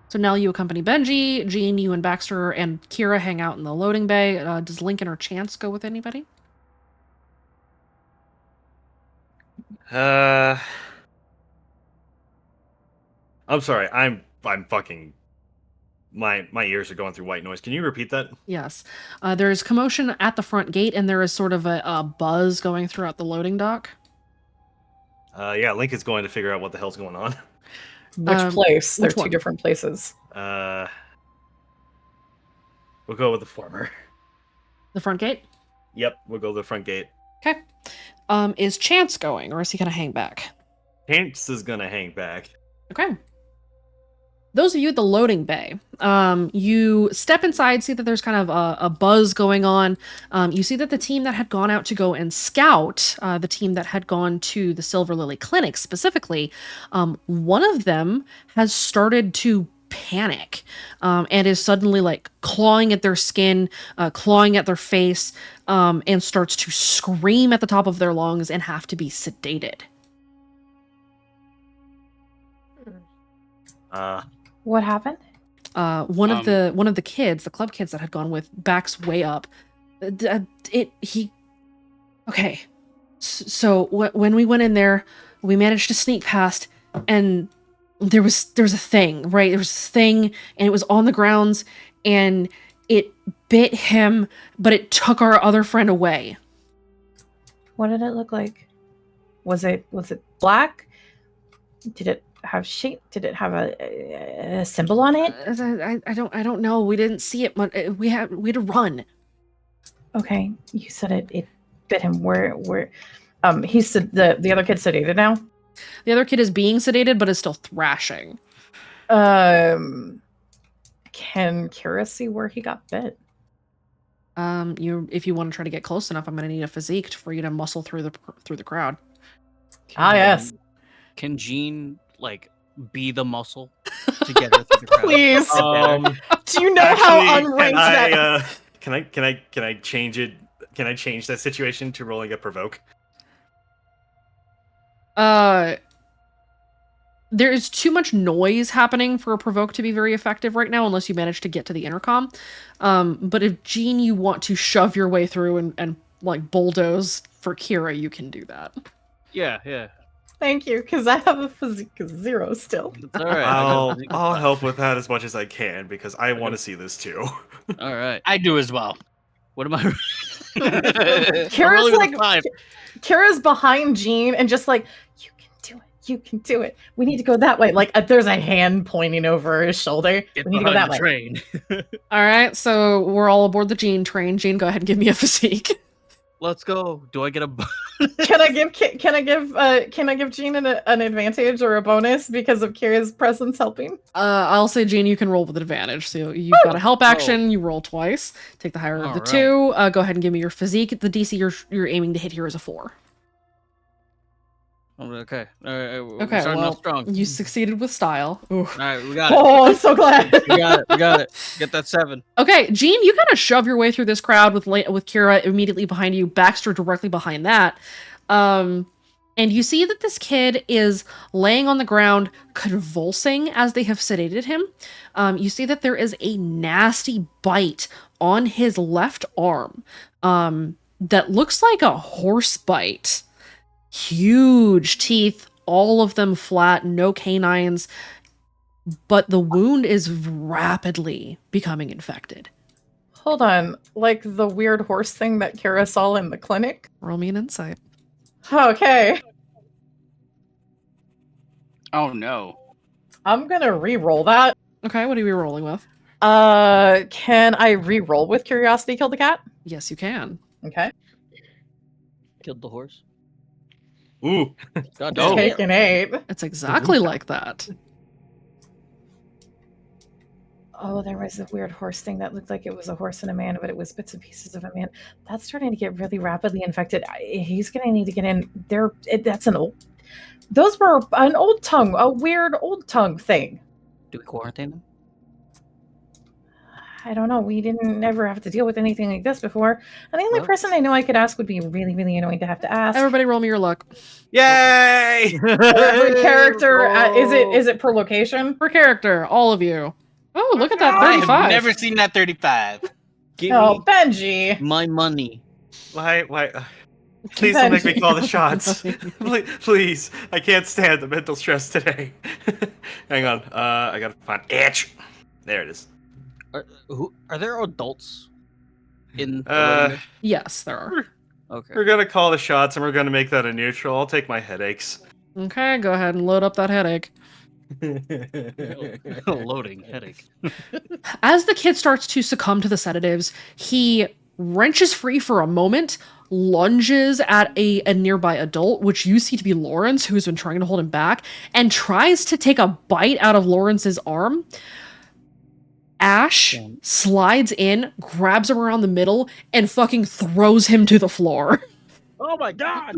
So Nell, you accompany Benji. Jean, you and Baxter and Kira hang out in the loading bay. Does Lincoln or Chance go with anybody? I'm sorry. I'm fucking. My ears are going through white noise. Can you repeat that? Yes. There's commotion at the front gate, and there is sort of a buzz going throughout the loading dock. Yeah, Lincoln's going to figure out what the hell's going on. Which place? They're which two one? different places. We'll go with the former. The front gate? Yep, we'll go to the front gate. Okay. Is Chance going, or is he gonna hang back? Chance is gonna hang back. Okay. Those of you at the loading bay, you step inside, see that there's kind of a buzz going on. You see that the team that had gone out to go and scout, the team that had gone to the Silver Lily Clinic specifically, one of them has started to panic and is suddenly like clawing at their skin, clawing at their face, and starts to scream at the top of their lungs and have to be sedated. What happened? One of the kids, the club kids that had gone with, backs way up. Okay. So when we went in there, we managed to sneak past, and there was a thing, right? There was this thing, and it was on the grounds, and it bit him, but it took our other friend away. What did it look like? Was it black? Did it have shape? Did it have a symbol on it? I don't know. We didn't see it. We had to run. Okay, you said it bit him. Where? He's the other kid's sedated now. The other kid is being sedated, but is still thrashing. Can Kira see where he got bit? If you want to try to get close enough, I'm going to need a physique for you to muscle through the crowd. Yes. Can Jean like be the muscle to get her through the crowd? Please. Do you know Actually, how unranked that? Can I change it? Can I change that situation to rolling a provoke? There is too much noise happening for a provoke to be very effective right now, unless you manage to get to the intercom. But if Jean, you want to shove your way through and like bulldoze for Kira, you can do that. Yeah. Thank you, because I have a physique of 0 still. It's all right. I'll help with that as much as I can because I want to see this too. All right. I do as well. What am I? Kira's like, Kira's behind Jean and just like, you can do it. We need to go that way. Like there's a hand pointing over his shoulder. Get we need to go that way. Train. All right, so we're all aboard the Jean train. Jean, go ahead and give me a physique. Let's go. Do I get a? Can I give Jean an advantage or a bonus because of Kira's presence helping? I'll say, Jean, you can roll with advantage. So you've got a help action. You roll twice. Take the higher of the two. Go ahead and give me your physique. The DC you're aiming to hit here is a 4. Okay. All right. Okay. Starting Well, off strong. you succeeded with style. Ooh. All right, we got it. Oh, I'm so glad. We got it. Get that 7. Okay, Jean, you kind of shove your way through this crowd with Kira immediately behind you, Baxter directly behind that. And you see that this kid is laying on the ground, convulsing as they have sedated him. You see that there is a nasty bite on his left arm. that looks like a horse bite. Huge teeth, all of them flat, no canines, but the wound is rapidly becoming infected. Hold on, like the weird horse thing that Kara saw in the clinic? Roll me an insight. Okay. Oh no. I'm gonna re-roll that. Okay, what are we rolling with? Can I re-roll with curiosity kill the cat? Yes, you can. Okay. Killed the horse. Ooh. God Oh. damn. Take an 8. It's exactly like that. Oh, there was a weird horse thing that looked like it was a horse and a man, but it was bits and pieces of a man. That's starting to get really rapidly infected. He's gonna need to get in there. That's an old. Those were an old tongue, a weird old tongue thing. Do we quarantine them? I don't know. We didn't ever have to deal with anything like this before. And the only Well- person I know I could ask would be really, really annoying to have to ask. Everybody roll me your luck. Yay! For every character, is it per location? Per character, all of you. Oh, look at that I 35. have never seen that 35. Give Oh, me Benji. my money. Why? Please don't make me call the shots. Please, I can't stand the mental stress today. Hang on, I gotta find itch. There it is. Are there adults in the Uh, wedding? Yes, there are. Okay. We're gonna call the shots and we're gonna make that a neutral. I'll take my headaches. Okay, go ahead and load up that headache. Loading headache. As the kid starts to succumb to the sedatives, he wrenches free for a moment, lunges at a nearby adult, which you see to be Lawrence, who's been trying to hold him back, and tries to take a bite out of Lawrence's arm. Ash slides in, grabs him around the middle, and fucking throws him to the floor. Oh my god!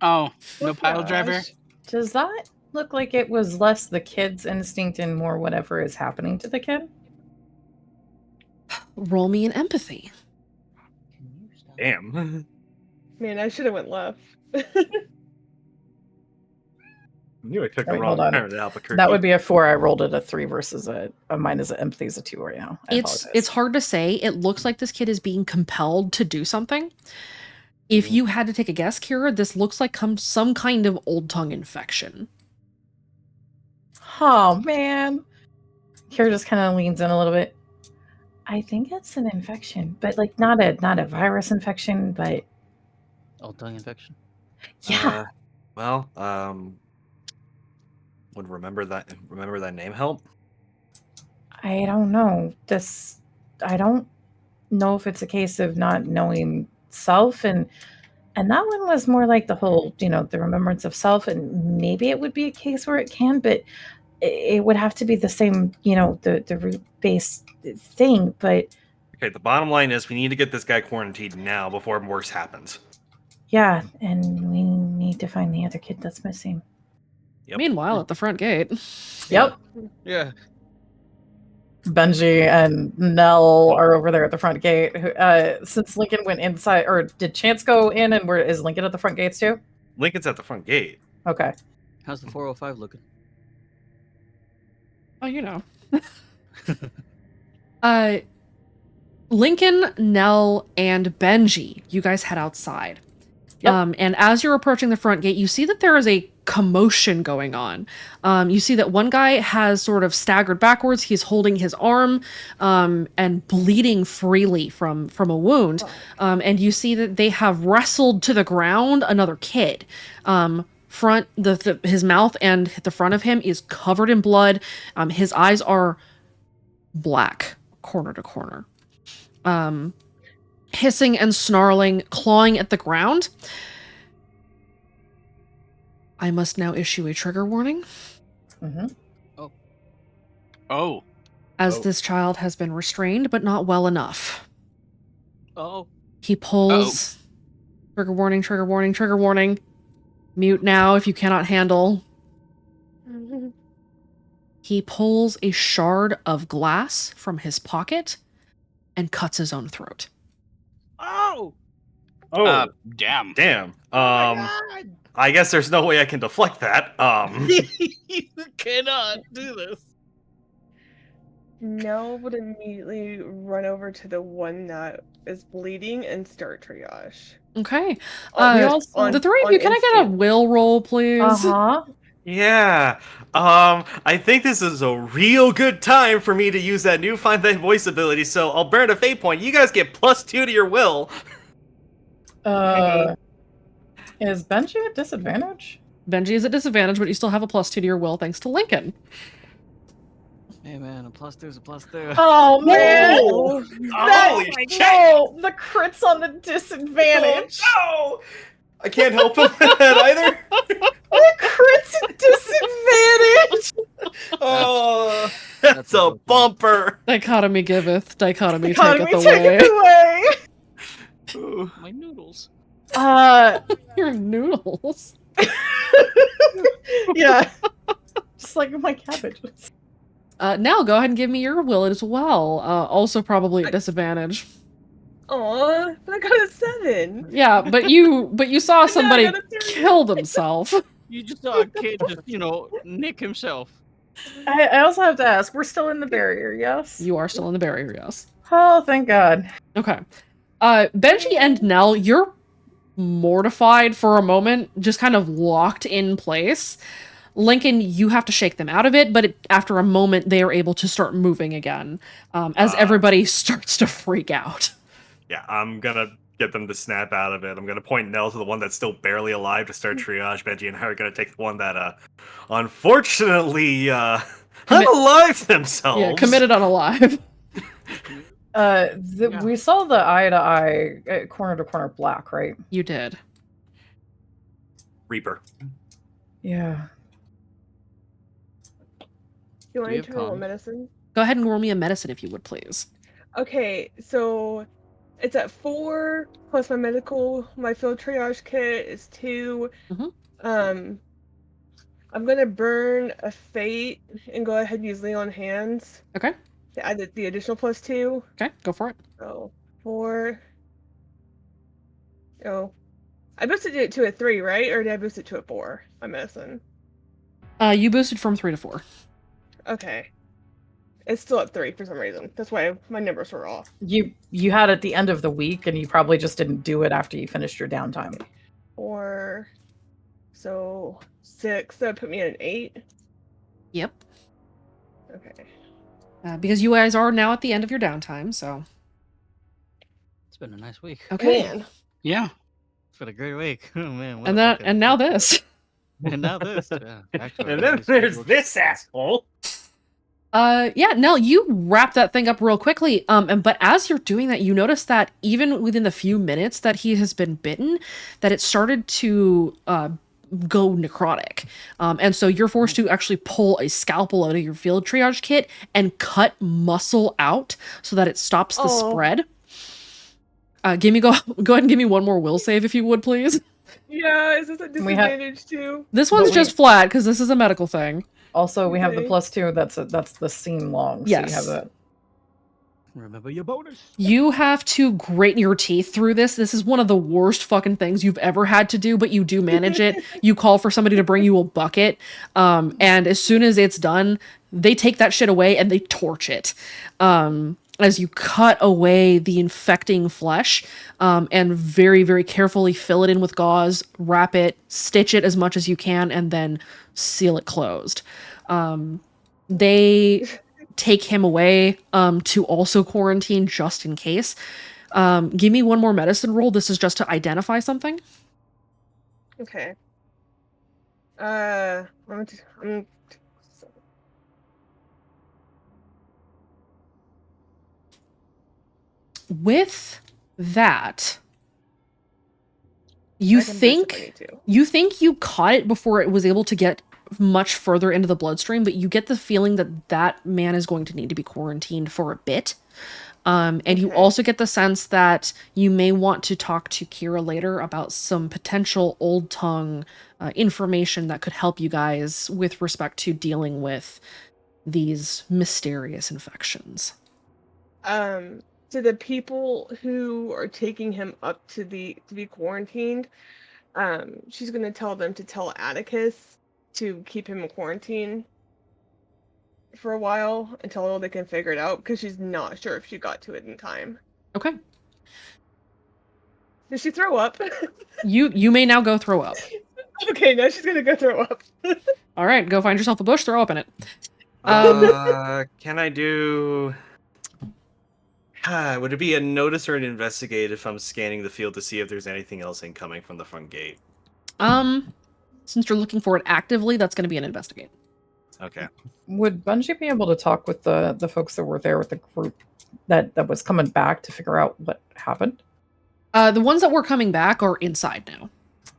Oh, no pile driver? Does that look like it was less the kid's instinct and more whatever is happening to the kid? Roll me an empathy. Damn. Man, I should have went left. I knew I took the Wait, wrong hold on. turn to Albuquerque. That would be a 4. I rolled it a 3 versus a mine is an empathy is a 2 right now. I apologize. It's hard to say. It looks like this kid is being compelled to do something. If you had to take a guess, Kira, this looks like some kind of old tongue infection. Oh man. Kira just kind of leans in a little bit. I think it's an infection, but like not a virus infection, but Old tongue infection. yeah. Well, would remember that name help? I don't know. I don't know if it's a case of not knowing self and that one was more like the whole, the remembrance of self, and maybe it would be a case where it can, but it would have to be the same, the root based thing, but Okay, the bottom line is we need to get this guy quarantined now before worse happens. yeah, and we need to find the other kid that's missing. Yep. Meanwhile, at the front gate. Yep. Yeah. Benji and Nell are over there at the front gate. Since Lincoln went inside, or did Chance go in, and is Lincoln at the front gates too? Lincoln's at the front gate. Okay. How's the 405 looking? Oh, you know. Lincoln, Nell, and Benji, you guys head outside. Yep. And as you're approaching the front gate, you see that there is a commotion going on. You see that one guy has sort of staggered backwards. He's holding his arm and bleeding freely from a wound. And you see that they have wrestled to the ground another kid. His mouth and the front of him is covered in blood. His eyes are black, corner to corner. Hissing and snarling, clawing at the ground. I must now issue a trigger warning. Mm-hmm. Oh. As this child has been restrained, but not well enough. Oh. He pulls. Trigger warning, trigger warning, trigger warning. Mute now if you cannot handle. He pulls a shard of glass from his pocket and cuts his own throat. Oh. Oh, Damn. damn. I guess there's no way I can deflect that. You cannot do this. Nell would immediately run over to the one that is bleeding and start triage. Okay. We also The three of you, can I get a will roll, please? Yeah. I think this is a real good time for me to use that new Find Thy Voice ability, so I'll burn a fate point. You guys get +2 to your will. Is Benji at disadvantage? Benji is at disadvantage, but you still have a +2 to your will thanks to Lincoln. Hey man, a +2 is a +2. Oh man! Whoa! That, Holy shit! whoa, the crits on the disadvantage. Oh, no! I can't help him with that either. The crits at disadvantage. Oh, that's a bumper. Dichotomy giveth, dichotomy Dichotomy taketh away. taketh away. My noodles. Your noodles. Yeah. Just like my cabbage. Now go ahead and give me your will as well. Also probably at disadvantage. Aw, but I got a 7. Yeah, but you saw somebody kill themselves. You just saw a kid just, nick himself. I also have to ask, we're still in the barrier, yes? You are still in the barrier, yes. Oh, thank God. Okay. Benji and Nell, you're mortified for a moment, just kind of locked in place. Lincoln, you have to shake them out of it, but after a moment, they are able to start moving again, as everybody starts to freak out. Yeah, I'm gonna get them to snap out of it. I'm gonna point Nell to the one that's still barely alive to start triage. Benji and I are gonna take the one that, unfortunately, unalived themselves. Yeah, committed unalive. We saw the eye-to-eye, corner-to-corner black, right? You did. Reaper. Yeah. Do you want you to have roll con? medicine? Go ahead and roll me a medicine if you would, please. Okay, so it's at 4 plus my medical. My field triage kit is 2. I'm gonna burn a fate and go ahead and use Lay on Hands. Okay. To add the additional +2. Okay, go for it. So 4. Oh, I boosted it to a 3, right? Or did I boost it to a 4? My medicine. You boosted from 3 to 4. Okay. It's still at 3 for some reason. That's why my numbers were off. You had at the end of the week, and you probably just didn't do it after you finished your downtime. 4. So 6. That would put me at an 8. Yep. Okay. Because you guys are now at the end of your downtime, so. It's been a nice week. Okay. Man. Yeah. It's been a great week. Oh man. And now this. And now this. Yeah, back to And then there's this asshole. Yeah, Nell, you wrap that thing up real quickly. But as you're doing that, you notice that even within the few minutes that he has been bitten, that it started to go necrotic. And so you're forced to actually pull a scalpel out of your field triage kit and cut muscle out so that it stops the spread. Go ahead and give me one more will save if you would, please. Yeah, is this a disadvantage too? This one's just flat because this is a medical thing. Also, we have the Okay. +2. That's the seam long. So Yes. you have that. Remember your bonus. You have to grate your teeth through this. This is one of the worst fucking things you've ever had to do, but you do manage it. You call for somebody to bring you a bucket. And as soon as it's done, they take that shit away and they torch it. As you cut away the infecting flesh, and very, very carefully fill it in with gauze, wrap it, stitch it as much as you can, and then seal it closed. They take him away to also quarantine just in case. Give me one more medicine roll. This is just to identify something. Okay. With that, you I can boost if I think need to. you caught it before it was able to get much further into the bloodstream, but you get the feeling that that man is going to need to be quarantined for a bit. And you also get the sense that you may want to talk to Kira later about some potential old tongue information that could help you guys with respect to dealing with these mysterious infections. To the people who are taking him up to be quarantined, she's gonna tell them to tell Atticus to keep him in quarantine for a while until they can figure it out, because she's not sure if she got to it in time. Okay. Did she throw up? You may now go throw up. Okay, now she's gonna go throw up. All right, go find yourself a bush, throw up in it. Can I do? Would it be a notice or an investigate if I'm scanning the field to see if there's anything else incoming from the front gate? Since you're looking for it actively, that's going to be an investigate. Okay. Would Bungie be able to talk with the folks that were there with the group that was coming back to figure out what happened? The ones that were coming back are inside now.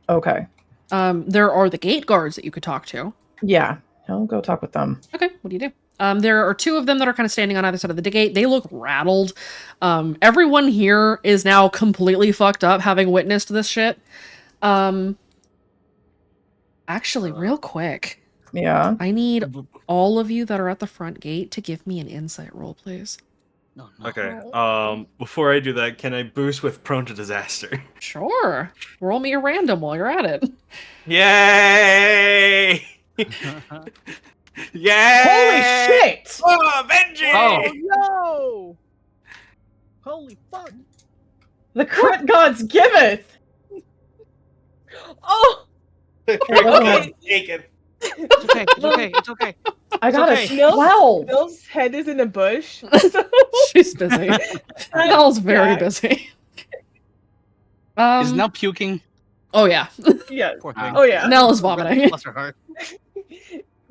Okay. There are the gate guards that you could talk to. Yeah, I'll go talk with them. Okay, what do you do? There are two of them that are kind of standing on either side of the gate. They look rattled. Everyone here is now completely fucked up having witnessed this shit. Actually, real quick. Yeah. I need all of you that are at the front gate to give me an insight roll, please. No. Okay. Before I do that, can I boost with prone to disaster? Sure. Roll me a random while you're at it. Yay! Yay! Holy shit! Oh, Benji! Oh no! Holy fuck! The crit gods giveth! Oh! Okay. Taken. It's okay. I got okay. a 12. Nell's head is in a bush. She's busy. Nell's very Yeah. busy. Is Nell puking? Oh yeah. Yeah. Poor thing. Oh yeah. Nell is vomiting. Bless her heart.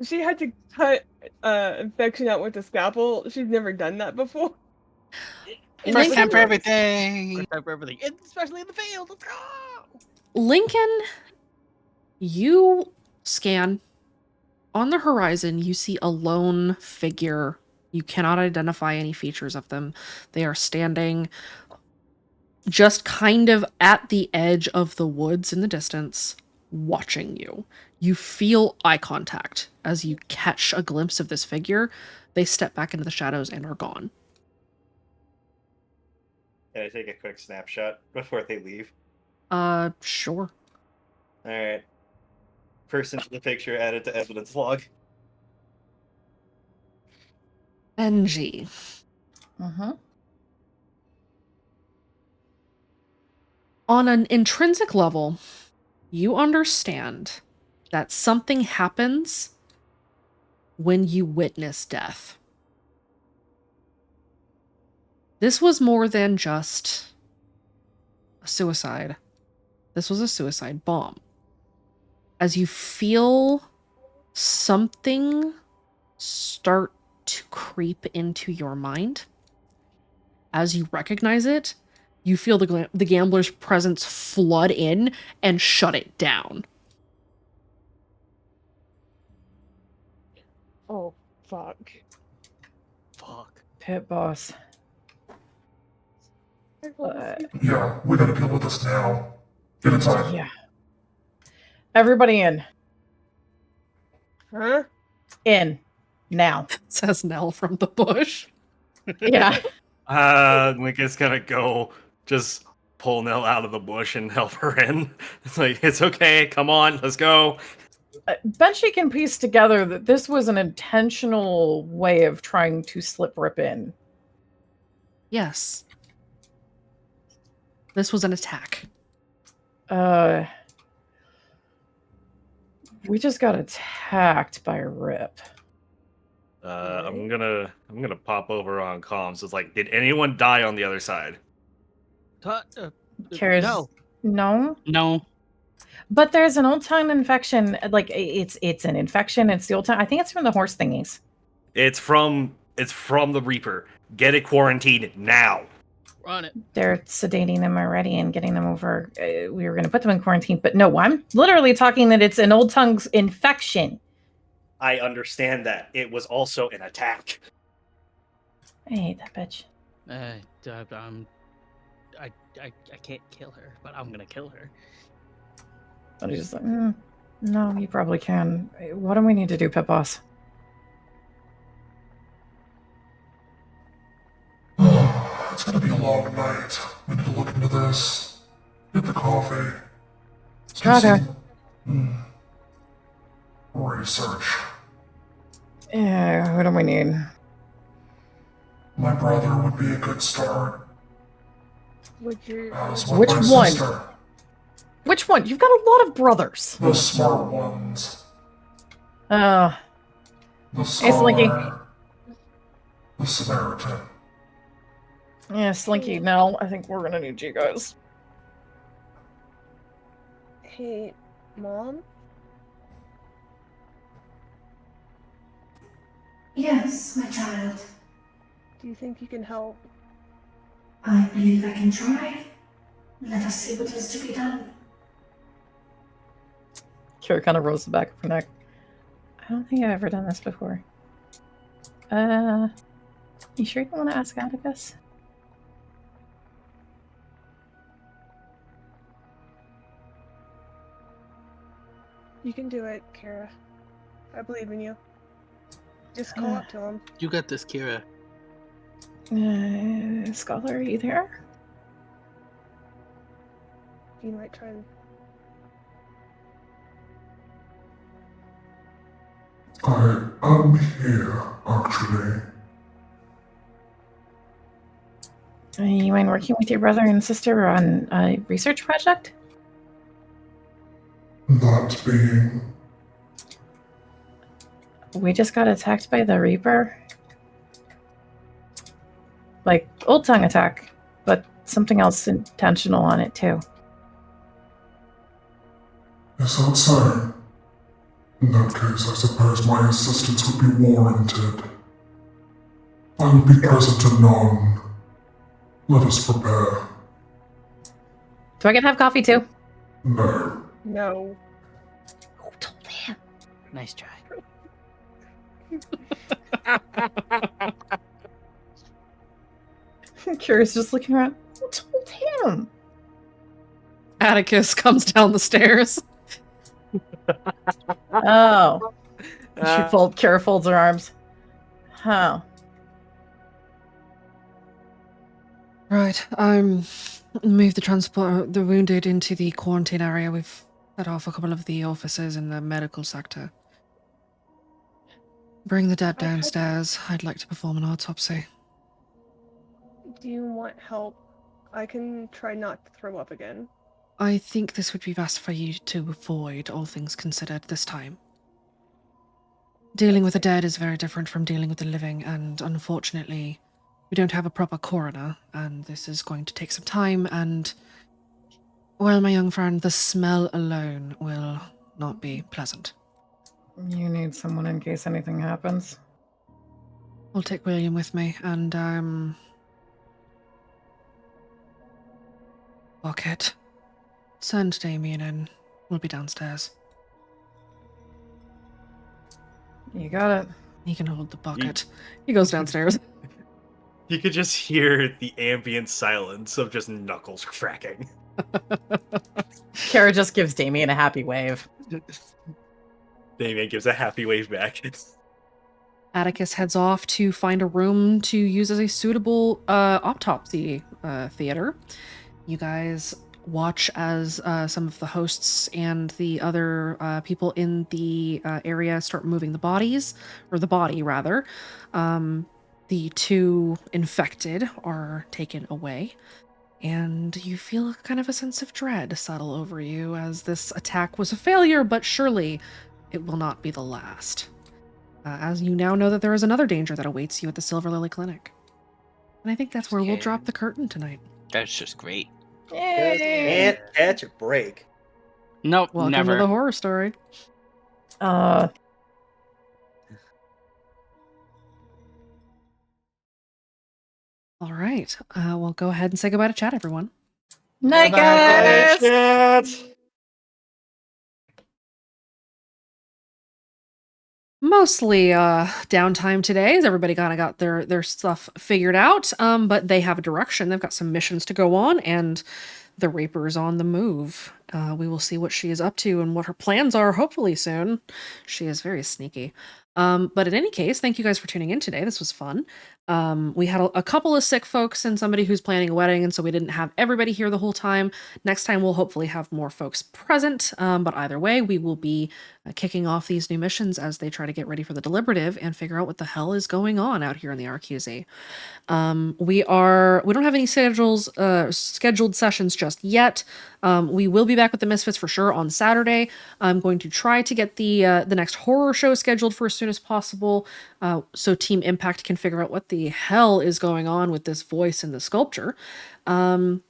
She had to cut infection out with a scalpel. She's never done that before. First time for everything. First time for everything, especially in the field. Let's go. Lincoln, you scan. On the horizon, you see a lone figure. You cannot identify any features of them. They are standing just kind of at the edge of the woods in the distance, watching you. You feel eye contact as you catch a glimpse of this figure. They step back into the shadows and are gone. Can I take a quick snapshot before they leave? Sure. All right. Person in the picture added to evidence log. Benji. On an intrinsic level, you understand that something happens when you witness death. This was more than just a suicide. This was a suicide bomb. As you feel something start to creep into your mind, as you recognize it, you feel the gambler's presence flood in and shut it down. Oh, fuck. Pit boss. Yeah, we gotta deal with this now. Get inside. Yeah. Everybody in. Huh? In. Now. Says Nell from the bush. Yeah. Lincoln's gonna go just pull Nell out of the bush and help her in. It's like, it's okay, come on, let's go. Benji can piece together that this was an intentional way of trying to slip Rip in. Yes. This was an attack. We just got attacked by Rip. I'm gonna pop over on comms. It's like, did anyone die on the other side? Cares? No. No. But there's an old tongue infection. Like it's an infection. It's the old tongue. I think it's from the horse thingies. It's from the Reaper. Get it quarantined now. Run it. They're sedating them already and getting them over. We were going to put them in quarantine, but no, I'm literally talking that it's an old tongue's infection. I understand that. It was also an attack. I hate that bitch. I can't kill her, but I'm gonna kill her. But he's just like, no, you probably can. What do we need to do, Pit Boss? It's gonna be a long night. We need to look into this. Get the coffee. Okay. Research. Yeah, what do we need? My brother would be a good start. Would you? As with Which my one? sister. Which one? You've got a lot of brothers. The smart ones. The Slinky. Scholar. The Samaritan. Yeah, Slinky, no, I think we're gonna need you guys. Hey, Mom? Yes, my child. Do you think you can help? I believe I can try. Let us see what is to be done. Kira kind of rolls the back of her neck. I don't think I've ever done this before. You sure you don't want to ask Atticus? You can do it, Kara. I believe in you. Just call up to him. You got this, Kira. Scholar, are you there? You might try to... I am here, actually. You mind working with your brother and sister on a research project? That being... We just got attacked by the Reaper. Like, old tongue attack, but something else intentional on it too. Is that so? In that case, I suppose my assistance would be warranted. I will be present to none. Let us prepare. Do I get to have coffee too? No. No. Who told him? Nice try. Kira's just looking around. Who told him? Atticus comes down the stairs. Oh. Kira folds her arms. Huh. Right, move the wounded into the quarantine area. We've set off a couple of the officers in the medical sector. Bring the dead downstairs. I'd like to perform an autopsy. Do you want help? I can try not to throw up again. I think this would be best for you to avoid, all things considered, this time. Dealing with the dead is very different from dealing with the living, and unfortunately, we don't have a proper coroner, and this is going to take some time, and, well, my young friend, the smell alone will not be pleasant. You need someone in case anything happens. I'll take William with me, and, Bucket. Send Damien in. We'll be downstairs. You got it. He can hold the bucket. He goes downstairs. You could just hear the ambient silence of just knuckles cracking. Kara just gives Damien a happy wave. Damien gives a happy wave back. Atticus heads off to find a room to use as a suitable autopsy theater. You guys watch as some of the hosts and the other people in the area start moving the bodies, or the body rather. The two infected are taken away, and you feel kind of a sense of dread settle over you as this attack was a failure, but surely it will not be the last. As you now know that there is another danger that awaits you at the Silver Lily Clinic. And I think that's where we'll drop the curtain tonight. That's just great. Can't catch a break. Nope, Welcome never. to the horror story. All right. We'll go ahead and say goodbye to chat, everyone. Night, guys! Mostly downtime today, as everybody kind of got their stuff figured out. But they have a direction. They've got some missions to go on, and the Reaper's on the move. We will see what she is up to and what her plans are, hopefully soon. She is very sneaky. But in any case, thank you guys for tuning in today. This was fun. We had a couple of sick folks and somebody who's planning a wedding, and so we didn't have everybody here the whole time. Next time, we'll hopefully have more folks present. But either way, we will be kicking off these new missions as they try to get ready for the deliberative and figure out what the hell is going on out here in the RQZ. We don't have any scheduled sessions just yet. We will be back with the Misfits for sure on Saturday. I'm going to try to get the next horror show scheduled for as soon as possible, so Team Impact can figure out what the hell is going on with this voice and the sculpture. And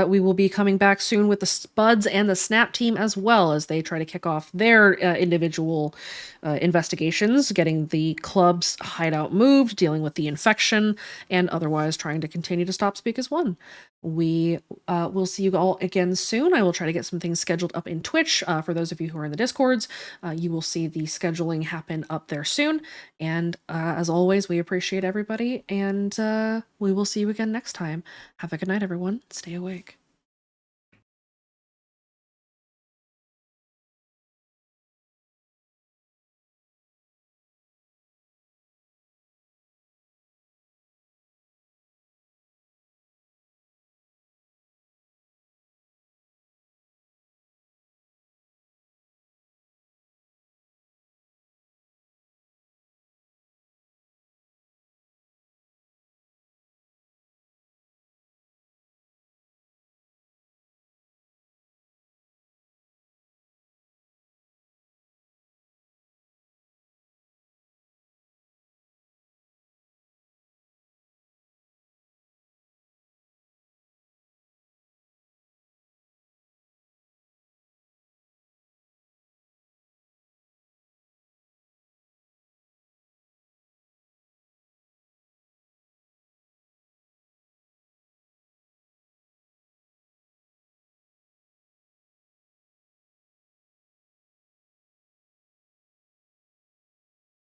we will be coming back soon with the Spuds and the Snap team as well, as they try to kick off their individual investigations, getting the club's hideout moved, dealing with the infection, and otherwise trying to continue to stop Speak as One. We will see you all again soon. I will try to get some things scheduled up in Twitch. For those of you who are in the Discords, you will see the scheduling happen up there soon. And as always, we appreciate everybody, and we will see you again next time. Have a good night, everyone. Stay awake.